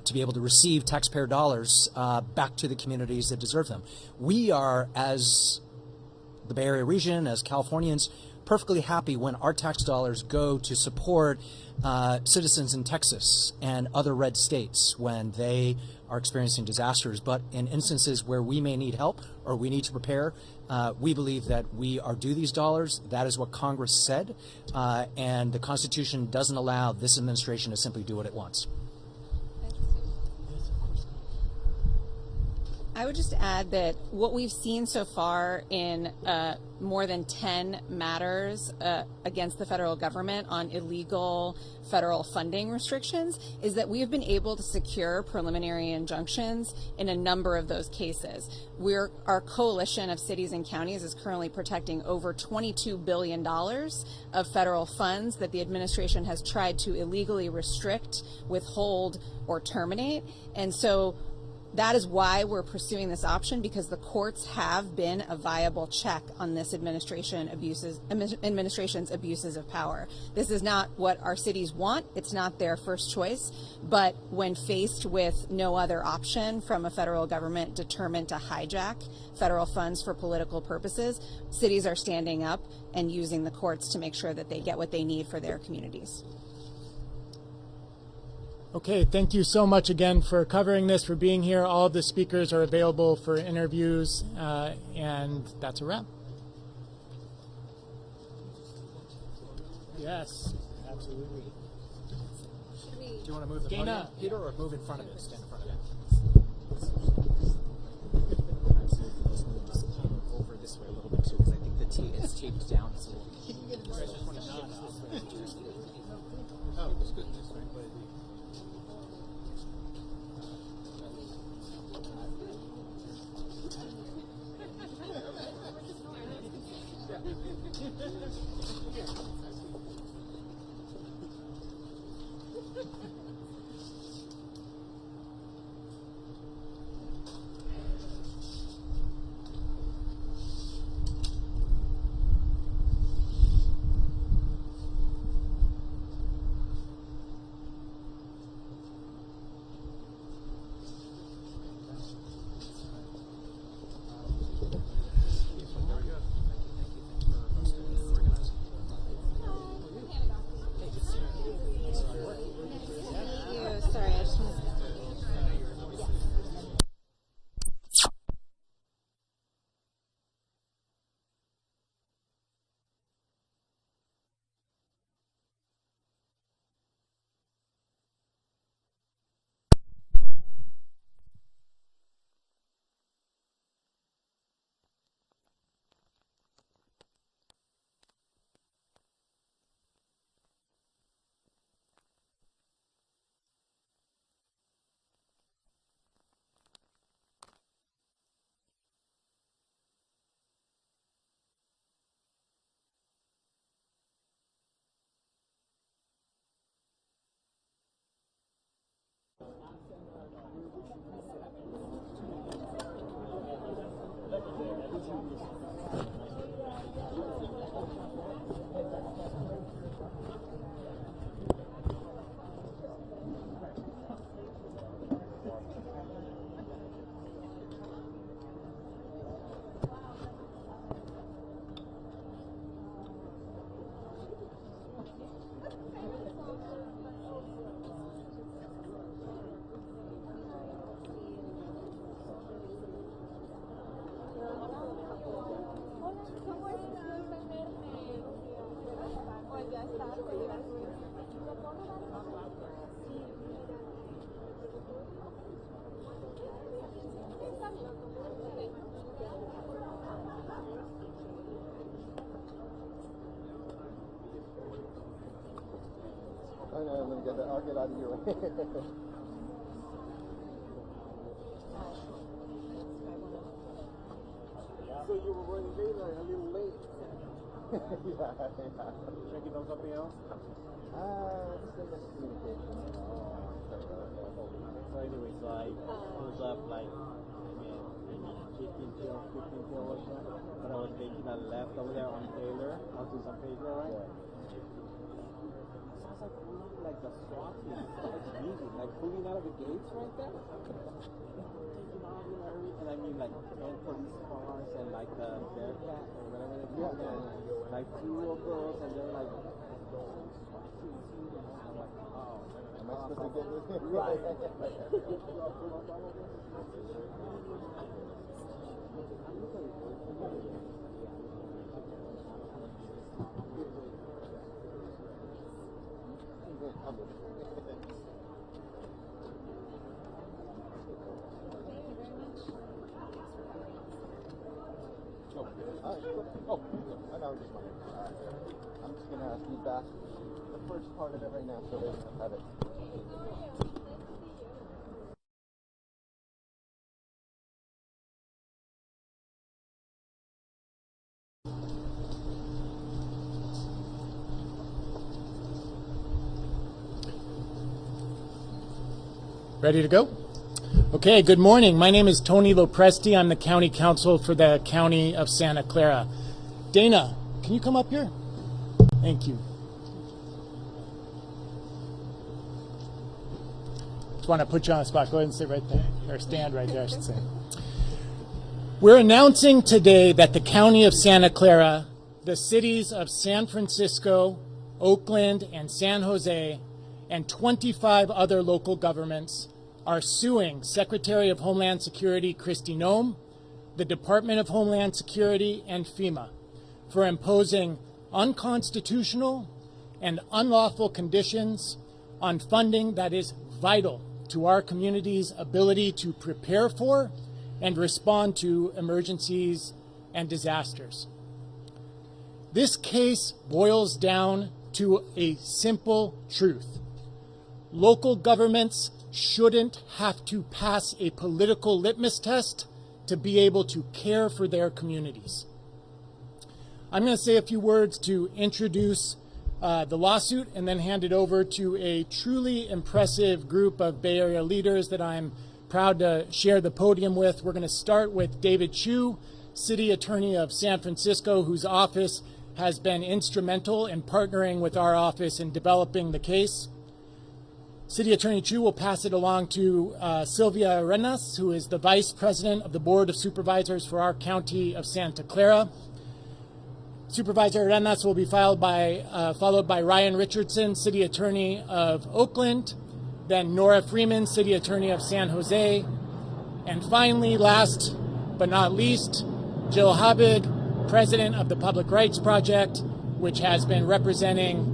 to be able to receive taxpayer dollars back to the communities that deserve them. We are, as the Bay Area region, as Californians, perfectly happy when our tax dollars go to support citizens in Texas and other red states when they are experiencing disasters. But in instances where we may need help or we need to prepare, we believe that we are due these dollars. That is what Congress said, and the Constitution doesn't allow this administration to simply do what it wants. I would just add that what we've seen so far in more than 10 matters against the federal government on illegal federal funding restrictions is that we've been able to secure preliminary injunctions in a number of those cases. Our coalition of cities and counties is currently protecting over $22 billion of federal funds that the administration has tried to illegally restrict, withhold, or terminate. And so that is why we're pursuing this option, because the courts have been a viable check on this administration's abuses of power. This is not what our cities want. It's not their first choice. But when faced with no other option from a federal government determined to hijack federal funds for political purposes, cities are standing up and using the courts to make sure that they get what they need for their communities. Okay, thank you so much again for covering this, for being here. All of the speakers are available for interviews, and that's a wrap. Yes, absolutely. Do you want to move the podium, Peter, or move in front of it? Stand in front of it. I'll get out of your way. So you were running late, or a little late? yeah. Checking on something else? Just like communication. So anyway, so I was up like 15 till or so. But I was taking a left over there on Taylor, onto San Pedro, right? Like the SWAT is easy, like pulling out of the gates right there. And I mean like 10 police cars and like the Bearcat or whatever they call it. Like 2 of those and they're like, I'm like, oh, am I supposed to get with him? Right. I know, I'm just going to ask you back the first part of it right now so they have it. Ready to go? Okay, good morning. My name is Tony Lopresti. I'm the County Counsel for the County of Santa Clara. Dana, can you come up here? Thank you. Just want to put you on the spot. Go ahead and sit right there, or stand right there, I should say. We're announcing today that the County of Santa Clara, the cities of San Francisco, Oakland, and San Jose, and 25 other local governments are suing Secretary of Homeland Security Kristi Noem, the Department of Homeland Security, and FEMA for imposing unconstitutional and unlawful conditions on funding that is vital to our community's ability to prepare for and respond to emergencies and disasters. This case boils down to a simple truth. Local governments shouldn't have to pass a political litmus test to be able to care for their communities. I'm going to say a few words to introduce the lawsuit and then hand it over to a truly impressive group of Bay Area leaders that I'm proud to share the podium with. We're going to start with David Chu, City Attorney of San Francisco, whose office has been instrumental in partnering with our office in developing the case. City Attorney Chu will pass it along to Sylvia Arenas, who is the Vice President of the Board of Supervisors for our County of Santa Clara. Supervisor Arenas will be followed by Ryan Richardson, City Attorney of Oakland, then Nora Freeman, City Attorney of San Jose, and finally, last but not least, Jill Habib, President of the Public Rights Project, which has been representing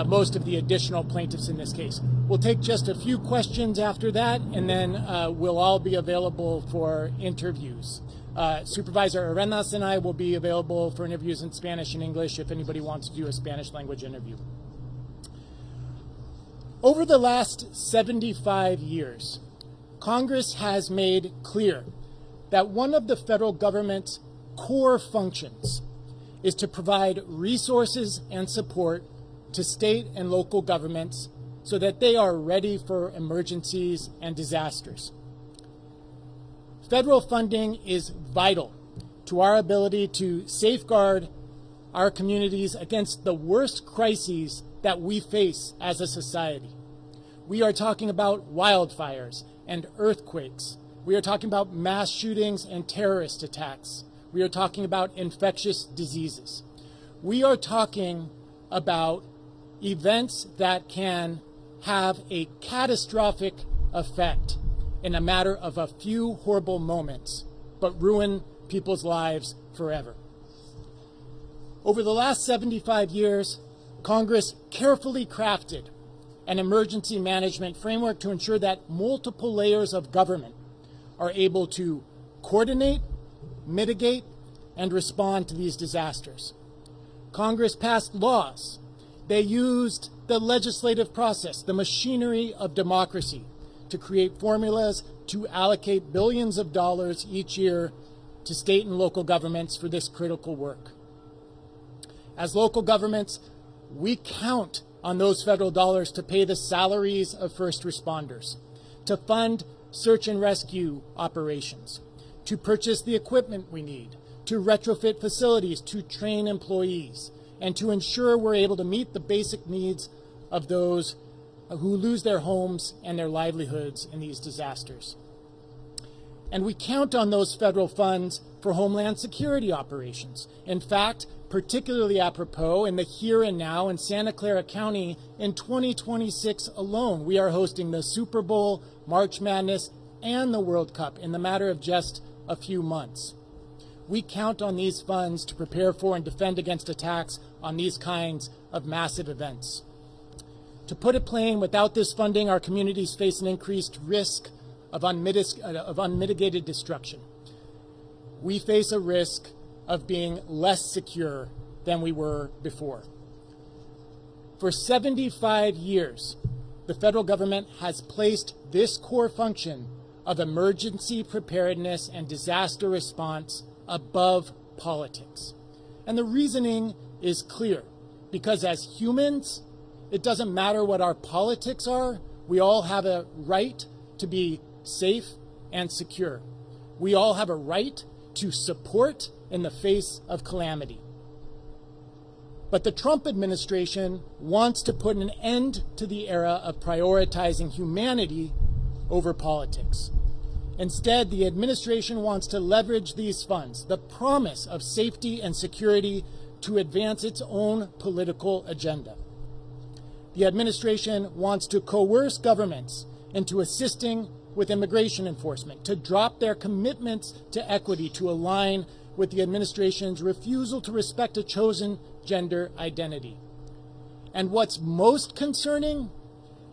most of the additional plaintiffs in this case. We'll take just a few questions after that, and then we'll all be available for interviews. Supervisor Arenas and I will be available for interviews in Spanish and English if anybody wants to do a Spanish language interview. Over the last 75 years, Congress has made clear that one of the federal government's core functions is to provide resources and support to state and local governments so that they are ready for emergencies and disasters. Federal funding is vital to our ability to safeguard our communities against the worst crises that we face as a society. We are talking about wildfires and earthquakes. We are talking about mass shootings and terrorist attacks. We are talking about infectious diseases. We are talking about events that can have a catastrophic effect in a matter of a few horrible moments, but ruin people's lives forever. Over the last 75 years, Congress carefully crafted an emergency management framework to ensure that multiple layers of government are able to coordinate, mitigate, and respond to these disasters. Congress passed laws. They used the legislative process, the machinery of democracy, to create formulas to allocate billions of dollars each year to state and local governments for this critical work. As local governments, we count on those federal dollars to pay the salaries of first responders, to fund search and rescue operations, to purchase the equipment we need, to retrofit facilities, to train employees, and to ensure we're able to meet the basic needs of those who lose their homes and their livelihoods in these disasters. And we count on those federal funds for homeland security operations. In fact, particularly apropos in the here and now in Santa Clara County in 2026 alone, we are hosting the Super Bowl, March Madness, and the World Cup in the matter of just a few months. We count on these funds to prepare for and defend against attacks on these kinds of massive events. To put it plain, without this funding, our communities face an increased risk of unmitigated destruction. We face a risk of being less secure than we were before. For 75 years, the federal government has placed this core function of emergency preparedness and disaster response above politics. And the reasoning is clear, because as humans, it doesn't matter what our politics are, we all have a right to be safe and secure. We all have a right to support in the face of calamity. But the Trump administration wants to put an end to the era of prioritizing humanity over politics. Instead, the administration wants to leverage these funds, the promise of safety and security, to advance its own political agenda. The administration wants to coerce governments into assisting with immigration enforcement, to drop their commitments to equity to align with the administration's refusal to respect a chosen gender identity. And what's most concerning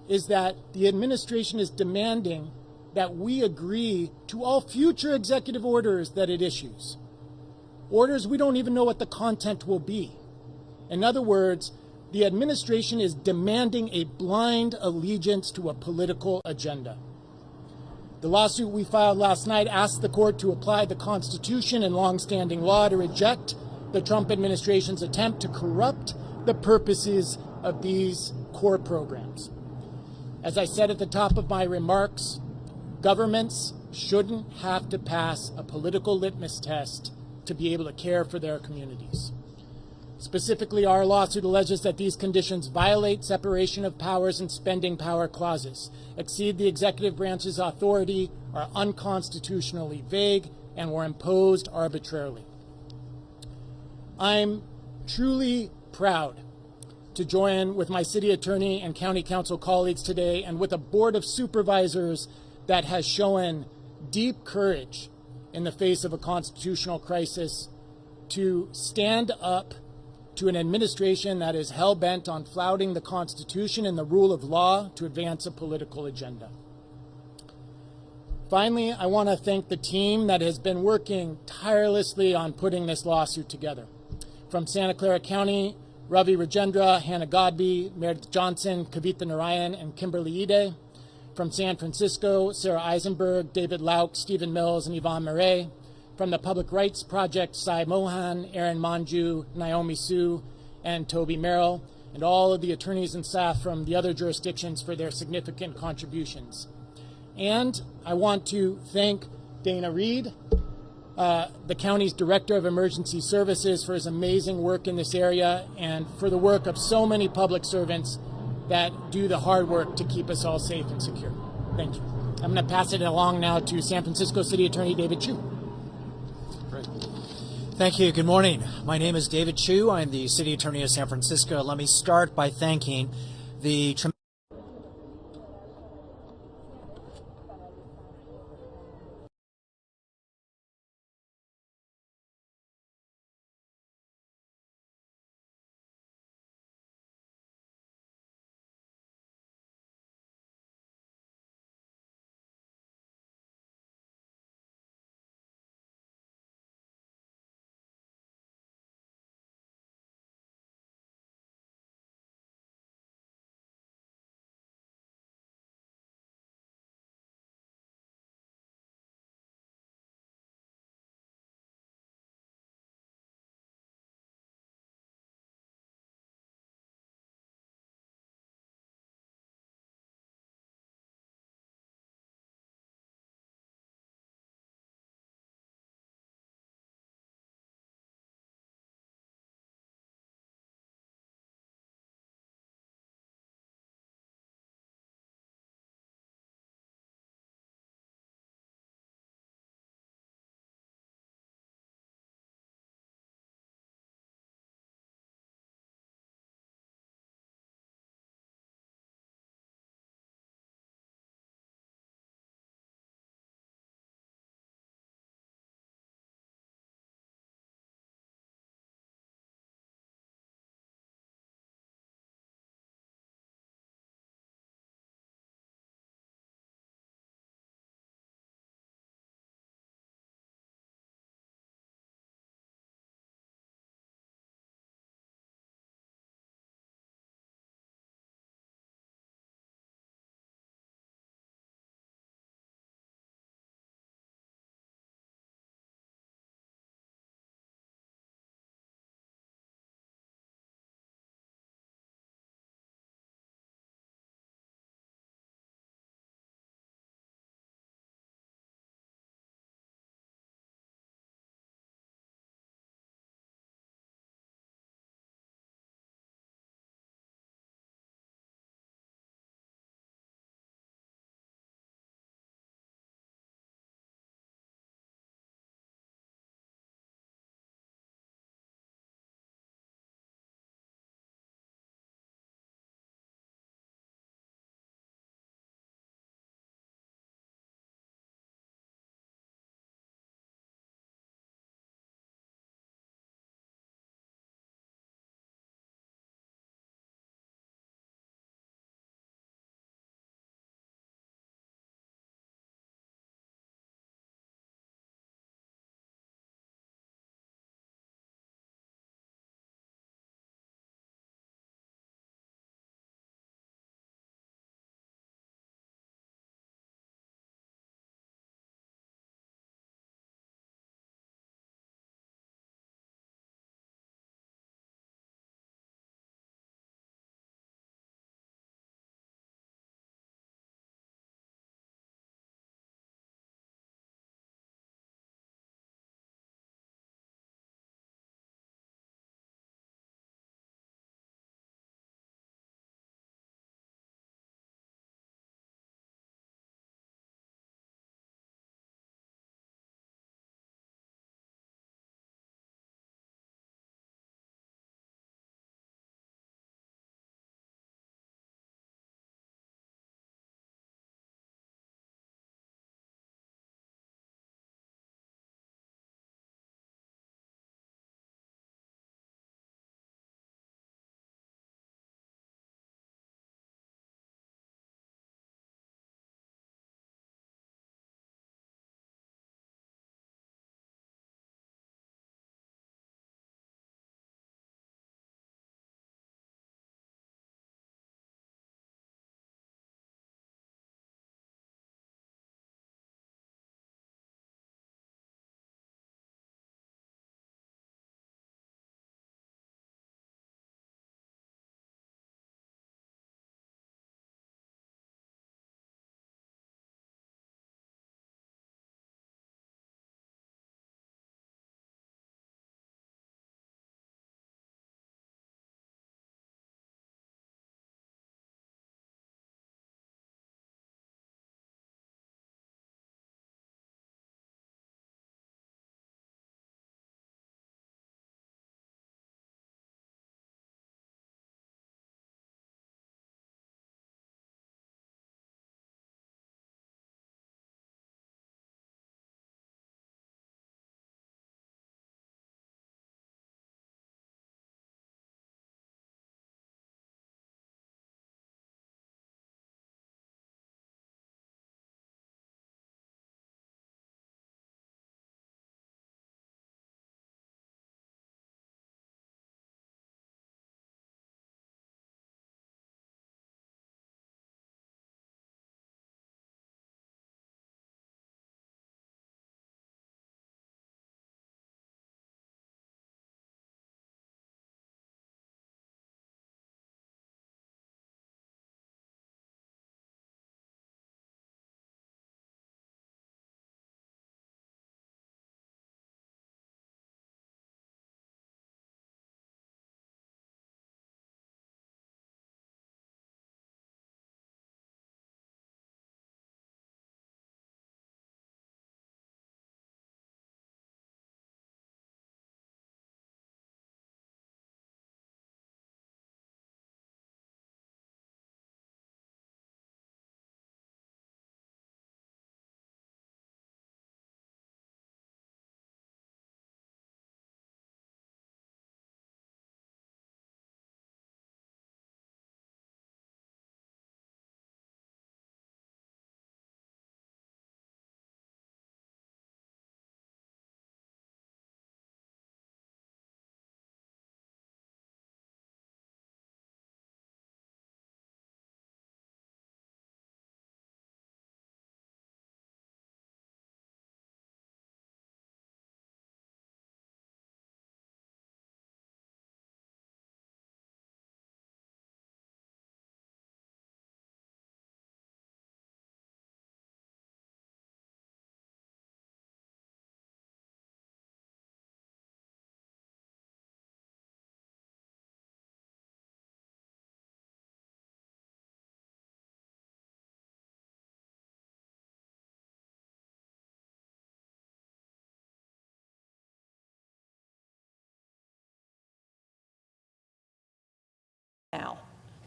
is that the administration is demanding that we agree to all future executive orders that it issues. Orders we don't even know what the content will be. In other words, the administration is demanding a blind allegiance to a political agenda. The lawsuit we filed last night asked the court to apply the Constitution and longstanding law to reject the Trump administration's attempt to corrupt the purposes of these core programs. As I said at the top of my remarks, governments shouldn't have to pass a political litmus test to be able to care for their communities. Specifically, our lawsuit alleges that these conditions violate separation of powers and spending power clauses, exceed the executive branch's authority, are unconstitutionally vague, and were imposed arbitrarily. I'm truly proud to join with my city attorney and county council colleagues today and with a board of supervisors that has shown deep courage in the face of a constitutional crisis to stand up to an administration that is hell-bent on flouting the Constitution and the rule of law to advance a political agenda. Finally, I want to thank the team that has been working tirelessly on putting this lawsuit together. From Santa Clara County, Ravi Rajendra, Hannah Godby, Meredith Johnson, Kavita Narayan, and Kimberly Ide. From San Francisco, Sarah Eisenberg, David Lauk, Stephen Mills, and Yvonne Murray. From the Public Rights Project, Sai Mohan, Aaron Manju, Naomi Su, and Toby Merrill, and all of the attorneys and staff from the other jurisdictions for their significant contributions. And I want to thank Dana Reed, the county's Director of Emergency Services for his amazing work in this area and for the work of so many public servants that do the hard work to keep us all safe and secure. Thank you. I'm going to pass it along now to San Francisco City Attorney David Chu. Great. Thank you. Good morning. My name is David Chu. I'm the City Attorney of San Francisco. Let me start by thanking the tremendous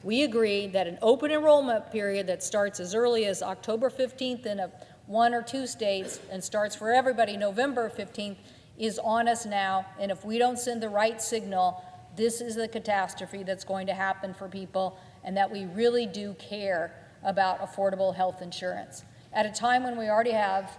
we agree that an open enrollment period that starts as early as October 15th in one or two states and starts for everybody November 15th is on us now. And if we don't send the right signal, this is the catastrophe that's going to happen for people, and that we really do care about affordable health insurance. At a time when we already have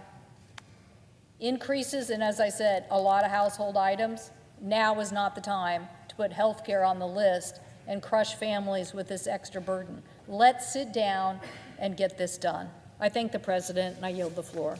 increases in, as I said, a lot of household items, now is not the time to put health care on the list and crush families with this extra burden. Let's sit down and get this done. I thank the President, and I yield the floor.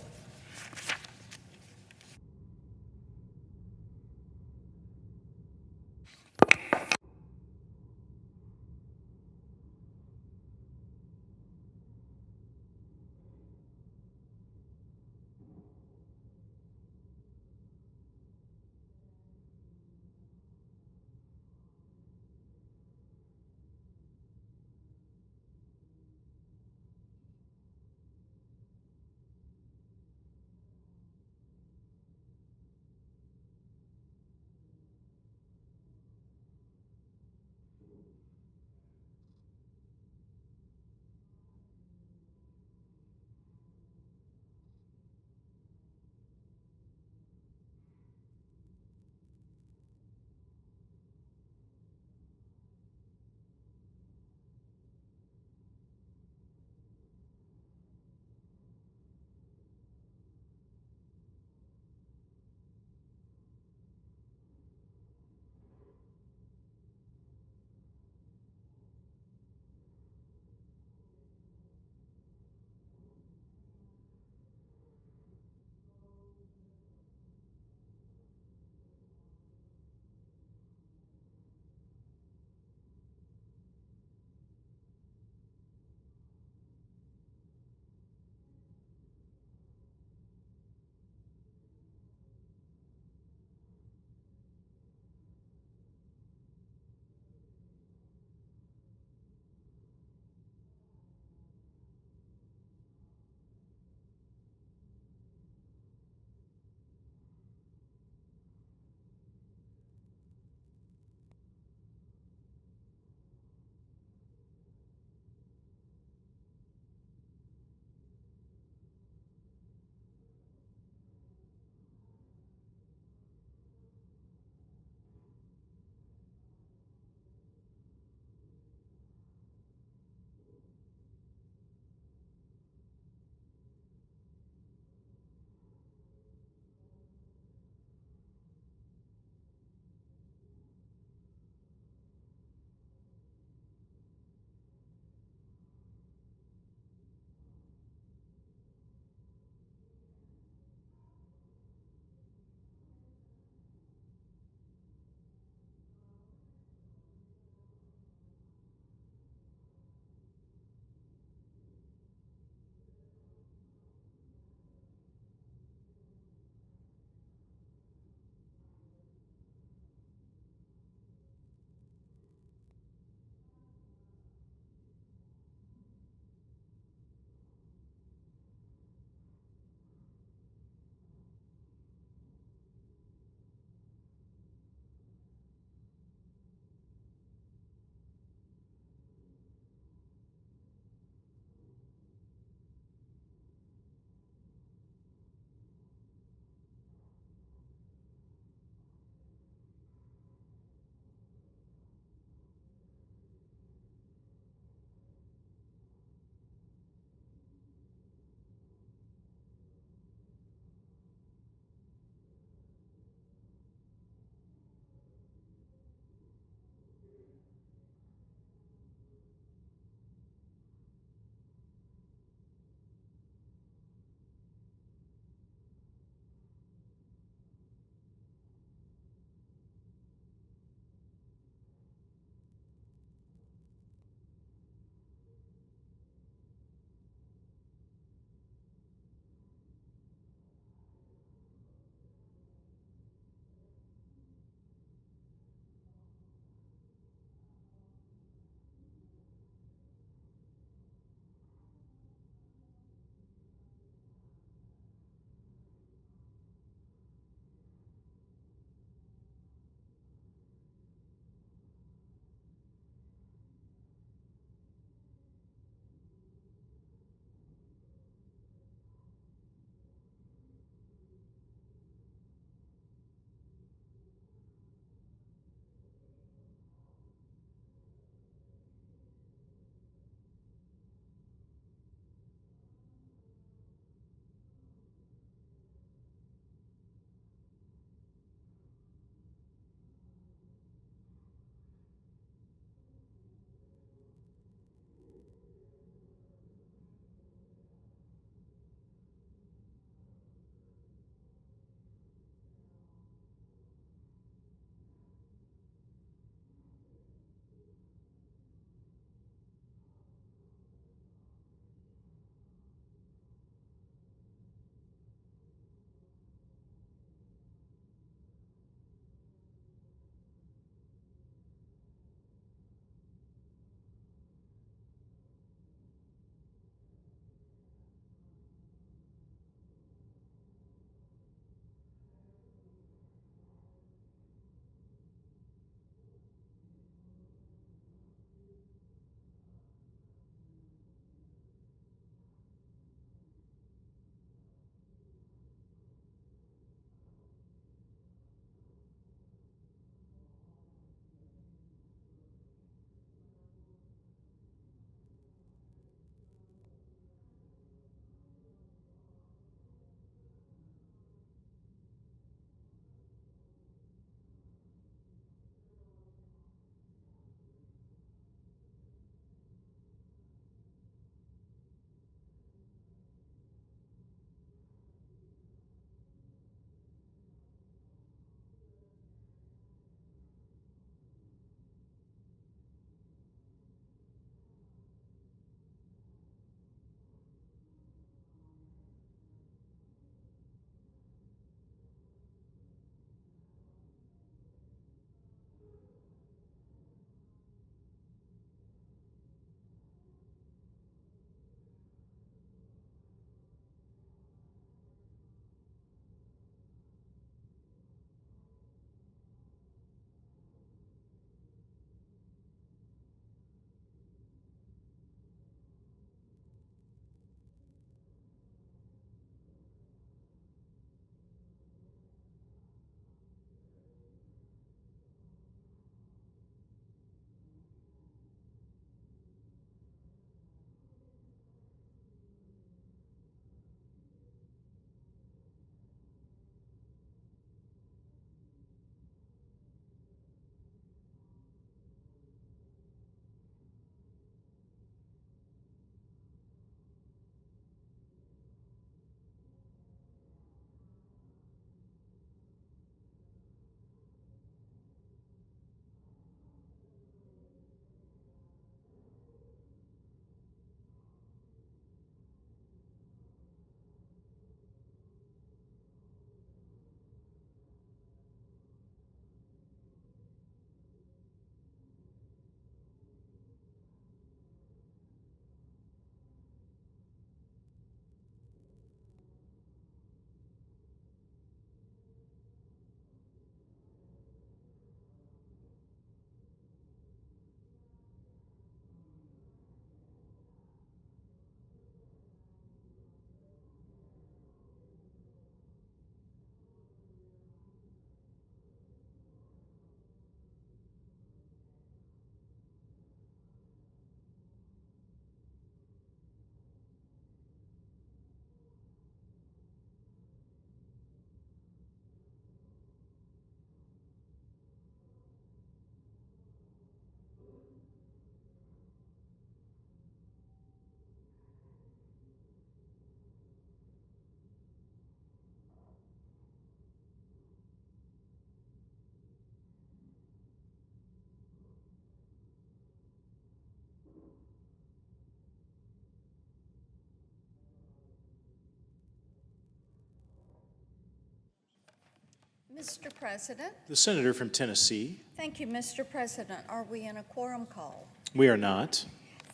Mr. President. The senator from Tennessee. Thank you, Mr. President. Are we in a quorum call? We are not.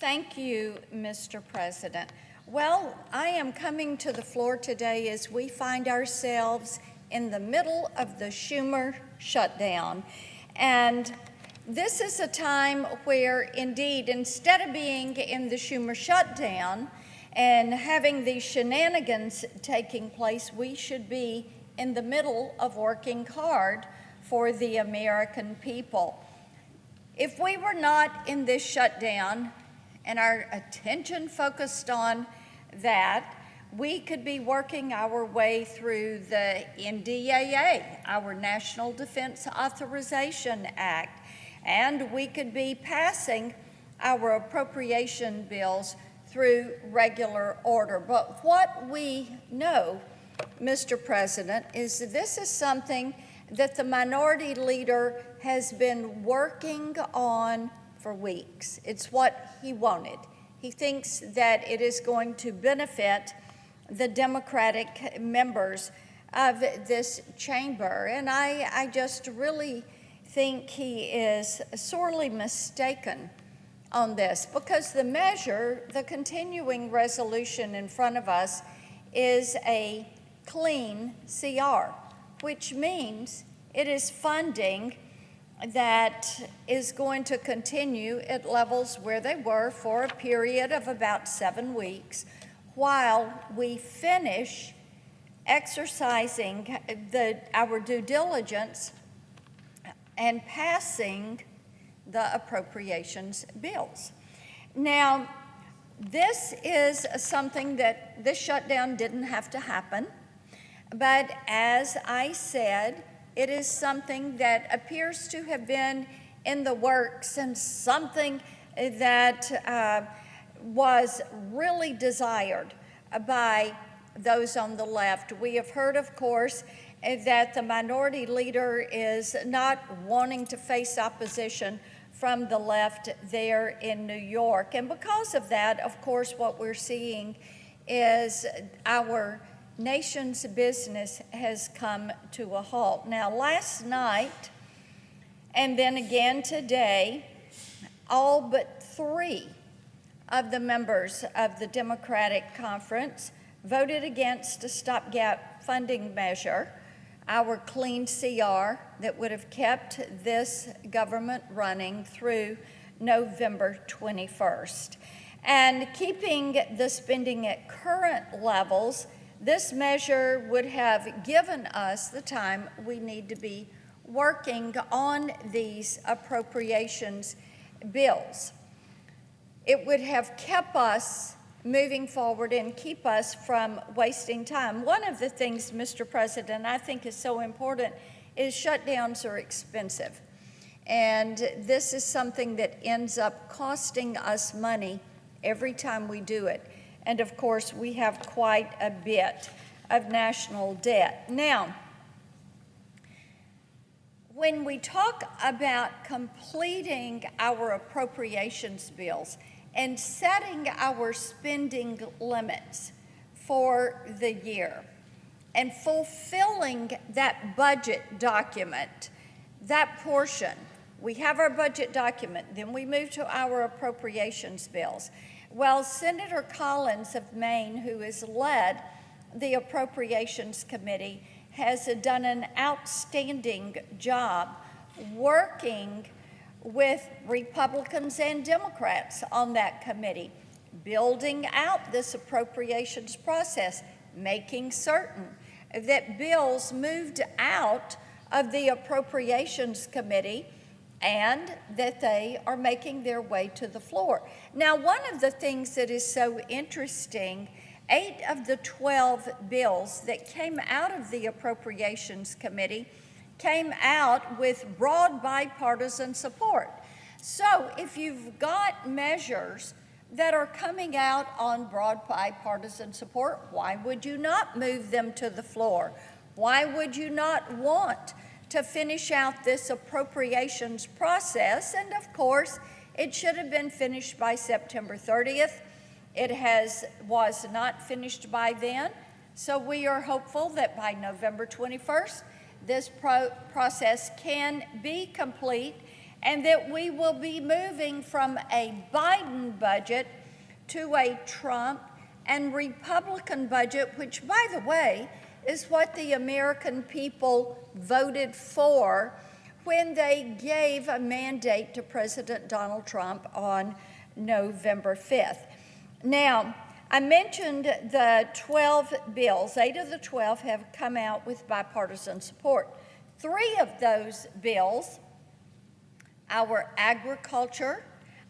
Thank you, Mr. President. Well, I am coming to the floor today as we find ourselves in the middle of the Schumer shutdown. And this is a time where, indeed, instead of being in the Schumer shutdown and having these shenanigans taking place, we should be in the middle of working hard for the American people. If we were not in this shutdown and our attention focused on that, we could be working our way through the NDAA, our National Defense Authorization Act, and we could be passing our appropriation bills through regular order. But what we know, Mr. President, is that this is something that the minority leader has been working on for weeks. It's what he wanted. He thinks that it is going to benefit the Democratic members of this chamber. And I just really think he is sorely mistaken on this, because the measure, the continuing resolution in front of us, is a clean CR, which means it is funding that is going to continue at levels where they were for a period of about 7 weeks while we finish exercising our due diligence and passing the appropriations bills. Now, this is something that this shutdown didn't have to happen, but as I said, it is something that appears to have been in the works and something that was really desired by those on the left. We have heard, of course, that the minority leader is not wanting to face opposition from the left there in New York. And because of that, of course, what we're seeing is our nation's business has come to a halt. Now, last night, and then again today, all but 3 of the members of the Democratic Conference voted against a stopgap funding measure, our clean CR that would have kept this government running through November 21st. And keeping the spending at current levels, this measure would have given us the time we need to be working on these appropriations bills. It would have kept us moving forward and keep us from wasting time. One of the things, Mr. President, I think is so important is shutdowns are expensive. And this is something that ends up costing us money every time we do it. And of course, we have quite a bit of national debt. Now, when we talk about completing our appropriations bills and setting our spending limits for the year and fulfilling that budget document, that portion, we have our budget document, then we move to our appropriations bills. Well, Senator Collins of Maine, who has led the Appropriations Committee, has done an outstanding job working with Republicans and Democrats on that committee, building out this appropriations process, making certain that bills moved out of the Appropriations Committee and that they are making their way to the floor. Now, one of the things that is so interesting, 8 of the 12 bills that came out of the Appropriations Committee came out with broad bipartisan support. So if you've got measures that are coming out on broad bipartisan support, why would you not move them to the floor? Why would you not want to finish out this appropriations process? And of course, it should have been finished by September 30th. It was not finished by then. So we are hopeful that by November 21st, this process can be complete and that we will be moving from a Biden budget to a Trump and Republican budget, which, by the way, is what the American people voted for when they gave a mandate to President Donald Trump on November 5th. Now, I mentioned the 12 bills. 8 of the 12 have come out with bipartisan support. 3 of those bills, our agriculture,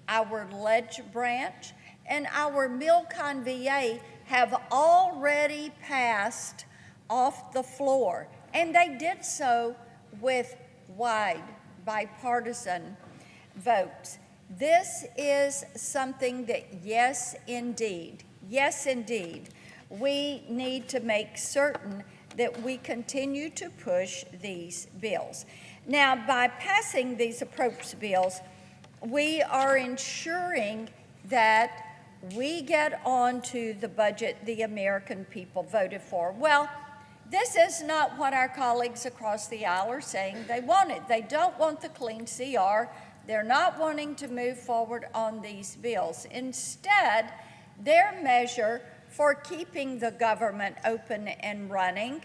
our ledge branch, and our Milcon VA, have already passed off the floor, and they did so with wide bipartisan votes. This is something that, yes, indeed, we need to make certain that we continue to push these bills. Now, by passing these appropriations bills, we are ensuring that we get onto the budget the American people voted for. Well, this is not what our colleagues across the aisle are saying they wanted. They don't want the clean CR. They're not wanting to move forward on these bills. Instead, their measure for keeping the government open and running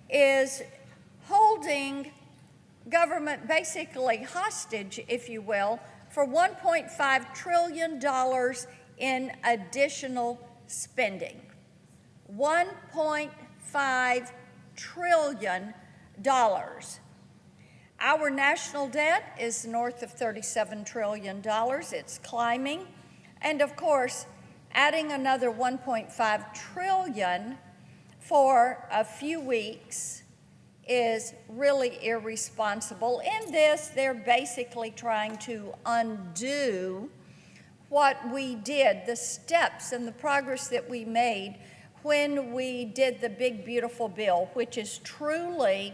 is holding government basically hostage, if you will, for $1.5 trillion in additional spending. $1.5 trillion. Our national debt is north of $37 trillion. It's climbing. And of course, adding another $1.5 trillion for a few weeks is really irresponsible. In this, they're basically trying to undo what we did, the steps and the progress that we made when we did the big, beautiful bill, which is truly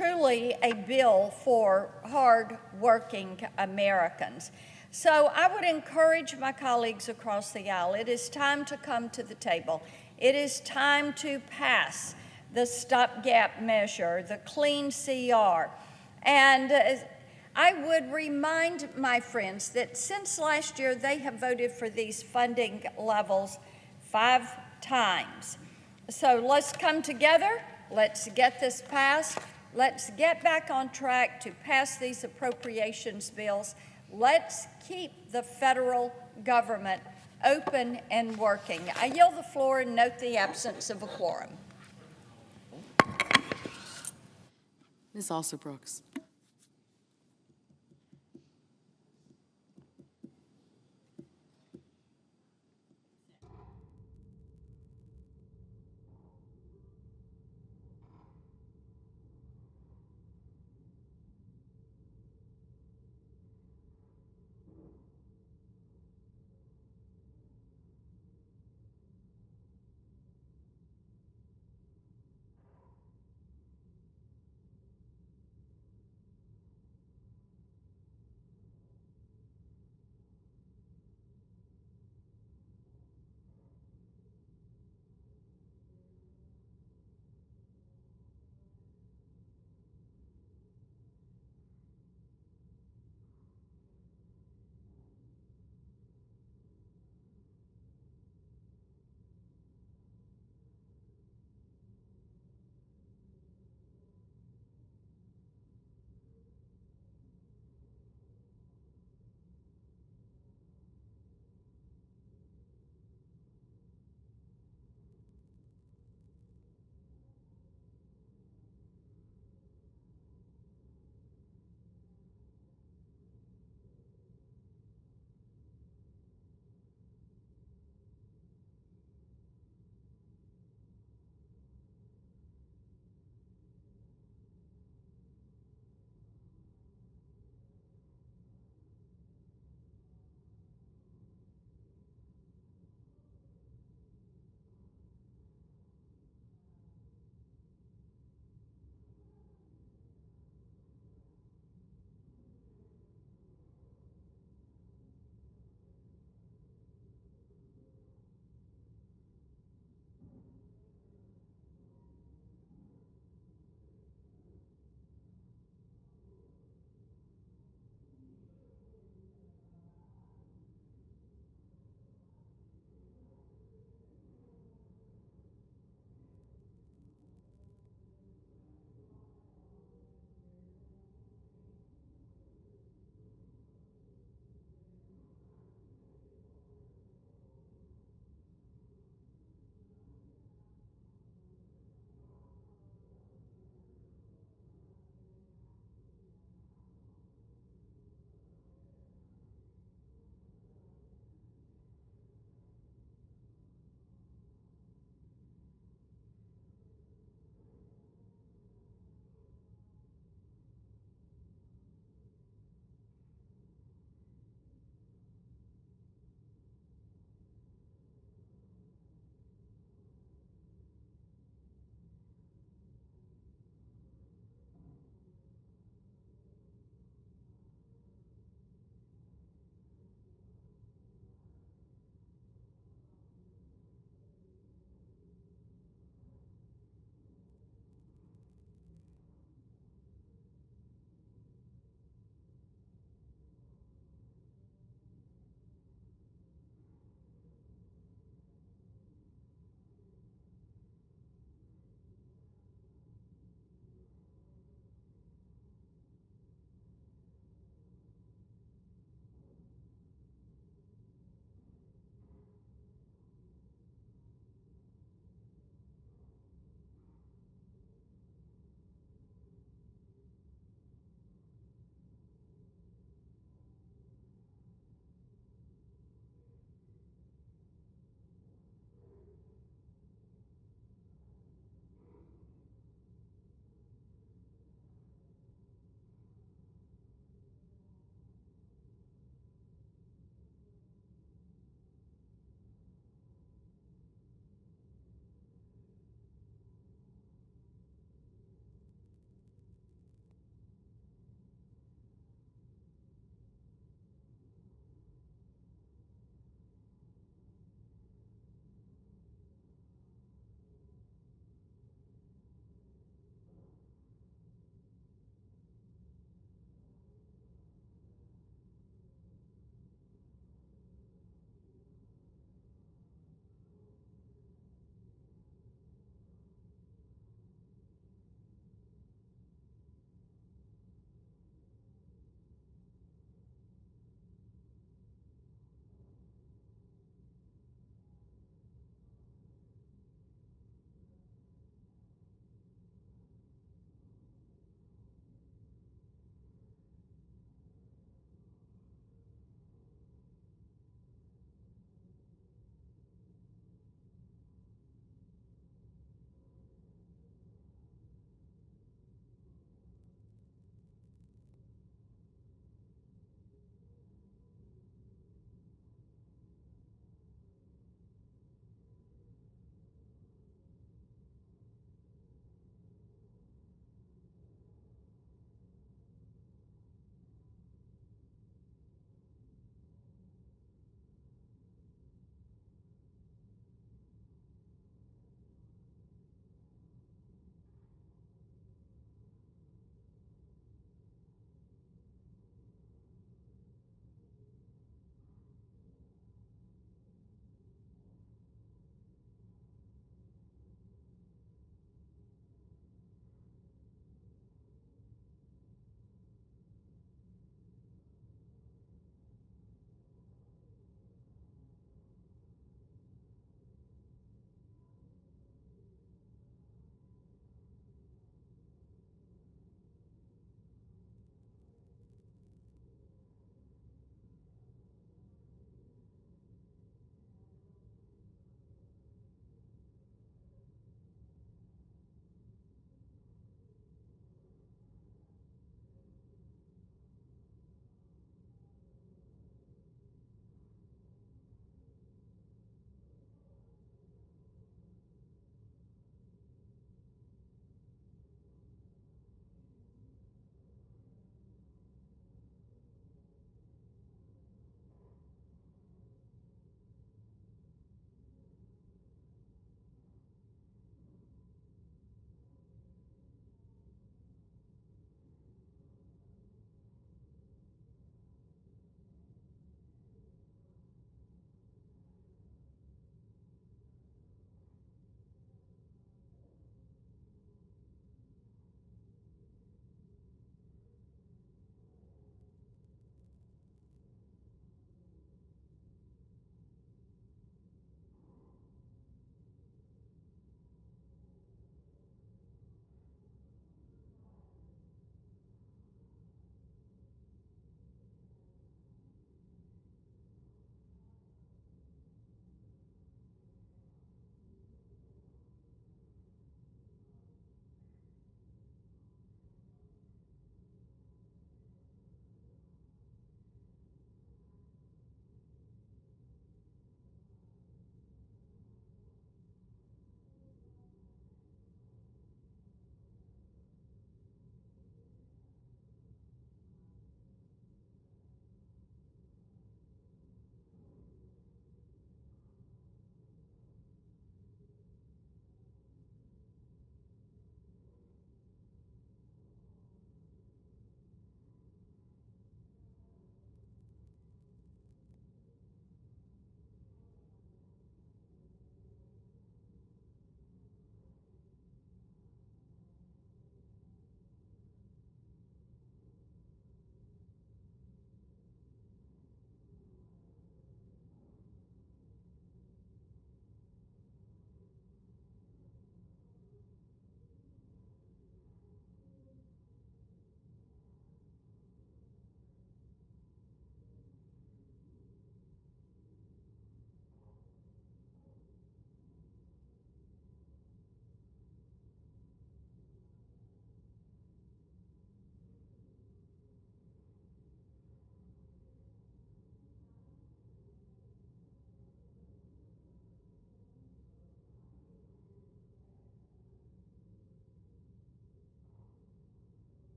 a bill for hard-working Americans. So I would encourage my colleagues across the aisle, it is time to come to the table. It is time to pass the stopgap measure, the clean CR. And I would remind my friends that since last year, they have voted for these funding levels 5 times. So let's come together, let's get this passed, let's get back on track to pass these appropriations bills. Let's keep the federal government open and working. I yield the floor and note the absence of a quorum. Ms. Alston-Brooks.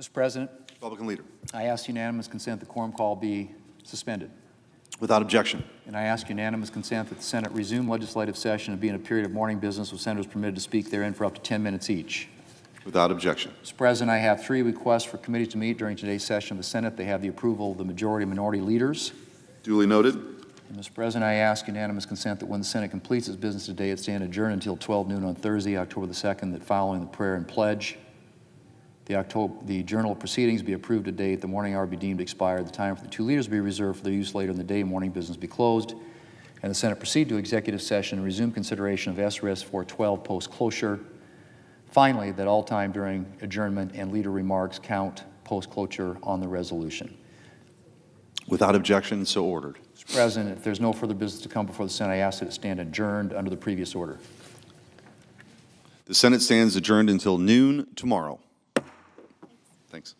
Mr. President, Republican Leader. I ask unanimous consent that the quorum call be suspended. Without objection. And I ask unanimous consent that the Senate resume legislative session and be in a period of morning business with senators permitted to speak therein for up to 10 minutes each. Without objection. Mr. President, I have 3 requests for committees to meet during today's session of the Senate. They have the approval of the majority and minority leaders. Duly noted. And Mr. President, I ask unanimous consent that when the Senate completes its business today, it stand adjourned until 12 noon on Thursday, October the 2nd, that following the prayer and pledge, the Journal of Proceedings be approved today, the morning hour be deemed expired, the time for the 2 leaders be reserved for their use later in the day, morning business be closed, and the Senate proceed to executive session and resume consideration of SRS 412 post-closure. Finally, that all time during adjournment and leader remarks count post-closure on the resolution. Without objection, so ordered. Mr. President, if there's no further business to come before the Senate, I ask that it stand adjourned under the previous order. The Senate stands adjourned until noon tomorrow. Thanks.